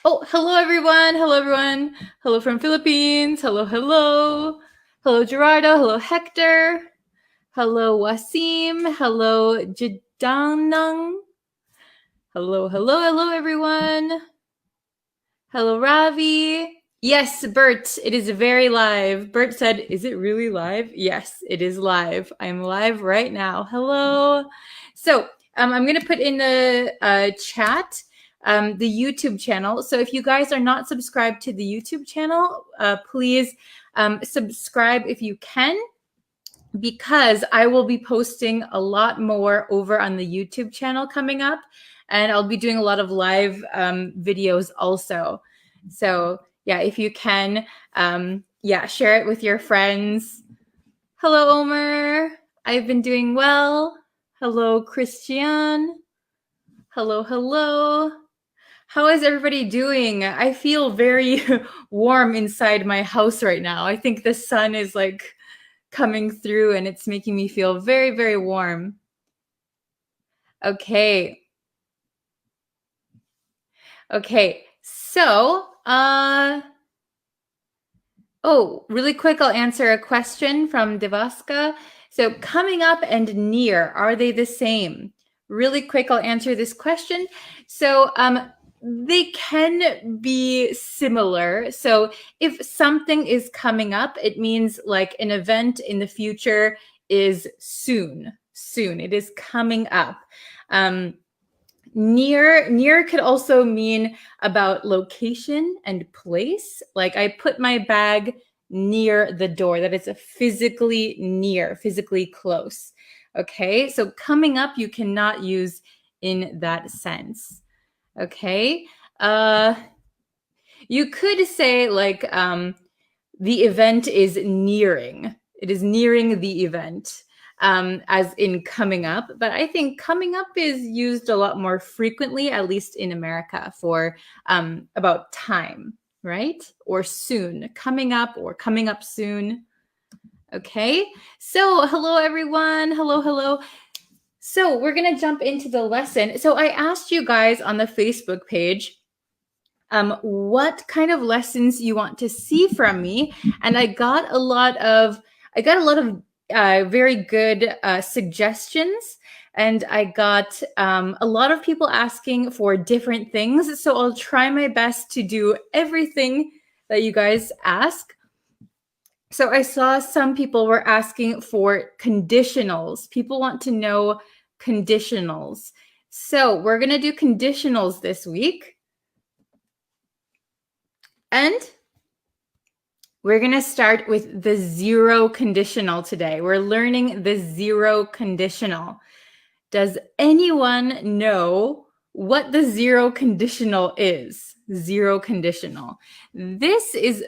oh, hello, everyone. Hello, everyone. Hello from Philippines. Hello, hello. Hello, Gerardo. Hello, Hector. Hello, Wasim. Hello, Jidanang. Hello, hello, hello, everyone. Hello, Ravi. Yes, Bert, it is very live. Bert said, is it really live? Yes, it is live. I'm live right now. Hello. So I'm going to put in the chat the YouTube channel. So if you guys are not subscribed to the YouTube channel, please subscribe if you can, because I will be posting a lot more over on the YouTube channel coming up, and I'll be doing a lot of live videos also. So yeah, if you can, share it with your friends. Hello, Omer. I've been doing well. Hello, Christian. Hello, hello. How is everybody doing? I feel very warm inside my house right now. I think the sun is like coming through, and it's making me feel very, very warm. Okay. Okay. So, really quick, I'll answer a question from Devaska. So coming up and near, are they the same? Really quick, I'll answer this question. So they can be similar. So if something is coming up, it means like an event in the future is soon. It is coming up. Near could also mean about location and place. Like I put my bag near the door. That is a physically near, physically close. Okay, so coming up you cannot use in that sense. Okay, you could say like the event is nearing. It is nearing the event. As in coming up, but I think coming up is used a lot more frequently, at least in America, for about time, right? Or soon, coming up or coming up soon. Okay, so hello everyone, hello. So we're gonna jump into the lesson. So I asked you guys on the Facebook page what kind of lessons you want to see from me, and I got a lot of very good suggestions. and I got a lot of people asking for different things. So I'll try my best to do everything that you guys ask. So I saw some people were asking for conditionals. People want to know conditionals. So we're going to do conditionals this week. And we're going to start with the zero conditional today. We're learning the zero conditional. Does anyone know what the zero conditional is? Zero conditional. This is,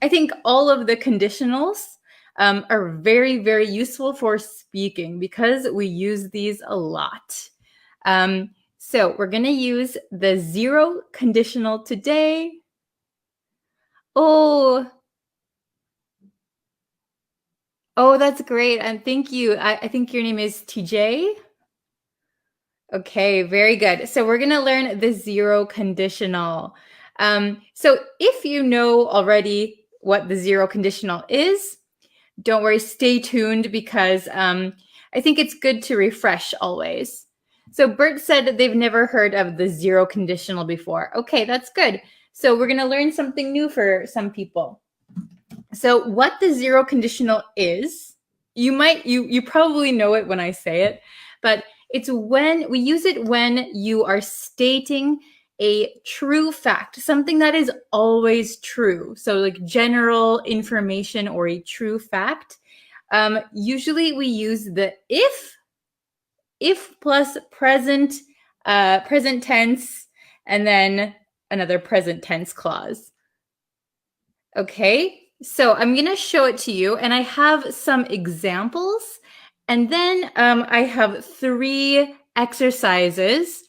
I think all of the conditionals are very, very useful for speaking because we use these a lot. So we're going to use the zero conditional today. Oh, that's great. And thank you. I think your name is TJ. Okay, very good. So we're going to learn the zero conditional. So if you know already what the zero conditional is, don't worry, stay tuned because I think it's good to refresh always. So Bert said that they've never heard of the zero conditional before. Okay, that's good. So we're going to learn something new for some people. So what the zero conditional is, you probably know it when I say it, but it's when we use it when you are stating a true fact, something that is always true. So like general information or a true fact. Usually we use the if plus present tense, and then another present tense clause. Okay, so I'm going to show it to you, and I have some examples, and then I have 3 exercises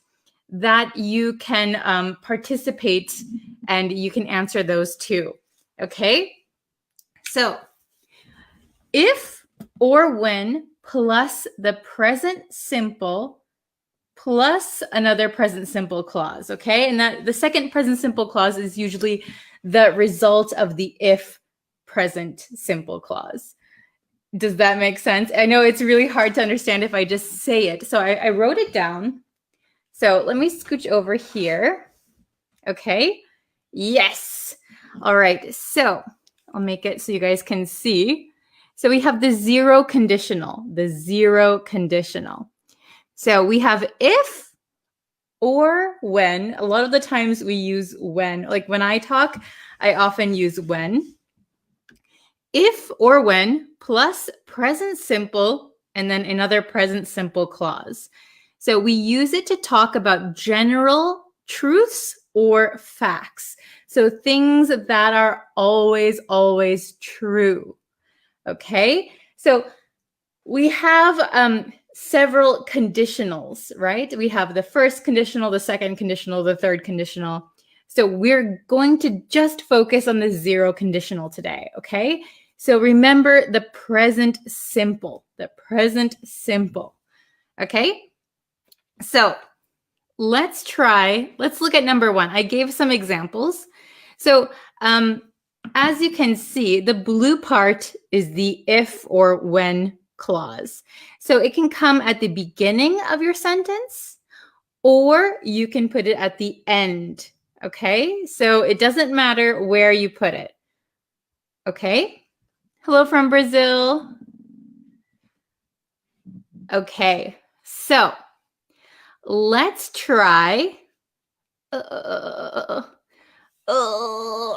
that you can participate, and you can answer those too. Okay, so if or when plus the present simple plus another present simple clause, okay? And that the second present simple clause is usually the result of the if present simple clause. Does that make sense? I know it's really hard to understand if I just say it. So I wrote it down. So let me scooch over here. Okay. Yes. All right. So I'll make it so you guys can see. So we have the zero conditional, So we have if or when. A lot of the times we use when. Like when I talk, I often use when. If or when plus present simple and then another present simple clause. So we use it to talk about general truths or facts. So things that are always, always true. Okay, so we have several conditionals, right? We have the first conditional, the second conditional, the third conditional. So we're going to just focus on the zero conditional today, okay? So remember the present simple, okay? So let's look at number 1. I gave some examples. So as you can see, the blue part is the if or when clause. So it can come at the beginning of your sentence, or you can put it at the end, okay? So it doesn't matter where you put it, okay? Hello from Brazil. Okay, so let's try.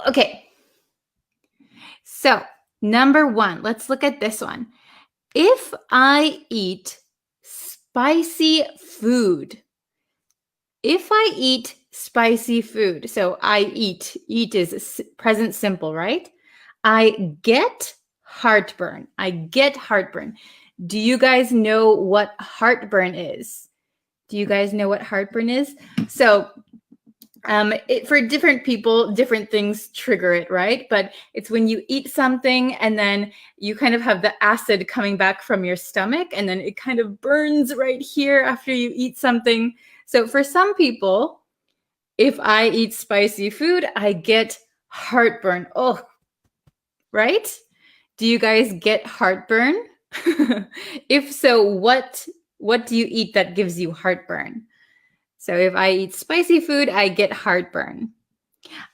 Okay. So, number 1, let's look at this one. If I eat spicy food, so I eat is present simple, right? I get heartburn. Do you guys know what heartburn is? So for different people, different things trigger it, right? But it's when you eat something and then you kind of have the acid coming back from your stomach and then it kind of burns right here after you eat something. So for some people, if I eat spicy food, I get heartburn. Oh, right? Do you guys get heartburn? If so, what what do you eat that gives you heartburn? So if I eat spicy food, I get heartburn.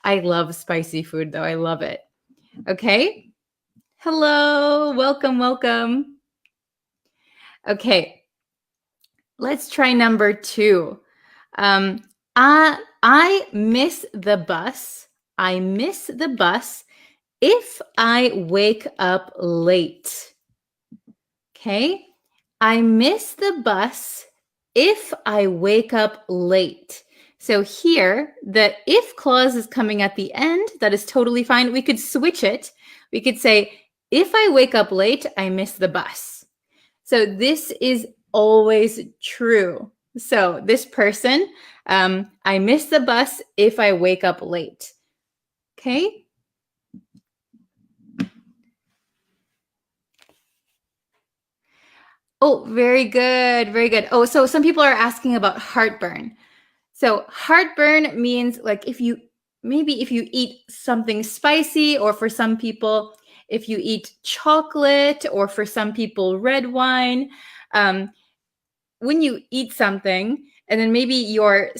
I love spicy food though. I love it. Okay. Hello. Welcome, welcome. Okay. Let's try number 2. I miss the bus. I miss the bus if I wake up late. Okay. I miss the bus if I wake up late. So here, the if clause is coming at the end. That is totally fine. We could switch it. We could say, if I wake up late, I miss the bus. So this is always true. So this person, I miss the bus if I wake up late. Okay. Oh, very good. Very good. Oh, so some people are asking about heartburn. So heartburn means like if you eat something spicy, or for some people, if you eat chocolate, or for some people, red wine. When you eat something and then maybe your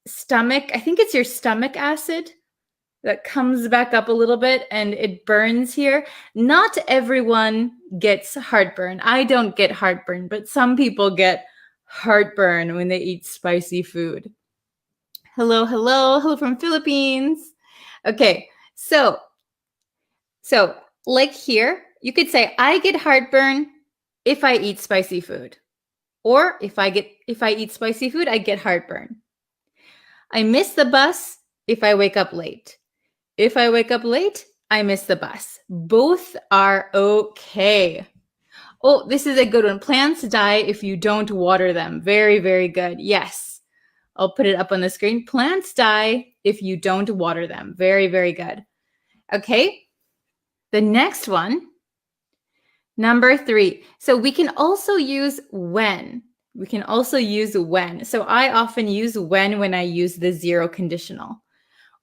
stomach, I think it's your stomach acid that comes back up a little bit and it burns here. Not everyone gets heartburn. I don't get heartburn, but some people get heartburn when they eat spicy food. Hello, hello, hello from Philippines. Okay, so like here, you could say I get heartburn if I eat spicy food. Or if I eat spicy food, I get heartburn. I miss the bus if I wake up late. If I wake up late, I miss the bus. Both are okay. Oh, this is a good one. Plants die if you don't water them. Very, very good. Yes. I'll put it up on the screen. Plants die if you don't water them. Very, very good. Okay. The next one, number 3. So we can also use when. We can also use when. So I often use when I use the 0 conditional.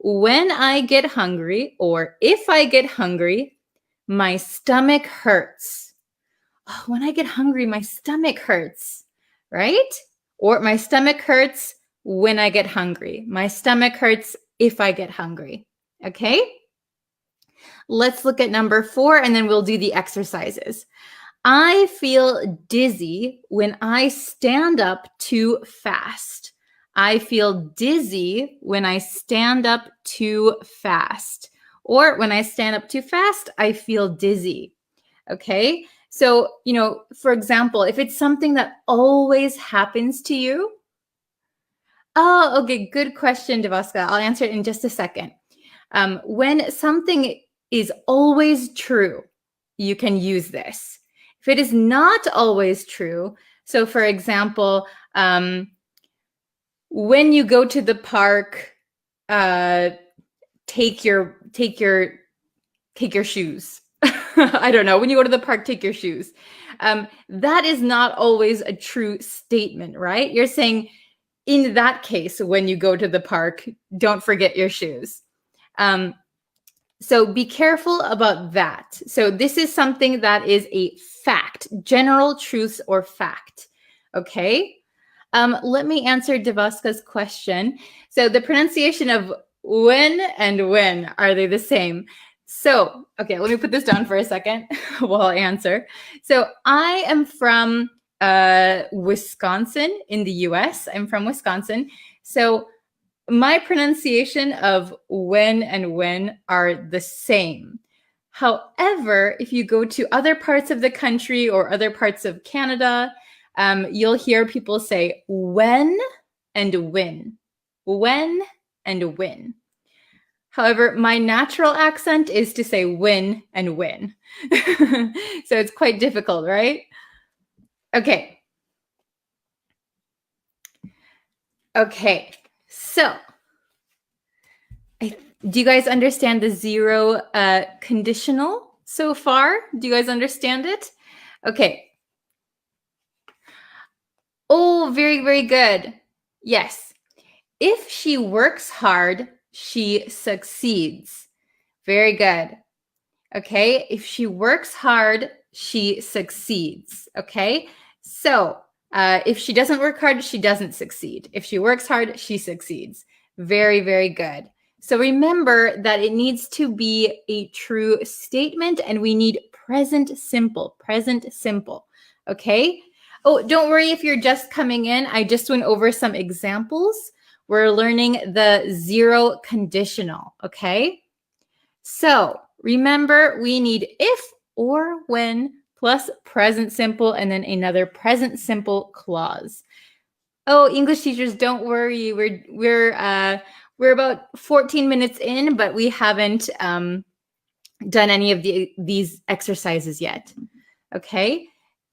When I get hungry, or if I get hungry, my stomach hurts. Oh, when I get hungry, my stomach hurts, right? Or my stomach hurts when I get hungry. My stomach hurts if I get hungry. Okay? Let's look at number 4 and then we'll do the exercises. I feel dizzy when I stand up too fast. I feel dizzy when I stand up too fast. Or when I stand up too fast, I feel dizzy. Okay? So, for example, if it's something that always happens to you. Oh, okay. Good question, Devaska. I'll answer it in just a second. When something is always true, you can use this. If it is not always true, so for example, when you go to the park, take your shoes. I don't know. When you go to the park, take your shoes. That is not always a true statement, right? You're saying, in that case, when you go to the park, don't forget your shoes. So be careful about that. So this is something that is a fact, general truth or fact. Okay. Let me answer Devaska's question. So the pronunciation of when and when, are they the same? So, okay, let me put this down for a second while I answer. So I am from Wisconsin in the US. I'm from Wisconsin. So my pronunciation of when and when are the same. However, if you go to other parts of the country or other parts of Canada, you'll hear people say when and when. When and when. However, my natural accent is to say when and when. So it's quite difficult, right? Okay. Okay. So, do you guys understand the 0 conditional so far? Do you guys understand it? Okay. Oh, very, very good. Yes. If she works hard, she succeeds. Very good. Okay. If she works hard, she succeeds. Okay. So If she doesn't work hard, she doesn't succeed. If she works hard, she succeeds. Very, very good. So remember that it needs to be a true statement, and we need present simple, okay? Oh, don't worry if you're just coming in. I just went over some examples. We're learning the zero conditional, okay? So remember, we need if or when plus present simple and then another present simple clause. Oh, English teachers, don't worry. We're about 14 minutes in, but we haven't done any of these exercises yet. Okay,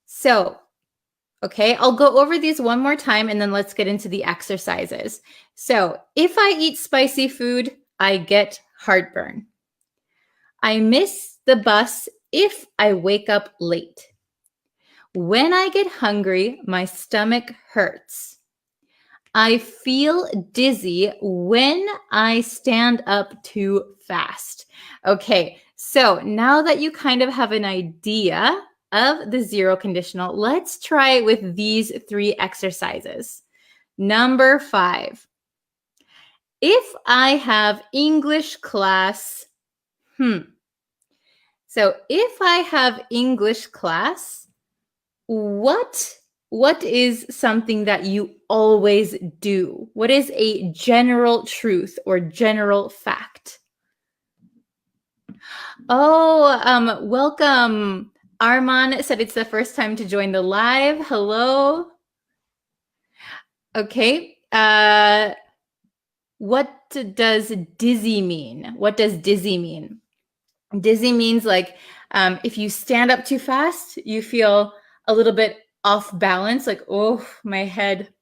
so I'll go over these one more time and then let's get into the exercises. So if I eat spicy food, I get heartburn. I miss the bus if I wake up late. When I get hungry, my stomach hurts. I feel dizzy when I stand up too fast. Okay, so now that you kind of have an idea of the zero conditional, let's try it with these 3 exercises. Number 5. If I have English class, So if I have English class, what is something that you always do? What is a general truth or general fact? Oh, welcome. Arman said it's the first time to join the live. Hello. Okay. What does dizzy mean? What does dizzy mean? Dizzy means like if you stand up too fast, you feel a little bit off balance, like, oh, my head.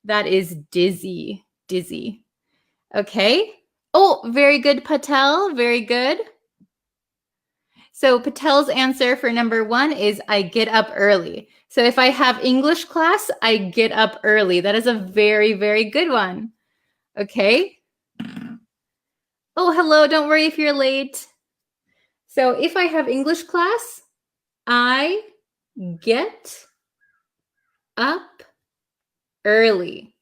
That is dizzy. Okay. Oh, very good, Patel. Very good. So Patel's answer for number 1 is I get up early. So if I have English class, I get up early. That is a very, very good one. Okay. Oh, hello. Don't worry if you're late. So if I have English class, I get up early.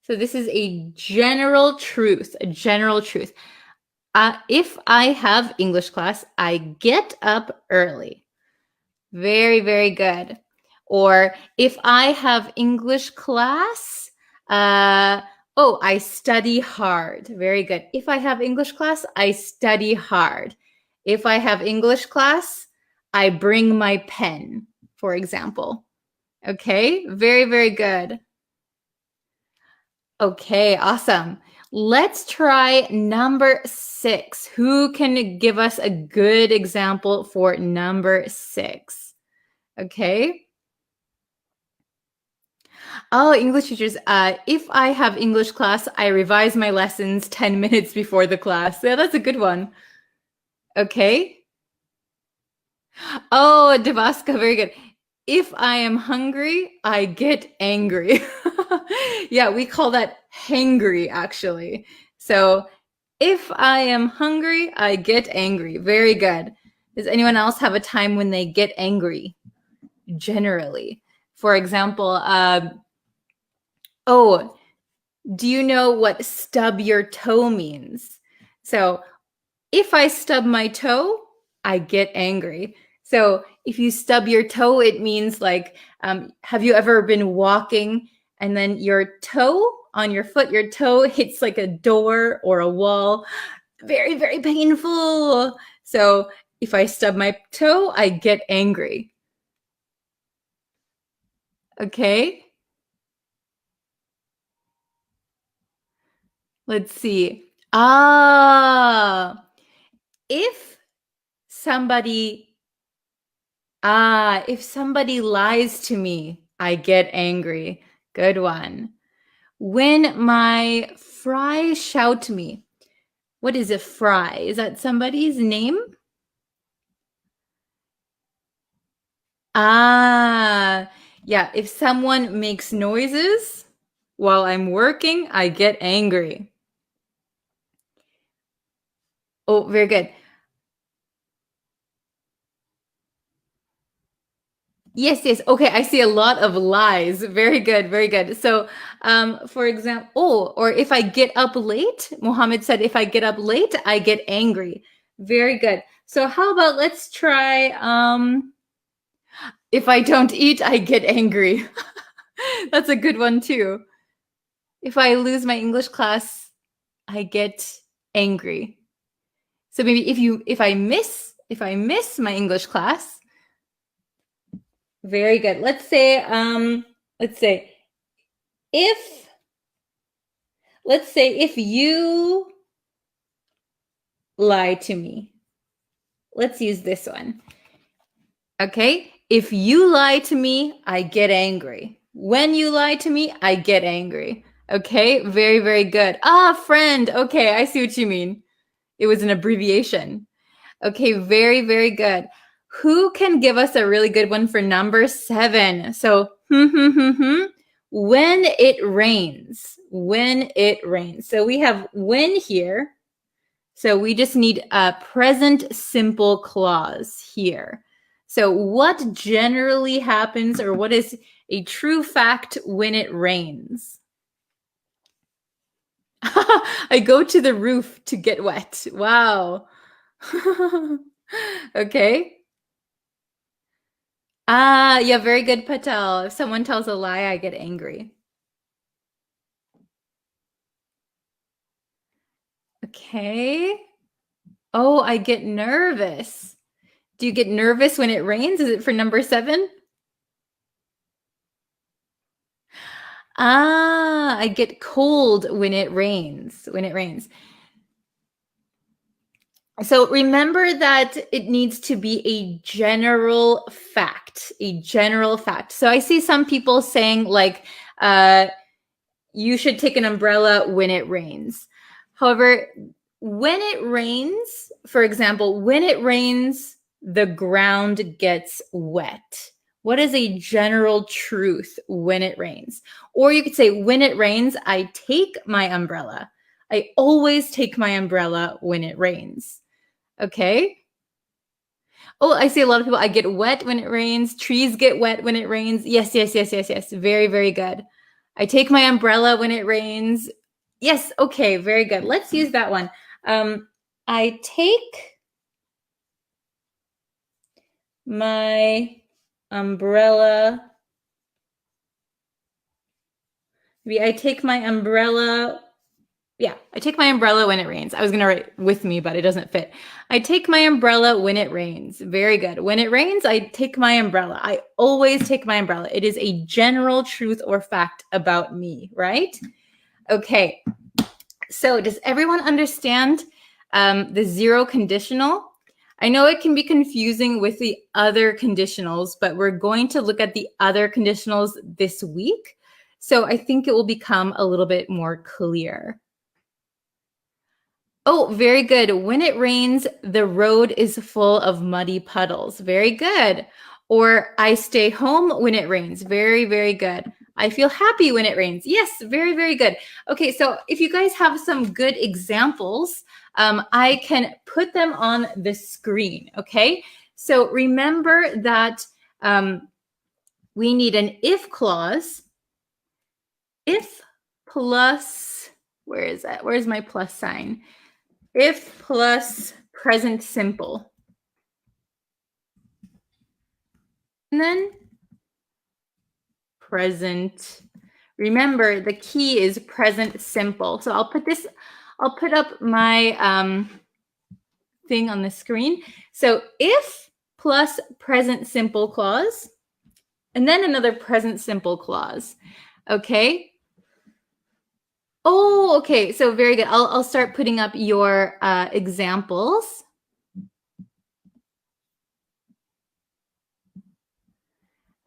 So this is a general truth, if I have English class, I get up early. Very, very good. Or if I have English class, I study hard. Very good. If I have English class, I study hard. If I have English class, I bring my pen, for example. Okay, very, very good. Okay, awesome. Let's try number 6. Who can give us a good example for number 6? Okay. Oh, English teachers, if I have English class, I revise my lessons 10 minutes before the class. Yeah, that's a good one. Okay. Oh, Devaska, very good. If I am hungry, I get angry. Yeah, we call that hangry, actually. So if I am hungry, I get angry. Very good. Does anyone else have a time when they get angry? Generally. For example, do you know what stub your toe means? So if I stub my toe, I get angry. So if you stub your toe, it means like, have you ever been walking and then your toe on your foot, your toe hits like a door or a wall? Very, very painful. So if I stub my toe, I get angry. Okay. Let's see. If somebody if somebody lies to me, I get angry. Good one. When my fry shout me. What is a fry? Is that somebody's name? Yeah, if someone makes noises while I'm working, I get angry. Oh, very good. Yes, yes. Okay, I see a lot of lies. Very good, very good. So, for example, or if I get up late, Mohammed said, if I get up late, I get angry. Very good. So, how about let's try, if I don't eat, I get angry. That's a good one too. If I lose my English class, I get angry. So maybe if I miss my English class, very good. Let's say if if you lie to me. Let's use this one. Okay? If you lie to me, I get angry. When you lie to me, I get angry. Okay? Very, very good. Ah, friend. Okay, I see what you mean. It was an abbreviation. Okay, very, very good. Who can give us a really good one for number 7? So, when it rains. When it rains. So we have when here. So we just need a present simple clause here. So what generally happens, or what is a true fact when it rains? I go to the roof to get wet. Wow. Okay. Ah, yeah, very good, Patel. If someone tells a lie, I get angry. Okay. Oh, I get nervous. Do you get nervous when it rains? Is it for number 7? Ah, I get cold when it rains. When it rains. So remember that it needs to be a general fact, a general fact. So I see some people saying like, you should take an umbrella when it rains. However, when it rains, for example, when it rains, the ground gets wet. What is a general truth when it rains? Or you could say, when it rains, I take my umbrella. I always take my umbrella when it rains. Okay. Oh, I see a lot of people. I get wet when it rains. Trees get wet when it rains. Yes, yes, yes, yes, yes. Very, very good. I take my umbrella when it rains. Yes. Okay. Very good. Let's use that one. I take my umbrella. Maybe I take my umbrella. Yeah, I take my umbrella when it rains. I was going to write with me, but it doesn't fit. I take my umbrella when it rains. Very good. When it rains, I take my umbrella. I always take my umbrella. It is a general truth or fact about me, right? Okay. So does everyone understand the zero conditional? I know it can be confusing with the other conditionals, but we're going to look at the other conditionals this week. So I think it will become a little bit more clear. Oh, very good. When it rains, the road is full of muddy puddles. Very good. Or I stay home when it rains. Very, very good. I feel happy when it rains. Yes, very, very good. Okay, so if you guys have some good examples, I can put them on the screen, okay? So remember that we need an if clause. If plus, where is that? Where's my plus sign? If plus present simple. And then present. Remember, the key is present simple. So I'll put up my thing on the screen. So if plus present simple clause, and then another present simple clause. Okay. Oh, okay. So very good. I'll start putting up your examples.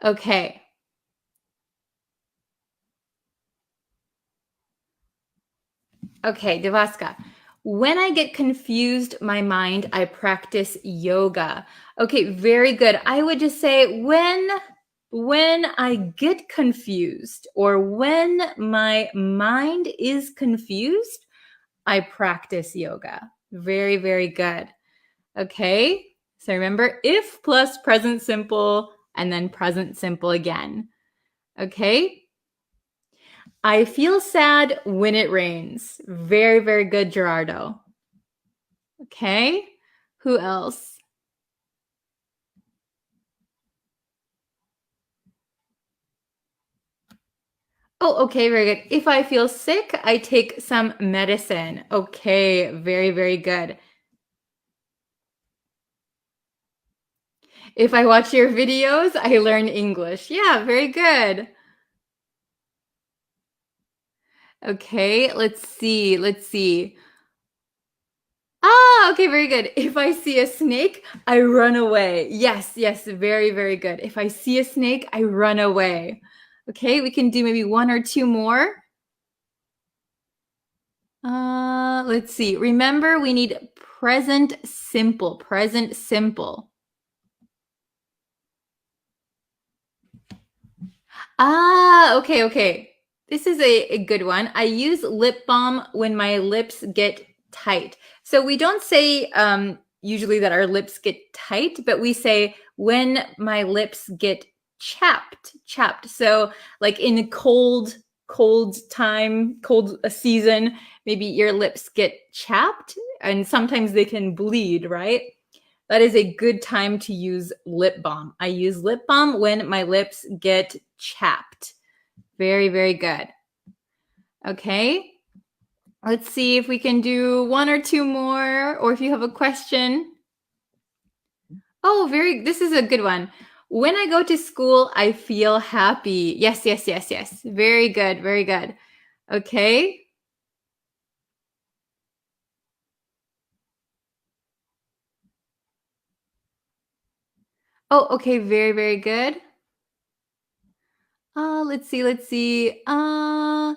Okay. Okay, Devaska. When I get confused, my mind, I practice yoga. Okay, very good. I would just say when I get confused or when my mind is confused, I practice yoga. Very, very good. Okay. So remember if plus present simple, and then present simple again. Okay? I feel sad when it rains. Very, very good, Gerardo. Okay? Who else? Oh, okay, very good. If I feel sick, I take some medicine. Okay, very, very good. If I watch your videos, I learn English. Yeah, very good. Okay, let's see. Let's see. Ah, okay, very good. If I see a snake, I run away. Yes, yes, very, very good. If I see a snake, I run away. Okay, we can do maybe one or two more. Let's see. Remember, we need present simple. Present simple. Ah, okay, okay. This is a good one. I use lip balm when my lips get tight. So we don't say usually that our lips get tight, but we say when my lips get chapped, chapped. So like in a cold time, cold season, maybe your lips get chapped and sometimes they can bleed, right? That is a good time to use lip balm. I use lip balm when my lips get chapped. Very, very good. Okay. Let's see if we can do one or two more, or if you have a question. Oh, this is a good one. When I go to school, I feel happy. Yes, yes, yes, yes. Very good, very good. Okay. Oh, okay, very, very good. Let's see, let's see. I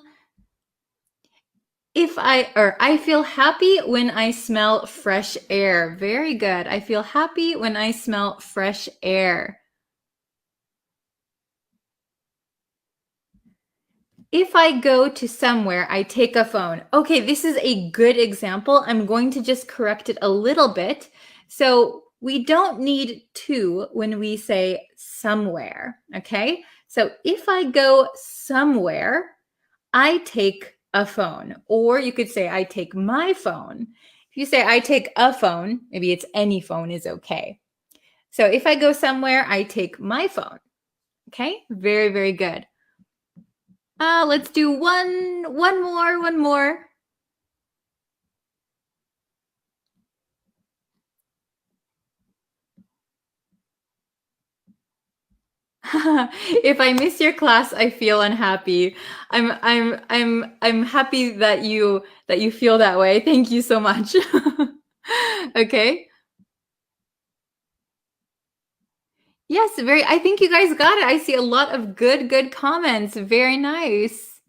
feel happy when I smell fresh air. Very good. I feel happy when I smell fresh air. If I go to somewhere, I take a phone. Okay, this is a good example. I'm going to just correct it a little bit. So we don't need to when we say somewhere. Okay, so if I go somewhere, I take a phone. Or you could say, I take my phone. If you say, I take a phone, maybe it's any phone is okay. So if I go somewhere, I take my phone. Okay, very, very good. Let's do one more. If I miss your class, I feel unhappy. I'm happy that you feel that way. Thank you so much. Okay. Yes, I think you guys got it. I see a lot of good comments. Very nice.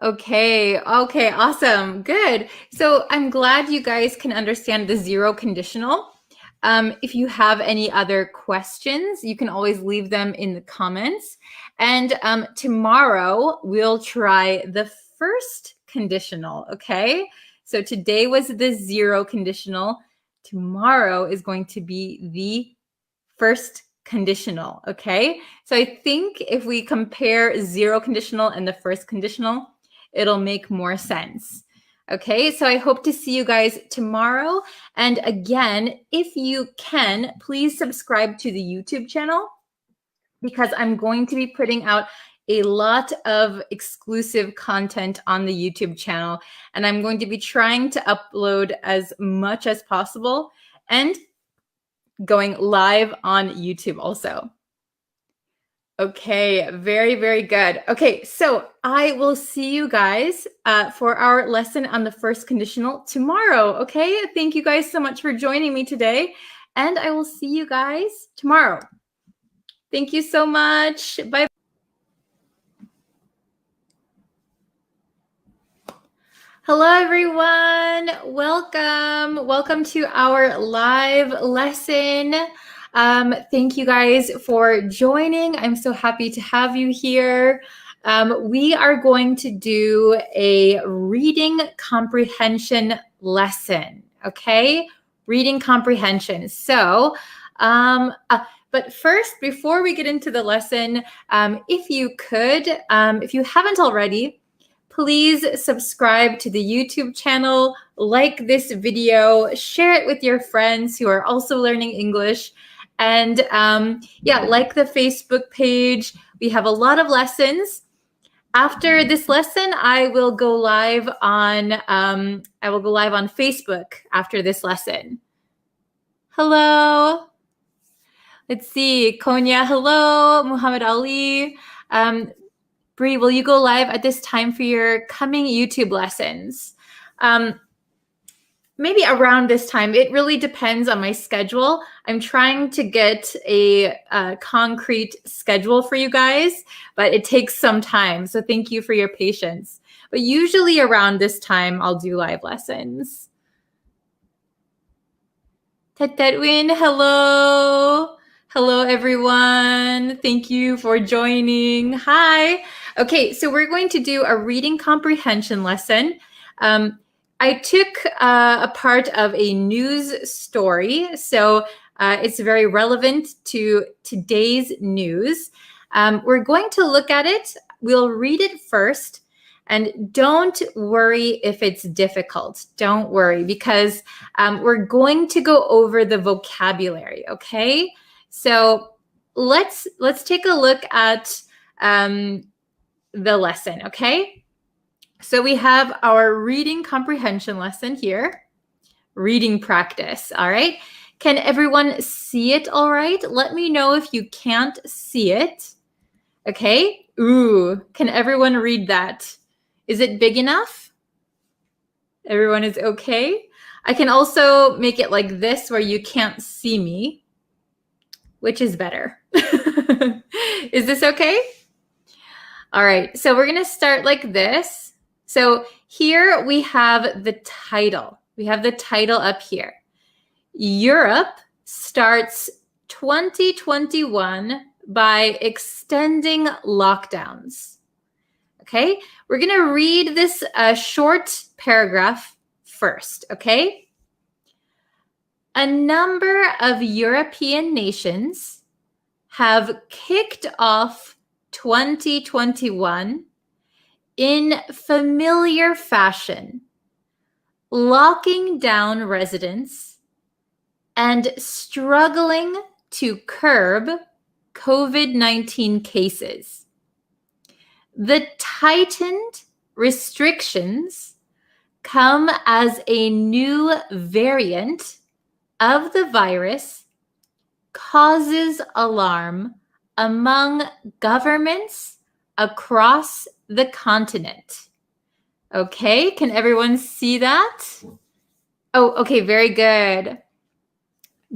Okay, okay, awesome. Good. So I'm glad you guys can understand the zero conditional. If you have any other questions, you can always leave them in the comments. And tomorrow we'll try the first conditional, okay? So today was the zero conditional. Tomorrow is going to be the first conditional, okay? So I think if we compare zero conditional and the first conditional, it'll make more sense. Okay, so I hope to see you guys tomorrow. And again, if you can, please subscribe to the YouTube channel because I'm going to be putting out a lot of exclusive content on the YouTube channel. And I'm going to be trying to upload as much as possible and going live on YouTube also. Okay, very, very good. Okay, so I will see you guys for our lesson on the first conditional tomorrow. Okay, thank you guys so much for joining me today, and I will see you guys tomorrow. Thank you so much. Bye. Hello, everyone. Welcome. Welcome to our live lesson. Thank you guys for joining. I'm so happy to have you here. We are going to do a reading comprehension lesson, okay? Reading comprehension. So, but But first, before we get into the lesson, if you could, if you haven't already, please subscribe to the YouTube channel, like this video, share it with your friends who are also learning English, and like the Facebook page. We have a lot of lessons. After this lesson, I will go live on Facebook after this lesson. Hello. Let's see. Konya, hello. Muhammad Ali. Bree, will you go live at this time for your coming YouTube lessons? Maybe around this time. It really depends on my schedule. I'm trying to get a concrete schedule for you guys, but it takes some time. So thank you for your patience. But usually around this time, I'll do live lessons. Tetwin, hello. Hello, everyone. Thank you for joining. Hi. Okay, so we're going to do a reading comprehension lesson. I took a part of a news story, so it's very relevant to today's news. We're going to look at it. We'll read it first, and don't worry if it's difficult. Don't worry, because we're going to go over the vocabulary, okay? So let's take a look at the lesson, okay? So we have our reading comprehension lesson here, reading practice, all right? Can everyone see it all right? Let me know if you can't see it, okay? Ooh, can everyone read that? Is it big enough? Everyone is okay? I can also make it like this where you can't see me. Which is better? Is this okay? All right, so we're going to start like this. So here we have the title. We have the title up here. Europe starts 2021 by extending lockdowns. Okay, we're going to read this short paragraph first, okay? A number of European nations have kicked off 2021 in familiar fashion, locking down residents and struggling to curb COVID-19 cases. The tightened restrictions come as a new variant of the virus causes alarm among governments across the continent. Okay, can everyone see that? Oh, okay, very good.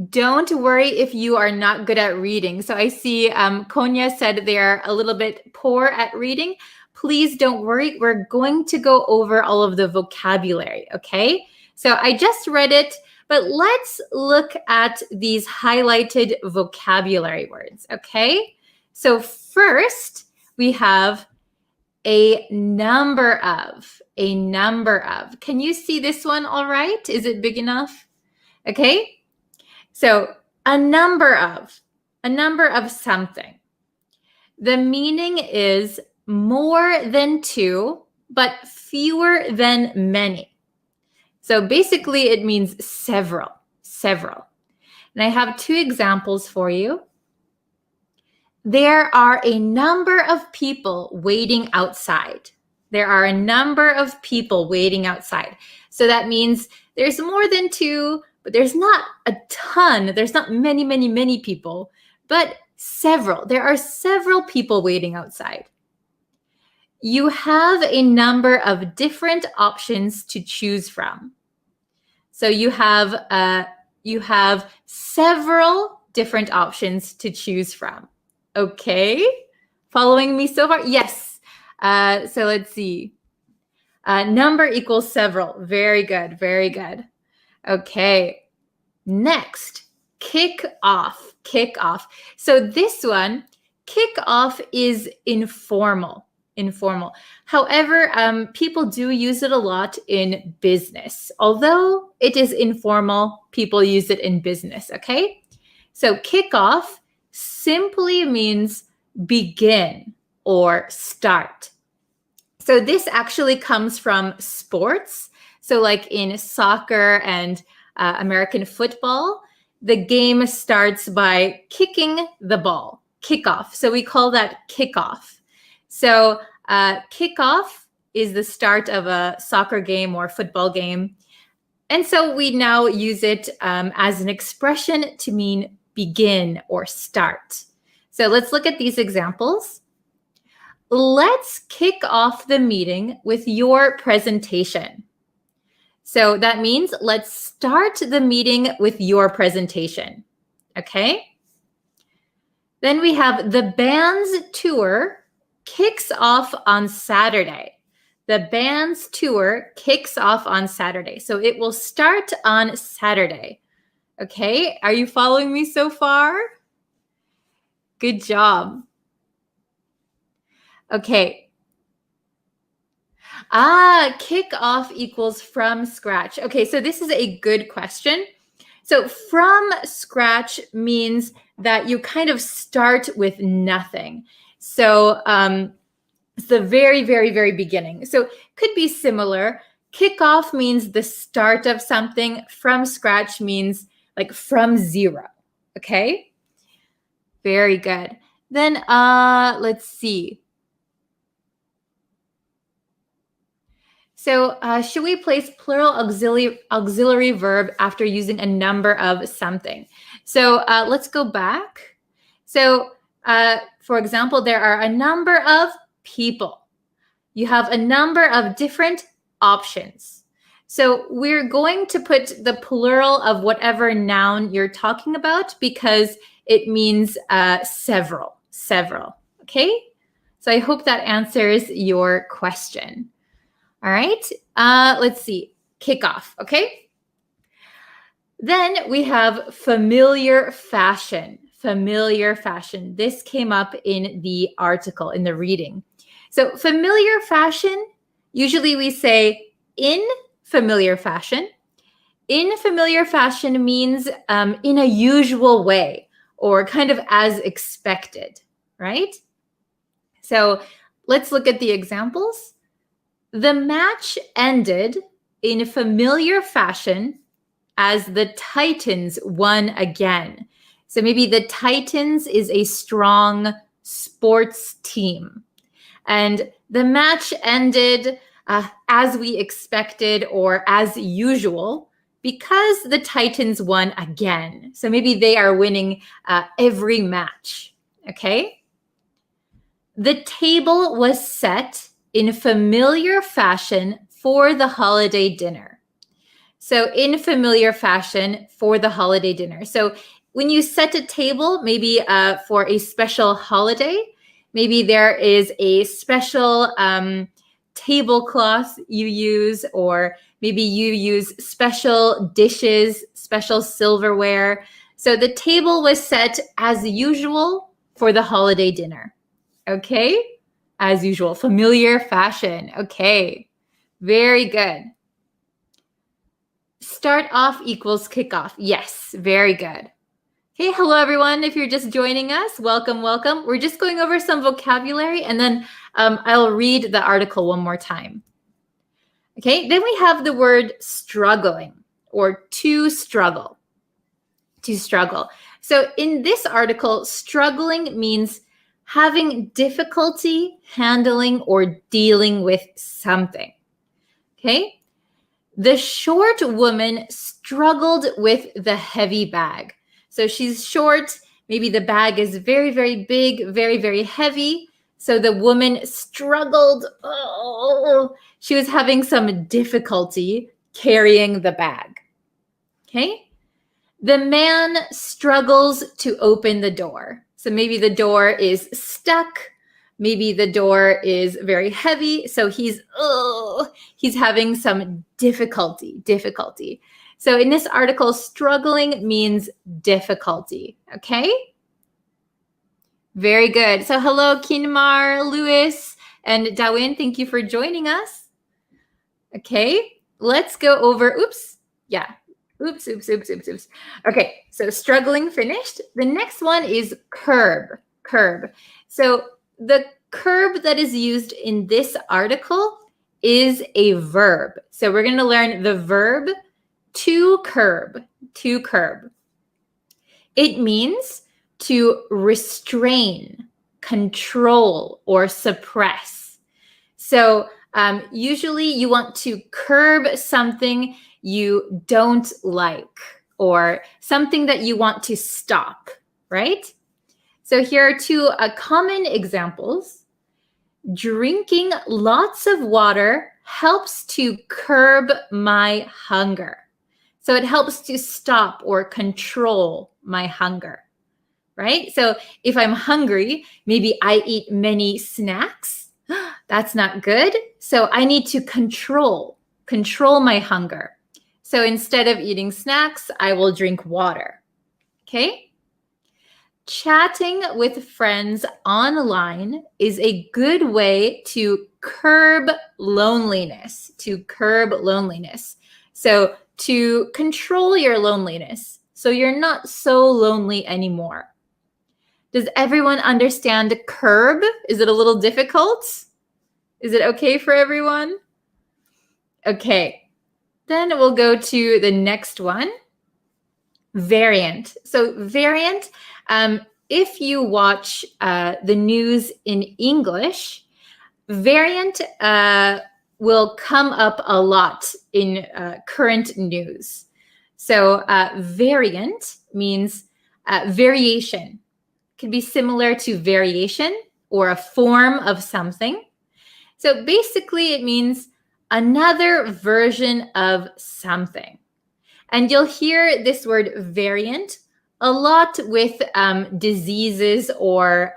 Don't worry if you are not good at reading. So I see Konya said they're a little bit poor at reading. Please don't worry. We're going to go over all of the vocabulary, okay? So I just read it, but let's look at these highlighted vocabulary words, okay? So first, we have a number of. Can you see this one all right? Is it big enough? Okay, so a number of something. The meaning is more than two, but fewer than many. So basically it means several. And I have two examples for you. There are a number of people waiting outside. So that means there's more than two, but there's not a ton. There's not many people, but several. There are several people waiting outside. You have a number of different options to choose from. So you have several different options to choose from. Okay, following me so far? Yes. So let's see. Number equals several. Very good. Okay. Next, kick off. So this one, kick off is informal. However, people do use it a lot in business. Although it is informal, people use it in business, okay? So kick off simply means begin or start. So this actually comes from sports. So like in soccer and American football, the game starts by kicking the ball, kickoff. So we call that kickoff. So kickoff is the start of a soccer game or football game. And so we now use it as an expression to mean begin or start. So let's look at these examples. Let's kick off the meeting with your presentation. So that means let's start the meeting with your presentation. Okay? Then we have the band's tour kicks off on Saturday. The band's tour kicks off on Saturday. So it will start on Saturday. Okay, are you following me so far? Good job. Okay. Kick off equals from scratch. Okay, so this is a good question. So from scratch means that you kind of start with nothing. So it's the very, very, very beginning. So could be similar. Kickoff means the start of something. From scratch means like from zero. Okay? Very good. Then let's see. So should we place plural auxiliary verb after using a number of something? So let's go back. So for example, there are a number of people. You have a number of different options. So we're going to put the plural of whatever noun you're talking about because it means several. Okay? So I hope that answers your question. All right, let's see. Kickoff, okay? Then we have familiar fashion. Familiar fashion. This came up in the article, in the reading. So familiar fashion, usually we say in familiar fashion. In familiar fashion means in a usual way or kind of as expected, right? So let's look at the examples. The match ended in familiar fashion as the Titans won again. So maybe the Titans is a strong sports team. And the match ended as we expected or as usual because the Titans won again. So maybe they are winning every match, okay? The table was set in familiar fashion for the holiday dinner. So in familiar fashion for the holiday dinner. So when you set a table, maybe for a special holiday, maybe there is a special tablecloth you use, or maybe you use special dishes, special silverware. So the table was set as usual for the holiday dinner. Okay? As usual, familiar fashion. Okay, very good. Start off equals kickoff. Yes, very good. Hey, hello everyone. If you're just joining us, welcome, welcome. We're just going over some vocabulary and then I'll read the article one more time. Okay, then we have the word struggling or to struggle. To struggle. So in this article, struggling means having difficulty handling or dealing with something. Okay? The short woman struggled with the heavy bag. So she's short. Maybe the bag is very, very big, very, very heavy. So the woman struggled. Oh, she was having some difficulty carrying the bag. Okay? The man struggles to open the door. So maybe the door is stuck. Maybe the door is very heavy. So he's having some difficulty. So in this article, struggling means difficulty. Okay? Very good. So hello, Kinmar, Lewis, and Dawin. Thank you for joining us. Okay, let's go over, Oops, oops, oops, oops, oops. Okay, so struggling finished. The next one is curb. Curb. So the curb that is used in this article is a verb. So we're going to learn the verb to curb. To curb. It means to restrain, control, or suppress. So usually you want to curb something you don't like or something that you want to stop, right? So here are two common examples. Drinking lots of water helps to curb my hunger. So it helps to stop or control my hunger, right? So if I'm hungry, maybe I eat many snacks. That's not good. So I need to control my hunger. So instead of eating snacks, I will drink water. Okay? Chatting with friends online is a good way to curb loneliness, So to control your loneliness, so you're not so lonely anymore. Does everyone understand curb? Is it a little difficult? Is it okay for everyone? Okay. Then we'll go to the next one. Variant. So variant, if you watch the news in English, variant will come up a lot in current news. So variant means variation. It can be similar to variation or a form of something. So basically it means another version of something. And you'll hear this word variant a lot with diseases or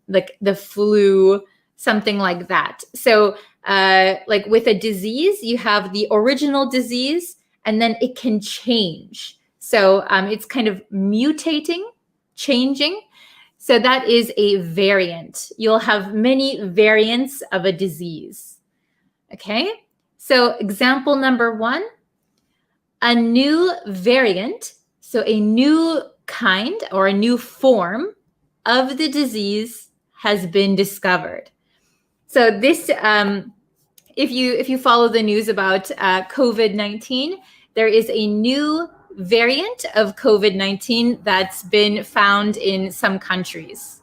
like the flu, something like that. So like with a disease, you have the original disease and then it can change. So it's kind of mutating, changing. So that is a variant. You'll have many variants of a disease. Okay, so example number 1. A new variant, so a new kind or a new form of the disease has been discovered. So this, if you follow the news about COVID-19, there is a new variant of COVID-19 that's been found in some countries.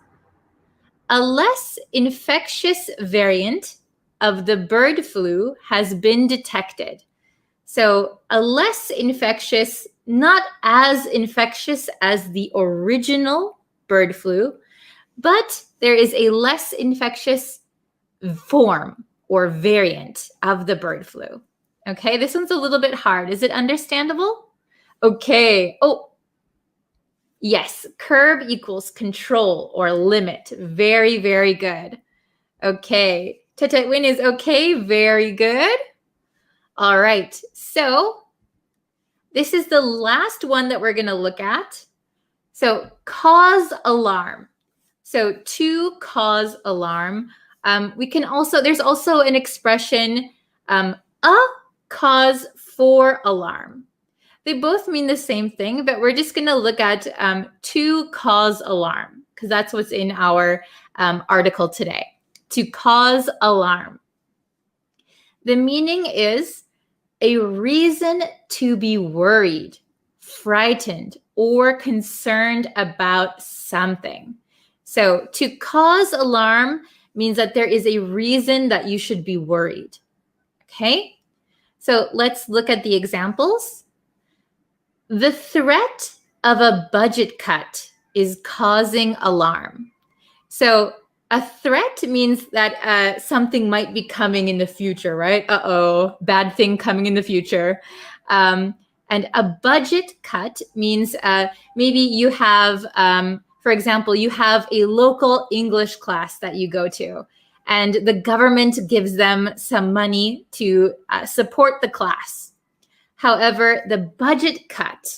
A less infectious variant of the bird flu has been detected. So a less infectious, not as infectious as the original bird flu, but there is a less infectious form or variant of the bird flu. Okay, this one's a little bit hard. Is it understandable? Okay. Oh, yes, curb equals control or limit. Very, very good. Okay, Win is okay. Very good. All right, so this is the last one that we're going to look at. So cause alarm. So to cause alarm, we can also, there's also an expression, a cause for alarm. They both mean the same thing, but we're just going to look at to cause alarm because that's what's in our article today. To cause alarm. The meaning is a reason to be worried, frightened, or concerned about something. So to cause alarm means that there is a reason that you should be worried. Okay? So let's look at the examples. The threat of a budget cut is causing alarm. So a threat means that something might be coming in the future, right? Uh-oh, bad thing coming in the future. And a budget cut means maybe you have, for example, you have a local English class that you go to, and the government gives them some money to support the class. However, the budget cut,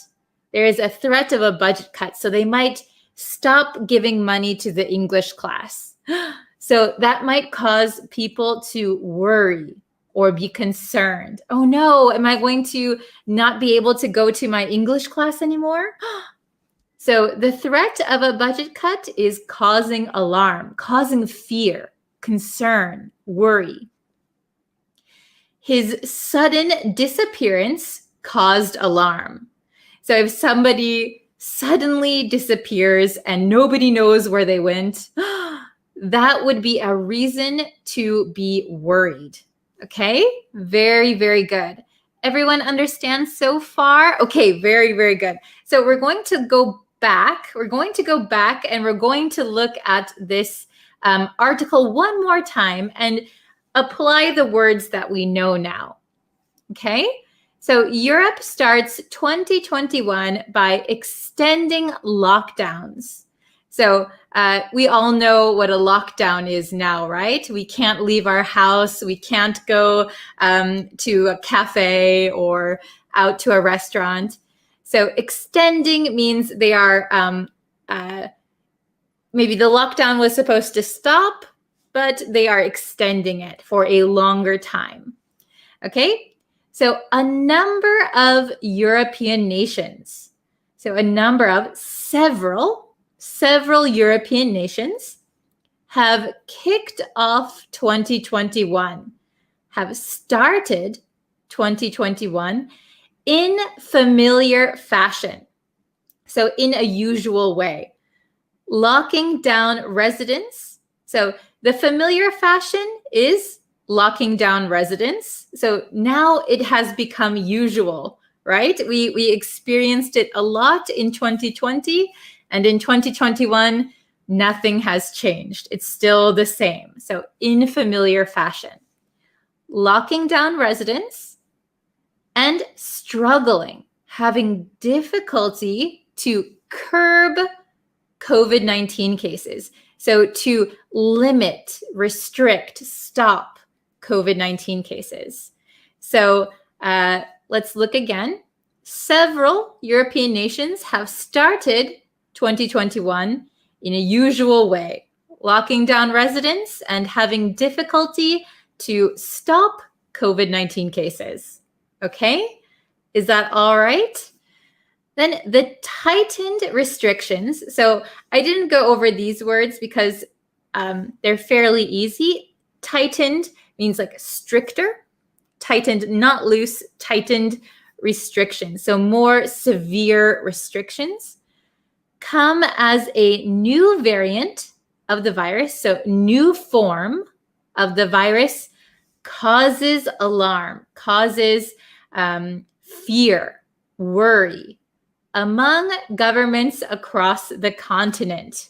there is a threat of a budget cut, so they might stop giving money to the English class. So that might cause people to worry or be concerned. Oh no, am I going to not be able to go to my English class anymore? So the threat of a budget cut is causing alarm, causing fear, concern, worry. His sudden disappearance caused alarm. So if somebody suddenly disappears and nobody knows where they went, that would be a reason to be worried. Okay, very, very good. Everyone understands so far? Okay, very, very good. So we're going to go back. We're going to go back and we're going to look at this article one more time and apply the words that we know now. Okay, so Europe starts 2021 by extending lockdowns. So we all know what a lockdown is now, right? We can't leave our house. We can't go to a cafe or out to a restaurant. So extending means they are, maybe the lockdown was supposed to stop, but they are extending it for a longer time. Okay, so a number of European nations, so a number of several European nations have kicked off 2021, have started 2021 in familiar fashion. So in a usual way, locking down residents. So the familiar fashion is locking down residents. So now it has become usual, right? We experienced it a lot in 2020, and in 2021, nothing has changed. It's still the same. So in familiar fashion, locking down residents and struggling, having difficulty to curb COVID-19 cases. So to limit, restrict, stop COVID-19 cases. So let's look again. Several European nations have started 2021 in a usual way, locking down residents and having difficulty to stop COVID-19 cases. Okay, is that all right? Then the tightened restrictions. So I didn't go over these words because they're fairly easy. Tightened means like stricter, tightened, not loose, tightened restrictions. So more severe restrictions come as a new variant of the virus. So new form of the virus causes alarm, causes fear, worry among governments across the continent.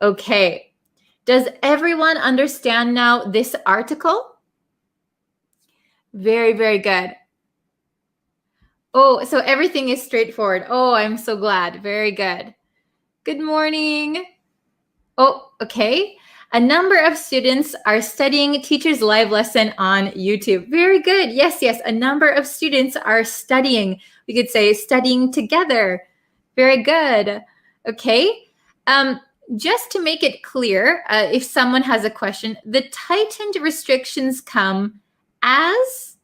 Okay, does everyone understand now this article? Very, very good. Oh, so everything is straightforward. Oh, I'm so glad. Very good. Good morning. Oh, okay. A number of students are studying teacher's live lesson on YouTube. Very good. Yes, yes. A number of students are studying. We could say studying together. Very good. Okay. Just to make it clear, if someone has a question, the tightened restrictions come as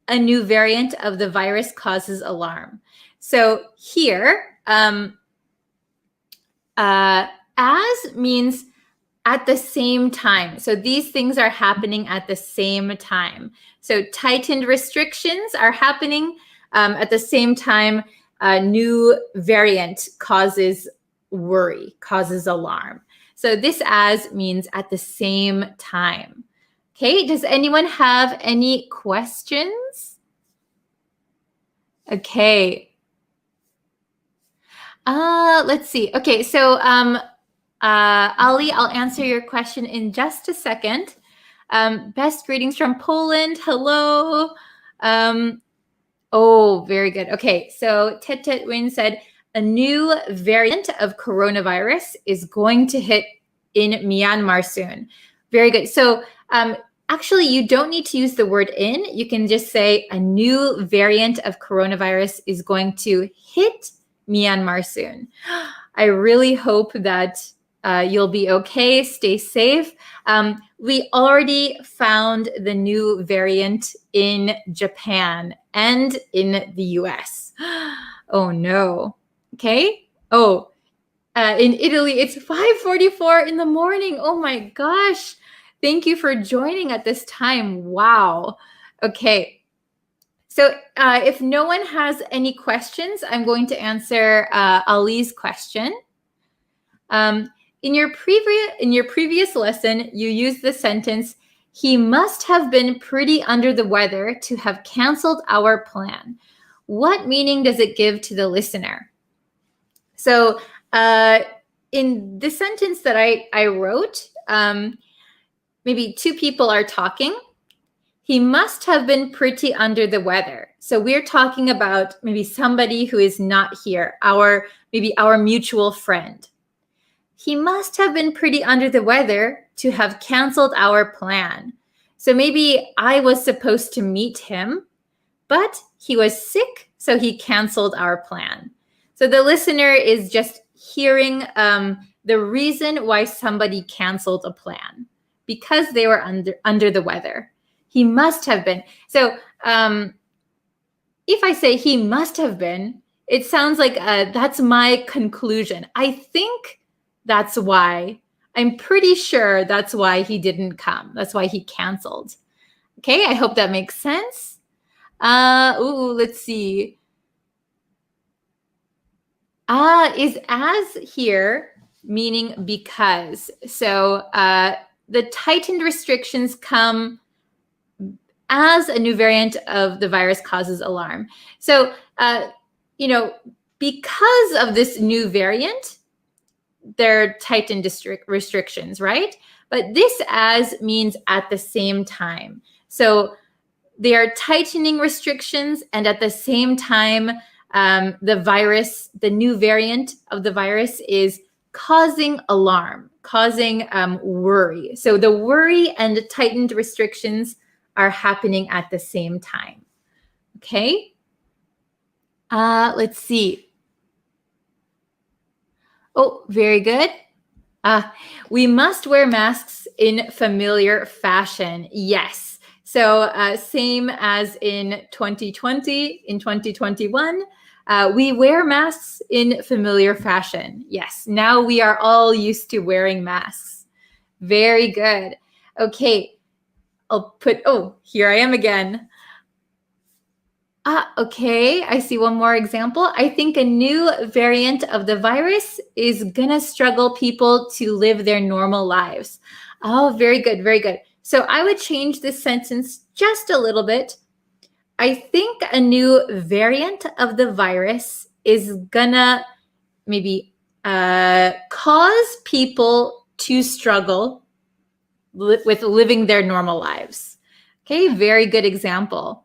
a new variant of the virus causes alarm. So here, as means at the same time. So these things are happening at the same time. So tightened restrictions are happening at the same time. A new variant causes worry, causes alarm. So this as means at the same time. Okay, does anyone have any questions? Okay. Let's see. Okay, so Ali, I'll answer your question in just a second. Best greetings from Poland. Hello. Oh, very good. Okay, so Tet Tet Win said, a new variant of coronavirus is going to hit in Myanmar soon. Very good. So actually, you don't need to use the word in. You can just say a new variant of coronavirus is going to hit Myanmar soon. I really hope that you'll be okay. Stay safe. We already found the new variant in Japan and in the US. Oh no. Okay. Oh, in Italy, it's 5:44 in the morning. Oh my gosh. Thank you for joining at this time. Wow. Okay. So if no one has any questions, I'm going to answer Ali's question. In your previous lesson, you used the sentence, "He must have been pretty under the weather to have canceled our plan." What meaning does it give to the listener? So in the sentence that I wrote, maybe two people are talking. He must have been pretty under the weather. So we're talking about maybe somebody who is not here, maybe our mutual friend. He must have been pretty under the weather to have canceled our plan. So maybe I was supposed to meet him, but he was sick, so he canceled our plan. So the listener is just hearing the reason why somebody canceled a plan, because they were under the weather. He must have been. So if I say he must have been, it sounds like that's my conclusion. I think that's why. I'm pretty sure that's why he didn't come. That's why he canceled. Okay, I hope that makes sense. Let's see. Is as here meaning because. So the tightened restrictions come as a new variant of the virus causes alarm. So, because of this new variant, there are tightened restrictions, right? But this as means at the same time. So they are tightening restrictions, and at the same time, the new variant of the virus is causing alarm, causing worry. So the worry and tightened restrictions are happening at the same time. Okay? Let's see. Oh, very good. We must wear masks in familiar fashion. Yes. So same as in 2020, in 2021, we wear masks in familiar fashion. Yes. Now we are all used to wearing masks. Very good. Okay. Here I am again. Okay, I see one more example. I think a new variant of the virus is gonna struggle people to live their normal lives. Oh, very good, very good. So I would change this sentence just a little bit. I think a new variant of the virus is gonna maybe cause people to struggle with living their normal lives. Okay, very good example.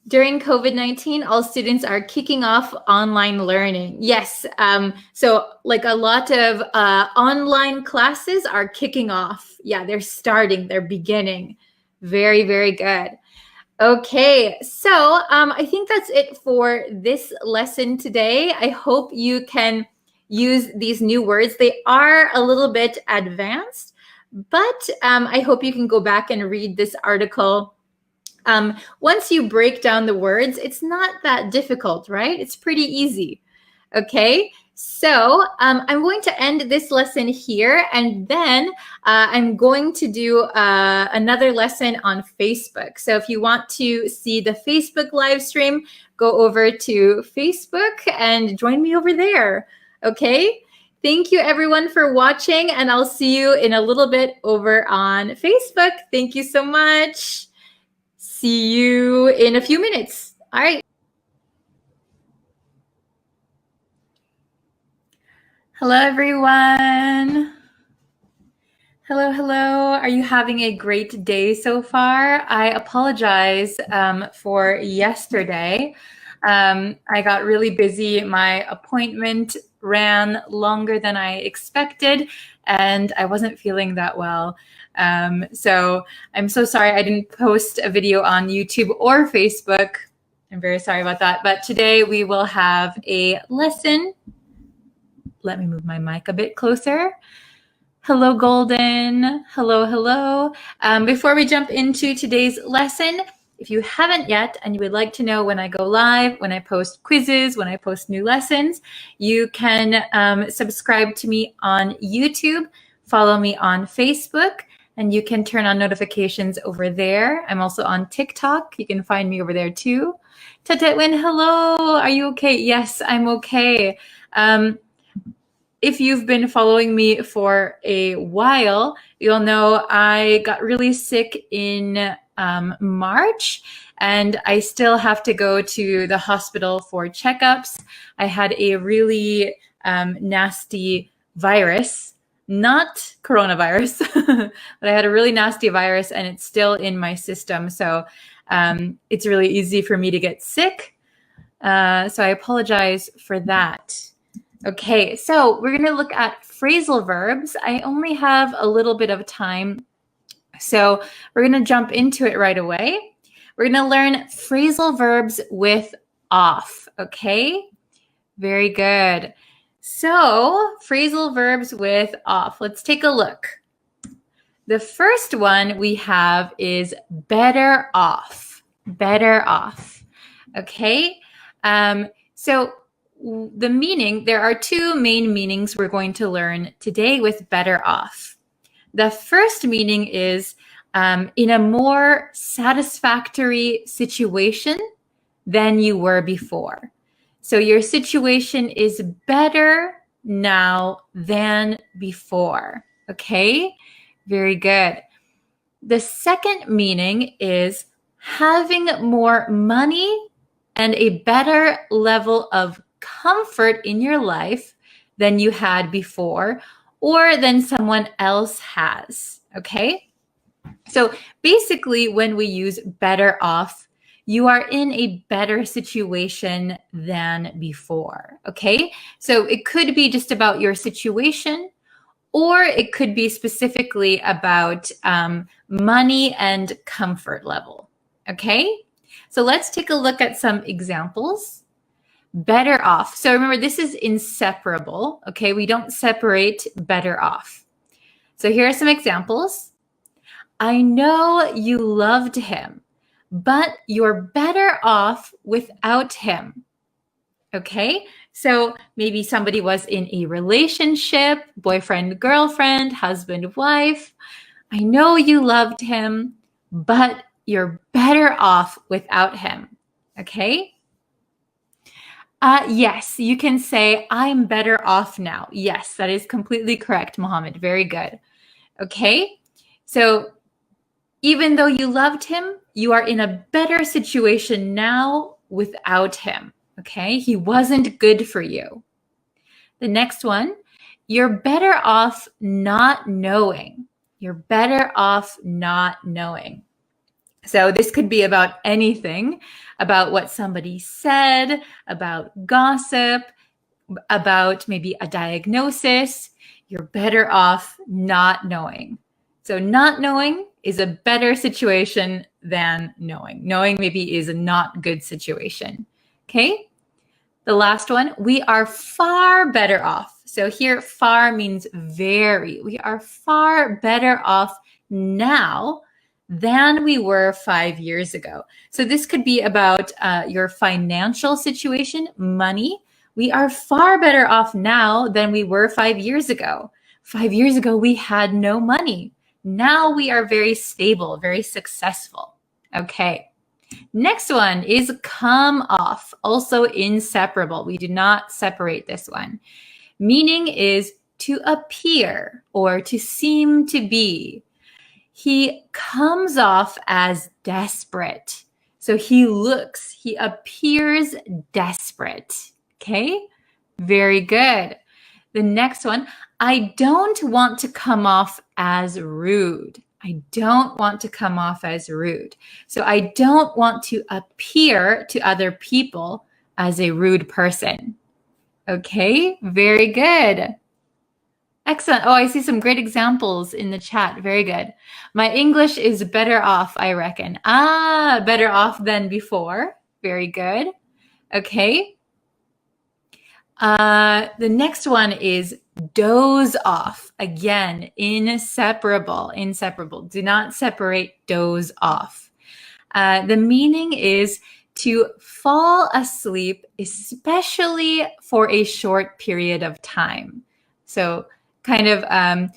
During COVID-19, all students are kicking off online learning. Yes, so like a lot of online classes are kicking off. Yeah, they're starting, they're beginning. Very, very good. Okay, so I think that's it for this lesson today. I hope you can use these new words. They are a little bit advanced, but I hope you can go back and read this article. Once you break down the words, it's not that difficult, right? It's pretty easy. Okay, so I'm going to end this lesson here, and then I'm going to do another lesson on Facebook. So if you want to see the Facebook live stream, go over to Facebook and join me over there. Okay, thank you everyone for watching, and I'll see you in a little bit over on Facebook. Thank you so much. See you in a few minutes. All right. Hello, everyone. Hello, hello. Are you having a great day so far? I apologize for yesterday. I got really busy. My appointment ran longer than I expected, and I wasn't feeling that well. So I'm so sorry I didn't post a video on YouTube or Facebook. I'm very sorry about that. But today we will have a lesson. let me move my mic a bit closer. Hello, Golden. Hello, hello. Before we jump into today's lesson, if you haven't yet and you would like to know when I go live, when I post quizzes, when I post new lessons, you can subscribe to me on YouTube, follow me on Facebook, and you can turn on notifications over there. I'm also on TikTok. You can find me over there too. Tatetwin, hello. Are you okay? Yes, I'm okay. If you've been following me for a while, you'll know I got really sick in March, and I still have to go to the hospital for checkups. I had a really nasty virus, not coronavirus, but I had a really nasty virus, and it's still in my system. So it's really easy for me to get sick. So I apologize for that. Okay, so we're going to look at phrasal verbs. I only have a little bit of time, so we're going to jump into it right away. We're going to learn phrasal verbs with off, okay? Very good. So, phrasal verbs with off. Let's take a look. The first one we have is better off. Better off, okay? So, the meaning, there are two main meanings we're going to learn today with better off. The first meaning is in a more satisfactory situation than you were before. So your situation is better now than before. Okay, very good. The second meaning is having more money and a better level of comfort in your life than you had before or than someone else has, okay? So basically, when we use better off, you are in a better situation than before, okay? So it could be just about your situation, or it could be specifically about money and comfort level, okay? So let's take a look at some examples. Better off. So remember, this is inseparable, okay? We don't separate better off. So here are some examples. I know you loved him, but you're better off without him. Okay? So maybe somebody was in a relationship, boyfriend, girlfriend, husband, wife. I know you loved him, but you're better off without him. Okay? Yes, you can say, I'm better off now. Yes, that is completely correct, Mohammed. Very good. Okay, so even though you loved him, you are in a better situation now without him. Okay, he wasn't good for you. The next one, you're better off not knowing. You're better off not knowing. So this could be about anything, about what somebody said, about gossip, about maybe a diagnosis. You're better off not knowing. So not knowing is a better situation than knowing. Knowing maybe is a not good situation. Okay? The last one, we are far better off. So here, far means very. We are far better off now than we were 5 years ago. So this could be about your financial situation, money. We are far better off now than we were 5 years ago. 5 years ago, we had no money. Now we are very stable, very successful. Okay. Next one is come off, also inseparable. We do not separate this one. Meaning is to appear or to seem to be. He comes off as desperate. So he appears desperate. Okay, very good. The next one, I don't want to come off as rude. I don't want to come off as rude. So I don't want to appear to other people as a rude person. Okay, very good. Excellent. Oh, I see some great examples in the chat. Very good. My English is better off, I reckon. Better off than before. Very good. Okay. The next one is doze off. Again, inseparable. Do not separate doze off. The meaning is to fall asleep, especially for a short period of time. So kind of,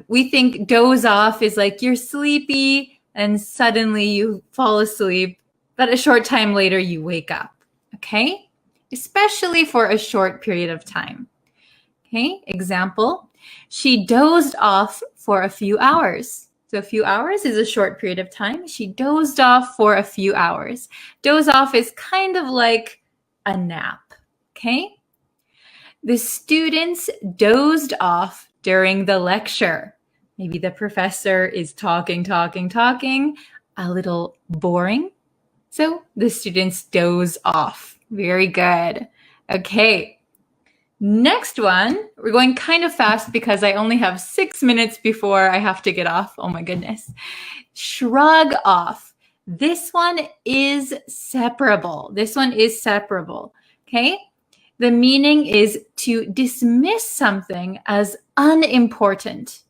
we think doze off is like you're sleepy and suddenly you fall asleep, but a short time later you wake up, okay? Especially for a short period of time. Okay, example, she dozed off for a few hours. So a few hours is a short period of time. She dozed off for a few hours. Doze off is kind of like a nap, okay? The students dozed off during the lecture. Maybe the professor is talking, a little boring. So the students doze off. Very good. Okay. Next one, we're going kind of fast because I only have 6 minutes before I have to get off. Oh my goodness. Shrug off. This one is separable. Okay? The meaning is to dismiss something as unimportant.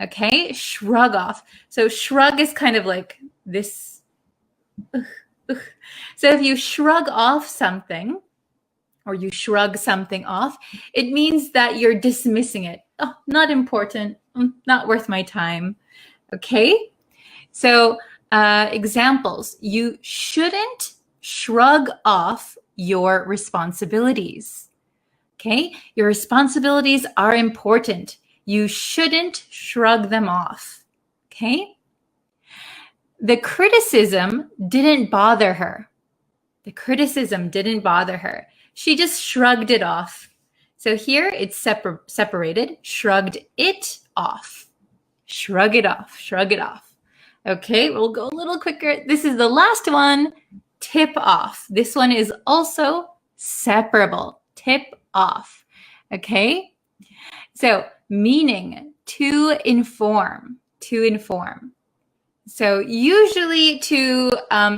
Okay? Shrug off. So shrug is kind of like this. So if you shrug off something, or you shrug something off, it means that you're dismissing it. Oh, not important, not worth my time. Okay? So examples, you shouldn't shrug off your responsibilities. Okay? Your responsibilities are important. You shouldn't shrug them off. Okay? The criticism didn't bother her. She just shrugged it off. So here it's separated. Shrugged it off. Shrug it off. Okay, we'll go a little quicker. This is the last one. Tip off. This one is also separable. Tip off. Okay? So meaning to inform. So usually to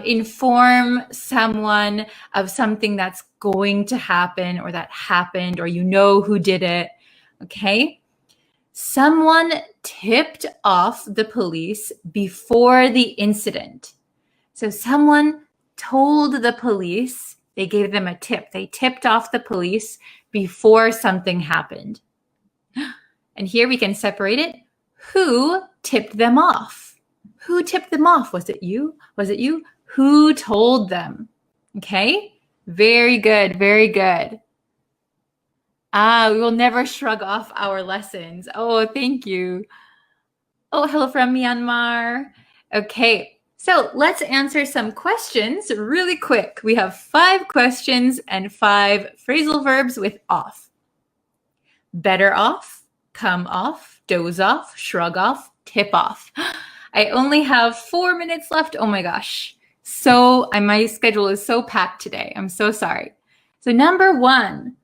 inform someone of something that's going to happen or that happened or you know who did it, okay? Someone tipped off the police before the incident. So someone told the police, they gave them a tip. They tipped off the police before something happened. And here we can separate it. Who tipped them off? Who tipped them off? Was it you? Who told them? Okay? Very good. We will never shrug off our lessons. Oh, thank you. Oh, hello from Myanmar. Okay, so let's answer some questions really quick. We have 5 questions and 5 phrasal verbs with off. Better off, come off, doze off, shrug off, tip off. I only have 4 minutes left. Oh my gosh. So my schedule is so packed today. I'm so sorry. So number 1,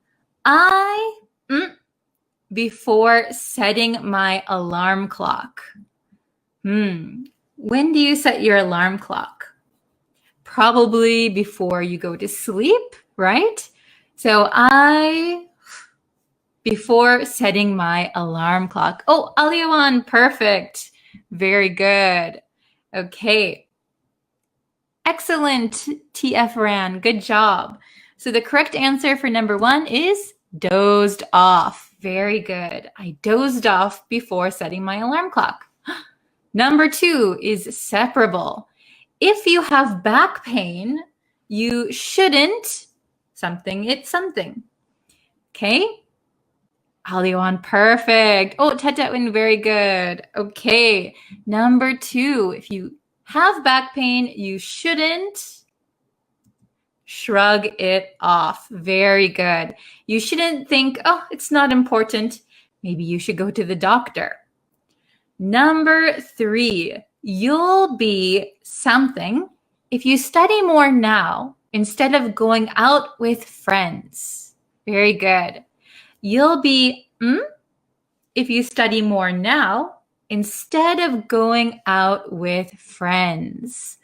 before setting my alarm clock. When do you set your alarm clock? Probably before you go to sleep, right? So before setting my alarm clock. Oh, Aliawan, perfect. Very good. Okay. Excellent, TF Ran. Good job. So the correct answer for number 1 is dozed off. Very good. I dozed off before setting my alarm clock. Number 2 is separable. If you have back pain, you shouldn't something. Okay? Aliwan, perfect. Oh, Tetetwin, very good. Okay. Number 2, if you have back pain, you shouldn't shrug it off. Very good. You shouldn't think, oh, it's not important. Maybe you should go to the doctor. Number 3, you'll be something if you study more now instead of going out with friends. Very good. You'll be if you study more now instead of going out with friends.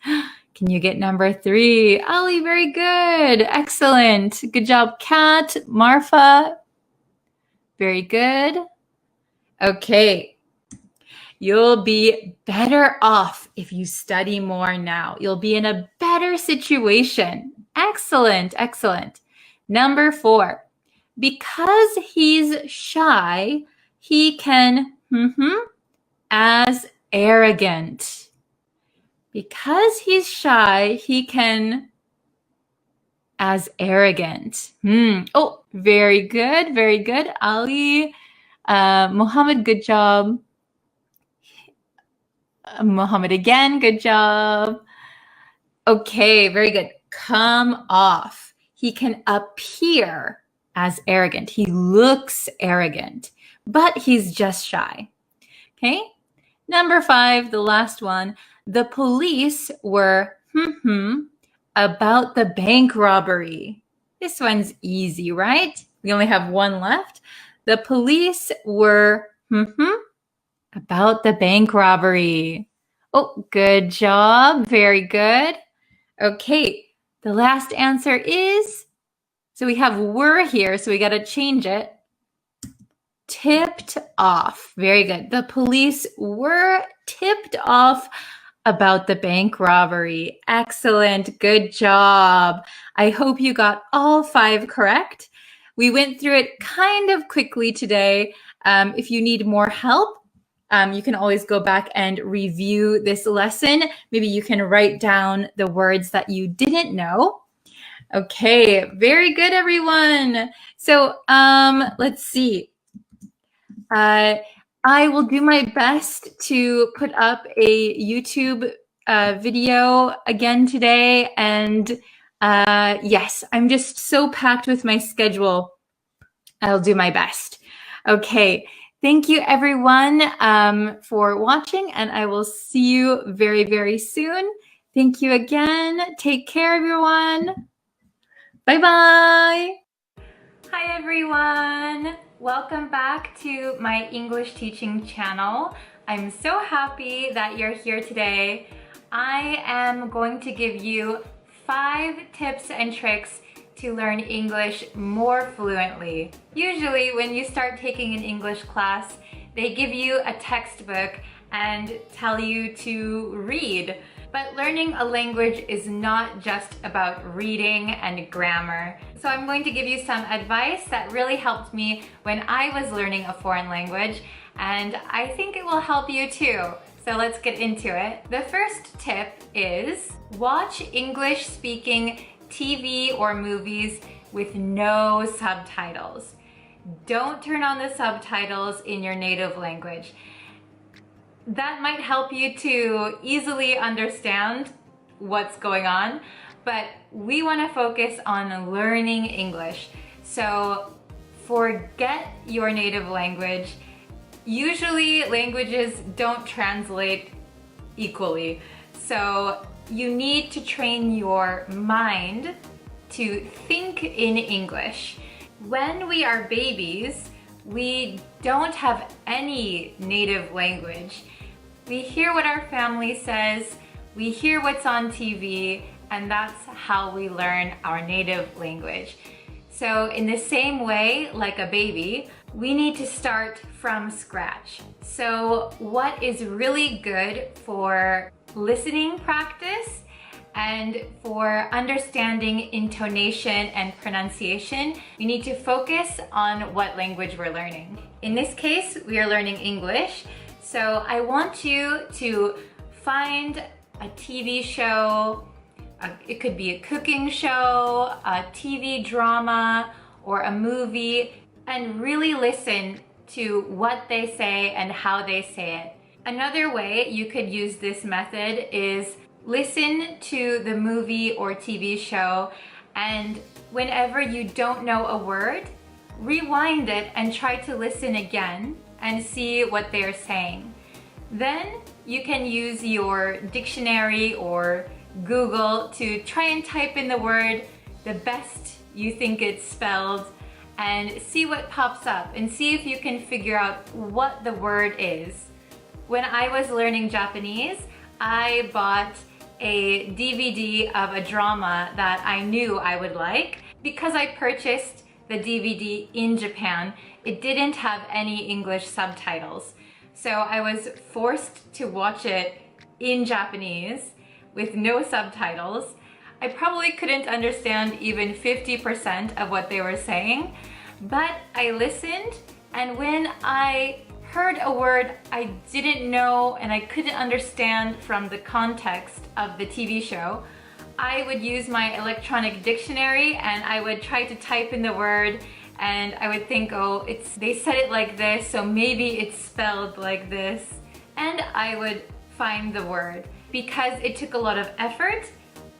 Can you get number 3? Ali, very good. Excellent. Good job, Kat. Marfa. Very good. Okay. You'll be better off if you study more now. You'll be in a better situation. Excellent, excellent. Number 4. Because he's shy, he can as arrogant. Because he's shy, he can as arrogant. Oh, very good, very good. Ali, Mohammed, good job. Mohammed again, good job. Okay, very good. Come off. He can appear as arrogant. He looks arrogant, but he's just shy. Okay? Number 5, the last one. The police were about the bank robbery. This one's easy, right? We only have one left. The police were about the bank robbery. Oh, good job. Very good. Okay, the last answer is, so we have were here, so we got to change it. Tipped off. Very good. The police were tipped off about the bank robbery. Excellent. Good job. I hope you got all 5 correct. We went through it kind of quickly today. If you need more help, you can always go back and review this lesson. Maybe you can write down the words that you didn't know. Okay, very good, everyone. So let's see. I will do my best to put up a YouTube video again today. And yes, I'm just so packed with my schedule. I'll do my best. Okay, thank you everyone for watching, and I will see you very, very soon. Thank you again. Take care, everyone. Bye-bye. Hi, everyone. Welcome back to my English teaching channel. I'm so happy that you're here today. I am going to give you 5 tips and tricks to learn English more fluently. Usually when you start taking an English class, they give you a textbook and tell you to read. But learning a language is not just about reading and grammar. So I'm going to give you some advice that really helped me when I was learning a foreign language, and I think it will help you too. So let's get into it. The first tip is watch English speaking TV or movies with no subtitles. Don't turn on the subtitles in your native language. That might help you to easily understand what's going on, but we want to focus on learning English. So forget your native language. Usually languages don't translate equally. So you need to train your mind to think in English. When we are babies, we don't have any native language. We hear what our family says, we hear what's on TV, and that's how we learn our native language. So in the same way, like a baby, we need to start from scratch. So what is really good for listening practice and for understanding intonation and pronunciation, we need to focus on what language we're learning. In this case, we are learning English. So I want you to find a TV show, it could be a cooking show, a TV drama, or a movie, and really listen to what they say and how they say it. Another way you could use this method is listen to the movie or TV show, and whenever you don't know a word, rewind it and try to listen again and see what they're saying. Then you can use your dictionary or Google to try and type in the word the best you think it's spelled and see what pops up and see if you can figure out what the word is. When I was learning Japanese, I bought a DVD of a drama that I knew I would like. Because I purchased the DVD in Japan, it didn't have any English subtitles. So I was forced to watch it in Japanese with no subtitles. I probably couldn't understand even 50% of what they were saying, but I listened, and when I heard a word I didn't know and I couldn't understand from the context of the TV show, I would use my electronic dictionary and I would try to type in the word, and I would think, oh, they said it like this, so maybe it's spelled like this, and I would find the word. Because it took a lot of effort,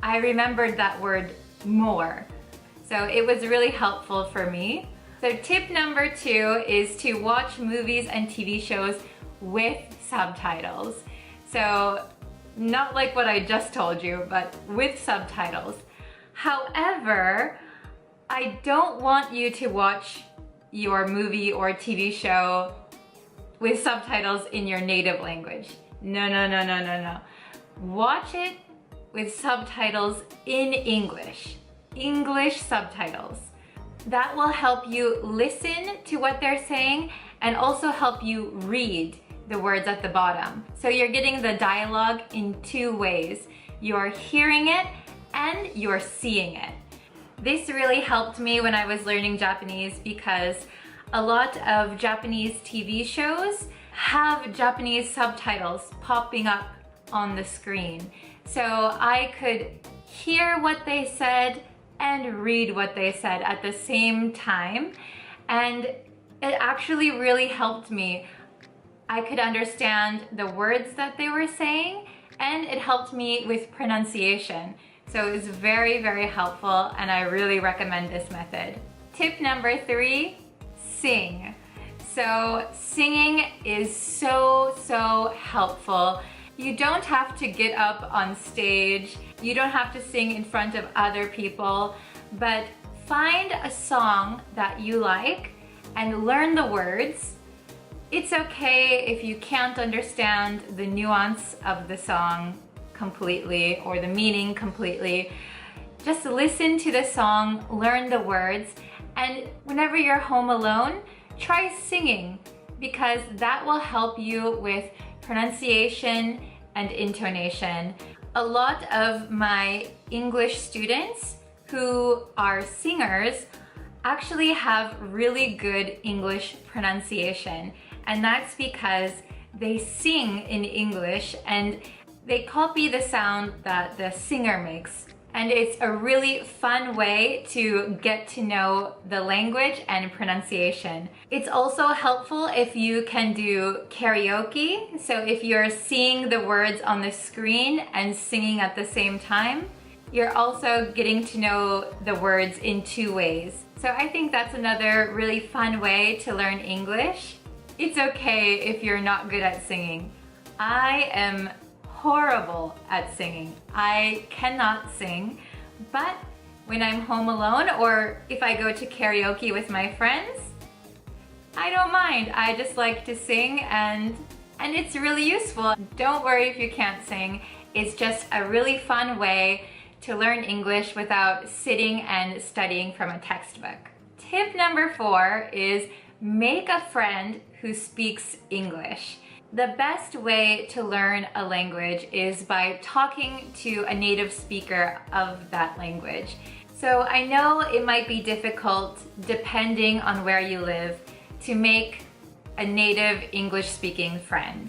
I remembered that word more. So it was really helpful for me. So tip number 2 is to watch movies and TV shows with subtitles. So not like what I just told you, but with subtitles. However, I don't want you to watch your movie or TV show with subtitles in your native language. No, no, no, no, no, no. Watch it with subtitles in English. English subtitles. That will help you listen to what they're saying and also help you read the words at the bottom. So you're getting the dialogue in 2 ways. You're hearing it and you're seeing it. This really helped me when I was learning Japanese because a lot of Japanese TV shows have Japanese subtitles popping up on the screen. So I could hear what they said and read what they said at the same time, and it actually really helped me. I could understand the words that they were saying, and it helped me with pronunciation. So it was very, very helpful, and I really recommend this method. Tip number 3, sing. So singing is so helpful. You don't have to get up on stage. You don't have to sing in front of other people, but find a song that you like and learn the words. It's okay if you can't understand the nuance of the song completely or the meaning completely. Just listen to the song, learn the words, and whenever you're home alone, try singing, because that will help you with pronunciation and intonation. A lot of my English students who are singers actually have really good English pronunciation, and that's because they sing in English and they copy the sound that the singer makes. And it's a really fun way to get to know the language and pronunciation. It's also helpful if you can do karaoke. So if you're seeing the words on the screen and singing at the same time, you're also getting to know the words in 2 ways. So I think that's another really fun way to learn English. It's okay if you're not good at singing. I am horrible at singing. I cannot sing, but when I'm home alone or if I go to karaoke with my friends, I don't mind. I just like to sing, and it's really useful. Don't worry if you can't sing. It's just a really fun way to learn English without sitting and studying from a textbook. Tip number 4 is make a friend who speaks English. The best way to learn a language is by talking to a native speaker of that language. So I know it might be difficult, depending on where you live, to make a native English-speaking friend.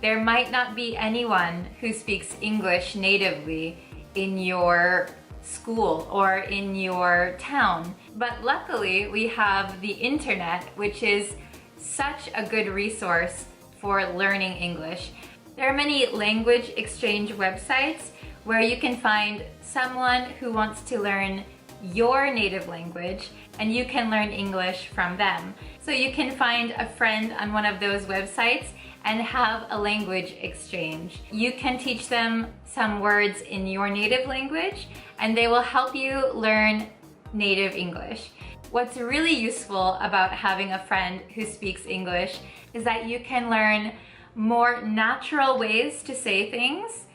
There might not be anyone who speaks English natively in your school or in your town. But luckily, we have the internet, which is such a good resource for learning English. There are many language exchange websites where you can find someone who wants to learn your native language and you can learn English from them. So you can find a friend on one of those websites and have a language exchange. You can teach them some words in your native language and they will help you learn native English. What's really useful about having a friend who speaks English is that you can learn more natural ways to say things.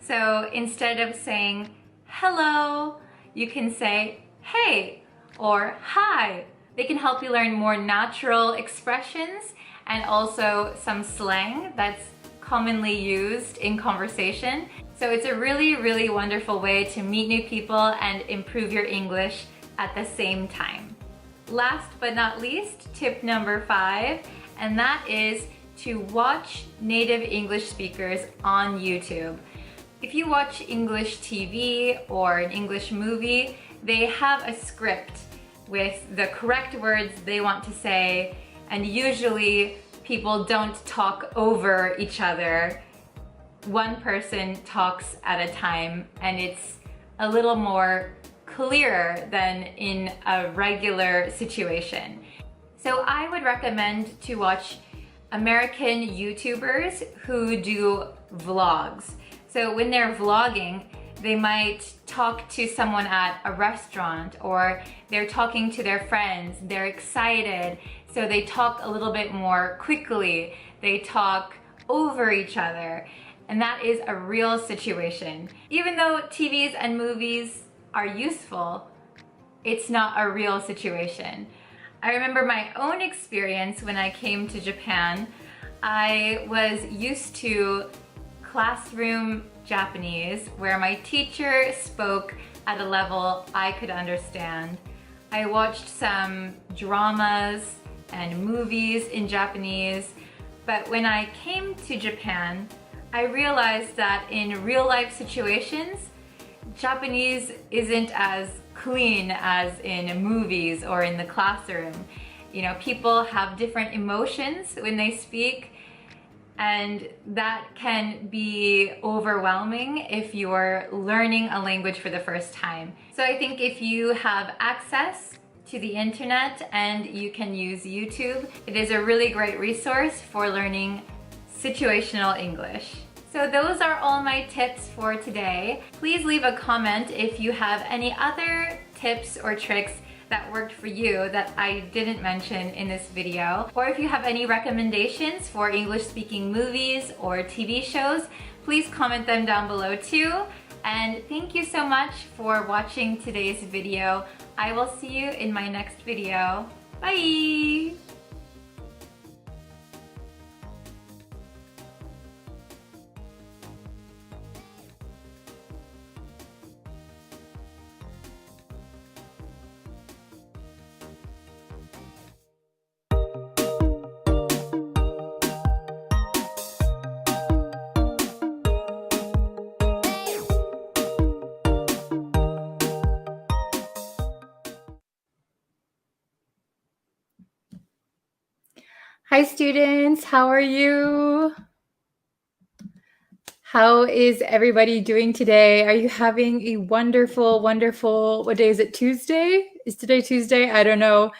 So instead of saying hello, you can say hey or hi. They can help you learn more natural expressions and also some slang that's commonly used in conversation. So it's a really, really wonderful way to meet new people and improve your English at the same time. Last but not least, tip number 5, and that is to watch native English speakers on YouTube. If you watch English TV or an English movie, they have a script with the correct words they want to say, and usually people don't talk over each other. One person talks at a time, and it's a little more clearer than in a regular situation. So I would recommend to watch American YouTubers who do vlogs. So when they're vlogging, they might talk to someone at a restaurant, or they're talking to their friends, they're excited, so they talk a little bit more quickly, they talk over each other, and that is a real situation. Even though TVs and movies are useful, it's not a real situation. I remember my own experience when I came to Japan. I was used to classroom Japanese where my teacher spoke at a level I could understand. I watched some dramas and movies in Japanese, but when I came to Japan, I realized that in real life situations, Japanese isn't as clean as in movies or in the classroom. You know, people have different emotions when they speak, and that can be overwhelming if you're learning a language for the first time. So I think if you have access to the internet and you can use YouTube, it is a really great resource for learning situational English. So those are all my tips for today. Please leave a comment if you have any other tips or tricks that worked for you that I didn't mention in this video. Or if you have any recommendations for English speaking movies or TV shows, please comment them down below too. And thank you so much for watching today's video. I will see you in my next video. Bye! Hi students, how are you? How is everybody doing today? Are you having a wonderful, what day is it, Tuesday? Is today Tuesday? I don't know.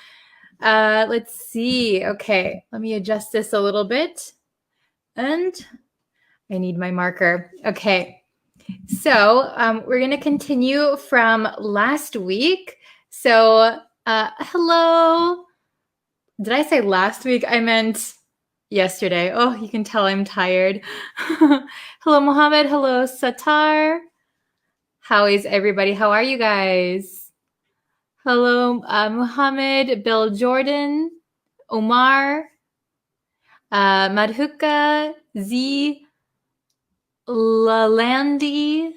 Let's see. Okay, let me adjust this a little bit. And I need my marker. Okay, so we're going to continue from last week. So hello. Did I say last week? I meant yesterday. Oh, you can tell I'm tired. Hello, Mohammed. Hello, Satar. How is everybody? How are you guys? Hello, Mohammed, Bill Jordan, Omar, Madhuka, Z, Lalandi,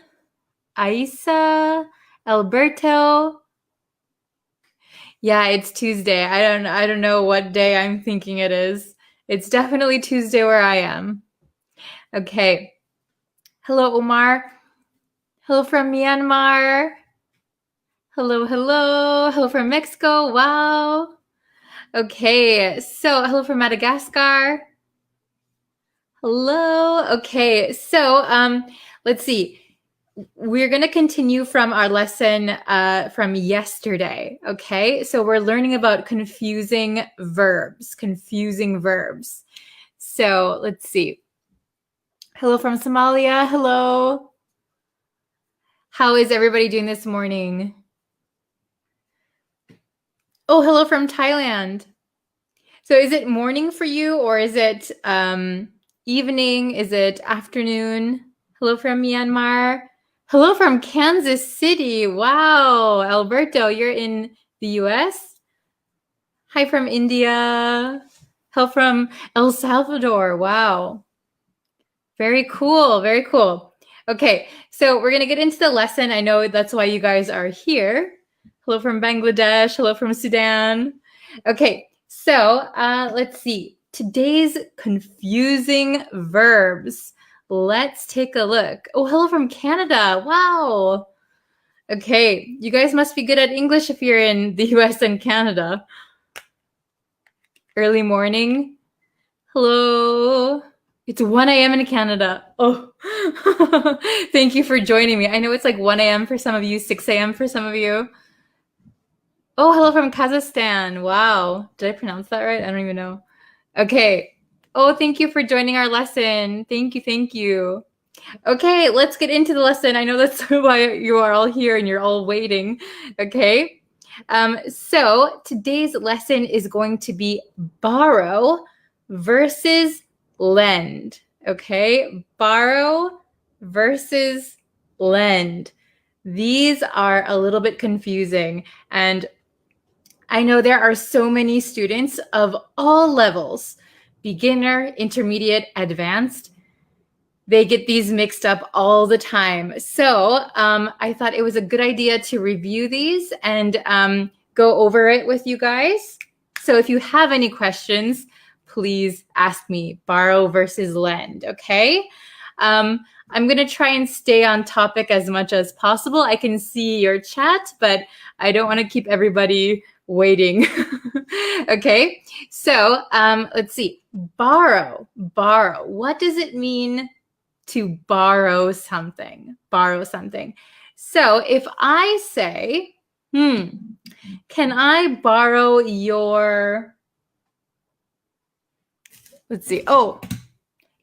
Aisa, Alberto. Yeah, it's Tuesday. I don't know what day I'm thinking it is. It's definitely Tuesday where I am. Okay. Hello, Omar. Hello from Myanmar. Hello, hello. Hello from Mexico. Wow. Okay. So, hello from Madagascar. Hello. Okay. So, let's see. We're going to continue from our lesson from yesterday, okay? So we're learning about confusing verbs. So let's see. Hello from Somalia. Hello. How is everybody doing this morning? Oh, hello from Thailand. So is it morning for you, or is it evening? Is it afternoon? Hello from Myanmar. Hello from Kansas City. Wow. Alberto, you're in the US? Hi from India. Hello from El Salvador. Wow. Very cool. Very cool. Okay, so we're going to get into the lesson. I know that's why you guys are here. Hello from Bangladesh. Hello from Sudan. Okay, so let's see. Today's confusing verbs. Let's take a look. Oh, hello from Canada. Wow. Okay, you guys must be good at English if you're in the US and Canada. Early morning. Hello. It's 1 a.m. in Canada. Oh, thank you for joining me. I know it's like 1 a.m. for some of you, 6 a.m. for some of you. Oh, hello from Kazakhstan. Wow. Did I pronounce that right? I don't even know. Okay. Oh, thank you for joining our lesson. Thank you. Thank you. Okay, let's get into the lesson. I know that's why you are all here and you're all waiting. Okay. So today's lesson is going to be borrow versus lend. Okay, borrow versus lend. These are a little bit confusing, and I know there are so many students of all levels, beginner, intermediate, advanced. They get these mixed up all the time. So I thought it was a good idea to review these and go over it with you guys. So if you have any questions, please ask me. Borrow versus lend, okay? I'm going to try and stay on topic as much as possible. I can see your chat, but I don't want to keep everybody waiting. Okay, so let's see. Borrow. What does it mean to borrow something? Borrow something. So if I say, can I borrow your, let's see. Oh,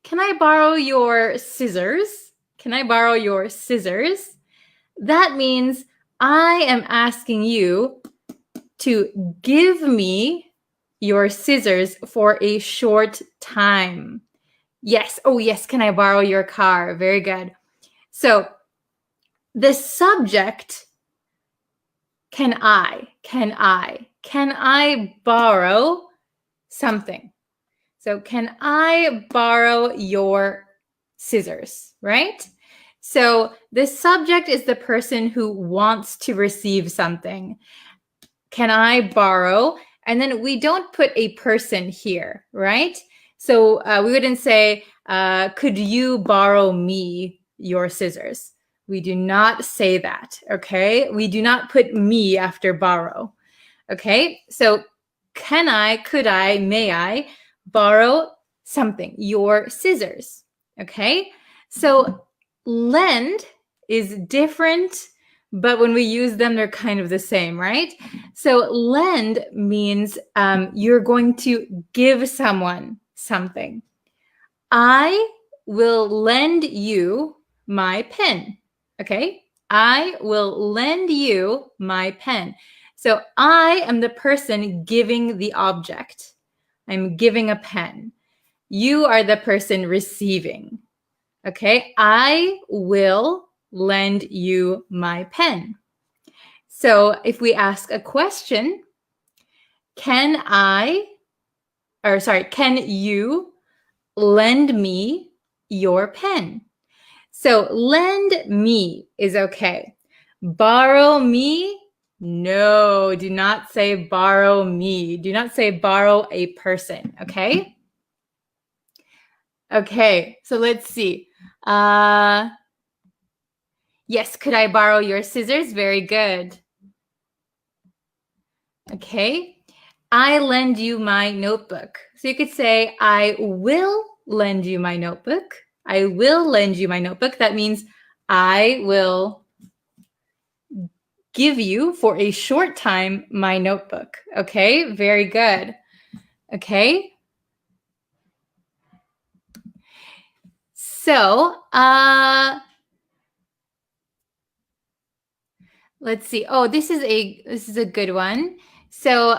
can I borrow your scissors? Can I borrow your scissors? That means I am asking you to give me your scissors for a short time. Yes. Oh, yes. Can I borrow your car? Very good. So the subject, can I borrow something? So can I borrow your scissors, right? So the subject is the person who wants to receive something. Can I borrow? And then we don't put a person here, right? So we wouldn't say, could you borrow me your scissors? We do not say that, okay? We do not put me after borrow, okay? So can I, could I, may I borrow something, your scissors, okay? So lend is different, but when we use them, they're kind of the same, right? So lend means you're going to give someone something. I will lend you my pen, okay? I will lend you my pen. So I am the person giving the object. I'm giving a pen. You are the person receiving, okay? I will lend you my pen. So if we ask a question, can you lend me your pen? So lend me is okay. Borrow me? No, do not say borrow me. Do not say borrow a person, okay? Okay, so let's see. Yes, could I borrow your scissors? Very good. Okay. I lend you my notebook. So you could say, I will lend you my notebook. I will lend you my notebook. That means I will give you for a short time my notebook. Okay, very good. Okay. So, let's see. Oh, this is a good one. So,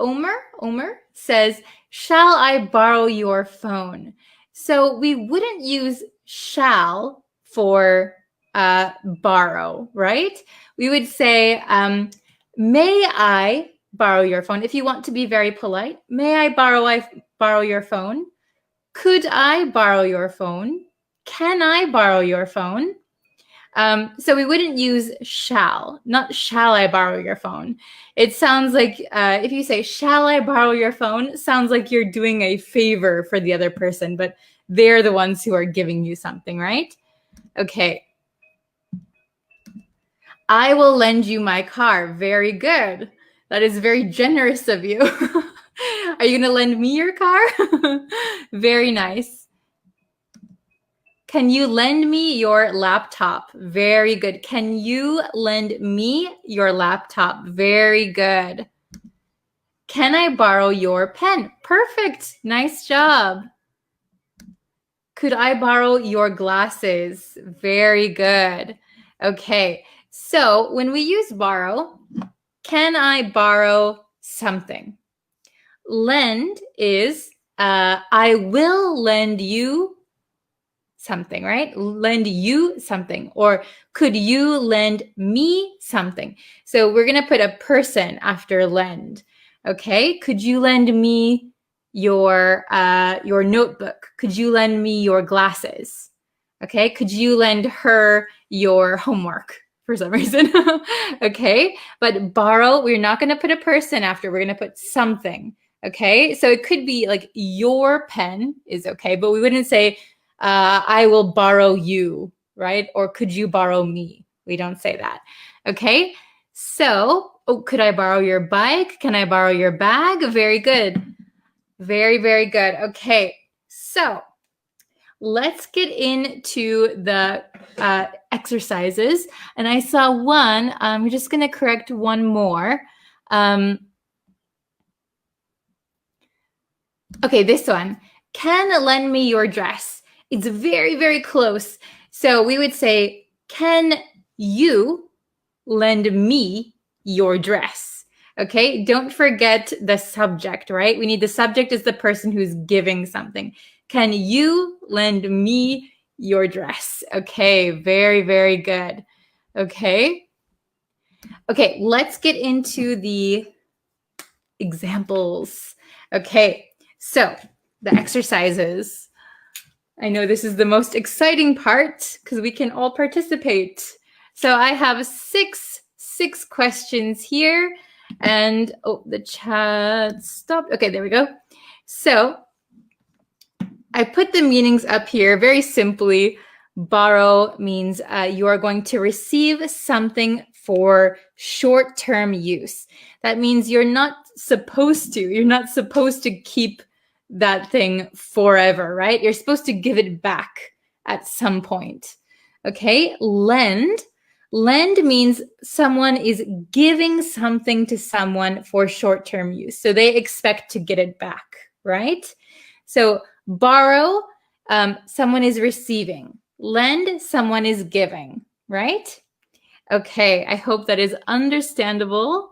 Omer says, shall I borrow your phone? So we wouldn't use shall for borrow, right? We would say, may I borrow your phone? If you want to be very polite, may I borrow your phone? Could I borrow your phone? Can I borrow your phone? So we wouldn't use shall, not shall I borrow your phone. It sounds like if you say, shall I borrow your phone? It sounds like you're doing a favor for the other person, but they're the ones who are giving you something, right? Okay. I will lend you my car. Very good. That is very generous of you. Are you going to lend me your car? Very nice. Can you lend me your laptop? Very good. Can you lend me your laptop? Very good. Can I borrow your pen? Perfect. Nice job. Could I borrow your glasses? Very good. Okay. So when we use borrow, can I borrow something? Lend is I will lend you something, right? Lend you something. Or could you lend me something? So we're going to put a person after lend. Okay. Could you lend me your notebook? Could you lend me your glasses? Okay. Could you lend her your homework for some reason? Okay. But borrow, we're not going to put a person after. We're going to put something. Okay. So it could be like your pen is okay, but we wouldn't say, I will borrow you, right? Or could you borrow me? We don't say that. Okay. So, could I borrow your bike? Can I borrow your bag? Very good. Very, very good. Okay. So let's get into the exercises. And I saw one. I'm just going to correct one more. Okay, this one. Can lend me your dress? It's very, very close. So we would say, can you lend me your dress? Okay, don't forget the subject, right? We need the subject as the person who's giving something. Can you lend me your dress? Okay, very, very good. Okay. Okay, let's get into the examples. Okay, so the exercises. I know this is the most exciting part because we can all participate. So I have six questions here. And the chat stopped. Okay, there we go. So I put the meanings up here very simply. Borrow means you are going to receive something for short-term use. That means you're not supposed to keep that thing forever, right? You're supposed to give it back at some point. Okay, lend means someone is giving something to someone for short-term use. So they expect to get it back, right? So borrow, someone is receiving. Lend, someone is giving, right? Okay, I hope that is understandable.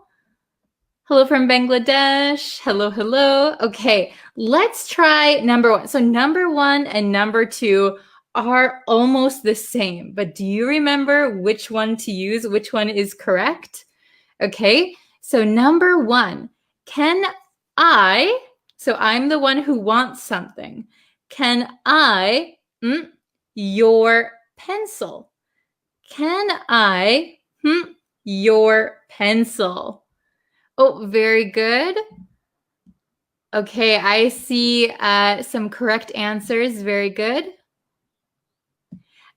Hello from Bangladesh. Hello, hello. Okay, let's try number one. So number one and number two are almost the same, but do you remember which one to use? Which one is correct? Okay, so number one, can I, so I'm the one who wants something. Can I, your pencil? Can I, your pencil? Oh, very good. Okay, I see some correct answers. Very good.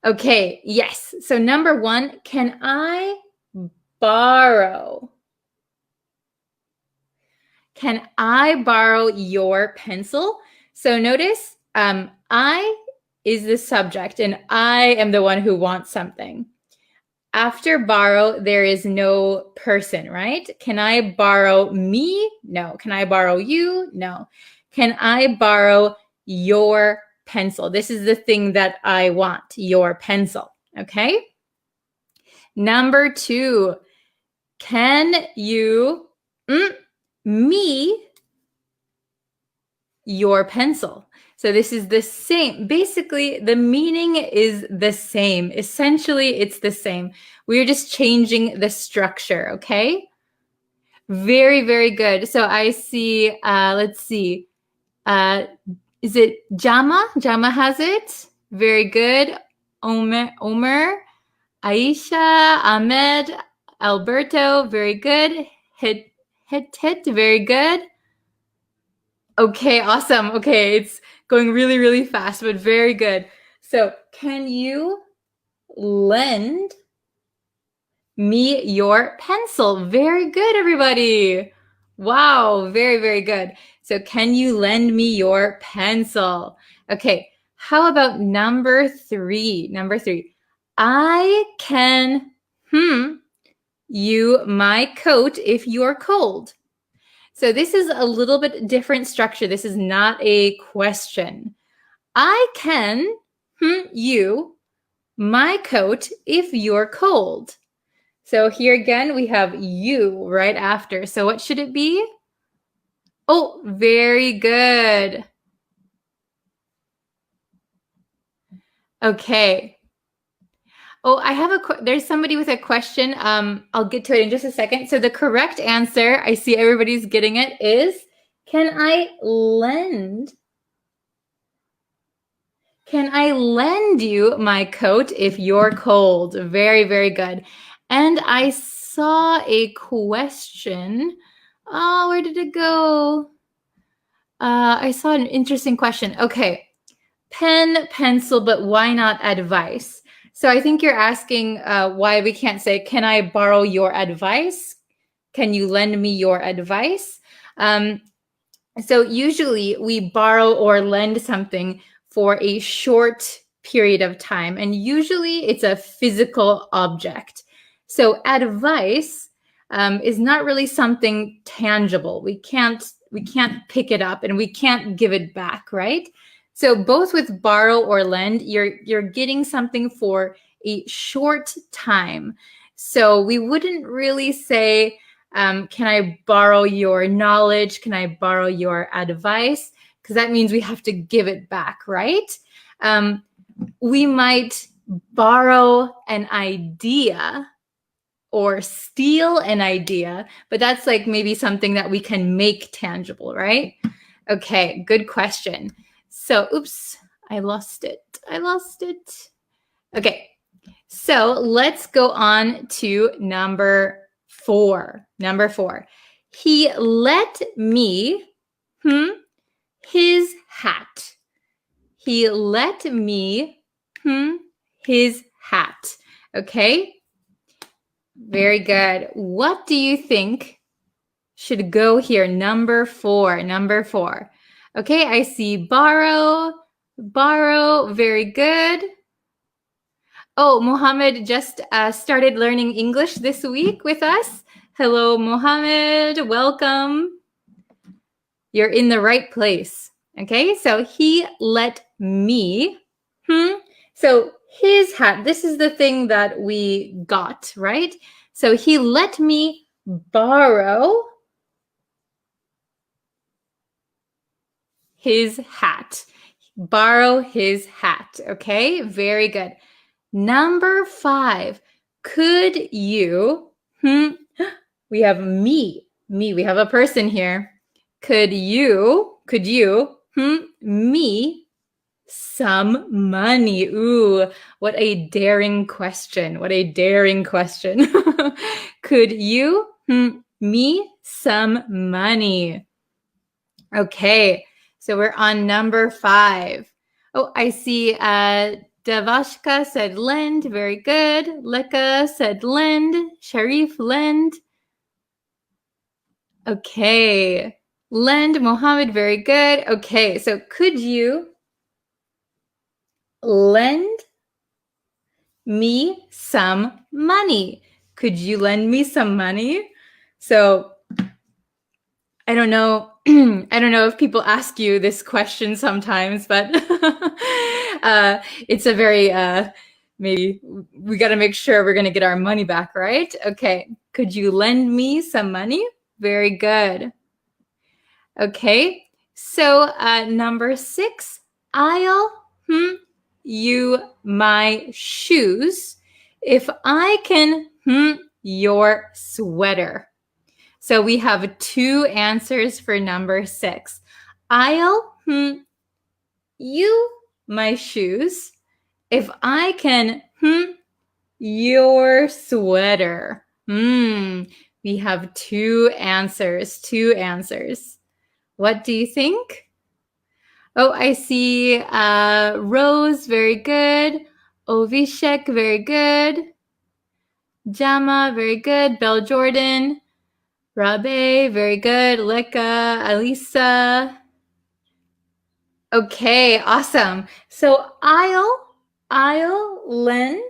Okay, yes. So number one, can I borrow? Can I borrow your pencil? So notice I is the subject and I am the one who wants something. After borrow, there is no person, right? Can I borrow me? No. Can I borrow you? No. Can I borrow your pencil? This is the thing that I want, your pencil, okay? Number two, can you, me your pencil. So this is the same. Basically, the meaning is the same. Essentially, it's the same. We're just changing the structure, okay? Very, very good. So I see, let's see. Is it Jama? Jama has it. Very good. Omer, Aisha, Ahmed, Alberto. Very good. Hit, very good. Okay, awesome. Okay, it's going really, really fast, but very good. So, can you lend me your pencil? Very good, everybody. Wow, very, very good. So, can you lend me your pencil? Okay, how about number 3? Number 3. I can you my coat if you're cold. So this is a little bit different structure. This is not a question. I can you my coat if you're cold. So here again, we have you right after. So what should it be? Oh, very good. Okay. Oh, I have there's somebody with a question. I'll get to it in just a second. So the correct answer, I see everybody's getting it, is can I lend you my coat if you're cold? Very, very good. And I saw a question. Oh, where did it go? I saw an interesting question. Okay. Pen, pencil, but why not advice? So I think you're asking why we can't say, can I borrow your advice? Can you lend me your advice? So usually we borrow or lend something for a short period of time, and usually it's a physical object. So advice is not really something tangible. We can't pick it up and we can't give it back, right? So both with borrow or lend, you're getting something for a short time. So we wouldn't really say, can I borrow your knowledge? Can I borrow your advice? Because that means we have to give it back, right? We might borrow an idea or steal an idea, but that's like maybe something that we can make tangible, right? Okay, good question. So, oops, I lost it. Okay, so let's go on to number 4. Number 4. He let me his hat. He let me his hat. Okay, very good. What do you think should go here? Number 4. Number 4. Okay, I see borrow. Very good. Oh, Mohammed just started learning English this week with us. Hello, Mohammed. Welcome. You're in the right place. Okay, so he let me. So his hat, this is the thing that we got, right? So he let me borrow his hat. Borrow his hat. Okay, very good. Number 5. Could you, we have me, we have a person here. Could you, me some money? Ooh, what a daring question. Could you, me some money? Okay, so we're on number 5. Oh, I see Devashka said lend. Very good. Leka said lend. Sharif, lend. Okay. Lend, Mohammed, very good. Okay, so could you lend me some money? Could you lend me some money? So I don't know. I don't know if people ask you this question sometimes, but it's a very maybe we got to make sure we're going to get our money back, right? Okay. Could you lend me some money? Very good. Okay. So number 6, I'll you my shoes if I can your sweater. So we have 2 answers for number 6. I'll you my shoes if I can your sweater. We have 2 answers, 2 answers. What do you think? Oh, I see Rose, very good. Ovishek, very good. Jama, very good. Bell Jordan. Rabe, very good. Leka, Alisa. Okay, awesome. So I'll lend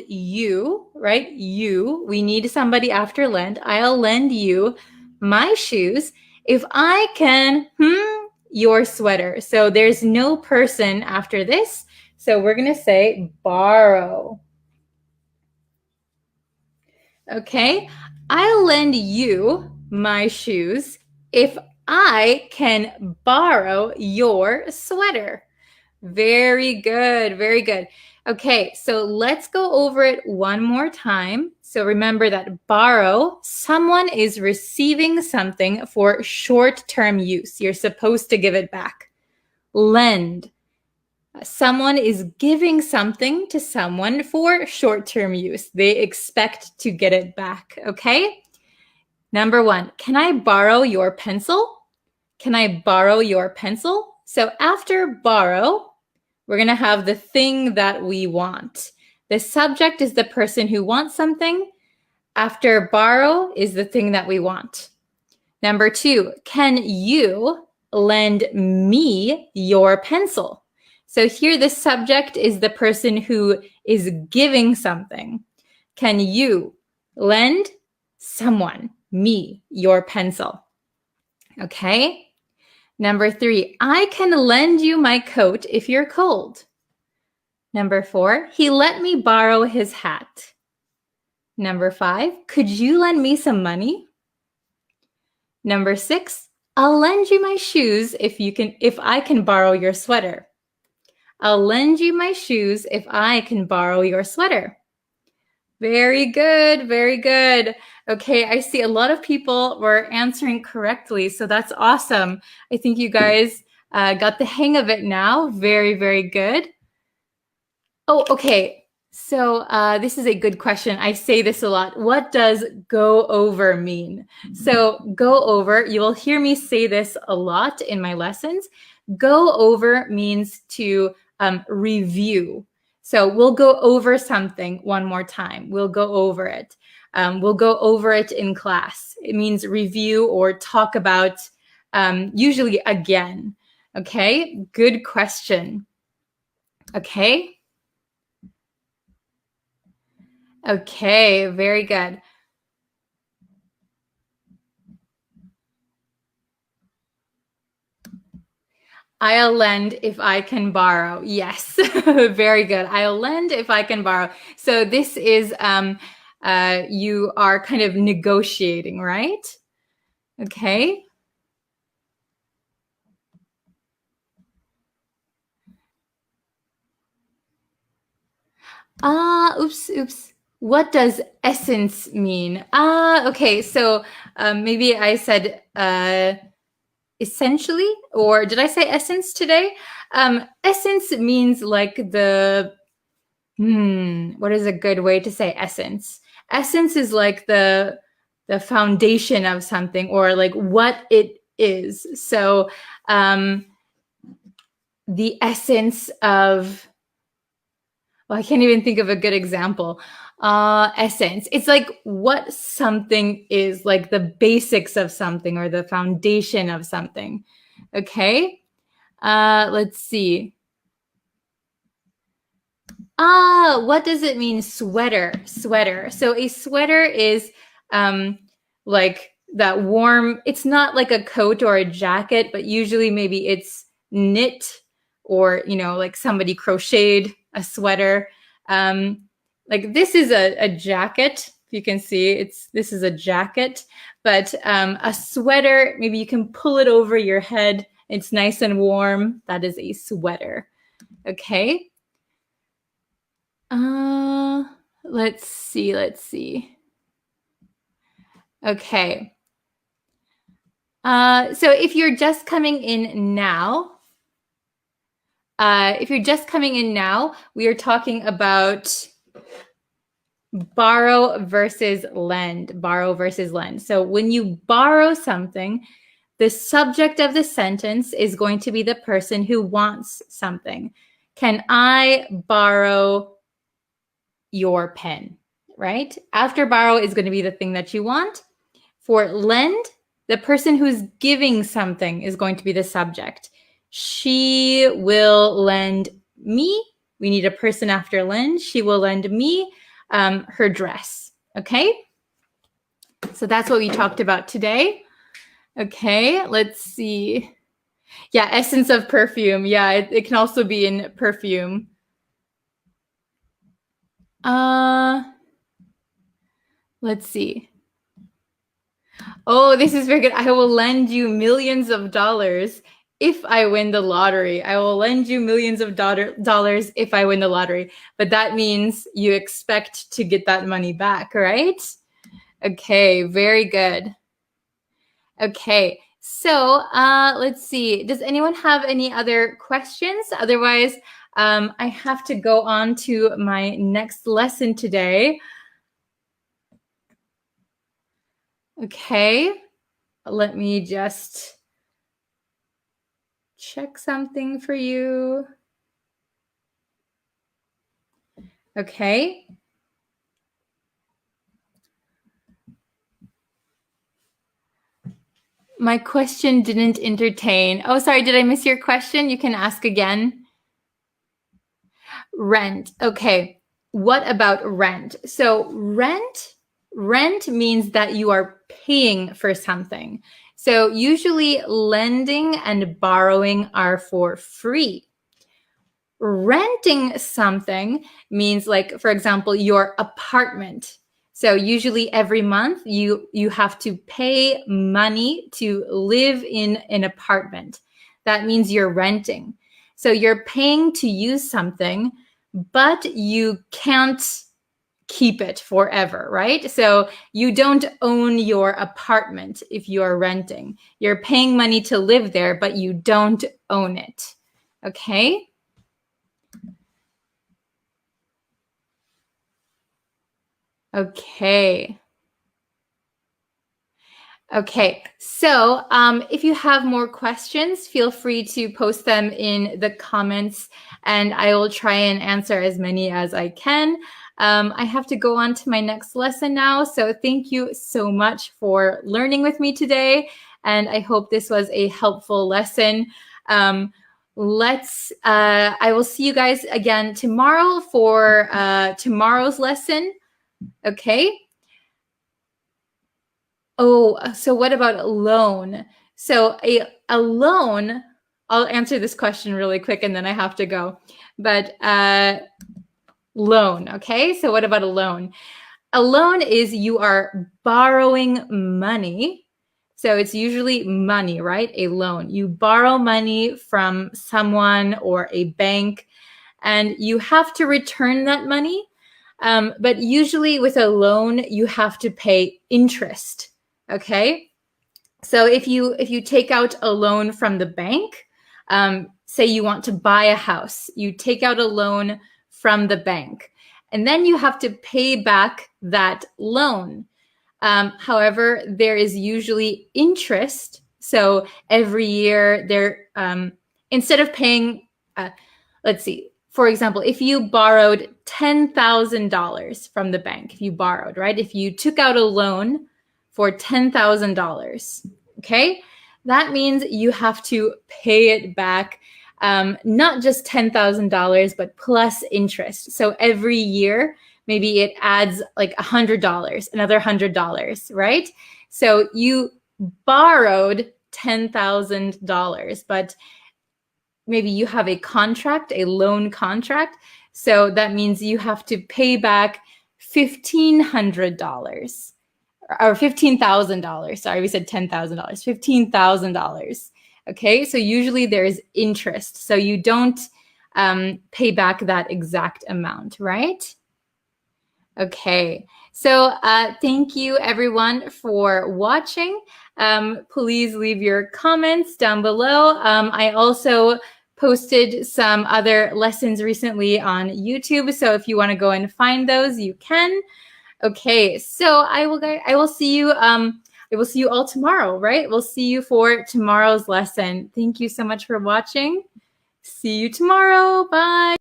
you, right? You, we need somebody after lend. I'll lend you my shoes if I can your sweater. So there's no person after this. So we're going to say borrow. Okay, I'll lend you my shoes if I can borrow your sweater. Very good, very good. Okay, so let's go over it one more time. So remember that borrow, someone is receiving something for short-term use. You're supposed to give it back. Lend, someone is giving something to someone for short-term use. They expect to get it back, okay? Number 1, can I borrow your pencil? Can I borrow your pencil? So after borrow, we're going to have the thing that we want. The subject is the person who wants something. After borrow is the thing that we want. Number 2, can you lend me your pencil? So here the subject is the person who is giving something. Can you lend someone, me, your pencil? Okay. Number 3, I can lend you my coat if you're cold. Number 4, he let me borrow his hat. Number 5, could you lend me some money? Number 6, I'll lend you my shoes if I can borrow your sweater. I'll lend you my shoes if I can borrow your sweater. Very good, very good. Okay, I see a lot of people were answering correctly, so that's awesome. I think you guys got the hang of it now. Very, very good. Oh, okay. So this is a good question. I say this a lot. What does go over mean? So go over, you will hear me say this a lot in my lessons. Go over means to review. So we'll go over something one more time. We'll go over it. We'll go over it in class. It means review or talk about, usually again. Okay, good question. Okay. Okay, very good. I'll lend if I can borrow. Yes, very good. I'll lend if I can borrow. So this is, you are kind of negotiating, right? Okay. Oops. What does essence mean? Okay, so maybe I said essentially, or did I say essence today? Essence means like the, what is a good way to say essence? Essence is like the foundation of something, or like what it is. So the essence of, well, I can't even think of a good example. Essence. It's like what something is, like the basics of something or the foundation of something. Okay. Let's see. What does it mean? Sweater. So a sweater is like that warm, it's not like a coat or a jacket, but usually maybe it's knit, or, like somebody crocheted a sweater. Like this is a jacket. If you can see, this is a jacket, but a sweater, maybe you can pull it over your head. It's nice and warm. That is a sweater. Okay. Let's see. Okay. So if you're just coming in now, we are talking about borrow versus lend. So when you borrow something, the subject of the sentence is going to be the person who wants something. Can I borrow your pen, right? After borrow is going to be the thing that you want. For lend, the person who's giving something is going to be the subject. She will lend me. We need a person after lend. She will lend me her dress. Okay? So that's what we talked about today. Okay, let's see. Yeah, essence of perfume. Yeah, it can also be in perfume. Let's see. Oh, this is very good. I will lend you millions of dollars if I win the lottery. I will lend you millions of dollars if I win the lottery. But that means you expect to get that money back, right? Okay, very good. Okay, so let's see. Does anyone have any other questions? Otherwise, I have to go on to my next lesson today. Okay, let me just check something for you. Okay. My question didn't entertain. Oh, sorry, did I miss your question? You can ask again. Rent. Okay. What about rent? So rent means that you are paying for something. So usually lending and borrowing are for free. Renting something means, like, for example, your apartment. So usually every month you have to pay money to live in an apartment. That means you're renting. So you're paying to use something, but you can't keep it forever, right? So you don't own your apartment if you are renting. You're paying money to live there, but you don't own it. Okay? Okay. Okay, so if you have more questions, feel free to post them in the comments and I will try and answer as many as I can. I have to go on to my next lesson now, so thank you so much for learning with me today, and I hope this was a helpful lesson. I will see you guys again tomorrow for tomorrow's lesson. Okay. Oh, so what about a loan? So a loan, I'll answer this question really quick and then I have to go. But loan, okay? So what about a loan? A loan is you are borrowing money. So it's usually money, right? A loan. You borrow money from someone or a bank and you have to return that money. But usually with a loan, you have to pay interest. Okay, so if you take out a loan from the bank, say you want to buy a house, you take out a loan from the bank, and then you have to pay back that loan. However, there is usually interest. So every year there, instead of paying, let's see, for example, if you borrowed $10,000 from the bank, if you borrowed, right? If you took out a loan for $10,000, okay? That means you have to pay it back, not just $10,000, but plus interest. So every year, maybe it adds like $100, another $100, right? So you borrowed $10,000, but maybe you have a contract, a loan contract. So that means you have to pay back $1,500 or $15,000. Sorry, we said $10,000. $15,000. Okay, so usually there's interest. So you don't pay back that exact amount, right? Okay, so thank you everyone for watching. Please leave your comments down below. I also posted some other lessons recently on YouTube, so if you want to go and find those, you can. Okay, so I will see you. I will see you all tomorrow, right? We'll see you for tomorrow's lesson. Thank you so much for watching. See you tomorrow. Bye.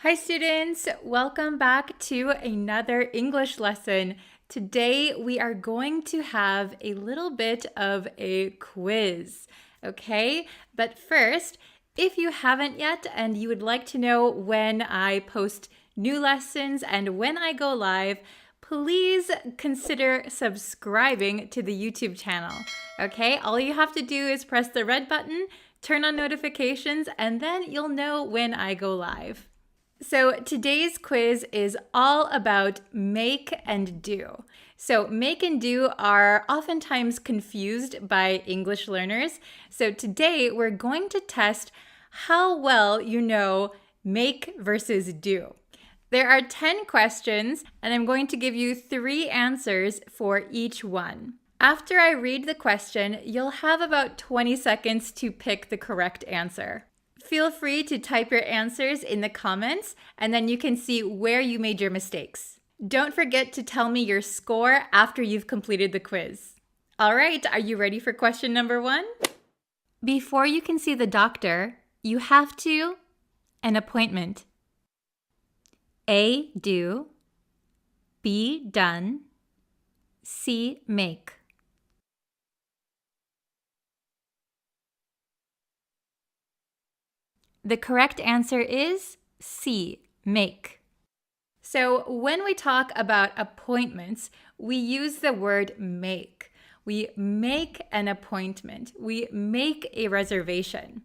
Hi students, welcome back to another English lesson. Today we are going to have a little bit of a quiz, okay? But first, if you haven't yet and you would like to know when I post new lessons and when I go live, please consider subscribing to the YouTube channel, okay? All you have to do is press the red button, turn on notifications, and then you'll know when I go live. So today's quiz is all about make and do. So make and do are oftentimes confused by English learners. So today we're going to test how well you know make versus do. There are 10 questions, and I'm going to give you 3 answers for each one. After I read the question, you'll have about 20 seconds to pick the correct answer. Feel free to type your answers in the comments, and then you can see where you made your mistakes. Don't forget to tell me your score after you've completed the quiz. All right, are you ready for question number 1? Before you can see the doctor, you have to an appointment. A, do. B, done. C, make. The correct answer is C, make. So when we talk about appointments, we use the word make. We make an appointment. We make a reservation.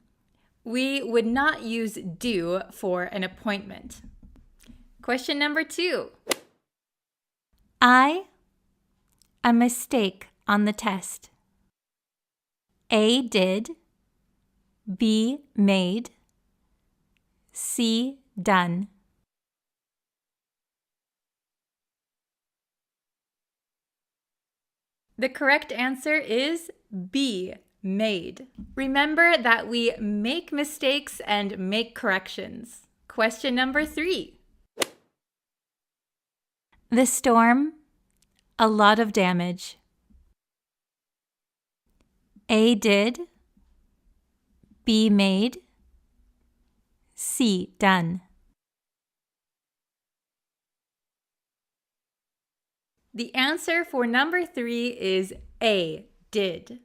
We would not use do for an appointment. Question number 2. A mistake on the test. A, did. B, made. C, done. The correct answer is B, made. Remember that we make mistakes and make corrections. Question number 3. The storm, a lot of damage. A, did. B, made. C, done. The answer for number 3 is A, did.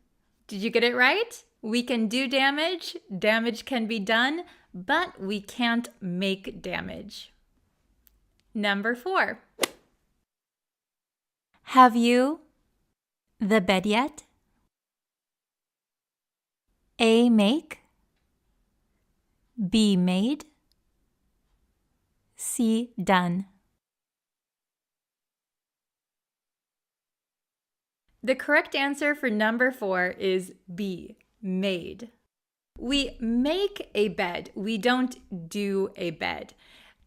Did you get it right? We can do damage, damage can be done, but we can't make damage. Number 4. Have you the bed yet? A, make. B, made. C, done. The correct answer for number 4 is B, made. We make a bed. We don't do a bed.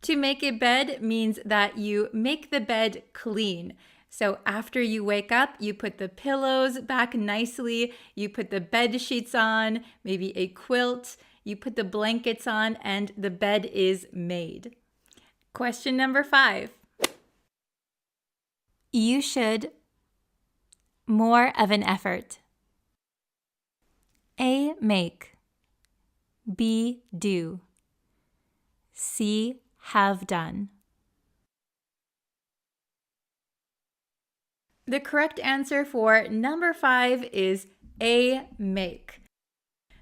To make a bed means that you make the bed clean. So after you wake up, you put the pillows back nicely, you put the bed sheets on, maybe a quilt, you put the blankets on, and the bed is made. Question number 5. You should more of an effort. A, make. B, do. C, have done. The correct answer for number 5 is A, make.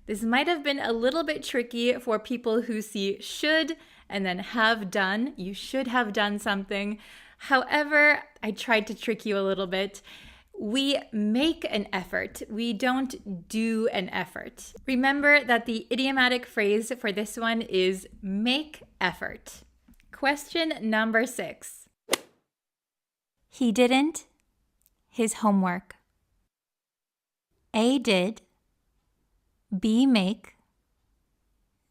This might have been a little bit tricky for people who see should and then have done. You should have done something. However, I tried to trick you a little bit. We make an effort. We don't do an effort. Remember that the idiomatic phrase for this one is make effort. Question number 6. He didn't his homework. A did. B make.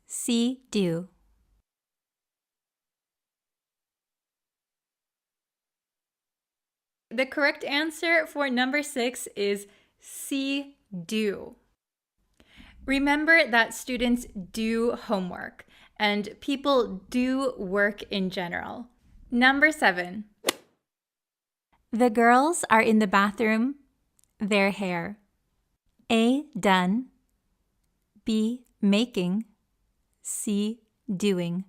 C do. The correct answer for number 6 is C do. Remember that students do homework and people do work in general. Number 7. The girls are in the bathroom, their hair. A done. B making. C doing.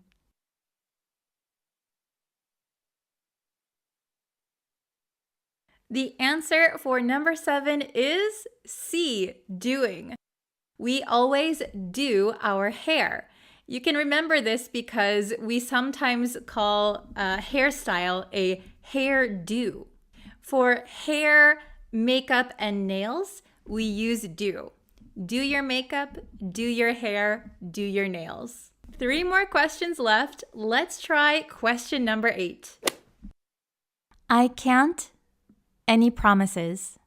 The answer for number 7 is C, doing. We always do our hair. You can remember this because we sometimes call a hairstyle a hairdo. For hair, makeup, and nails, we use do. Do your makeup, do your hair, do your nails. 3 more questions left. Let's try question number 8. I can't any promises.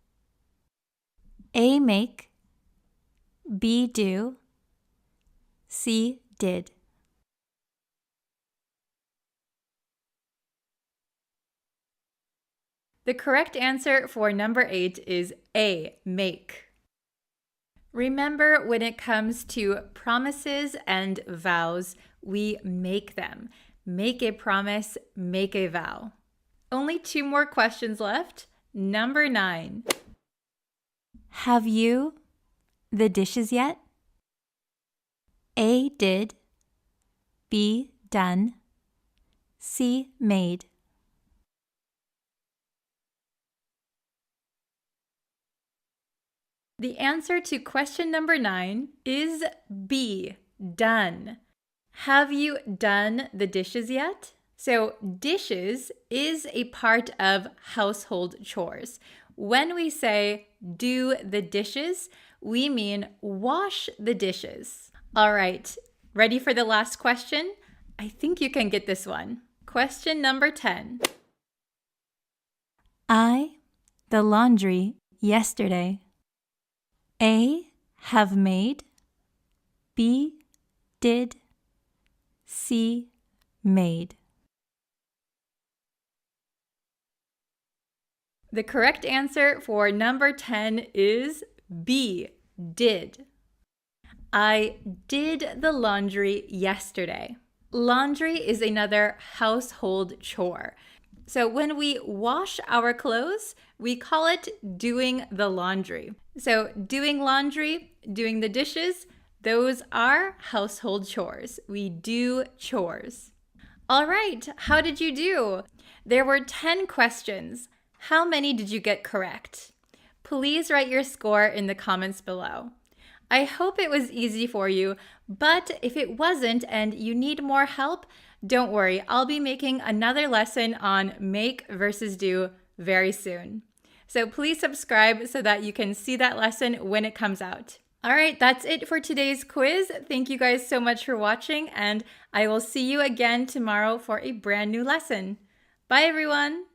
A make. B do. C did. The correct answer for number 8 is A, make. Remember, when it comes to promises and vows, we make them. Make a promise, make a vow. Only 2 more questions left. Number 9. Have you the dishes yet? A did. B done. C made. The answer to question number 9 is B, done. Have you done the dishes yet? So dishes is a part of household chores. When we say do the dishes, we mean wash the dishes. All right, ready for the last question? I think you can get this one. Question number 10. I the laundry yesterday. A have made. B did. C made. The correct answer for number 10 is B, did. I did the laundry yesterday. Laundry is another household chore. So when we wash our clothes, we call it doing the laundry. So doing laundry, doing the dishes, those are household chores. We do chores. All right, how did you do? There were 10 questions. How many did you get correct? Please write your score in the comments below. I hope it was easy for you, but if it wasn't and you need more help, don't worry. I'll be making another lesson on make versus do very soon. So please subscribe so that you can see that lesson when it comes out. All right, that's it for today's quiz. Thank you guys so much for watching, and I will see you again tomorrow for a brand new lesson. Bye, everyone.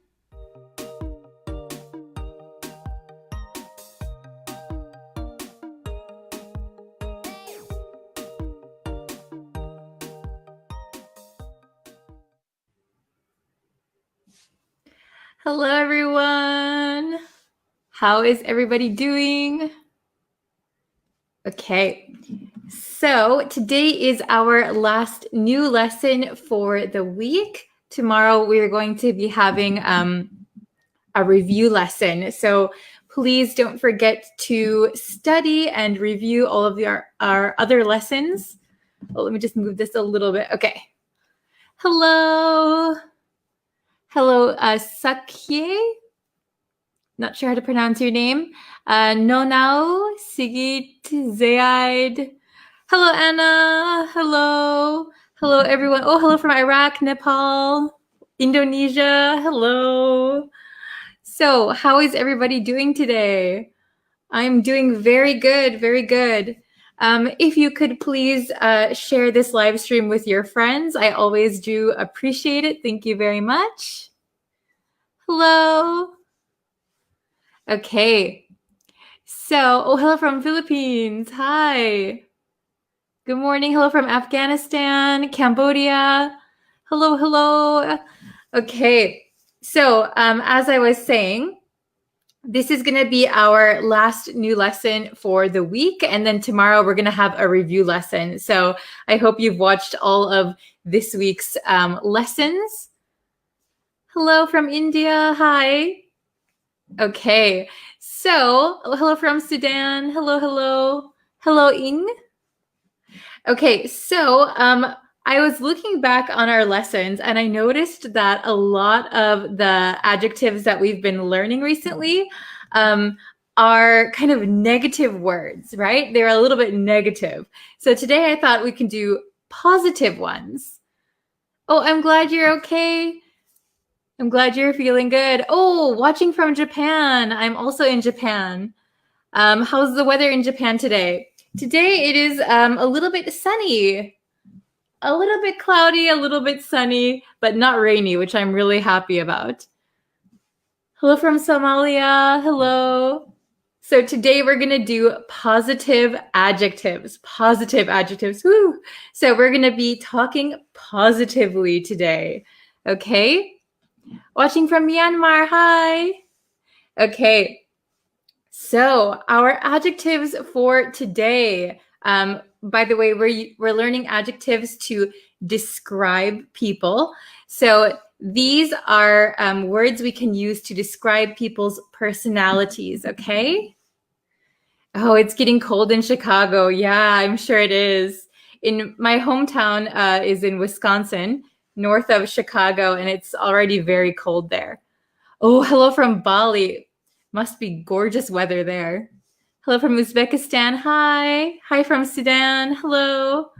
Hello, everyone. How is everybody doing? Okay, so today is our last new lesson for the week. Tomorrow we're going to be having a review lesson. So please don't forget to study and review all of our other lessons. Oh, let me just move this a little bit. Okay. Hello. Hello, Sakye. Not sure how to pronounce your name. Nonao, Sigit, Zaid. Hello, Anna. Hello. Hello, everyone. Oh, hello from Iraq, Nepal, Indonesia. Hello. So, how is everybody doing today? I'm doing very good, very good. If you could please share this live stream with your friends. I always do appreciate it. Thank you very much. Hello. Okay. So, hello from Philippines. Hi. Good morning. Hello from Afghanistan, Cambodia. Hello, hello. Okay. So, as I was saying, this is going to be our last new lesson for the week. And then tomorrow we're going to have a review lesson. So I hope you've watched all of this week's lessons. Hello from India. Hi. Okay. So hello from Sudan. Hello, hello. Hello, Ing. Okay. So I was looking back on our lessons and I noticed that a lot of the adjectives that we've been learning recently are kind of negative words, right? They're a little bit negative. So today I thought we can do positive ones. Oh, I'm glad you're okay. I'm glad you're feeling good. Oh, watching from Japan. I'm also in Japan. How's the weather in Japan today? Today it is a little bit sunny. A little bit cloudy, a little bit sunny, but not rainy, which I'm really happy about. Hello from Somalia. Hello. So today we're going to do positive adjectives. Positive adjectives. Woo. So we're going to be talking positively today. Okay? Watching from Myanmar. Hi. Okay. So our adjectives for today. By the way, we're learning adjectives to describe people. So these are words we can use to describe people's personalities, okay? Oh, it's getting cold in Chicago. Yeah, I'm sure it is. In my hometown is in Wisconsin, north of Chicago, and it's already very cold there. Oh, hello from Bali. Must be gorgeous weather there. Hello from Uzbekistan. Hi. Hi from Sudan. Hello.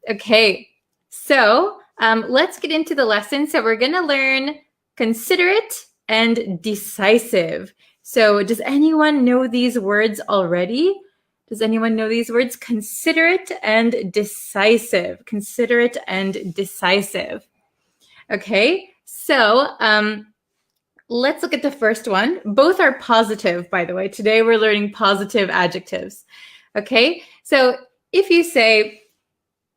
Okay. So let's get into the lesson. So we're going to learn considerate and decisive. So does anyone know these words already? Does anyone know these words? Considerate and decisive. Considerate and decisive. Okay. So let's look at the first one. Both are positive, by the way. Today we're learning positive adjectives. Okay, so if you say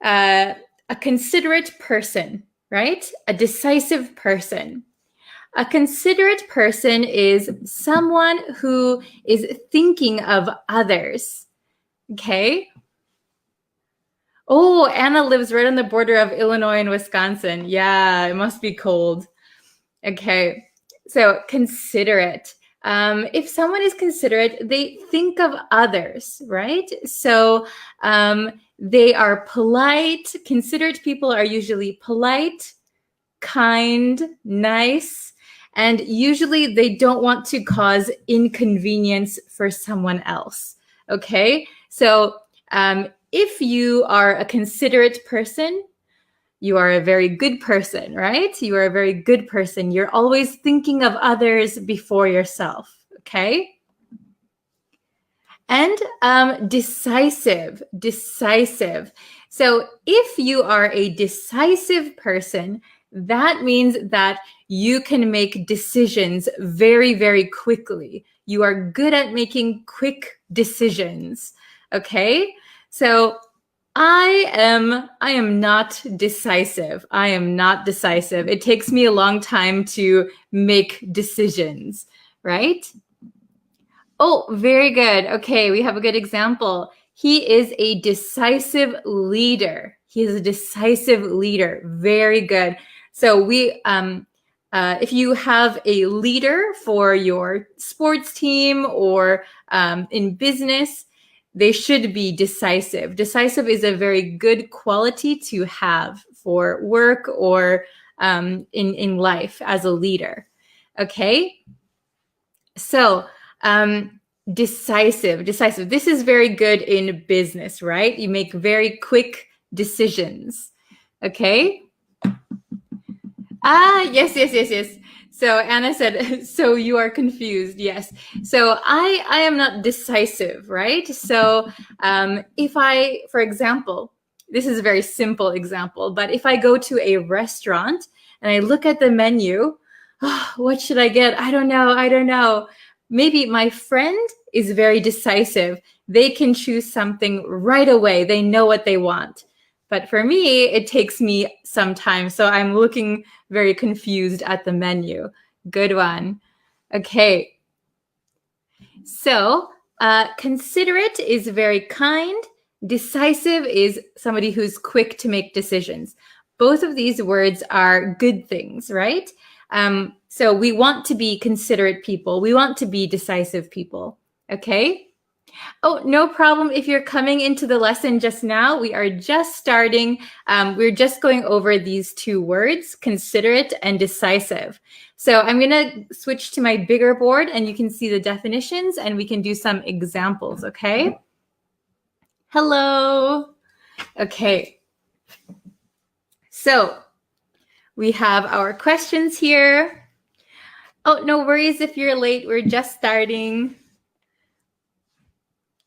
a considerate person, right? A decisive person. A considerate person is someone who is thinking of others. Okay? Oh, Anna lives right on the border of Illinois and Wisconsin. Yeah, it must be cold. Okay. So considerate. If someone is considerate, they think of others, right? So they are polite. Considerate people are usually polite, kind, nice, and usually they don't want to cause inconvenience for someone else. Okay? So if you are a considerate person, you are a very good person, right? You are a very good person. You're always thinking of others before yourself, okay? And decisive. So if you are a decisive person, that means that you can make decisions very, very quickly. You are good at making quick decisions, okay? So I am not decisive. I am not decisive. It takes me a long time to make decisions, right? Oh, very good. Okay, we have a good example. He is a decisive leader. He is a decisive leader. Very good. So if you have a leader for your sports team or in business, they should be decisive. Decisive is a very good quality to have for work or in life as a leader. Okay? So, decisive. This is very good in business, right? You make very quick decisions. Okay? Yes. So Anna said, so you are confused. Yes. So I am not decisive, right? So if I, for example, this is a very simple example, but if I go to a restaurant and I look at the menu, Oh, what should I get? I don't know. Maybe my friend is very decisive. They can choose something right away. They know what they want. But for me, it takes me some time. So I'm looking very confused at the menu. Good one. Okay. So considerate is very kind. Decisive is somebody who's quick to make decisions. Both of these words are good things, right? So we want to be considerate people. We want to be decisive people. Okay? Oh, no problem. If you're coming into the lesson just now, we are just starting. We're just going over these two words, considerate and decisive. So I'm going to switch to my bigger board and you can see the definitions and we can do some examples, okay? Hello. Okay. So we have our questions here. Oh, no worries if you're late. We're just starting.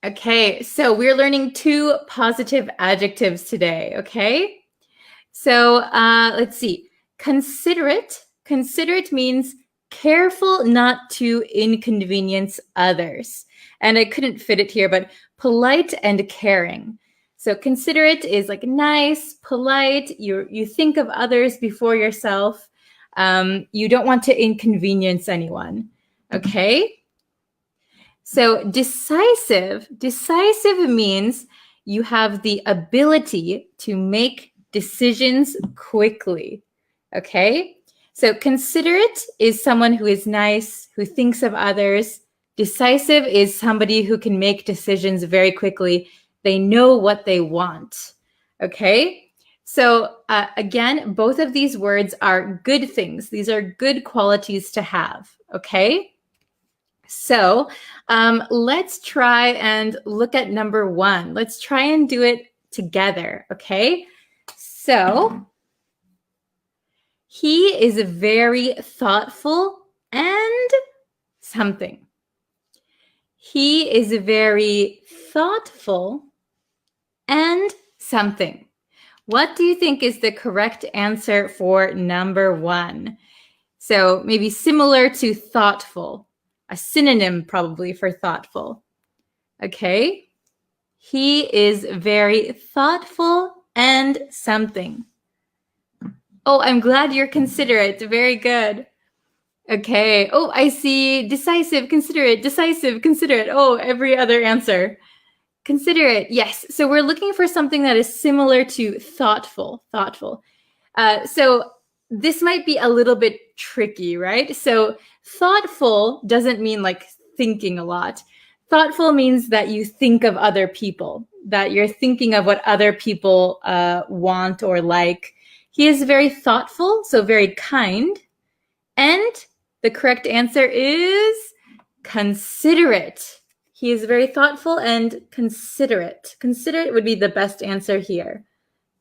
Okay, so we're learning 2 positive adjectives today, okay? So let's see. Considerate. Considerate means careful not to inconvenience others. And I couldn't fit it here, but polite and caring. So considerate is like nice, polite. You think of others before yourself. You don't want to inconvenience anyone, okay? So decisive means you have the ability to make decisions quickly, okay? So considerate is someone who is nice, who thinks of others. Decisive is somebody who can make decisions very quickly. They know what they want, okay? So again, both of these words are good things. These are good qualities to have, okay? So let's try and look at number 1. Let's try and do it together, okay? So he is very thoughtful and something. He is very thoughtful and something. What do you think is the correct answer for number 1? So maybe similar to thoughtful. A synonym probably for thoughtful. Okay. He is very thoughtful and something. Oh, I'm glad you're considerate. Very good. Okay. Oh, I see decisive, considerate. Oh, every other answer. Considerate. Yes. So we're looking for something that is similar to thoughtful. So this might be a little bit tricky, right? So thoughtful doesn't mean like thinking a lot. Thoughtful means that you think of other people, that you're thinking of what other people want or like. He is very thoughtful, so very kind. And the correct answer is considerate. He is very thoughtful and considerate. Considerate would be the best answer here.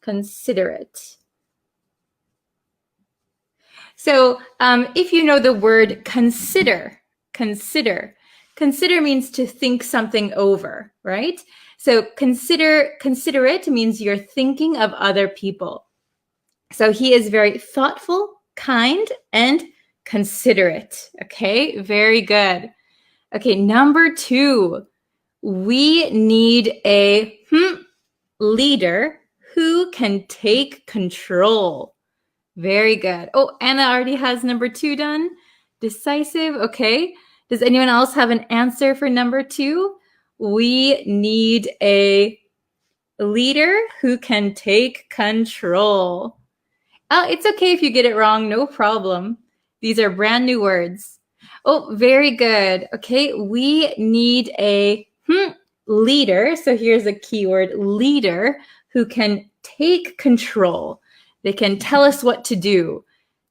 Considerate. So if you know the word consider means to think something over, right? So considerate means you're thinking of other people. So he is very thoughtful, kind, and considerate. Okay, very good. Okay, number 2, we need a leader who can take control. Very good. Oh, Anna already has number 2 done. Decisive. Okay. Does anyone else have an answer for number 2? We need a leader who can take control. Oh, it's okay if you get it wrong. No problem. These are brand new words. Oh, very good. Okay. We need a leader. So here's a keyword, leader, who can take control. They can tell us what to do,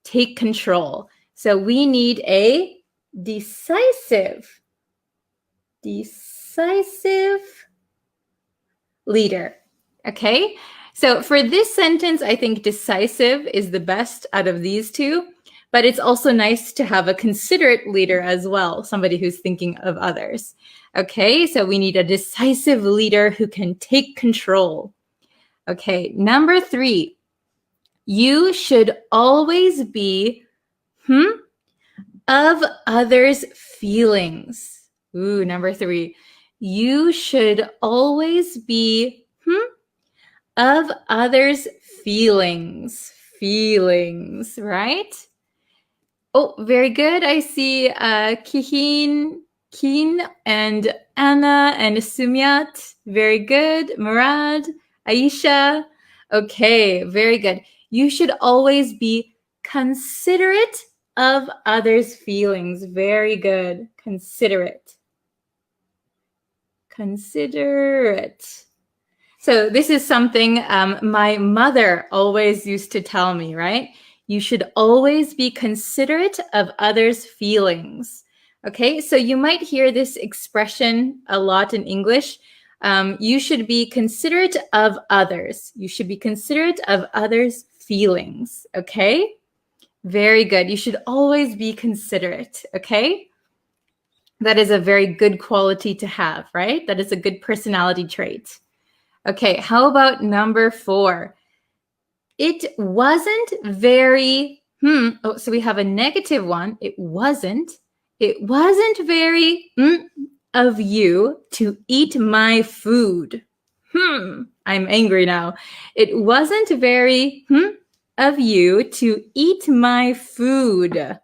take control. So we need a decisive leader. Okay? So for this sentence, I think decisive is the best out of these 2, but it's also nice to have a considerate leader as well, somebody who's thinking of others. Okay? So we need a decisive leader who can take control. Okay, number 3. You should always be of others' feelings. Ooh, number 3. You should always be of others' feelings. Feelings, right? Oh, very good. I see Keen and Anna and Sumyat. Very good. Murad, Aisha. Okay, very good. You should always be considerate of others' feelings. Very good. Considerate. Considerate. So this is something my mother always used to tell me, right? You should always be considerate of others' feelings. Okay, so you might hear this expression a lot in English. You should be considerate of others. You should be considerate of others' feelings. Okay, very good. You should always be considerate. Okay, that is a very good quality to have, right? That is a good personality trait. Okay, how about number 4? It wasn't very, so we have a negative one. It wasn't very of you to eat my food. I'm angry now. It wasn't very of you to eat my food.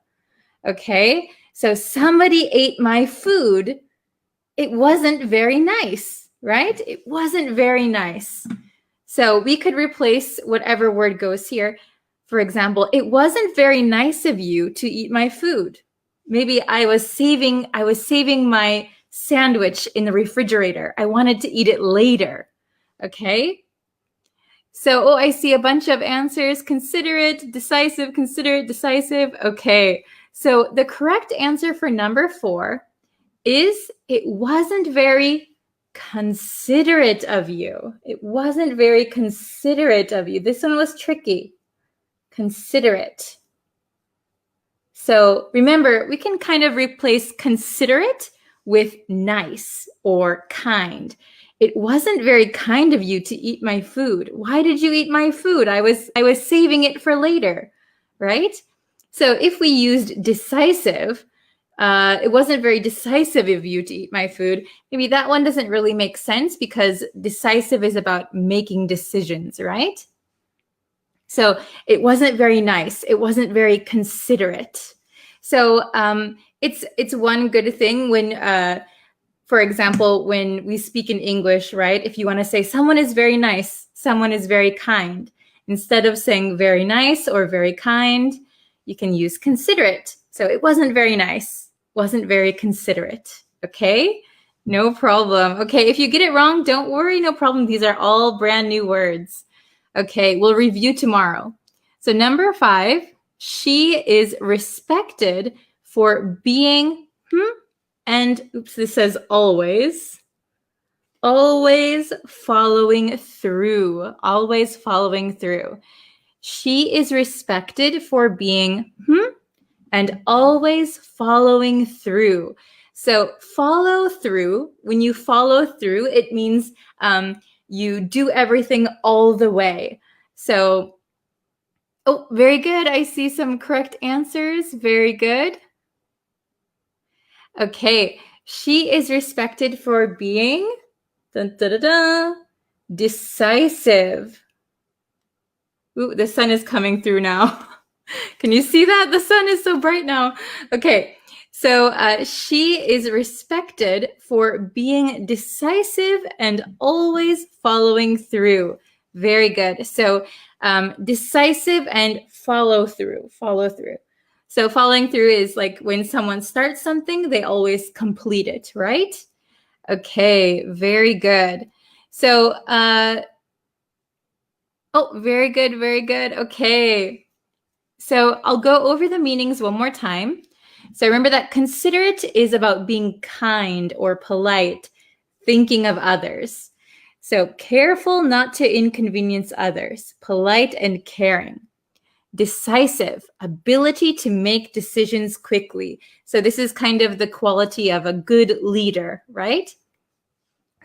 Okay, so somebody ate my food. It wasn't very nice, right? It wasn't very nice. So we could replace whatever word goes here. For example, it wasn't very nice of you to eat my food. Maybe I was saving my sandwich in the refrigerator. I wanted to eat it later. Okay? So, I see a bunch of answers. Considerate, decisive, considerate, decisive. Okay. So the correct answer for number 4 is it wasn't very considerate of you. It wasn't very considerate of you. This one was tricky. Considerate. So remember, we can kind of replace considerate with nice or kind. It wasn't very kind of you to eat my food. Why did you eat my food? I was saving it for later, right? So if we used decisive, it wasn't very decisive of you to eat my food. Maybe that one doesn't really make sense because decisive is about making decisions, right? So it wasn't very nice. It wasn't very considerate. So it's one good thing when, for example, when we speak in English, right? If you want to say someone is very nice, someone is very kind, instead of saying very nice or very kind, you can use considerate. So it wasn't very nice, wasn't very considerate. Okay, no problem. Okay, if you get it wrong, don't worry, no problem. These are all brand new words. Okay, we'll review tomorrow. So number 5, she is respected for being, and oops, this says always following through, always following through. She is respected for being, and always following through. So follow through, when you follow through, it means you do everything all the way. So, very good. I see some correct answers. Very good. Okay, she is respected for being decisive. Ooh, the sun is coming through now. Can you see that? The sun is so bright now. Okay, so she is respected for being decisive and always following through. Very good. So decisive and follow through. So following through is like when someone starts something, they always complete it, right? Okay, very good. So, very good, very good. Okay. So I'll go over the meanings one more time. So remember that considerate is about being kind or polite, thinking of others. So careful not to inconvenience others, polite and caring. Decisive, ability to make decisions quickly. So this is kind of the quality of a good leader, right?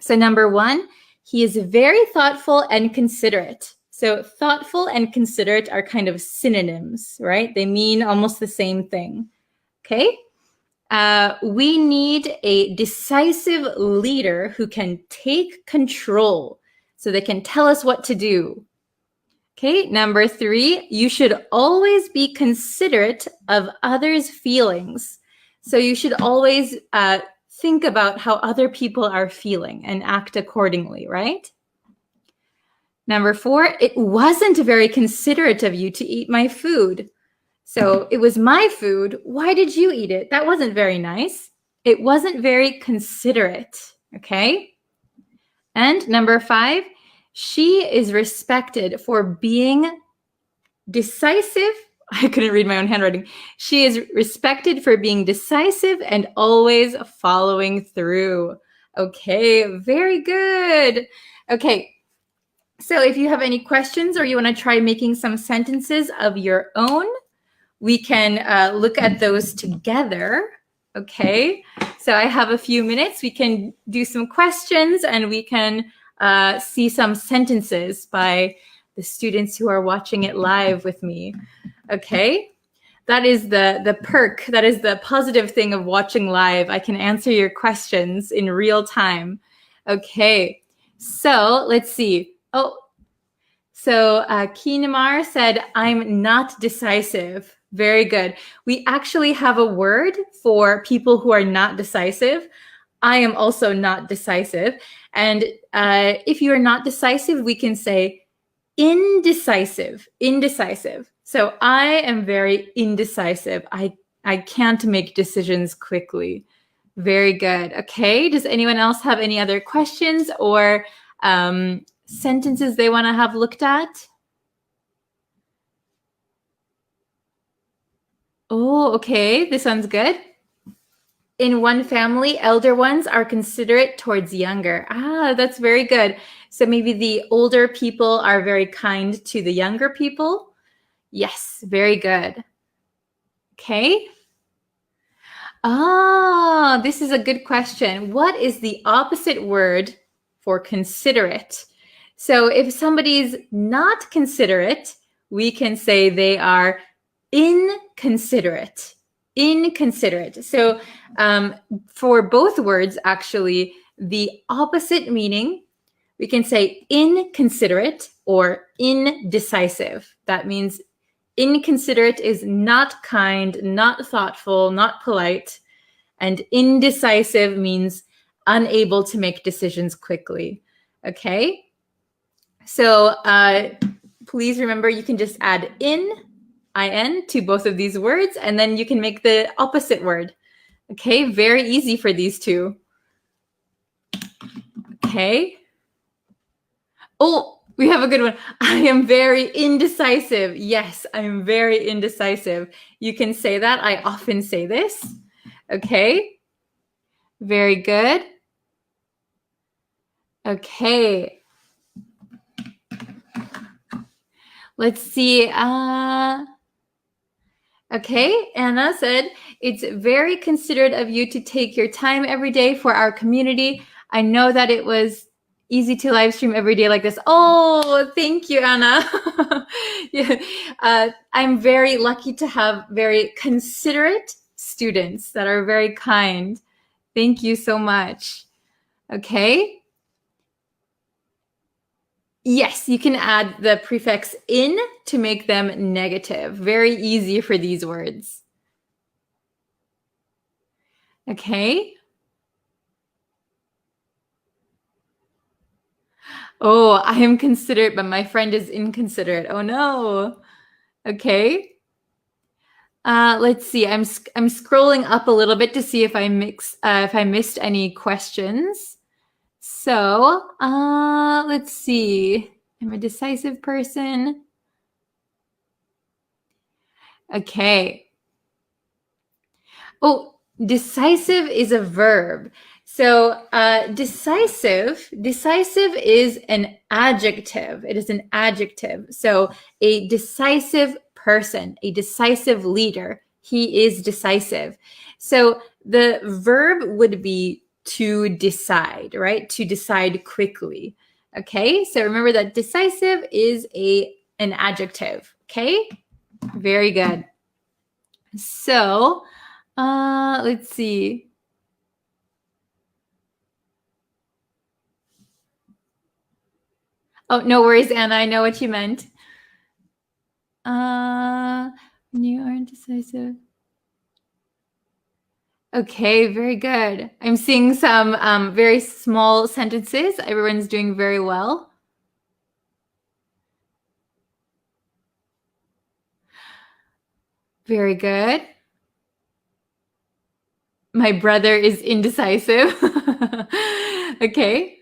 So number 1, he is very thoughtful and considerate. So thoughtful and considerate are kind of synonyms, right? They mean almost the same thing. Okay? We need a decisive leader who can take control so they can tell us what to do. Okay, number 3, you should always be considerate of others' feelings. So you should always think about how other people are feeling and act accordingly, right? Number 4, it wasn't very considerate of you to eat my food. So it was my food. Why did you eat it? That wasn't very nice. It wasn't very considerate, okay? And number 5, she is respected for being decisive. I couldn't read my own handwriting. She is respected for being decisive and always following through. Okay, very good. Okay, so if you have any questions or you want to try making some sentences of your own, we can look at those together. Okay, so I have a few minutes. We can do some questions and we can see some sentences by the students who are watching it live with me. Okay, that is the perk. That is the positive thing of watching live. I can answer your questions in real time. Okay, so let's see. Oh, so Kinamar said, I'm not decisive. Very good. We actually have a word for people who are not decisive. I am also not decisive. And if you are not decisive, we can say indecisive, indecisive. So I am very indecisive. I can't make decisions quickly. Very good. Okay. Does anyone else have any other questions or sentences they want to have looked at? Oh, okay. This one's good. In one family, elder ones are considerate towards younger. Ah, that's very good. So maybe the older people are very kind to the younger people. Yes, very good. Okay. Ah, this is a good question. What is the opposite word for considerate? So if somebody's not considerate, we can say they are inconsiderate. Inconsiderate. So for both words, actually, the opposite meaning, we can say inconsiderate or indecisive. That means inconsiderate is not kind, not thoughtful, not polite. And indecisive means unable to make decisions quickly. Okay? So please remember you can just add in to both of these words, and then you can make the opposite word. Okay, very easy for these two. Okay. Oh, we have a good one. I am very indecisive. Yes, I'm very indecisive. You can say that. I often say this. Okay. Very good. Okay. Let's see. Okay, Anna said, it's very considerate of you to take your time every day for our community. I know that it was easy to live stream every day like this. Oh, thank you, Anna. Yeah. I'm very lucky to have very considerate students that are very kind. Thank you so much. Okay. Yes, you can add the prefix in to make them negative. Very easy for these words. Okay. Oh, I am considerate, but my friend is inconsiderate. Oh no. Okay. Let's see. I'm scrolling up a little bit to see if I missed any questions. So, let's see. I'm a decisive person. Okay. Oh, decisive is a verb. So decisive is an adjective. It is an adjective. So a decisive person, a decisive leader, he is decisive. So the verb would be to decide, right? To decide quickly. Okay, so remember that decisive is an adjective. Okay, very good. So Let's see. Oh, no worries, Anna. I know what you meant. When you are indecisive. Okay, very good. I'm seeing some very small sentences. Everyone's doing very well. Very good. My brother is indecisive. Okay.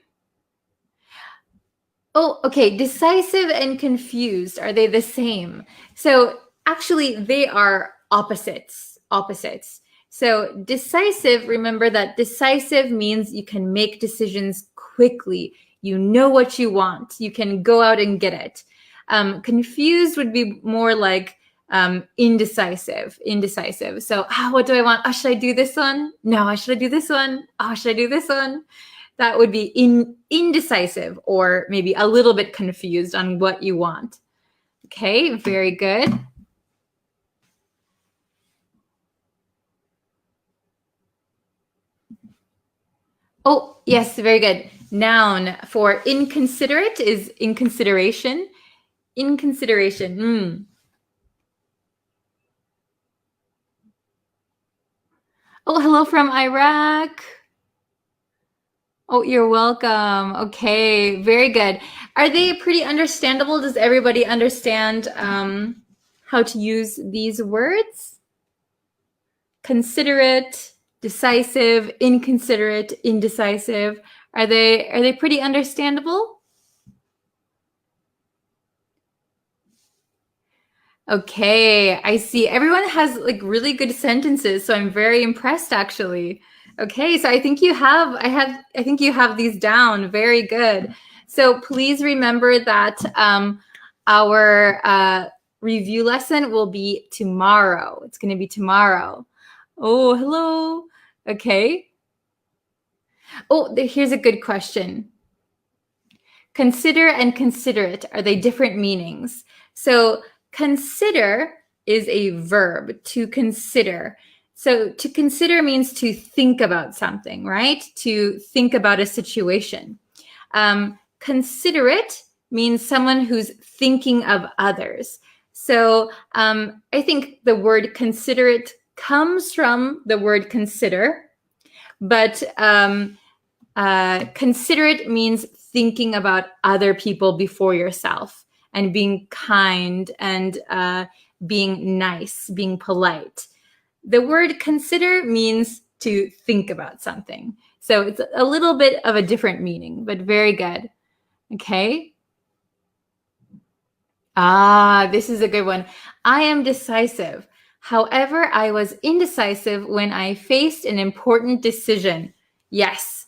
Oh, okay. Decisive and confused. Are they the same? So actually, they are opposites. Opposites. So decisive, remember that decisive means you can make decisions quickly. You know what you want. You can go out and get it. Confused would be more like indecisive. Indecisive. So, what do I want? Oh, should I do this one? No, should I do this one? Oh, should I do this one? That would be indecisive or maybe a little bit confused on what you want. Okay, very good. Oh, yes, very good. Noun for inconsiderate is inconsideration. Inconsideration. Oh, hello from Iraq. Oh, you're welcome. Okay, very good. Are they pretty understandable? Does everybody understand how to use these words? Considerate, decisive, inconsiderate, indecisive. Are they pretty understandable? Okay, I see. Everyone has like really good sentences, so I'm very impressed actually. Okay, so I think you have these down. Very good. So please remember that our review lesson will be tomorrow. It's going to be tomorrow. Oh, hello. Okay. Oh, here's a good question. Consider and considerate, are they different meanings? So consider is a verb, to consider. So to consider means to think about something, right? To think about a situation. Considerate means someone who's thinking of others. So I think the word considerate comes from the word consider, but considerate means thinking about other people before yourself and being kind and being nice, being polite. The word consider means to think about something. So it's a little bit of a different meaning, but very good. Okay. This is a good one. I am decisive. However, I was indecisive when I faced an important decision. Yes.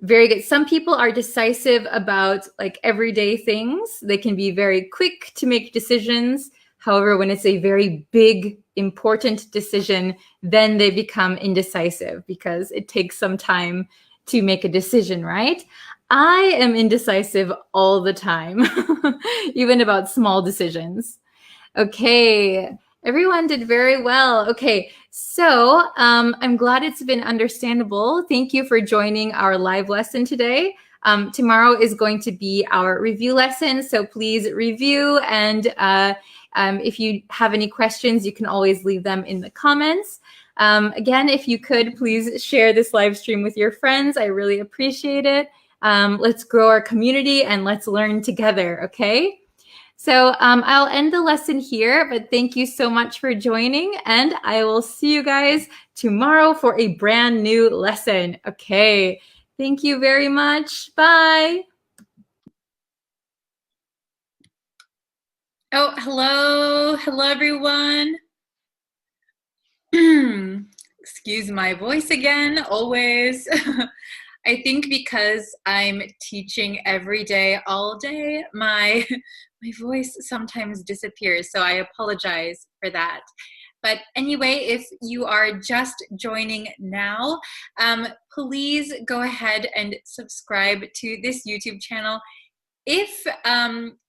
Very good. Some people are decisive about like everyday things. They can be very quick to make decisions. However, when it's a very big, important decision, then they become indecisive because it takes some time to make a decision, right? I am indecisive all the time, even about small decisions. Okay, everyone did very well. Okay, so I'm glad it's been understandable. Thank you for joining our live lesson today. Tomorrow is going to be our review lesson, so please review. And if you have any questions, you can always leave them in the comments. Again, if you could, please share this live stream with your friends. I really appreciate it. Let's grow our community and let's learn together, okay? So I'll end the lesson here, but thank you so much for joining, and I will see you guys tomorrow for a brand new lesson. Okay, thank you very much. Bye. Oh, hello. Hello, everyone. Excuse my voice again, always. I think because I'm teaching every day, all day, my voice sometimes disappears, so I apologize for that. But anyway, if you are just joining now, please go ahead and subscribe to this YouTube channel. If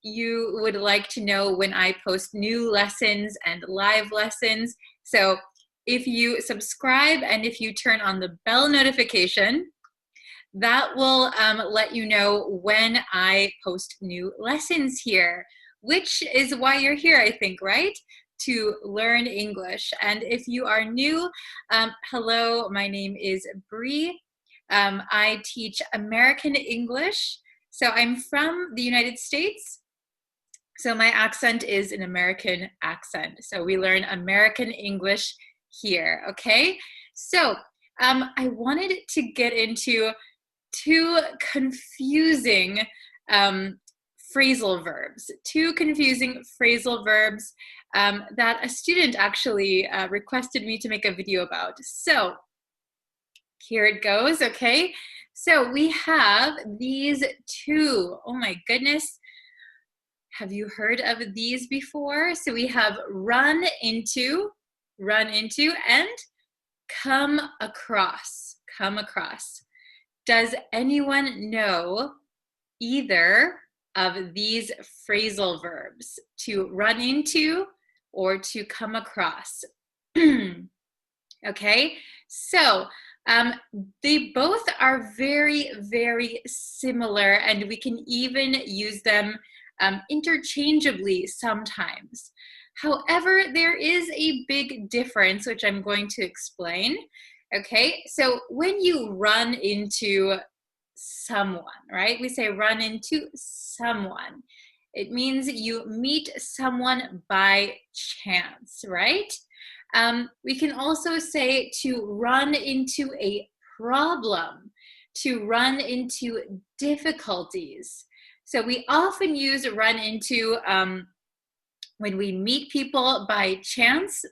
you would like to know when I post new lessons and live lessons, so if you subscribe and if you turn on the bell notification, that will let you know when I post new lessons here, which is why you're here, I think, right? To learn English. And if you are new, hello, my name is Bree. I teach American English. So I'm from the United States. So my accent is an American accent. So we learn American English here, okay? So I wanted to get into two confusing phrasal verbs. Two confusing phrasal verbs that a student actually requested me to make a video about. So here it goes, okay? So we have these two. Oh my goodness. Have you heard of these before? So we have run into, and come across, come across. Does anyone know either of these phrasal verbs, to run into or to come across? Okay, so they both are very, very similar, and we can even use them interchangeably sometimes. However, there is a big difference, which I'm going to explain. Okay, so when you run into someone, right? We say run into someone. It means you meet someone by chance, right? We can also say to run into a problem, to run into difficulties. So we often use run into when we meet people by chance,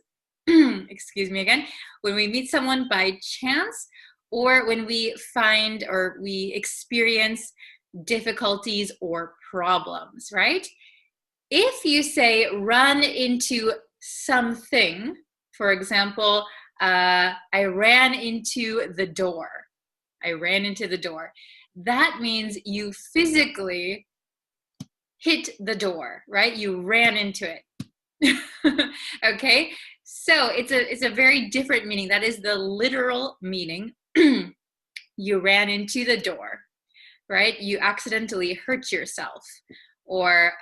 excuse me again, when we meet someone by chance, or when we find or we experience difficulties or problems, right? If you say run into something, for example, I ran into the door. I ran into the door. That means you physically hit the door, right? You ran into it. Okay, so it's a very different meaning. That is the literal meaning. You ran into the door, right? You accidentally hurt yourself. Or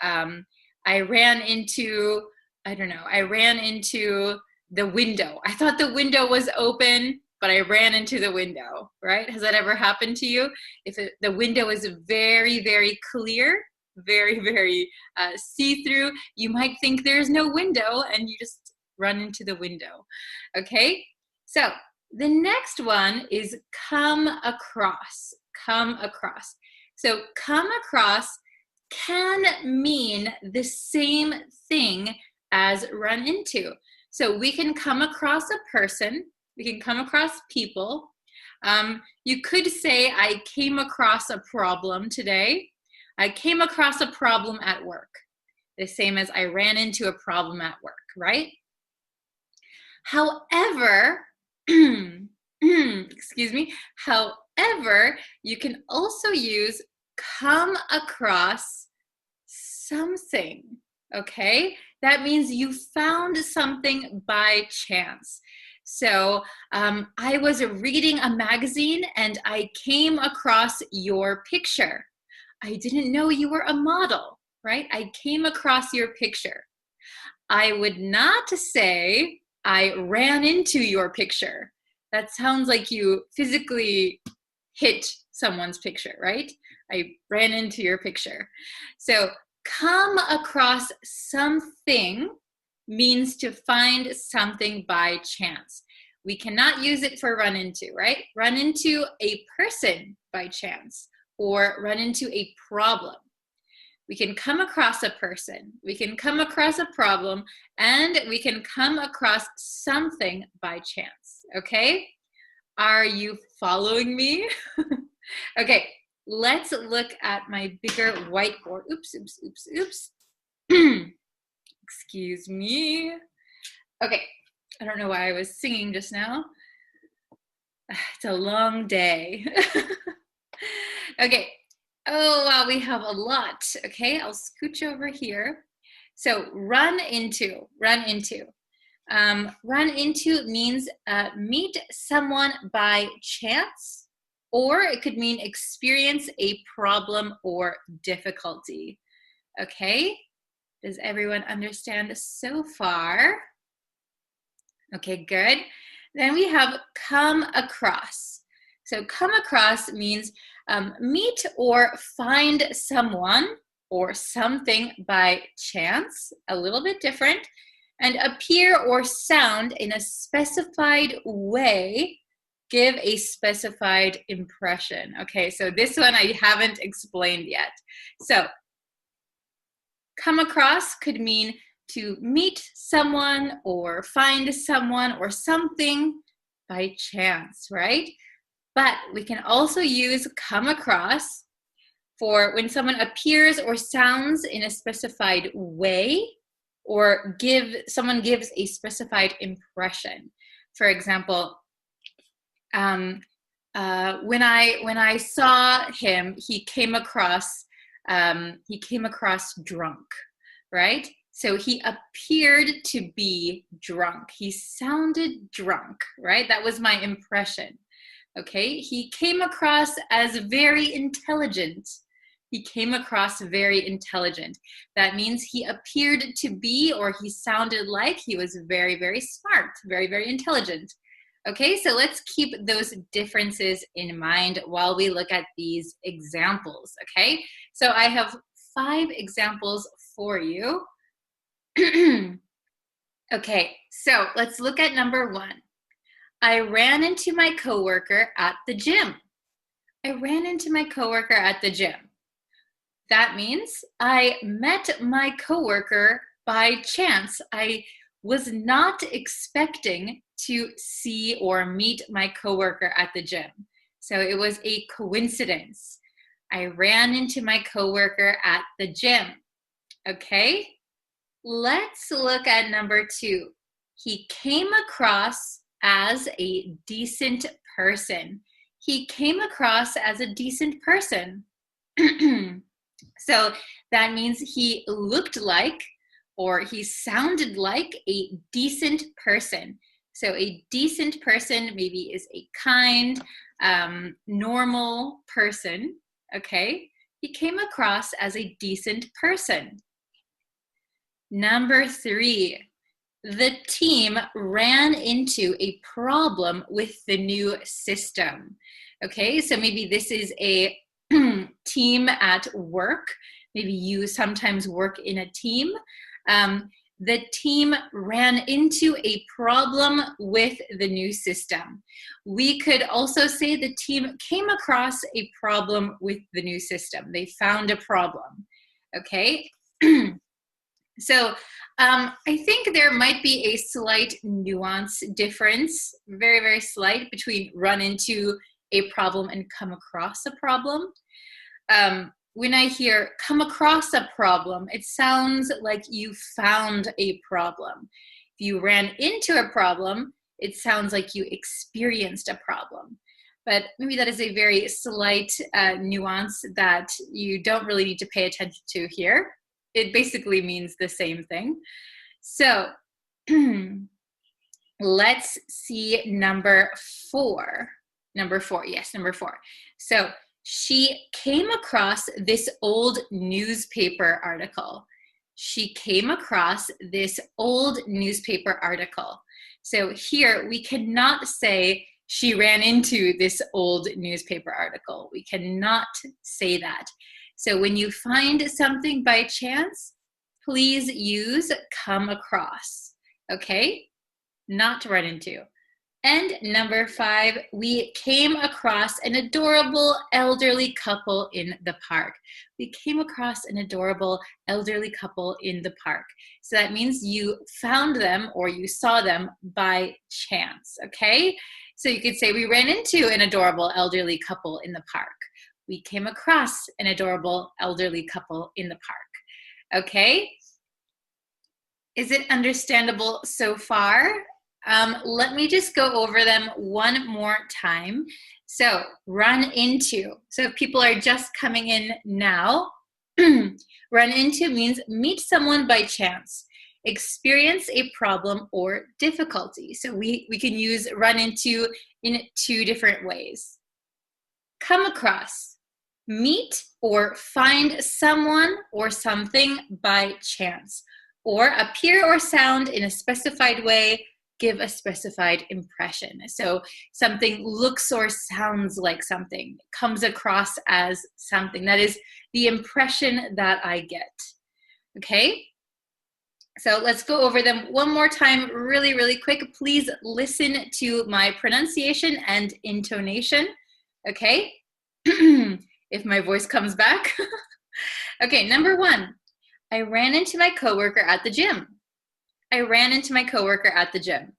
I ran into, I don't know, I ran into the window. I thought the window was open, but I ran into the window, right? Has that ever happened to you? If the window is very, very clear, very, very see-through, you might think there's no window and you just run into the window. Okay, so the next one is come across. Come across. So come across can mean the same thing as run into. So we can come across a person, we can come across people. You could say, I came across a problem today. I came across a problem at work. The same as I ran into a problem at work, right? However, excuse me, however, you can also use come across something, okay? That means you found something by chance. So I was reading a magazine and I came across your picture. I didn't know you were a model, right? I came across your picture. I would not say I ran into your picture. That sounds like you physically hit someone's picture, right? I ran into your picture. So come across something means to find something by chance. We cannot use it for run into, right? Run into a person by chance or run into a problem. We can come across a person, we can come across a problem, and we can come across something by chance, okay? Are you following me? Okay, let's look at my bigger whiteboard. Oops, oops, oops, oops. Excuse me. Okay, I don't know why I was singing just now. It's a long day. Okay. Oh, wow, we have a lot. Okay, I'll scooch over here. So run into, run into. Run into means meet someone by chance, or it could mean experience a problem or difficulty. Okay, does everyone understand so far? Okay, good. Then we have come across. So come across means meet or find someone or something by chance, a little bit different, and appear or sound in a specified way, give a specified impression. Okay, so this one I haven't explained yet. So come across could mean to meet someone or find someone or something by chance, right? But we can also use come across for when someone appears or sounds in a specified way, or someone gives a specified impression. For example, when I saw him, he came across drunk, right? So he appeared to be drunk. He sounded drunk, right? That was my impression. Okay, he came across as very intelligent. He came across very intelligent. That means he appeared to be, or he sounded like he was very, very smart, very, very intelligent. Okay, so let's keep those differences in mind while we look at these examples, okay? So I have 5 examples for you. Okay, so let's look at number 1. I ran into my coworker at the gym. I ran into my coworker at the gym. That means I met my coworker by chance. I was not expecting to see or meet my coworker at the gym. So it was a coincidence. I ran into my coworker at the gym. Okay, let's look at number 2. He came across as a decent person. He came across as a decent person. So that means he looked like, or he sounded like, a decent person. So a decent person maybe is a kind, normal person, okay? He came across as a decent person. Number 3, the team ran into a problem with the new system. Okay, so maybe this is a team at work. Maybe you sometimes work in a team. The team ran into a problem with the new system. We could also say the team came across a problem with the new system. They found a problem. Okay. So I think there might be a slight nuance difference, very, very slight, between run into a problem and come across a problem. When I hear come across a problem, it sounds like you found a problem. If you ran into a problem, it sounds like you experienced a problem. But maybe that is a very slight nuance that you don't really need to pay attention to here. It basically means the same thing. So let's see number 4. Number 4, yes, number 4. So she came across this old newspaper article. She came across this old newspaper article. So here we cannot say she ran into this old newspaper article. We cannot say that. So when you find something by chance, please use come across, okay? Not run into. And number 5, we came across an adorable elderly couple in the park. We came across an adorable elderly couple in the park. So that means you found them or you saw them by chance, okay? So you could say we ran into an adorable elderly couple in the park. We came across an adorable elderly couple in the park, okay? Is it understandable so far? Let me just go over them one more time. So run into. So if people are just coming in now, run into means meet someone by chance. experience a problem or difficulty. So we can use run into in two different ways. Come across, meet or find someone or something by chance, or appear or sound in a specified way, give a specified impression. So something looks or sounds like something, comes across as something. That is the impression that I get. Okay? So let's go over them one more time really, really quick. Please listen to my pronunciation and intonation. Okay? If my voice comes back. Okay, number 1. I ran into my coworker at the gym. I ran into my coworker at the gym.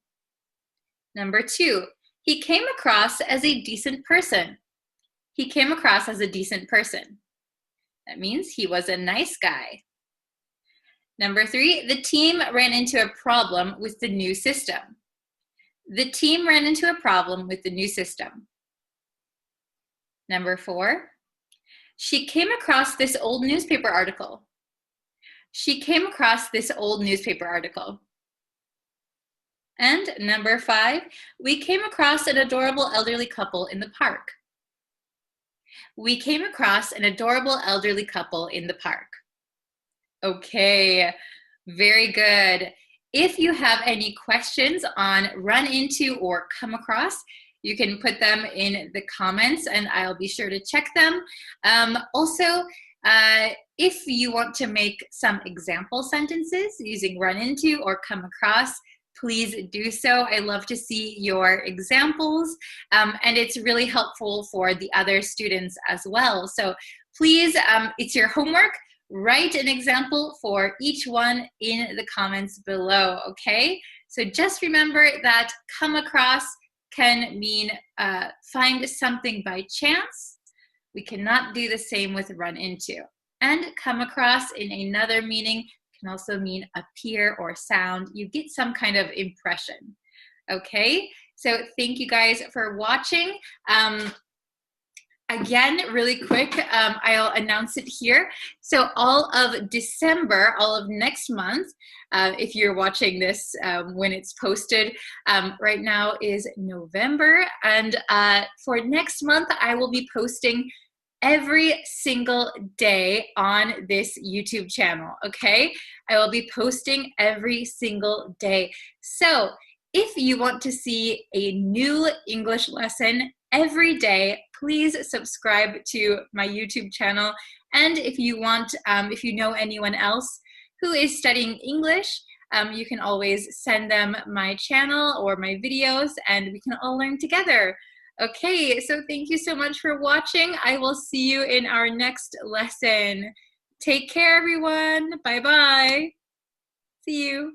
Number 2. He came across as a decent person. He came across as a decent person. That means he was a nice guy. Number 3, the team ran into a problem with the new system. The team ran into a problem with the new system. Number 4, she came across this old newspaper article. She came across this old newspaper article. And number 5, we came across an adorable elderly couple in the park. We came across an adorable elderly couple in the park. Okay, very good. If you have any questions on run into or come across, you can put them in the comments and I'll be sure to check them. Also, if you want to make some example sentences using run into or come across, please do so. I love to see your examples, and it's really helpful for the other students as well. So please, it's your homework. Write an example for each one in the comments below, okay? So just remember that come across can mean find something by chance. We cannot do the same with run into. And come across in another meaning can also mean appear or sound. You get some kind of impression, okay? So thank you guys for watching. Again, really quick, I'll announce it here. So all of December, all of next month, if you're watching this when it's posted, right now is November. And for next month, I will be posting every single day on this YouTube channel, okay? I will be posting every single day. So if you want to see a new English lesson every day, please subscribe to my YouTube channel. And if you want, if you know anyone else who is studying English, you can always send them my channel or my videos and we can all learn together. Okay, so thank you so much for watching. I will see you in our next lesson. Take care, everyone. Bye-bye. See you.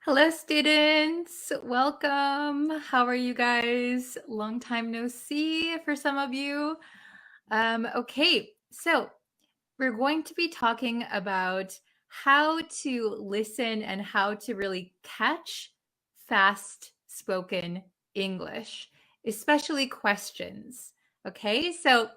Hello, students. Welcome. How are you guys? Long time no see for some of you. Okay, so we're going to be talking about how to listen and how to really catch fast spoken English, especially questions. Okay, so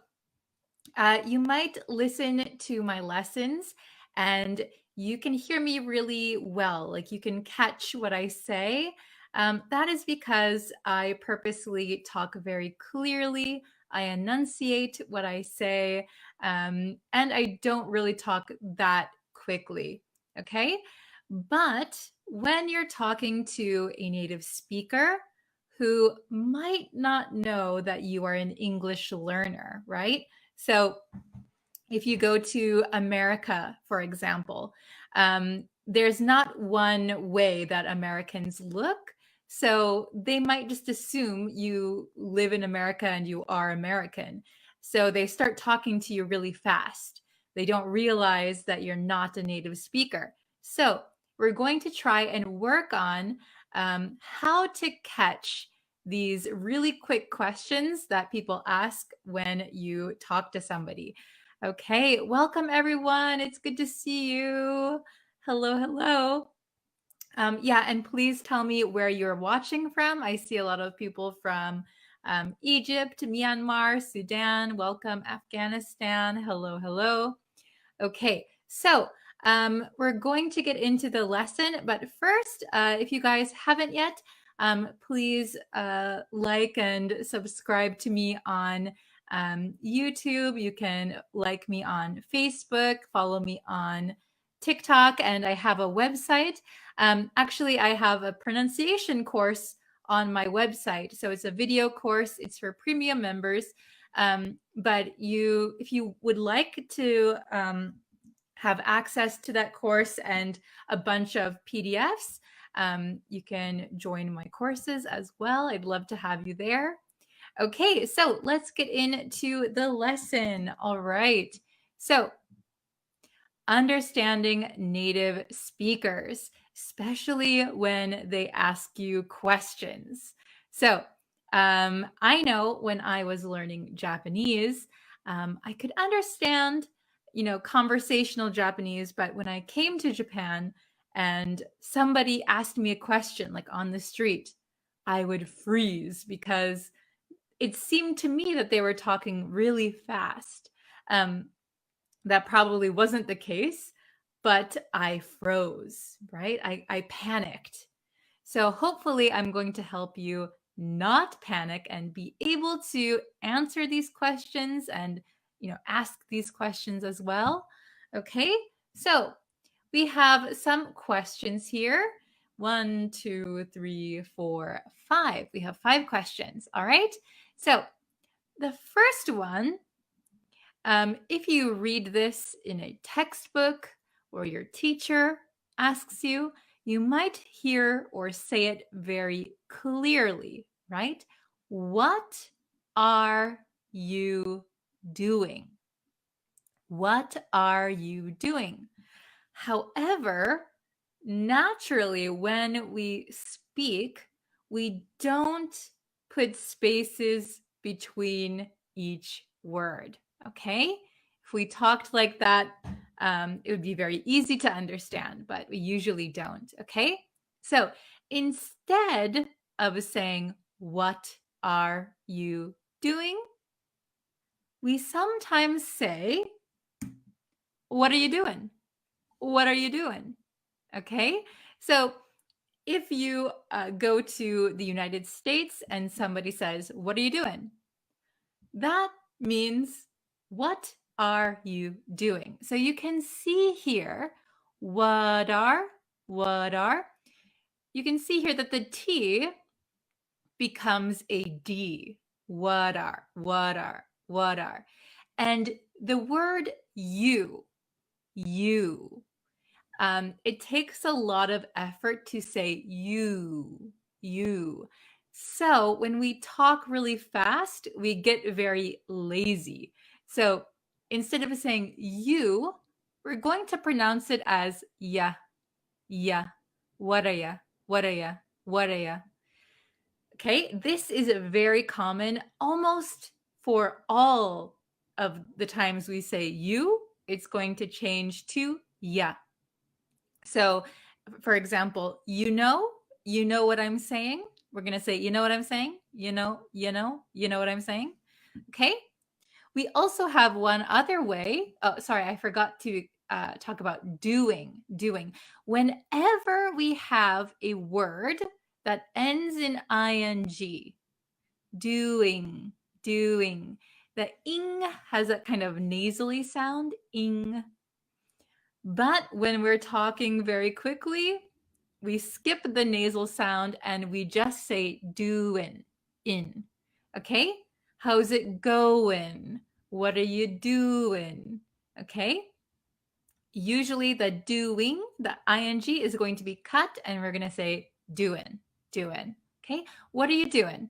you might listen to my lessons and you can hear me really well, like you can catch what I say. That is because I purposely talk very clearly. I enunciate what I say, and I don't really talk that quickly. Okay. But when you're talking to a native speaker who might not know that you are an English learner, right? So if you go to America, for example, there's not one way that Americans look. So they might just assume you live in America and you are American. So they start talking to you really fast. They don't realize that you're not a native speaker. So we're going to try and work on how to catch these really quick questions that people ask when you talk to somebody. Okay, welcome everyone. It's good to see you. Hello, hello. Yeah, and please tell me where you're watching from. I see a lot of people from Egypt, Myanmar, Sudan, welcome, Afghanistan, hello, hello. Okay, so we're going to get into the lesson, but first, if you guys haven't yet, please like and subscribe to me on YouTube. You can like me on Facebook, follow me on TikTok, and I have a website. Actually, I have a pronunciation course on my website. So it's a video course. It's for premium members. But if you would like to have access to that course and a bunch of PDFs, you can join my courses as well. I'd love to have you there. Okay, so let's get into the lesson. All right. So understanding native speakers, especially when they ask you questions. So I know when I was learning Japanese, I could understand, conversational Japanese, but when I came to Japan and somebody asked me a question, like on the street, I would freeze because it seemed to me that they were talking really fast. That probably wasn't the case, but I froze, right? I panicked. So hopefully I'm going to help you not panic and be able to answer these questions and, ask these questions as well. Okay, so we have some questions here. 1, 2, 3, 4, 5. We have 5 questions. All right. So the first one, if you read this in a textbook or your teacher asks you, you might hear or say it very clearly, right? What are you doing? What are you doing? However, naturally, when we speak, we don't put spaces between each word. Okay? If we talked like that, it would be very easy to understand, but we usually don't. Okay? So instead of saying, what are you doing? We sometimes say, what are you doing? What are you doing? Okay? So if you go to the United States and somebody says, what are you doing? That means, what are you doing? So you can see here, what are. You can see here that the T becomes a D. What are. And the word you, it takes a lot of effort to say you. So when we talk really fast, we get very lazy. So instead of saying you, we're going to pronounce it as ya. What are ya? Okay, this is very common almost for all of the times we say you, it's going to change to ya. So, for example, you know what I'm saying? We're going to say, you know what I'm saying? You know what I'm saying? Okay. We also have one other way. Oh, sorry, I forgot to talk about doing. Whenever we have a word that ends in ing, doing. The ing has a kind of nasally sound, ing. But when we're talking very quickly, we skip the nasal sound and we just say doing, in. Okay? How's it going? What are you doing? Okay? Usually the doing, the ing is going to be cut and we're going to say doing. Okay? What are you doing?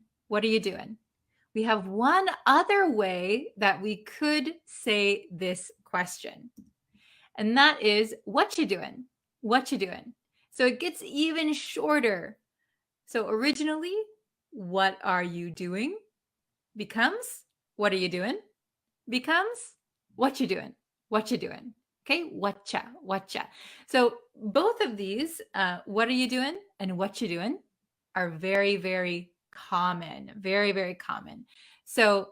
We have one other way that we could say this question. And that is, what you doing? So it gets even shorter. So originally, what are you doing? Becomes, what are you doing? Becomes, what you doing? Okay, whatcha. So both of these, what are you doing and what you doing, are very, very common, very, very common. So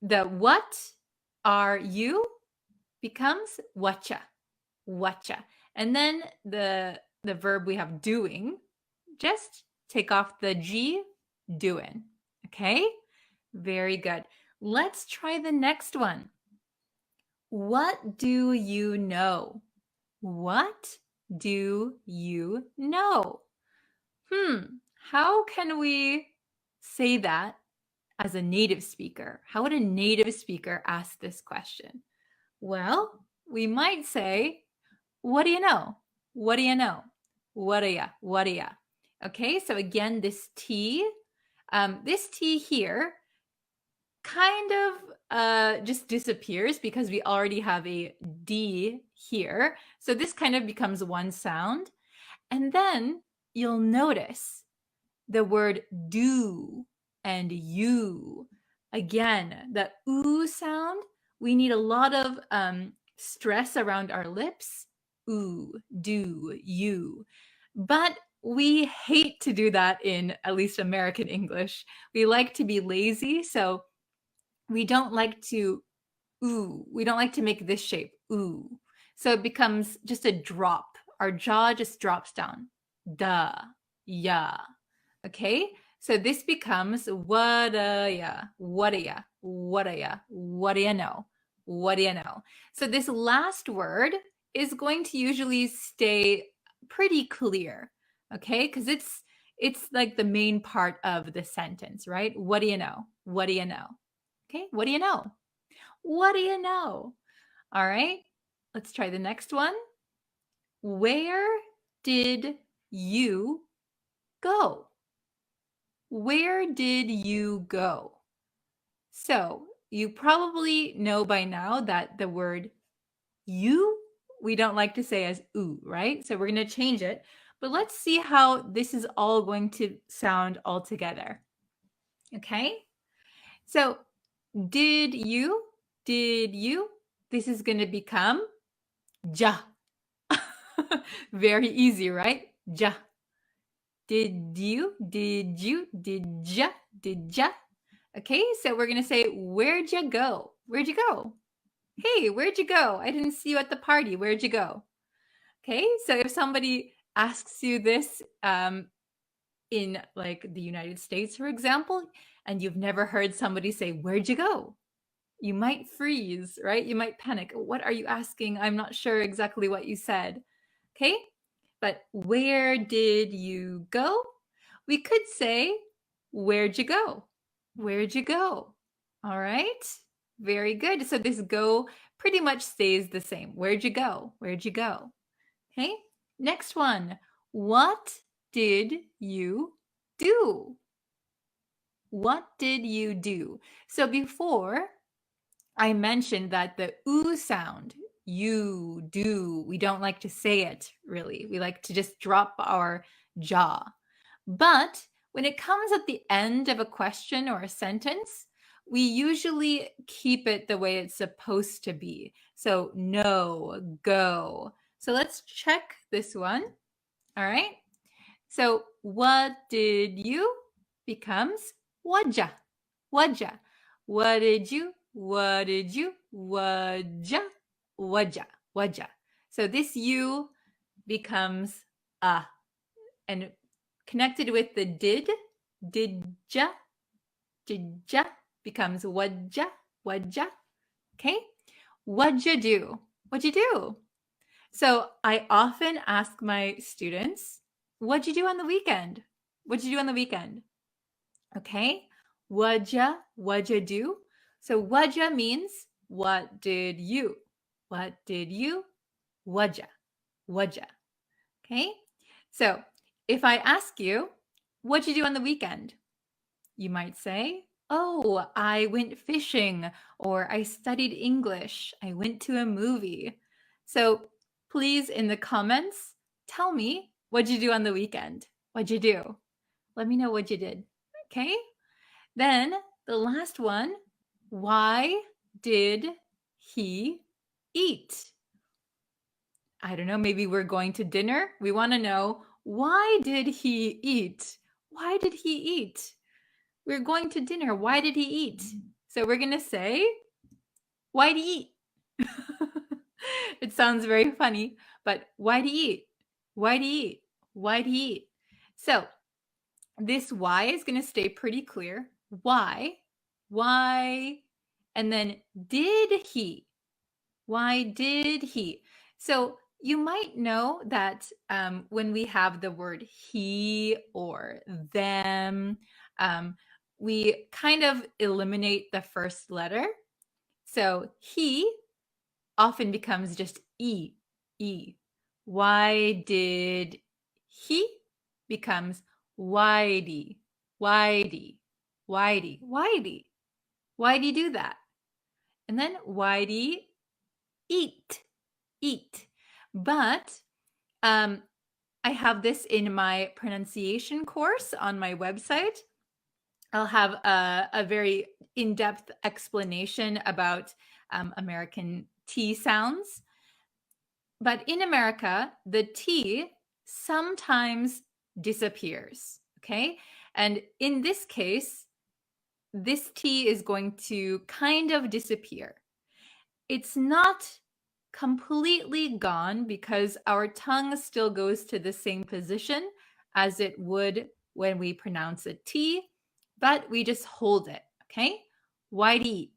the what are you becomes whatcha, whatcha. And then the verb we have doing, just take off the G, doing. Okay? Very good. Let's try the next one. What do you know? What do you know? How can we say that as a native speaker? How would a native speaker ask this question? Well, we might say, what do you know? What do you know? What are ya? What are ya? Okay, so again, this T here kind of just disappears because we already have a D here. So this kind of becomes one sound. And then you'll notice the word do and you. Again, the oo sound, we need a lot of stress around our lips. Ooh, do, you. But we hate to do that in at least American English. We like to be lazy, so we don't like to ooh. We don't like to make this shape, ooh. So it becomes just a drop. Our jaw just drops down. Da, ya. Okay? So this becomes what ya, what ya, what ya, what do you know? What do you know? So this last word is going to usually stay pretty clear. Okay? Because it's like the main part of the sentence, right? What do you know? What do you know? Okay? What do you know? What do you know? All right. Let's try the next one. Where did you go? Where did you go? So you probably know by now that the word you, we don't like to say as ooh, right? So we're going to change it. But let's see how this is all going to sound all together. Okay? So did you, this is going to become ja. Very easy, right? Ja. Did you, did ya, Okay, so we're going to say, where'd you go? Where'd you go? Hey, where'd you go? I didn't see you at the party. Where'd you go? Okay, so if somebody asks you this in like the United States, for example, and you've never heard somebody say, where'd you go? You might freeze, right? You might panic. What are you asking? I'm not sure exactly what you said. Okay, but where did you go? We could say, where'd you go? Where'd you go? All right, very good. So this go pretty much stays the same. Where'd you go? Where'd you go? Okay, next one. What did you do? What did you do? So before, I mentioned that the oo sound, you, do, we don't like to say it really. We like to just drop our jaw. But when it comes at the end of a question or a sentence, we usually keep it the way it's supposed to be. So no, go. So let's check this one. All right. So what did you becomes whatja, whatja. What did you, whatja, whatja. So this you becomes and connected with the didja becomes whatja, okay? What'd you do? What'd you do? So I often ask my students, what'd you do on the weekend? What'd you do on the weekend? Okay, what'd you do? So what'd means what did you? What did you? What'd ya? Okay, so if I ask you, what'd you do on the weekend? You might say, oh, I went fishing, or I studied English, I went to a movie. So please, in the comments, tell me, what'd you do on the weekend? What'd you do? Let me know what you did, okay? Then the last one, why did he eat? I don't know, maybe we're going to dinner. We want to know, why did he eat? Why did he eat? We're going to dinner. Why did he eat? So we're going to say, why'd he eat? It sounds very funny, but why'd he eat? Why'd he eat? Why'd he eat? So this why is going to stay pretty clear. Why? And then did he? Why did he? So you might know that when we have the word he or them, we kind of eliminate the first letter. So he often becomes just E. Why did he becomes why'dy. Why'd he do that? And then why'd he eat? But I have this in my pronunciation course on my website. I'll have a very in-depth explanation about American T sounds. But in America, the T sometimes disappears, okay? And in this case, this T is going to kind of disappear. It's not completely gone because our tongue still goes to the same position as it would when we pronounce a T, but we just hold it, okay? Why'd he eat?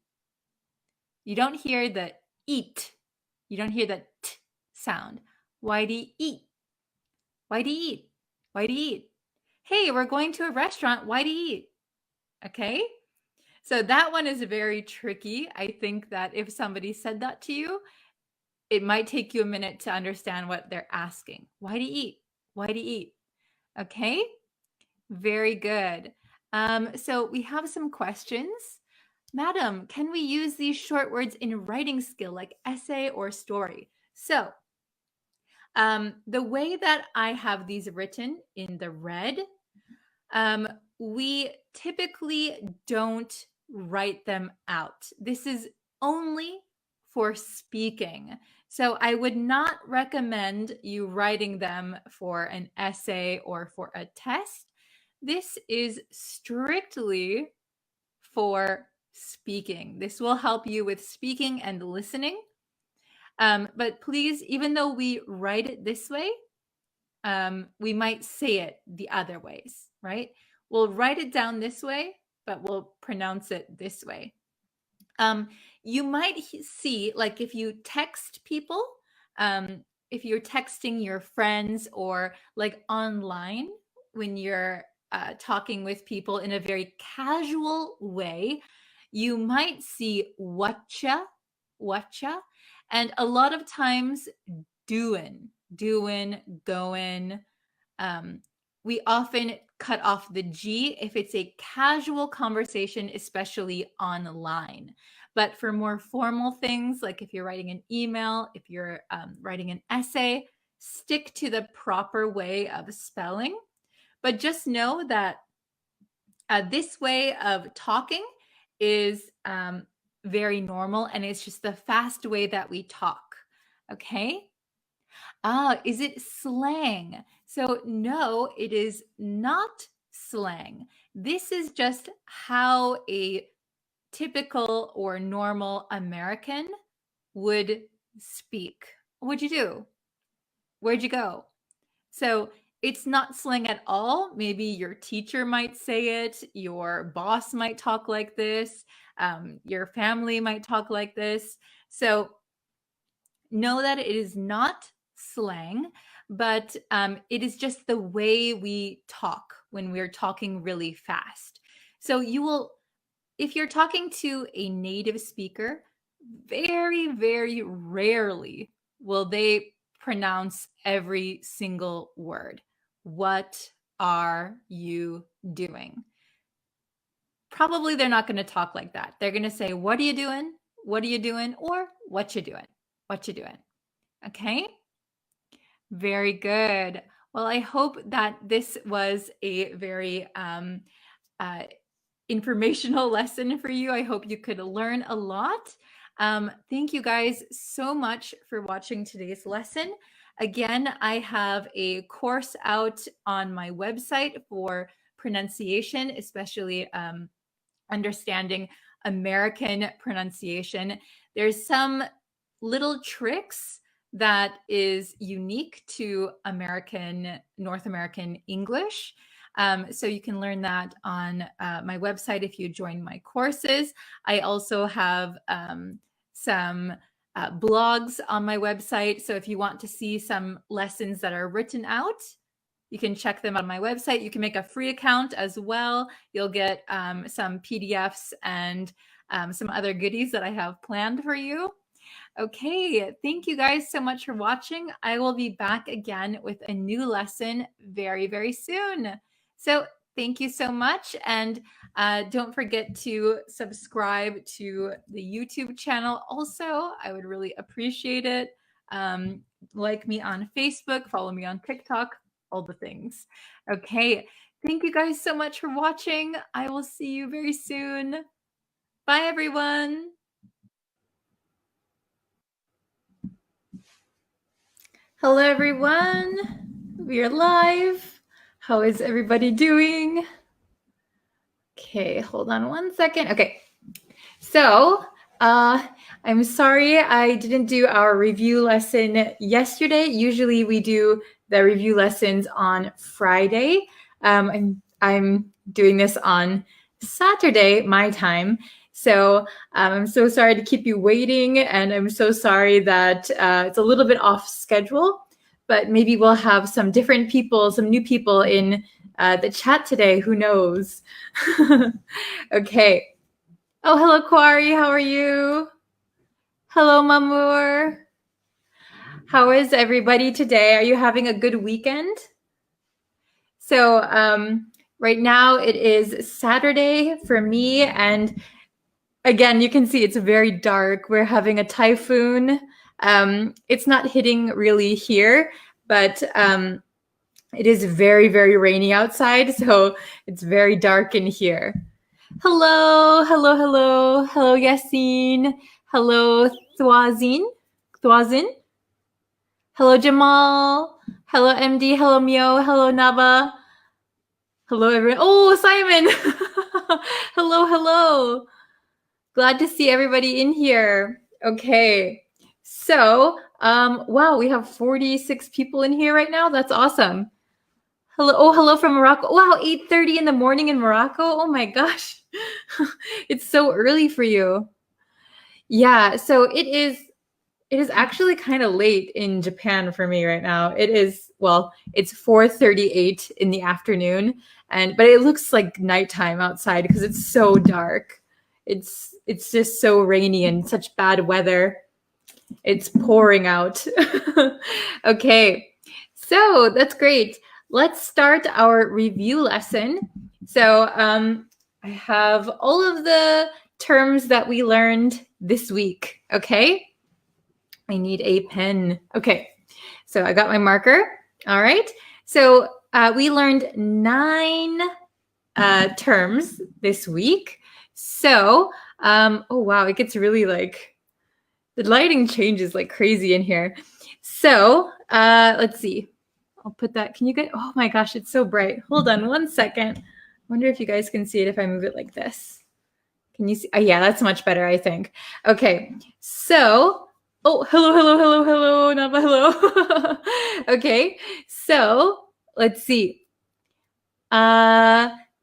You don't hear the eat. You don't hear the t sound. Why'd he eat? Why'd he eat? Why'd he eat? Hey, we're going to a restaurant. Why'd he eat? Okay? So that one is very tricky. I think that if somebody said that to you, it might take you a minute to understand what they're asking. Why'd he eat? Why'd he eat? Okay? Very good. So we have some questions. Madam, can we use these short words in writing skill like essay or story? So the way that I have these written in the red, we typically don't write them out. This is only for speaking. So I would not recommend you writing them for an essay or for a test. This is strictly for speaking. This will help you with speaking and listening. But please, even though we write it this way, we might say it the other ways, right? We'll write it down this way, but we'll pronounce it this way. You might see, like if you text people, if you're texting your friends or like online when you're talking with people in a very casual way, you might see whatcha, and a lot of times doing, going. We often cut off the G if it's a casual conversation, especially online. But for more formal things, like if you're writing an email, if you're writing an essay, stick to the proper way of spelling. But just know that this way of talking is very normal, and it's just the fast way that we talk. Okay? Is it slang? So no, it is not slang. This is just how a typical or normal American would speak. What'd you do? Where'd you go? So it's not slang at all. Maybe your teacher might say it, your boss might talk like this, your family might talk like this. So know that it is not slang, but it is just the way we talk when we're talking really fast. So you will, if you're talking to a native speaker, very, very rarely will they pronounce every single word. What are you doing? Probably they're not going to talk like that. They're going to say, what are you doing? What are you doing? Or what you doing? What you doing? Okay? Very good. Well, I hope that this was a very informational lesson for you. I hope you could learn a lot. Thank you guys so much for watching today's lesson. Again, I have a course out on my website for pronunciation, especially understanding American pronunciation. There's some little tricks that is unique to North American English. So you can learn that on my website if you join my courses. I also have some blogs on my website. So if you want to see some lessons that are written out, you can check them on my website. You can make a free account as well. You'll get some PDFs and some other goodies that I have planned for you. Okay, thank you guys so much for watching. I will be back again with a new lesson very, very soon. So thank you so much. And don't forget to subscribe to the YouTube channel. Also, I would really appreciate it. Like me on Facebook, follow me on TikTok, all the things. Okay, thank you guys so much for watching. I will see you very soon. Bye, everyone. Hello, everyone. We are live. How is everybody doing? Okay, hold on one second. Okay, so I'm sorry I didn't do our review lesson yesterday. Usually we do the review lessons on Friday. I'm doing this on Saturday, my time. So I'm so sorry to keep you waiting, and I'm so sorry that it's a little bit off schedule, but maybe we'll have some different people, some new people in the chat today. Who knows? Okay. Oh, hello, Kwari. How are you? Hello, Mamur. How is everybody today? Are you having a good weekend? So right now it is Saturday for me, and again, you can see it's very dark. We're having a typhoon. It's not hitting really here, but it is very, very rainy outside, so it's very dark in here. Hello, hello, hello. Hello, Yassine. Hello, Thwazin. Hello, Jamal. Hello, MD. Hello, Mio. Hello, Naba. Hello, everyone. Oh, Simon. Hello, hello. Glad to see everybody in here. Okay. So, wow, we have 46 people in here right now. That's awesome. Hello. Oh, hello from Morocco. Wow, 8:30 in the morning in Morocco. Oh my gosh. It's so early for you. Yeah, so it is actually kind of late in Japan for me right now. It is, well, it's 4:38 in the afternoon, but it looks like nighttime outside because it's so dark. It's just so rainy and such bad weather. It's pouring out. Okay, so that's great. Let's start our review lesson. So I have all of the terms that we learned this week, okay? I need a pen. Okay, so I got my marker. All right, so we learned 9 terms this week. So, oh wow, it gets really like, the lighting changes like crazy in here. So let's see. I'll put that, can you get, oh my gosh, it's so bright. Hold on one second. I wonder if you guys can see it if I move it like this. Can you see? Oh, yeah, that's much better, I think. Okay, so, oh, hello, hello, hello, hello, Nava, hello. Okay, so let's see.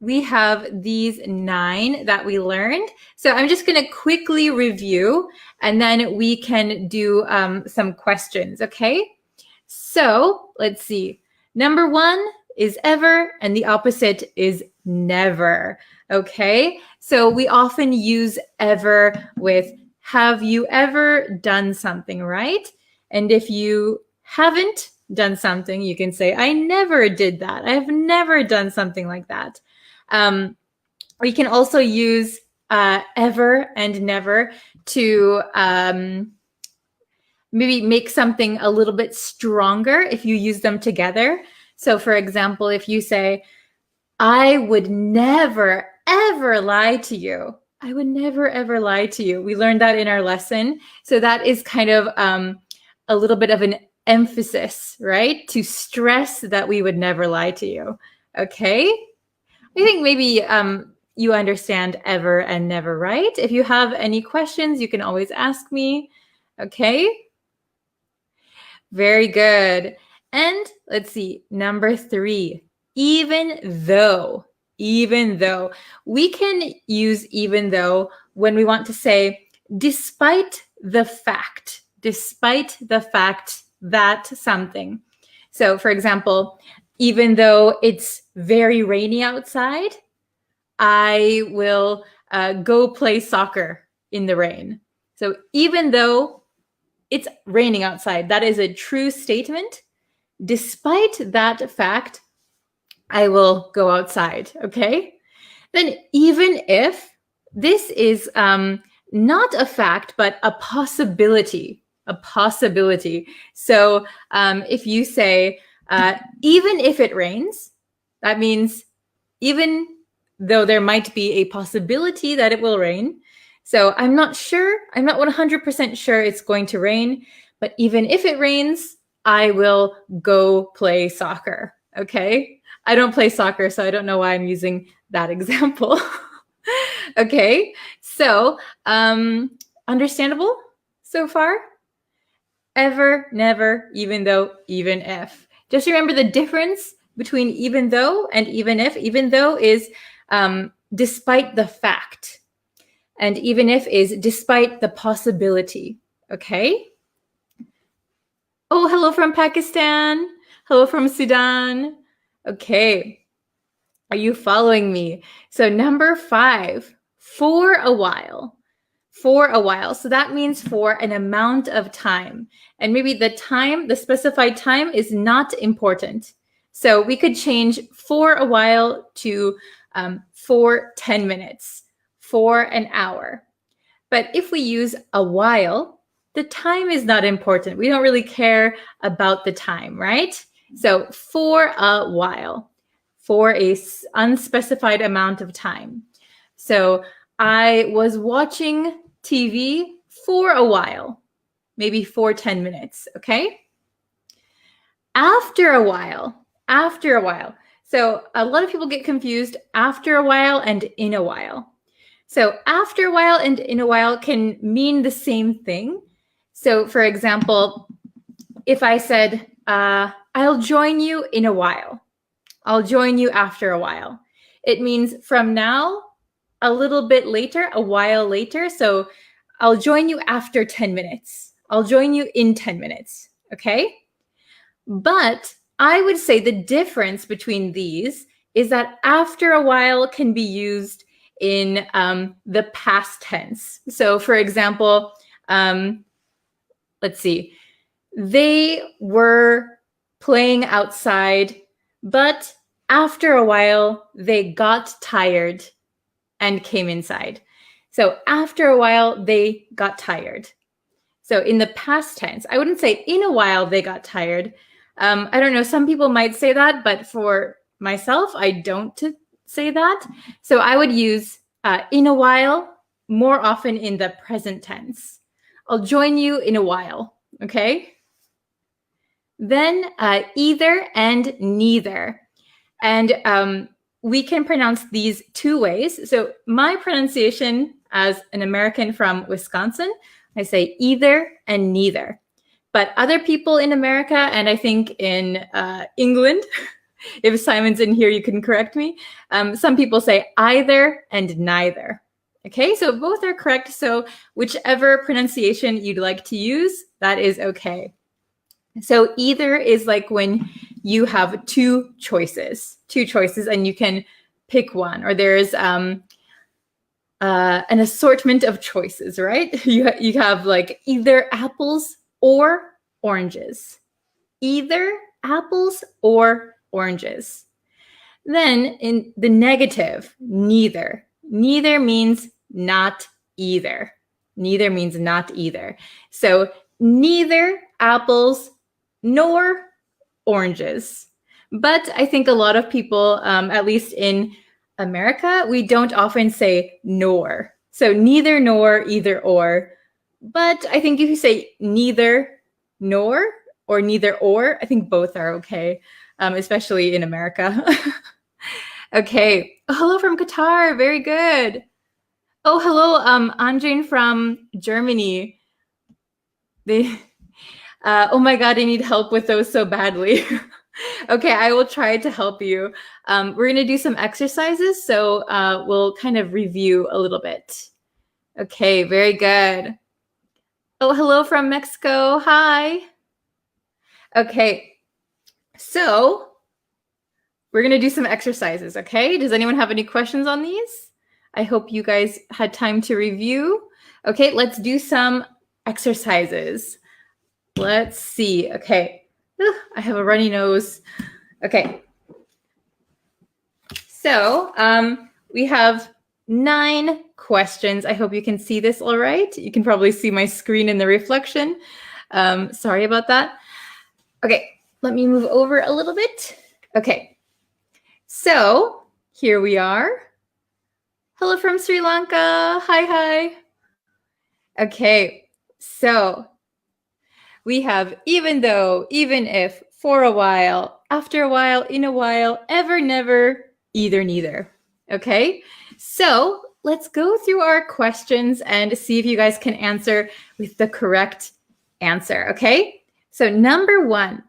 We have these 9 that we learned. So I'm just going to quickly review, and then we can do some questions, okay? So let's see. Number 1 is ever, and the opposite is never, okay? So we often use ever with have you ever done something, right? And if you haven't done something, you can say, I never did that. I've never done something like that. We can also use ever and never to maybe make something a little bit stronger if you use them together. So for example, if you say, I would never, ever lie to you. I would never, ever lie to you. We learned that in our lesson. So that is kind of a little bit of an emphasis, right? To stress that we would never lie to you. Okay. I think maybe you understand ever and never, right? If you have any questions, you can always ask me. Okay? Very good. And let's see, number 3, even though. Even though. We can use even though when we want to say, despite the fact that something. So, for example, even though it's very rainy outside, I will go play soccer in the rain. So, even though it's raining outside, that is a true statement. Despite that fact, I will go outside, okay? Then even if this is not a fact, but a possibility. So if you say, even if it rains, that means even though there might be a possibility that it will rain. So I'm not 100% sure it's going to rain, but even if it rains, I will go play soccer, okay? I don't play soccer, so I don't know why I'm using that example. Okay, so understandable so far? Ever, never, even though, even if. Just remember the difference between even though and even if. Even though is despite the fact, and even if is despite the possibility, okay? Oh, hello from Pakistan. Hello from Sudan. Okay. Are you following me? So number 5, for a while. For a while. So that means for an amount of time. And maybe the specified time is not important. So we could change for a while to for 10 minutes, for an hour. But if we use a while, the time is not important. We don't really care about the time, right? So for a while, for a unspecified amount of time. So I was watching TV for a while, maybe for 10 minutes, okay? After a while. So a lot of people get confused after a while and in a while. So after a while and in a while can mean the same thing. So for example, if I said, I'll join you in a while. I'll join you after a while. It means from now, a little bit later, a while later. So I'll join you after 10 minutes. I'll join you in 10 minutes, okay? But I would say the difference between these is that after a while can be used in the past tense. So for example, let's see. They were playing outside, but after a while, they got tired and came inside. So after a while, they got tired. So in the past tense, I wouldn't say in a while they got tired. I don't know, some people might say that, but for myself, I don't say that. So I would use in a while more often in the present tense. I'll join you in a while, okay? Then either and neither. And we can pronounce these 2 ways. So my pronunciation as an American from Wisconsin, I say either and neither. But other people in America, and I think in England, if Simon's in here, you can correct me. Some people say either and neither. Okay, so both are correct. So whichever pronunciation you'd like to use, that is okay. So either is like when you have two choices, and you can pick one, or there's an assortment of choices, right? You have like either apples or oranges. Either apples or oranges. Then in the negative, neither. Neither means not either. Neither means not either. So neither apples nor oranges. But I think a lot of people, at least in America, we don't often say nor. So neither nor, either or. But I think if you say neither nor or neither or, I think both are okay, especially in America. Okay. Oh, hello from Qatar. Very good. Oh, hello, Anjane from Germany. They, oh my God, I need help with those so badly. Okay, I will try to help you. We're going to do some exercises, so we'll kind of review a little bit. Okay, very good. Oh, hello from Mexico. Hi. Okay, so we're going to do some exercises, okay? Does anyone have any questions on these? I hope you guys had time to review. Okay, let's do some exercises. Let's see. Okay. Ugh, I have a runny nose. Okay. So we have 9 questions. I hope you can see this all right. You can probably see my screen in the reflection. Sorry about that. Okay, let me move over a little bit. Okay. So here we are. Hello from Sri Lanka. Hi, hi. Okay, so we have even though, even if, for a while, after a while, in a while, ever, never, either, neither. Okay, so let's go through our questions and see if you guys can answer with the correct answer. Okay, so number 1.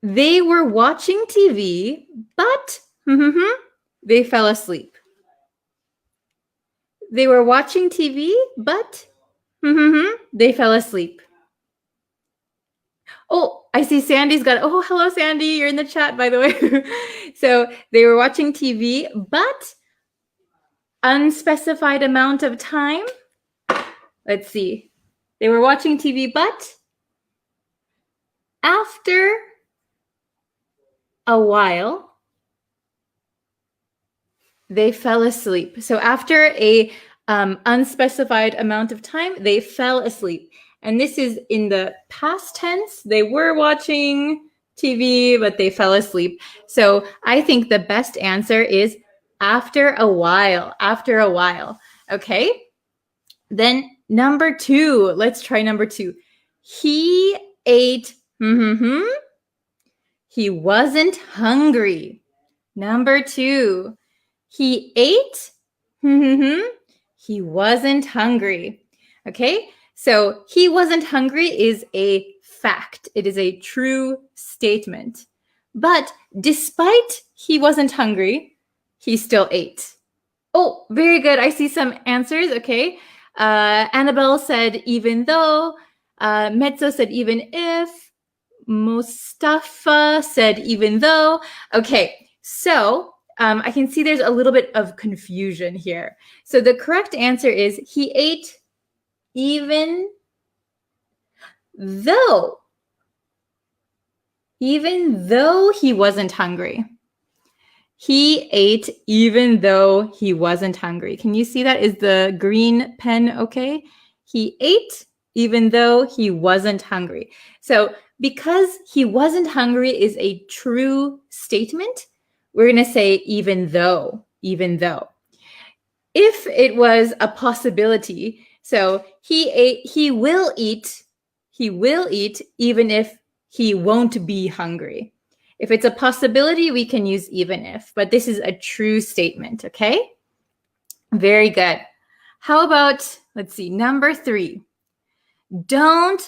They were watching TV, but they fell asleep. They were watching TV, but they fell asleep. Oh, I see Sandy's got, oh, hello, Sandy. You're in the chat, by the way. So they were watching TV, but unspecified amount of time. Let's see. They were watching TV, but after a while, they fell asleep. So after a unspecified amount of time, they fell asleep. And this is in the past tense. They were watching TV, but they fell asleep. So I think the best answer is after a while. After a while. Okay. Then number 2. Let's try number 2. He ate. He wasn't hungry. Number 2. He ate. He wasn't hungry. Okay. So he wasn't hungry is a fact. It is a true statement. But despite he wasn't hungry, he still ate. Oh, very good. I see some answers. Okay. Annabelle said even though. Mezzo said even if. Mustafa said even though. Okay. So I can see there's a little bit of confusion here. So the correct answer is he ate even though he wasn't hungry. He ate even though he wasn't hungry. Can you see that? Is the green pen okay? He ate even though he wasn't hungry. So because he wasn't hungry is a true statement, we're going to say even though. If it was a possibility, so he will eat even if he won't be hungry. If it's a possibility, we can use even if, but this is a true statement, okay? Very good. How about, let's see, number 3. Don't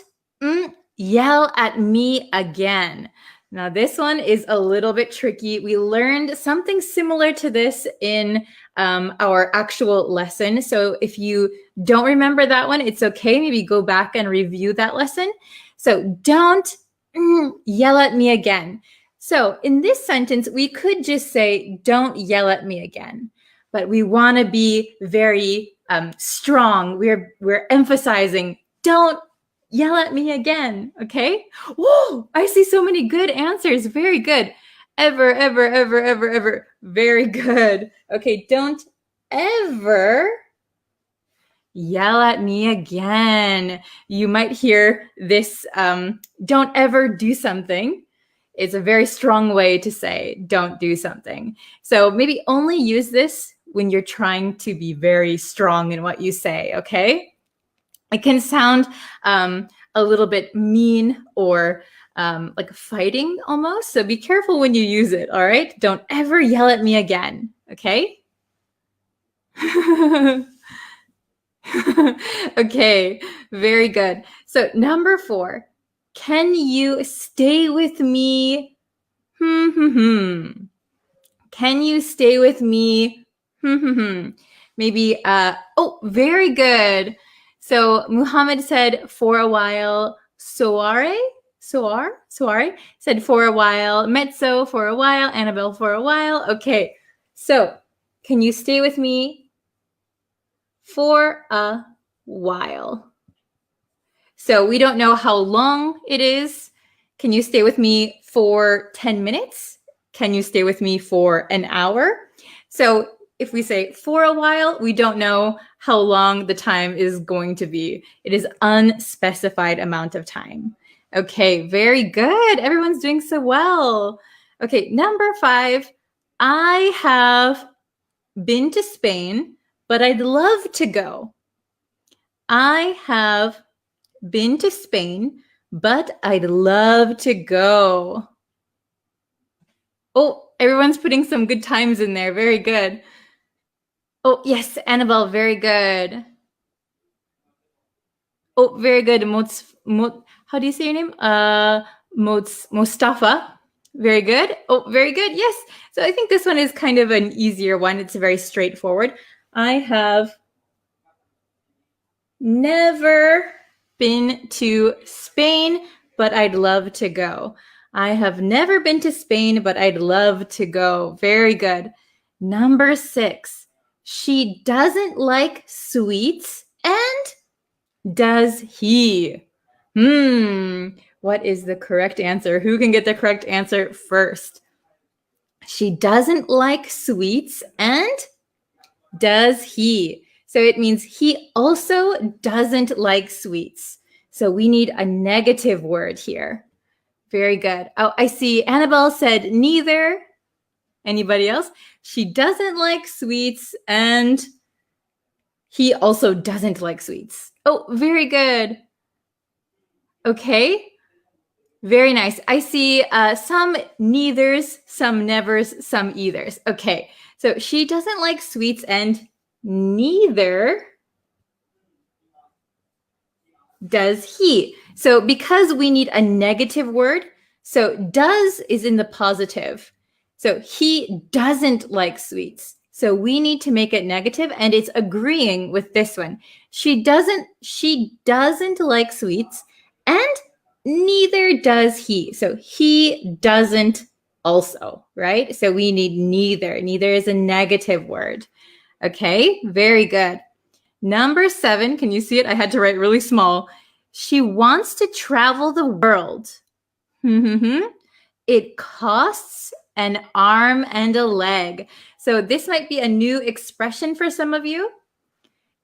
yell at me again. Now, this one is a little bit tricky. We learned something similar to this in our actual lesson. So if you don't remember that one, it's okay. Maybe go back and review that lesson. So don't yell at me again. So in this sentence, we could just say, don't yell at me again. But we want to be very strong. We're emphasizing, don't yell at me again, okay? Whoa, I see so many good answers. Very good. Ever. Very good. Okay, don't ever yell at me again. You might hear this, don't ever do something. It's a very strong way to say don't do something. So maybe only use this when you're trying to be very strong in what you say, okay? It can sound a little bit mean or like fighting almost. So be careful when you use it, all right? Don't ever yell at me again, okay? Okay, very good. So number 4, can you stay with me? Can you stay with me? Maybe, oh, very good. So Muhammad said for a while, soare said for a while, mezzo for a while, Annabelle for a while. Okay, so can you stay with me for a while? So we don't know how long it is. Can you stay with me for 10 minutes? Can you stay with me for an hour? So if we say for a while, we don't know how long the time is going to be. It is unspecified amount of time. Okay, very good. Everyone's doing so well. Okay, number 5, I have been to Spain, but I'd love to go. I have been to Spain, but I'd love to go. Oh, everyone's putting some good times in there. Very good. Oh, yes, Annabelle, very good. Oh, very good. How do you say your name? Mustafa. Very good. Oh, very good. Yes. So I think this one is kind of an easier one. It's very straightforward. I have never been to Spain, but I'd love to go. I have never been to Spain, but I'd love to go. Very good. Number 6, she doesn't like sweets, and does he? What is the correct answer? Who can get the correct answer first? She doesn't like sweets, and does he? So it means he also doesn't like sweets. So we need a negative word here. Very good. Oh, I see Annabelle said neither. Anybody else? She doesn't like sweets, and he also doesn't like sweets. Oh, very good. Okay. Very nice. I see some neithers, some nevers, some eithers. Okay. So she doesn't like sweets, and neither does he. So because we need a negative word, so does is in the positive. So he doesn't like sweets. So we need to make it negative, and it's agreeing with this one. She doesn't like sweets, and neither does he. So he doesn't also, right? So we need neither. Neither is a negative word. Okay, very good. Number 7, can you see it? I had to write really small. She wants to travel the world. It costs an arm and a leg. So this might be a new expression for some of you.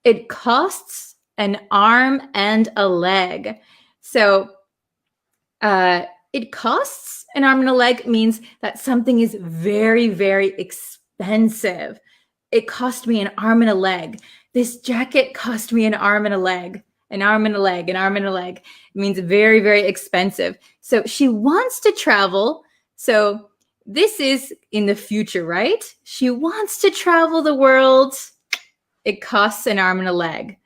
It costs an arm and a leg. So it costs an arm and a leg means that something is very, very expensive. It cost me an arm and a leg. This jacket cost me an arm and a leg, an arm and a leg, an arm and a leg. It means very, very expensive. So she wants to travel. So this is in the future, right? She wants to travel the world. It costs an arm and a leg.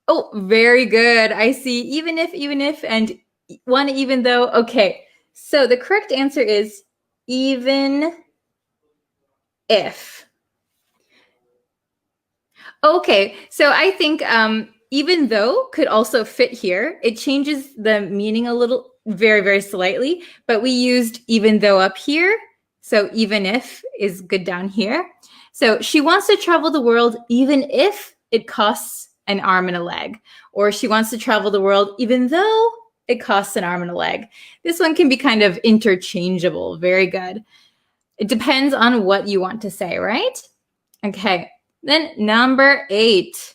Oh, very good. I see. Even if, and one even though. Okay. So the correct answer is even if. Okay, so I think even though could also fit here. It changes the meaning a little, very, very slightly, but we used even though up here. So even if is good down here. So she wants to travel the world even if it costs an arm and a leg, or she wants to travel the world even though it costs an arm and a leg. This one can be kind of interchangeable. Very good. It depends on what you want to say, right? Okay. Then number 8,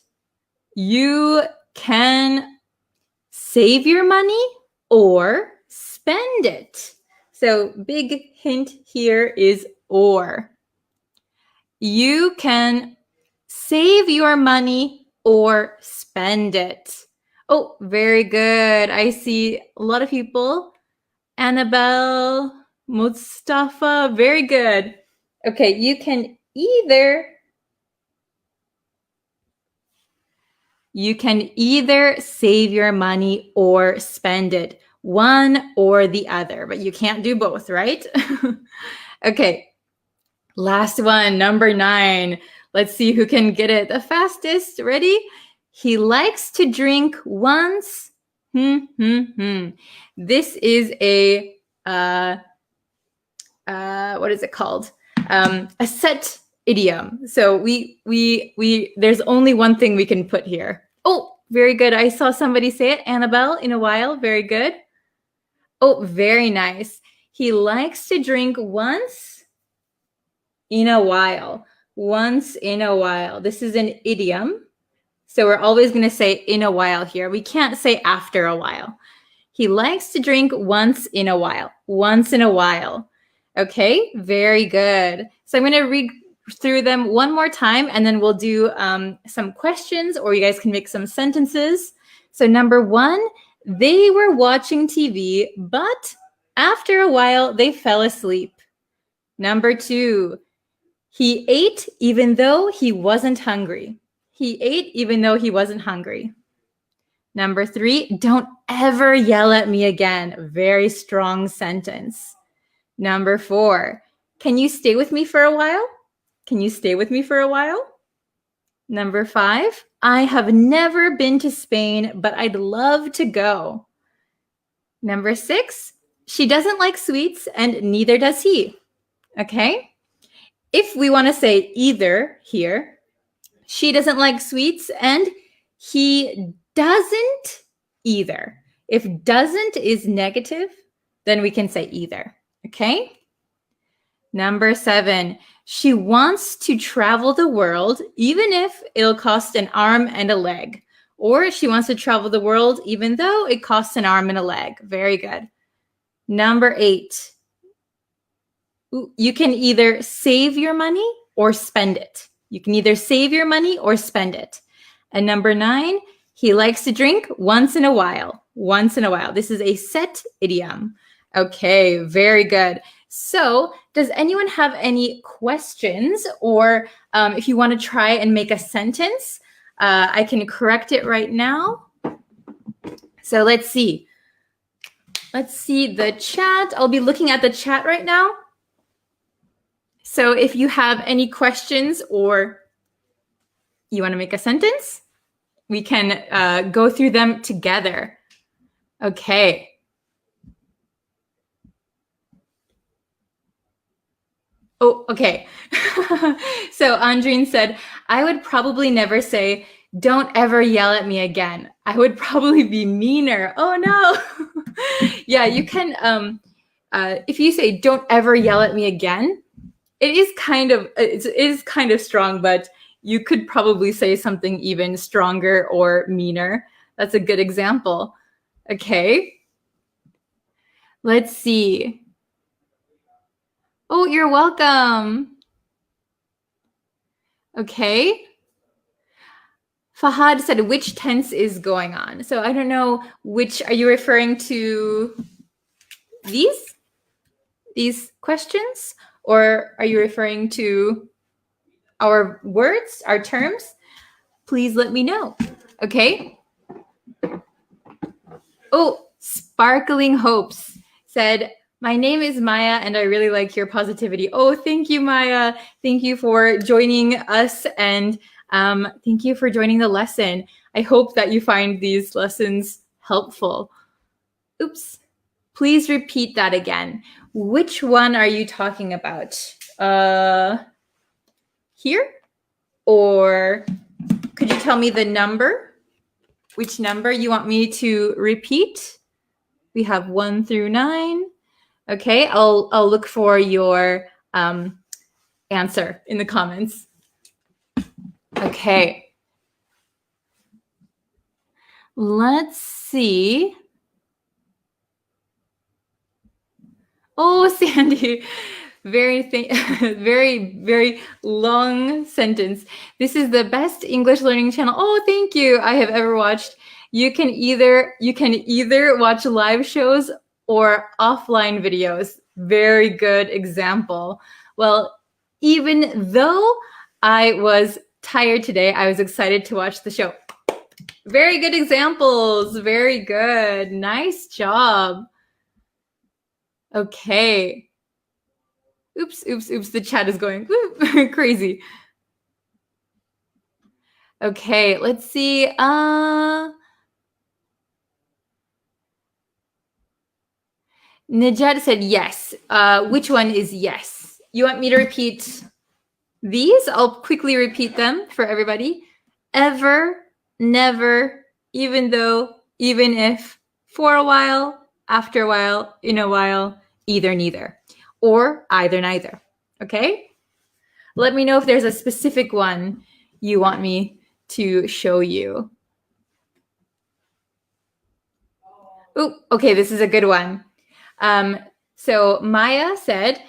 you can save your money or spend it. So big hint here is or. You can save your money or spend it. Oh, very good. I see a lot of people Annabelle, Mustafa, very good. Okay, you can either save your money or spend it, one or the other, but you can't do both, right? Okay, last one, number 9. Let's see who can get it the fastest. Ready? He likes to drink once. This is a what is it called? A set idiom. So we there's only one thing we can put here. Oh, very good. I saw somebody say it. Annabelle, in a while. Very good. Oh, very nice. He likes to drink once in a while. Once in a while. This is an idiom. So we're always going to say in a while here. We can't say after a while. He likes to drink once in a while. Once in a while. Okay, very good. So I'm going to read through them one more time, and then we'll do some questions, or you guys can make some sentences. So number 1, they were watching TV, but after a while, they fell asleep. Number 2, he ate even though he wasn't hungry. He ate even though he wasn't hungry. Number 3, don't ever yell at me again. Very strong sentence. Number 4, can you stay with me for a while? Can you stay with me for a while? Number 5, I have never been to Spain, but I'd love to go. Number 6, she doesn't like sweets and neither does he. Okay? If we want to say either here, she doesn't like sweets and he doesn't either. If doesn't is negative, then we can say either. Okay? Number 7, she wants to travel the world even if it'll cost an arm and a leg. Or she wants to travel the world even though it costs an arm and a leg. Very good. Number 8, you can either save your money or spend it. You can either save your money or spend it. And number 9, he likes to drink once in a while. Once in a while. This is a set idiom. Okay, very good. So does anyone have any questions, or if you want to try and make a sentence, I can correct it right now. So let's see. Let's see the chat. I'll be looking at the chat right now. So if you have any questions or you want to make a sentence, we can go through them together. Okay. Oh, okay. So Andreen said, I would probably never say, don't ever yell at me again. I would probably be meaner. Oh no. Yeah, you can, if you say, don't ever yell at me again, it is kind of strong, but you could probably say something even stronger or meaner. That's a good example. Okay. Let's see. Oh, you're welcome. Okay. Fahad said, which tense is going on? So I don't know which, are you referring to these questions? Or are you referring to our words, our terms? Please let me know. Okay. Oh, Sparkling Hopes said, my name is Maya and I really like your positivity. Oh, thank you, Maya. Thank you for joining us and thank you for joining the lesson. I hope that you find these lessons helpful. Oops. Please repeat that again. Which one are you talking about? Here? Or could you tell me the number? Which number you want me to repeat? We have 1 through 9. Okay, I'll look for your answer in the comments. Okay. Let's see. Oh, Sandy, very long sentence. This is the best English learning channel. Oh, thank you. I have ever watched. You can either watch live shows or offline videos. Very good example. Well, even though I was tired today, I was excited to watch the show. Very good examples. Very good. Nice job. Okay. Oops. The chat is going crazy. Okay, let's see. Najat said yes. Which one is yes? You want me to repeat these? I'll quickly repeat them for everybody. Ever, never, even though, even if, for a while, after a while, in a while, either, neither, or either, neither. Okay? Let me know if there's a specific one you want me to show you. Oh, okay, this is a good one. So Maya said,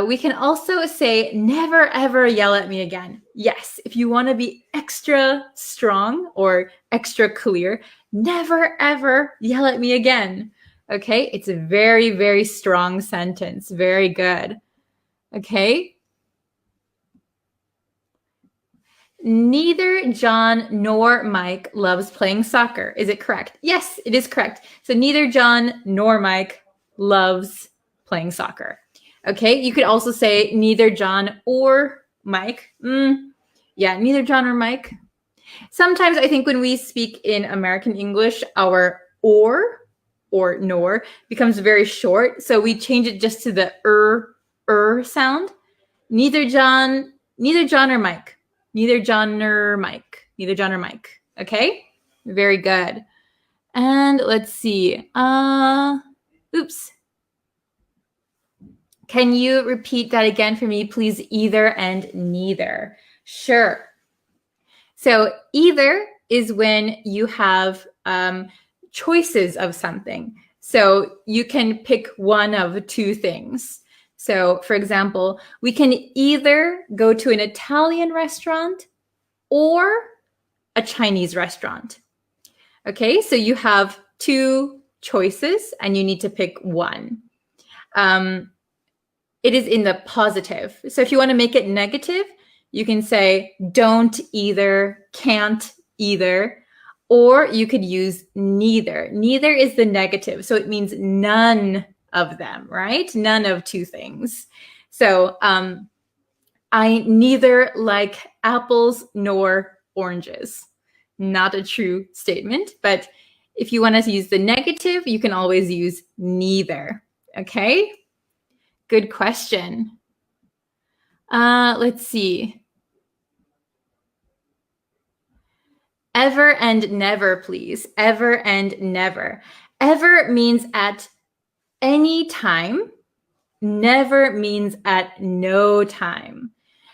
we can also say, never ever yell at me again. Yes, if you want to be extra strong or extra clear, never ever yell at me again. Okay, it's a very, very strong sentence. Very good. Okay. Neither John nor Mike loves playing soccer. Is it correct? Yes, it is correct. So neither John nor Mike loves playing soccer. Okay, you could also say neither John or Mike. Yeah, neither John or Mike. Sometimes I think when we speak in American English, our or nor becomes very short. So we change it just to the sound. Neither John or Mike. Neither John nor Mike. Neither John or Mike. Okay? Very good. And let's see. Oops. Can you repeat that again for me, please? Either and neither. Sure. So either is when you have choices of something. So you can pick one of two things. So, for example, we can either go to an Italian restaurant or a Chinese restaurant. Okay, so you have two choices and you need to pick one. It is in the positive. So if you want to make it negative, you can say don't either, can't either, or you could use neither. Neither is the negative, so it means none of them, right? None of two things. So I neither like apples nor oranges. Not a true statement, but if you want to use the negative, you can always use neither. Okay? Good question. Let's see. Ever and never, please. Ever and never. Ever means at any time. Never means at no time.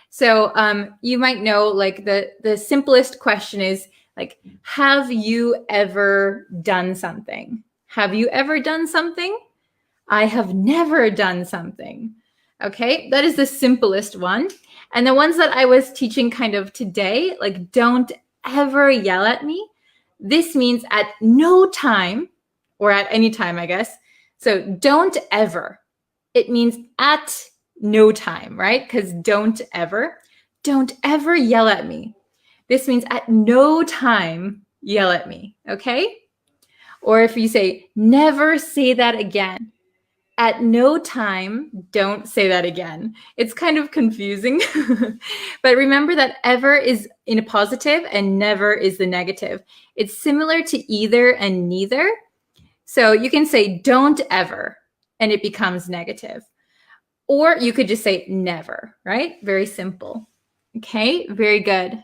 So you might know, like the simplest question is like, have you ever done something? Have you ever done something? I have never done something. Okay, that is the simplest one. And the ones that I was teaching kind of today, like don't ever yell at me. This means at no time, or at any time, I guess. So don't ever. It means at no time, right? Because don't ever yell at me. This means at no time yell at me, okay? Or if you say, never say that again. At no time, don't say that again. It's kind of confusing. But remember that ever is in a positive and never is the negative. It's similar to either and neither. So you can say don't ever, and it becomes negative. Or you could just say never, right? Very simple. Okay, very good.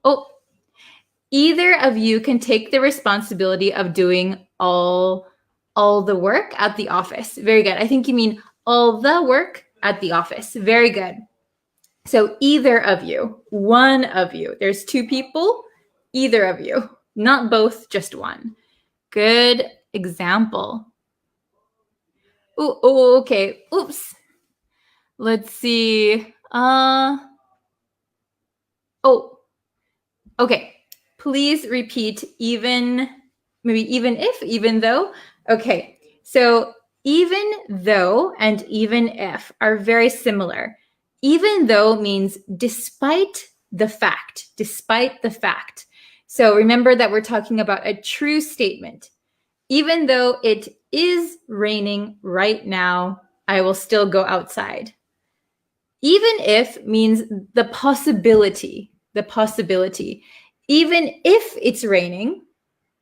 Oh, either of you can take the responsibility of doing all the work at the office. Very good. I think you mean all the work at the office. Very good. So either of you, one of you. There's two people, either of you, not both, just one. Good example. Oh, okay. Oops. Let's see. Oh, okay. Please repeat even, maybe even if, even though. Okay. So even though and even if are very similar. Even though means despite the fact, despite the fact. So remember that we're talking about a true statement. Even though it is raining right now, I will still go outside. Even if means the possibility, the possibility. Even if it's raining,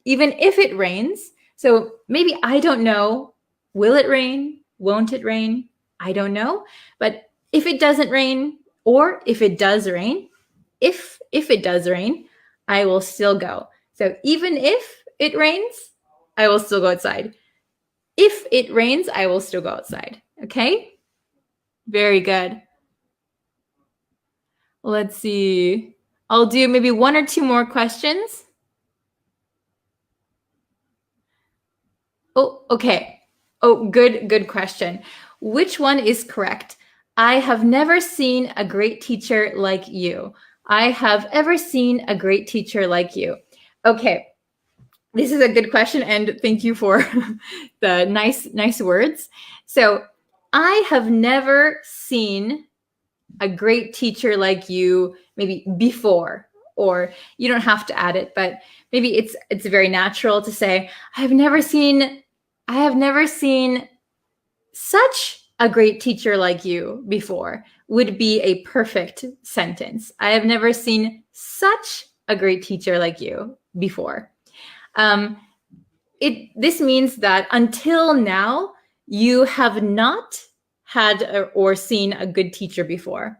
even if it rains, so maybe I don't know, will it rain? Won't it rain? I don't know. But if it doesn't rain, or if it does rain, if it does rain, I will still go. So even if it rains, I will still go outside. If it rains, I will still go outside. Okay? Very good. Let's see. I'll do maybe one or two more questions. Oh, okay. Oh, good question. Which one is correct? I have never seen a great teacher like you. I have ever seen a great teacher like you. Okay. This is a good question, and thank you for the nice words. So, I have never seen a great teacher like you maybe before, or you don't have to add it, but maybe it's very natural to say I have never seen such a great teacher like you before would be a perfect sentence. I have never seen such a great teacher like you before. This means that until now, you have not had or seen a good teacher before.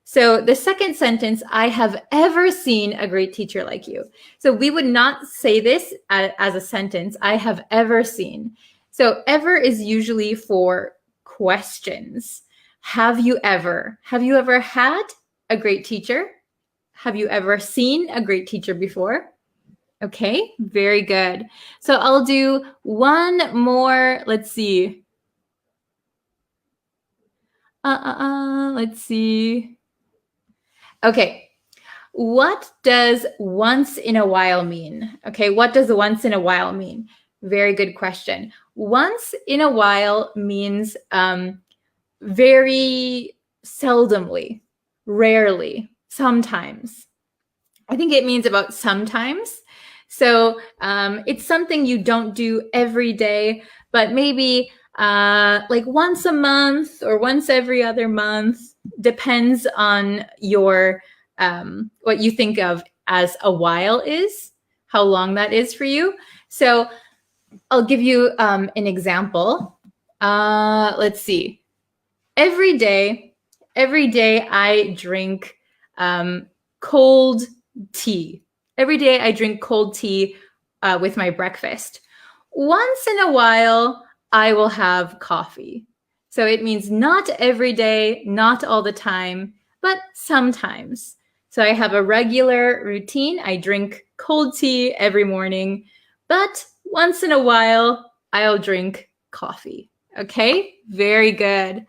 So the second sentence, I have ever seen a great teacher like you. So we would not say this as a sentence, I have ever seen. So ever is usually for questions. Have you ever had a great teacher? Have you ever seen a great teacher before? Okay, very good. So I'll do one more. Let's see. Let's see. Okay. What does once in a while mean? Okay, what does once in a while mean? Very good question. Once in a while means very seldomly, rarely, sometimes. I think it means about sometimes. So it's something you don't do every day, but maybe like once a month or once every other month, depends on your what you think of as a while is, how long that is for you. So I'll give you an example. Let's see. Every day I drink cold tea. Every day I drink cold tea with my breakfast. Once in a while, I will have coffee. So it means not every day, not all the time, but sometimes. So I have a regular routine. I drink cold tea every morning, but once in a while, I'll drink coffee. Okay, very good.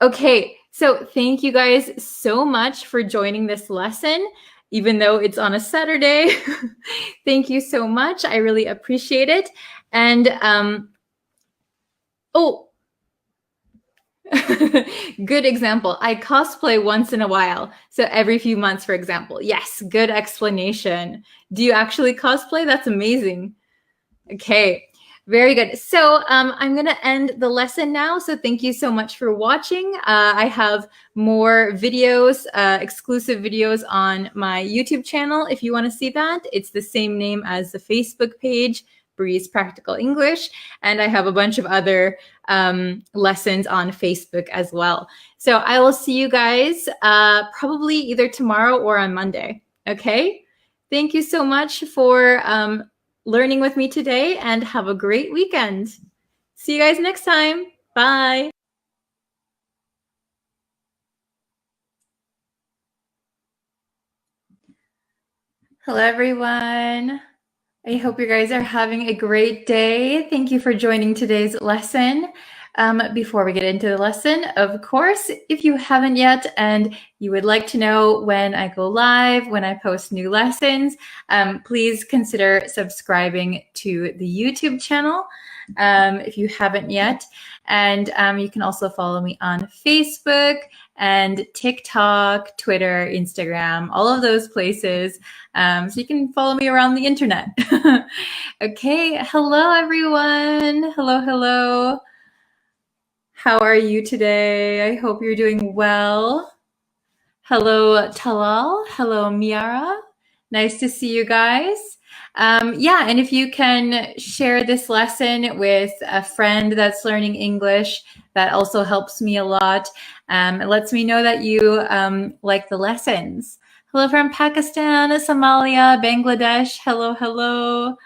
Okay, so thank you guys so much for joining this lesson, even though it's on a Saturday. Thank you so much. I really appreciate it. And good example. I cosplay once in a while. So every few months, for example. Yes, good explanation. Do you actually cosplay? That's amazing. Okay, very good. So I'm going to end the lesson now. So thank you so much for watching. I have more videos, exclusive videos on my YouTube channel. If you want to see that, it's the same name as the Facebook page, Breeze Practical English. And I have a bunch of other lessons on Facebook as well. So I will see you guys probably either tomorrow or on Monday. Okay? Thank you so much for learning with me today, and have a great weekend. See you guys next time. Bye. Hello, everyone. I hope you guys are having a great day. Thank you for joining today's lesson. Before we get into the lesson, of course, if you haven't yet and you would like to know when I go live, when I post new lessons, please consider subscribing to the YouTube channel. if you haven't yet. And you can also follow me on Facebook and TikTok, Twitter, Instagram, all of those places. So you can follow me around the internet. Okay, hello everyone. Hello, hello. How are you today? I hope you're doing well. Hello, Talal. Hello, Miara. Nice to see you guys. Yeah, and if you can share this lesson with a friend that's learning English, that also helps me a lot. It lets me know that you like the lessons. Hello from Pakistan, Somalia, Bangladesh. Hello, hello.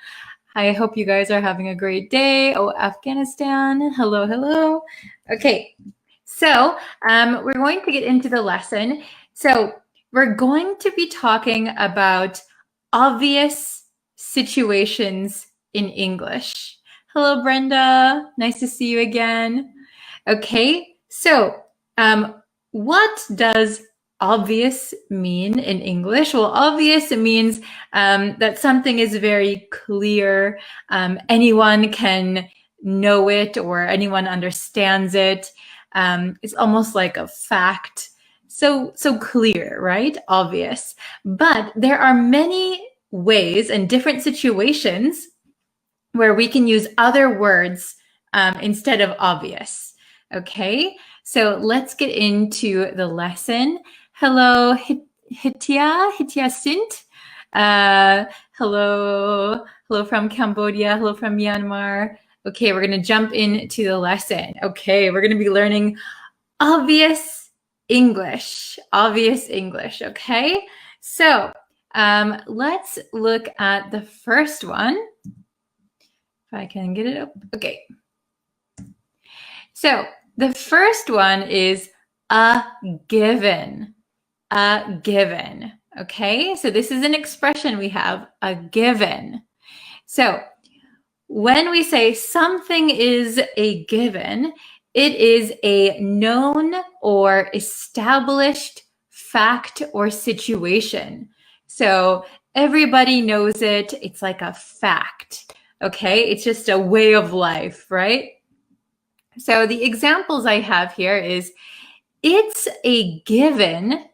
I hope you guys are having a great day. Oh, Afghanistan. Hello, hello. Okay, so we're going to get into the lesson. So we're going to be talking about obvious situations in English. Hello, Brenda. Nice to see you again. Okay, so what does obvious mean in English? Well, obvious means that something is very clear. Anyone can know it or anyone understands it. It's almost like a fact. So clear, right? Obvious. But there are many ways and different situations where we can use other words instead of obvious. Okay, so let's get into the lesson. Hello, Hitia Sint. Hello from Cambodia. Hello from Myanmar. Okay, we're going to jump into the lesson. Okay, we're going to be learning obvious English. Obvious English, okay? So let's look at the first one. If I can get it up. Okay. So the first one is a given. A given. Okay, so this is an expression we have, a given. So when we say something is a given, it is a known or established fact or situation. So everybody knows it. It's like a fact. Okay, it's just a way of life, right? So the examples I have here is, it's a given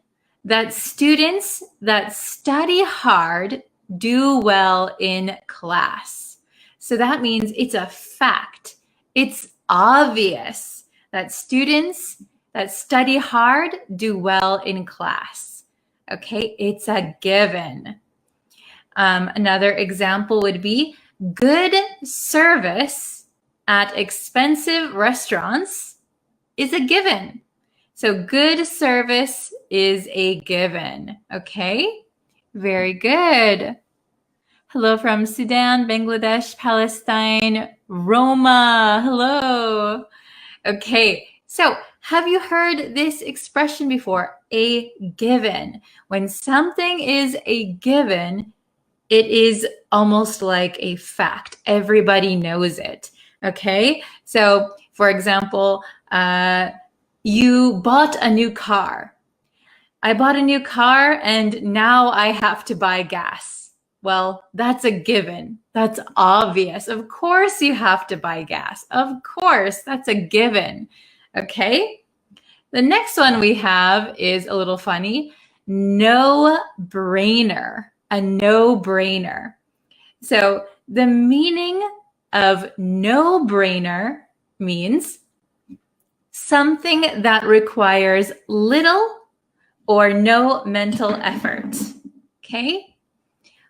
that students that study hard do well in class. So that means it's a fact. It's obvious that students that study hard do well in class. Okay, it's a given. Another example would be, good service at expensive restaurants is a given. So good service is a given. Okay, very good. Hello from Sudan, Bangladesh, Palestine, Roma. Hello. Okay, so have you heard this expression before? A given. When something is a given, it is almost like a fact. Everybody knows it. Okay, so for example, you bought a new car. I bought a new car and now I have to buy gas. Well, that's a given. That's obvious. Of course you have to buy gas. Of course, that's a given. Okay? The next one we have is a little funny. No-brainer. A no-brainer. So the meaning of no-brainer means something that requires little or no mental effort. Okay?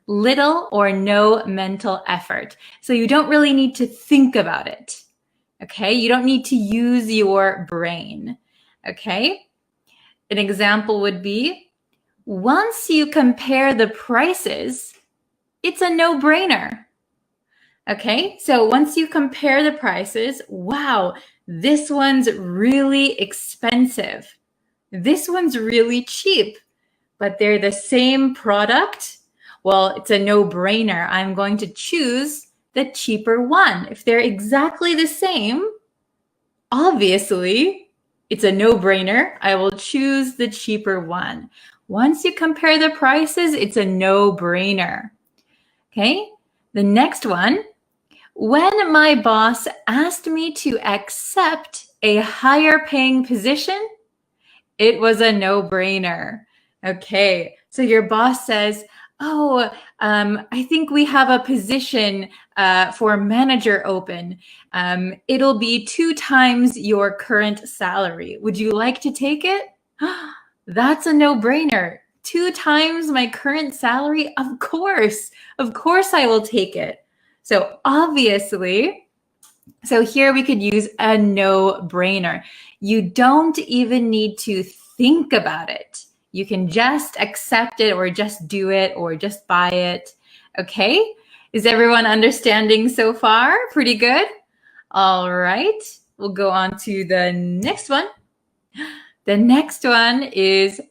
Little or no mental effort. So you don't really need to think about it. Okay? You don't need to use your brain. Okay? An example would be, once you compare the prices, it's a no-brainer. Okay? So once you compare the prices, wow, this one's really expensive. This one's really cheap, but they're the same product. Well, it's a no-brainer. I'm going to choose the cheaper one. If they're exactly the same, obviously, it's a no-brainer. I will choose the cheaper one. Once you compare the prices, it's a no-brainer. Okay, the next one. When my boss asked me to accept a higher paying position, it was a no-brainer. Okay, so your boss says, oh, I think we have a position for manager open. It'll be 2 times your current salary. Would you like to take it? That's a no-brainer. 2 times my current salary? Of course I will take it. So obviously, so here we could use a no-brainer. You don't even need to think about it. You can just accept it or just do it or just buy it. Okay? Is everyone understanding so far? Pretty good? All right. We'll go on to the next one. The next one is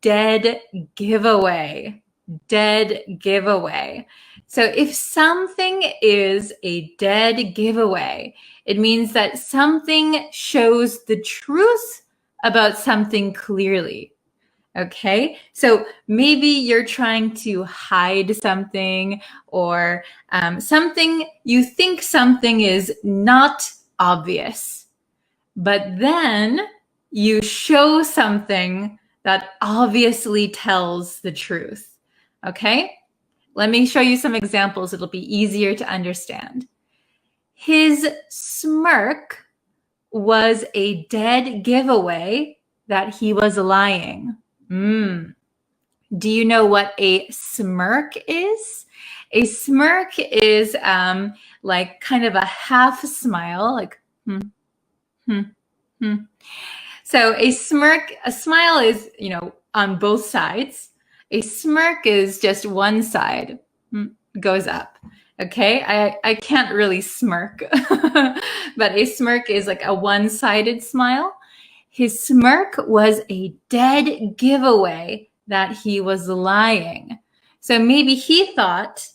dead giveaway. Dead giveaway. So if something is a dead giveaway, it means that something shows the truth about something clearly. Okay, so maybe you're trying to hide something or something, you think something is not obvious, but then you show something that obviously tells the truth. Okay, let me show you some examples. It'll be easier to understand. His smirk was a dead giveaway that he was lying. Do you know what a smirk is? A smirk is like kind of a half smile, like So a smile is, on both sides. A smirk is just one side, goes up. Okay, I can't really smirk, but a smirk is like a one-sided smile. His smirk was a dead giveaway that he was lying. So maybe he thought,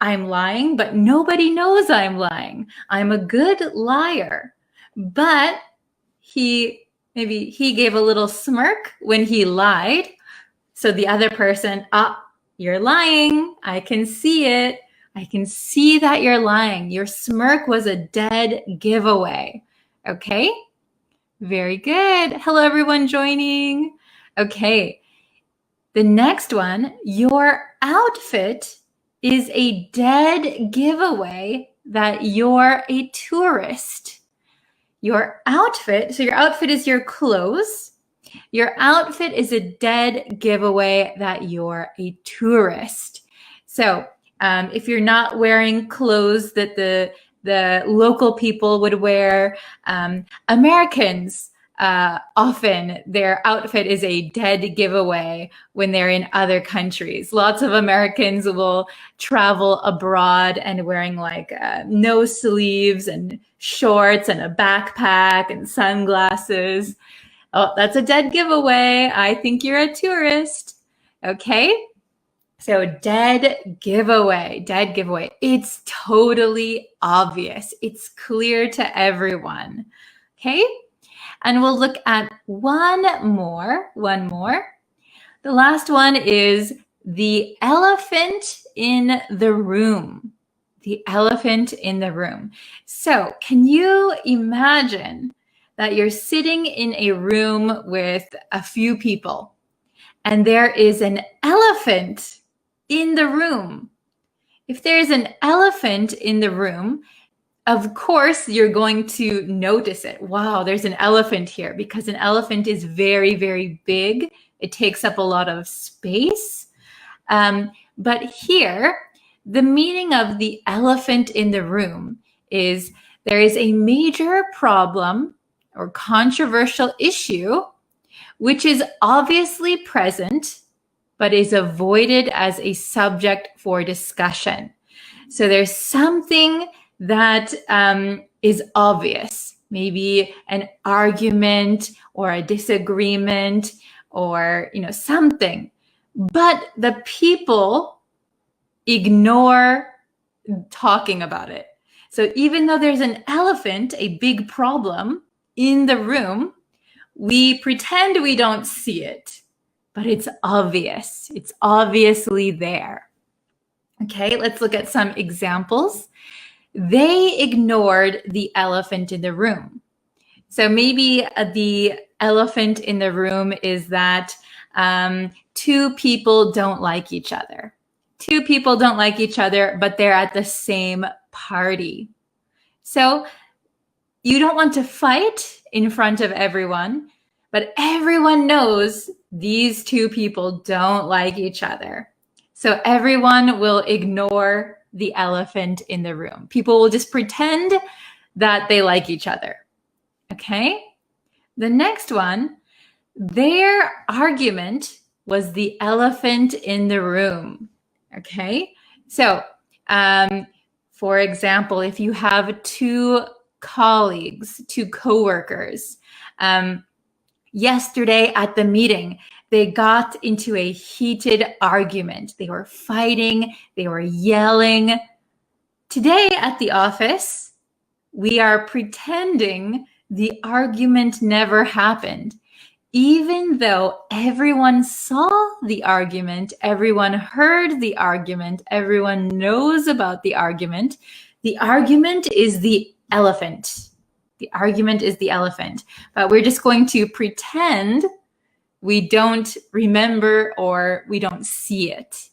I'm lying, but nobody knows I'm lying. I'm a good liar. But maybe he gave a little smirk when he lied. So the other person, you're lying. I can see it. I can see that you're lying. Your smirk was a dead giveaway. Okay? Very good. Hello, everyone joining. Okay. The next one, your outfit is a dead giveaway that you're a tourist. Your outfit, so your outfit is your clothes. Your outfit is a dead giveaway that you're a tourist. So if you're not wearing clothes that the local people would wear, Americans, often their outfit is a dead giveaway when they're in other countries. Lots of Americans will travel abroad and wearing like no sleeves and shorts and a backpack and sunglasses. Oh, that's a dead giveaway. I think you're a tourist. Okay. So dead giveaway. It's totally obvious. It's clear to everyone. Okay. And we'll look at one more. The last one is the elephant in the room. The elephant in the room. So can you imagine that you're sitting in a room with a few people and there is an elephant in the room? If there's an elephant in the room, of course, you're going to notice it. Wow, there's an elephant here, because an elephant is very, very big. It takes up a lot of space. But here, the meaning of the elephant in the room is there is a major problem or controversial issue which is obviously present but is avoided as a subject for discussion. So there's something that is obvious, maybe an argument or a disagreement or something, but the people ignore talking about it. So even though there's an elephant, a big problem in the room, we pretend we don't see it, but it's obvious. It's obviously there. Okay, let's look at some examples. they ignored the elephant in the room. So maybe the elephant in the room is that two people don't like each other. Two people don't like each other, but they're at the same party. So you don't want to fight in front of everyone, but everyone knows these two people don't like each other. So everyone will ignore the elephant in the room. People will just pretend that they like each other. Okay? The next one, their argument was the elephant in the room. Okay? So, for example, if you have two colleagues, two coworkers, yesterday at the meeting, they got into a heated argument. They were fighting, they were yelling. Today at the office, we are pretending the argument never happened. Even though everyone saw the argument, everyone heard the argument, everyone knows about the argument is the elephant. The argument is the elephant. But we're just going to pretend we don't remember or we don't see it.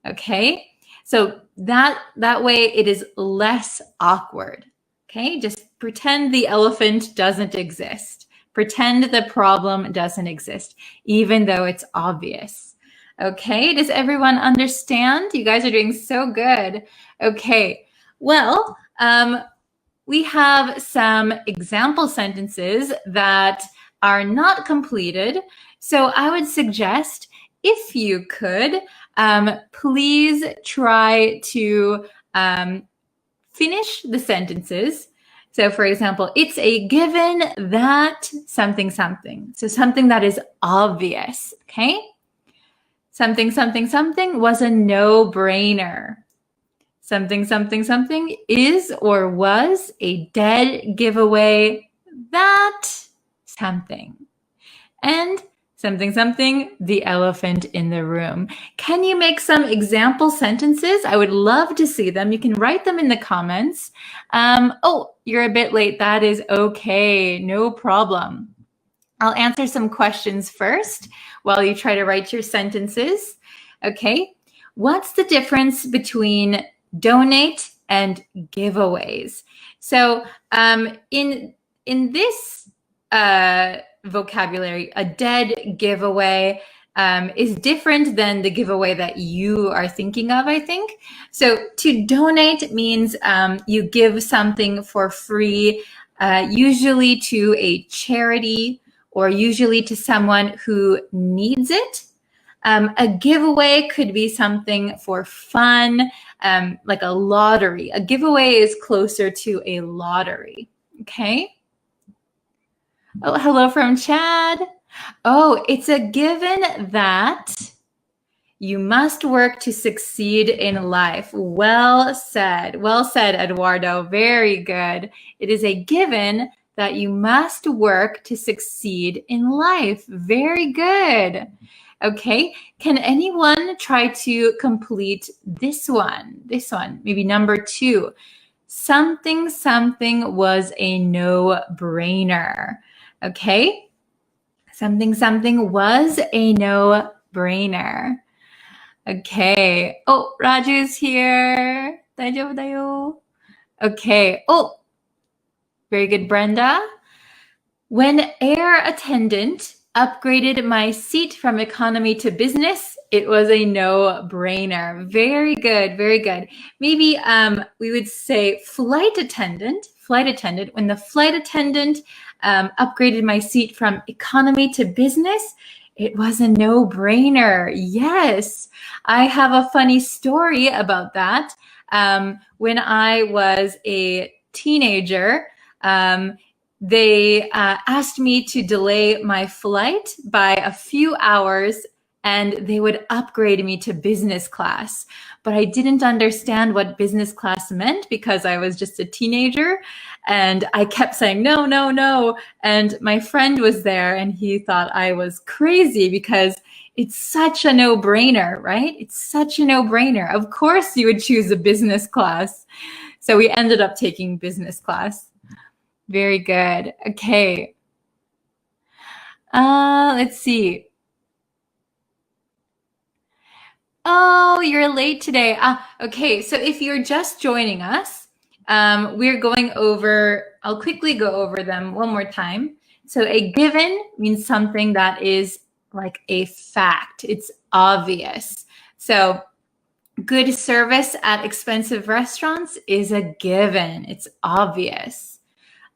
Okay? So that way it is less awkward. Okay? Just pretend the elephant doesn't exist. Pretend the problem doesn't exist, even though it's obvious. Okay? Does everyone understand? You guys are doing so good. Okay. Well, we have some example sentences that are not completed. So I would suggest, if you could, please try to finish the sentences. So for example, it's a given that something, something. So something that is obvious, okay? Something, something, something was a no-brainer. Something, something, something is or was a dead giveaway that something. And something, something, the elephant in the room. Can you make some example sentences? I would love to see them. You can write them in the comments. Oh, you're a bit late. That is okay. No problem. I'll answer some questions first while you try to write your sentences. Okay. What's the difference between donate and giveaways? So in this vocabulary, a dead giveaway is different than the giveaway that you are thinking of, I think. So to donate means you give something for free, usually to a charity or usually to someone who needs it. A giveaway could be something for fun, like a lottery. A giveaway is closer to a lottery, okay? Oh, hello from Chad. Oh, it's a given that you must work to succeed in life. Well said. Well said, Eduardo. Very good. It is a given that you must work to succeed in life. Very good. Okay. Can anyone try to complete this one? This one, maybe number 2. Something, something was a no-brainer. Okay. Something, something was a no-brainer. Okay. Oh, Raju's here. 大丈夫だよ. Okay. Oh, very good, Brenda. When air attendant upgraded my seat from economy to business, it was a no-brainer. Very good, very good. Maybe we would say flight attendant. When the flight attendant upgraded my seat from economy to business, it was a no-brainer. Yes, I have a funny story about that. When I was a teenager, they asked me to delay my flight by a few hours and they would upgrade me to business class. But I didn't understand what business class meant because I was just a teenager and I kept saying, no, no, no. And my friend was there and he thought I was crazy because it's such a no-brainer, right? It's such a no-brainer. Of course you would choose a business class. So we ended up taking business class. Very good. Okay. Let's see. Oh, you're late today. Okay, so if you're just joining us, we're going over, I'll quickly go over them one more time. So a given means something that is like a fact. It's obvious. So good service at expensive restaurants is a given. It's obvious.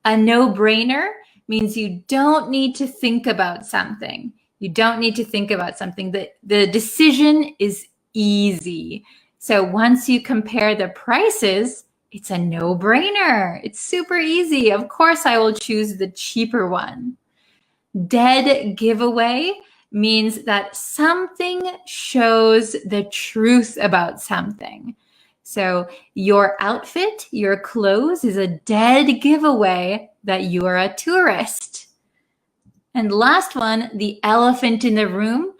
A no-brainer means you don't need to think about something. You don't need to think about something. The decision is easy. So once you compare the prices, it's a no-brainer. It's super easy. Of course, I will choose the cheaper one. Dead giveaway means that something shows the truth about something. So your outfit, your clothes is a dead giveaway that you are a tourist. And last one, the elephant in the room.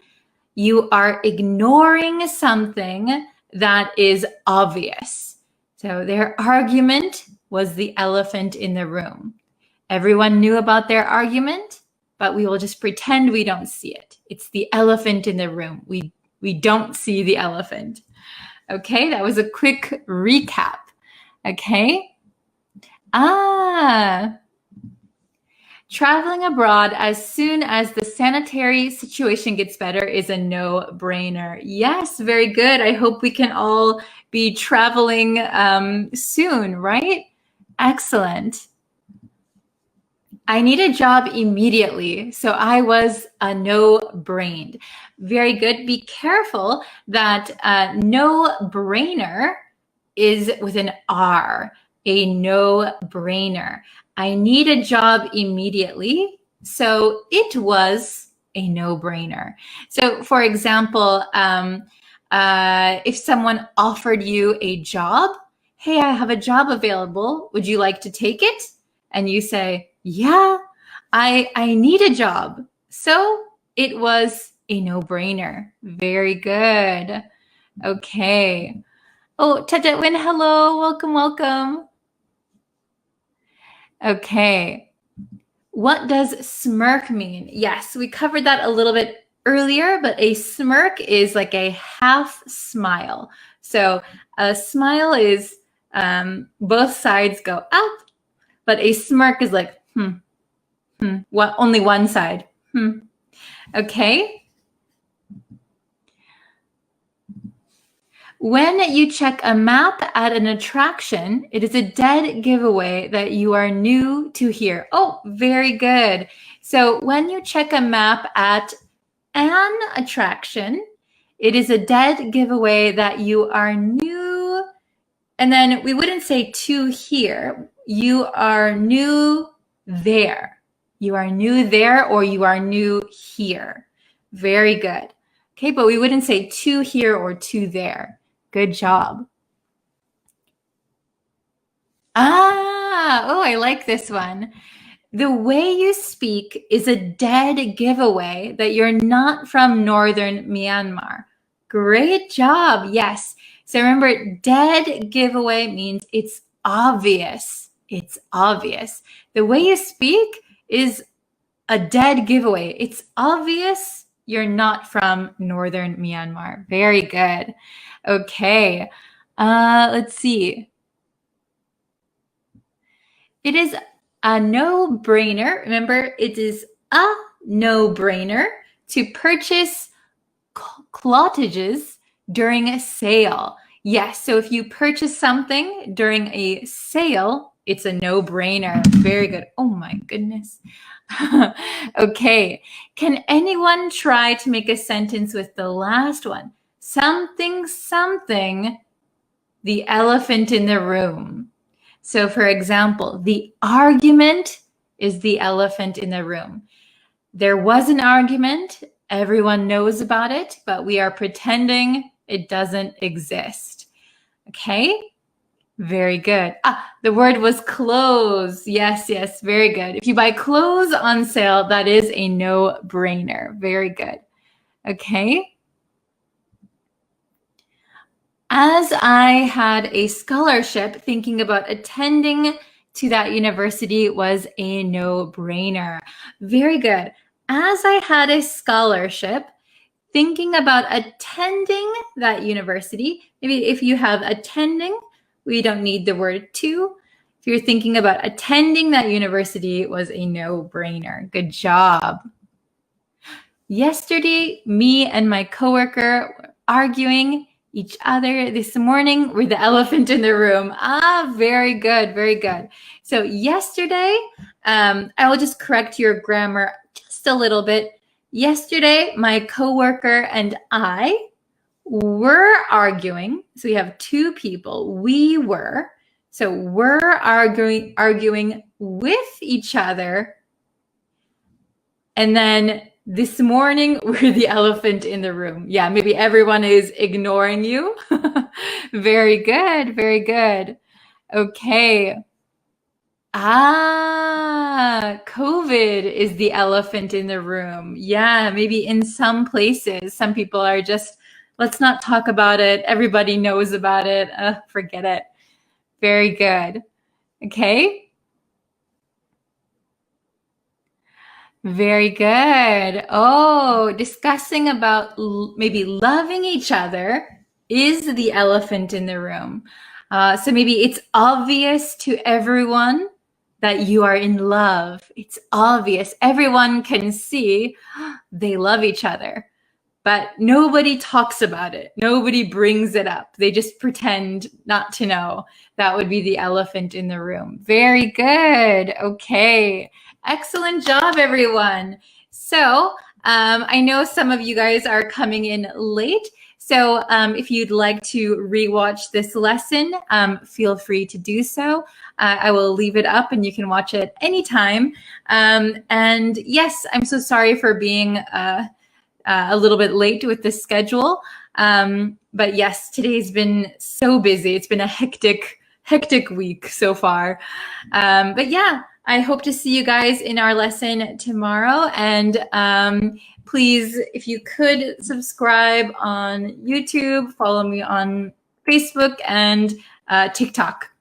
You are ignoring something that is obvious. So their argument was the elephant in the room. Everyone knew about their argument, but we will just pretend we don't see it. It's the elephant in the room. We don't see the elephant. Okay, that was a quick recap. Okay. Traveling abroad as soon as the sanitary situation gets better is a no-brainer. Yes, very good. I hope we can all be traveling soon, right? Excellent. I need a job immediately, so I was a no-brained. Very good. Be careful that no-brainer is with an R, a no-brainer. I need a job immediately, so it was a no-brainer. So for example, if someone offered you a job, hey, I have a job available, would you like to take it? And you say, yeah, I need a job. So it was a no-brainer. Very good. Okay. Oh, Tatatwin, hello. Welcome, welcome. Okay. What does smirk mean? Yes, we covered that a little bit earlier, but a smirk is like a half smile. So a smile is both sides go up, but a smirk is like, only one side. Okay. When you check a map at an attraction, it is a dead giveaway that you are new to here. Oh, very good. So when you check a map at an attraction, it is a dead giveaway that you are new. And then we wouldn't say to here. You are new there. You are new there or you are new here. Very good. Okay, but we wouldn't say to here or to there. Good job. Oh, I like this one. The way you speak is a dead giveaway that you're not from northern Myanmar. Great job. Yes. So remember, dead giveaway means it's obvious. It's obvious. The way you speak is a dead giveaway. It's obvious you're not from northern Myanmar. Very good. Okay. Let's see. It is a no-brainer. Remember, it is a no-brainer to purchase cottages during a sale. Yes, so if you purchase something during a sale, it's a no-brainer. Very good. Oh my goodness. Okay. Can anyone try to make a sentence with the last one? Something, something, the elephant in the room. So for example, the argument is the elephant in the room. There was an argument. Everyone knows about it, but we are pretending it doesn't exist. Okay? Very good. The word was clothes. Yes, yes, very good. If you buy clothes on sale, that is a no-brainer. Very good. Okay. As I had a scholarship, thinking about attending to that university was a no-brainer. Very good. As I had a scholarship, thinking about attending that university, maybe if you have attending, we don't need the word to. If you're thinking about attending that university, it was a no-brainer. Good job. Yesterday, me and my coworker were arguing each other. This morning, we're the elephant in the room. Very good, very good. So yesterday, I will just correct your grammar just a little bit. Yesterday, my coworker and I were arguing. So we have two people. We were. So we're arguing with each other. And then this morning, we're the elephant in the room. Yeah, maybe everyone is ignoring you. Very good, very good. Okay. COVID is the elephant in the room. Yeah, maybe in some places, some people are just, let's not talk about it. Everybody knows about it. Forget it. Very good. Okay. Very good. Oh, discussing about maybe loving each other is the elephant in the room. So maybe it's obvious to everyone that you are in love. It's obvious. Everyone can see they love each other, but nobody talks about it. Nobody brings it up. They just pretend not to know. That would be the elephant in the room. Very good. Okay. Excellent job, everyone. So I know some of you guys are coming in late. So if you'd like to rewatch this lesson, feel free to do so. I will leave it up and you can watch it anytime. And yes, I'm so sorry for being a little bit late with the schedule. But yes, today's been so busy. It's been a hectic week so far. But yeah, I hope to see you guys in our lesson tomorrow. And please, if you could subscribe on YouTube, follow me on Facebook and TikTok.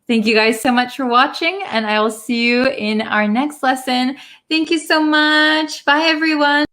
Thank you guys so much for watching, and I will see you in our next lesson. Thank you so much. Bye, everyone.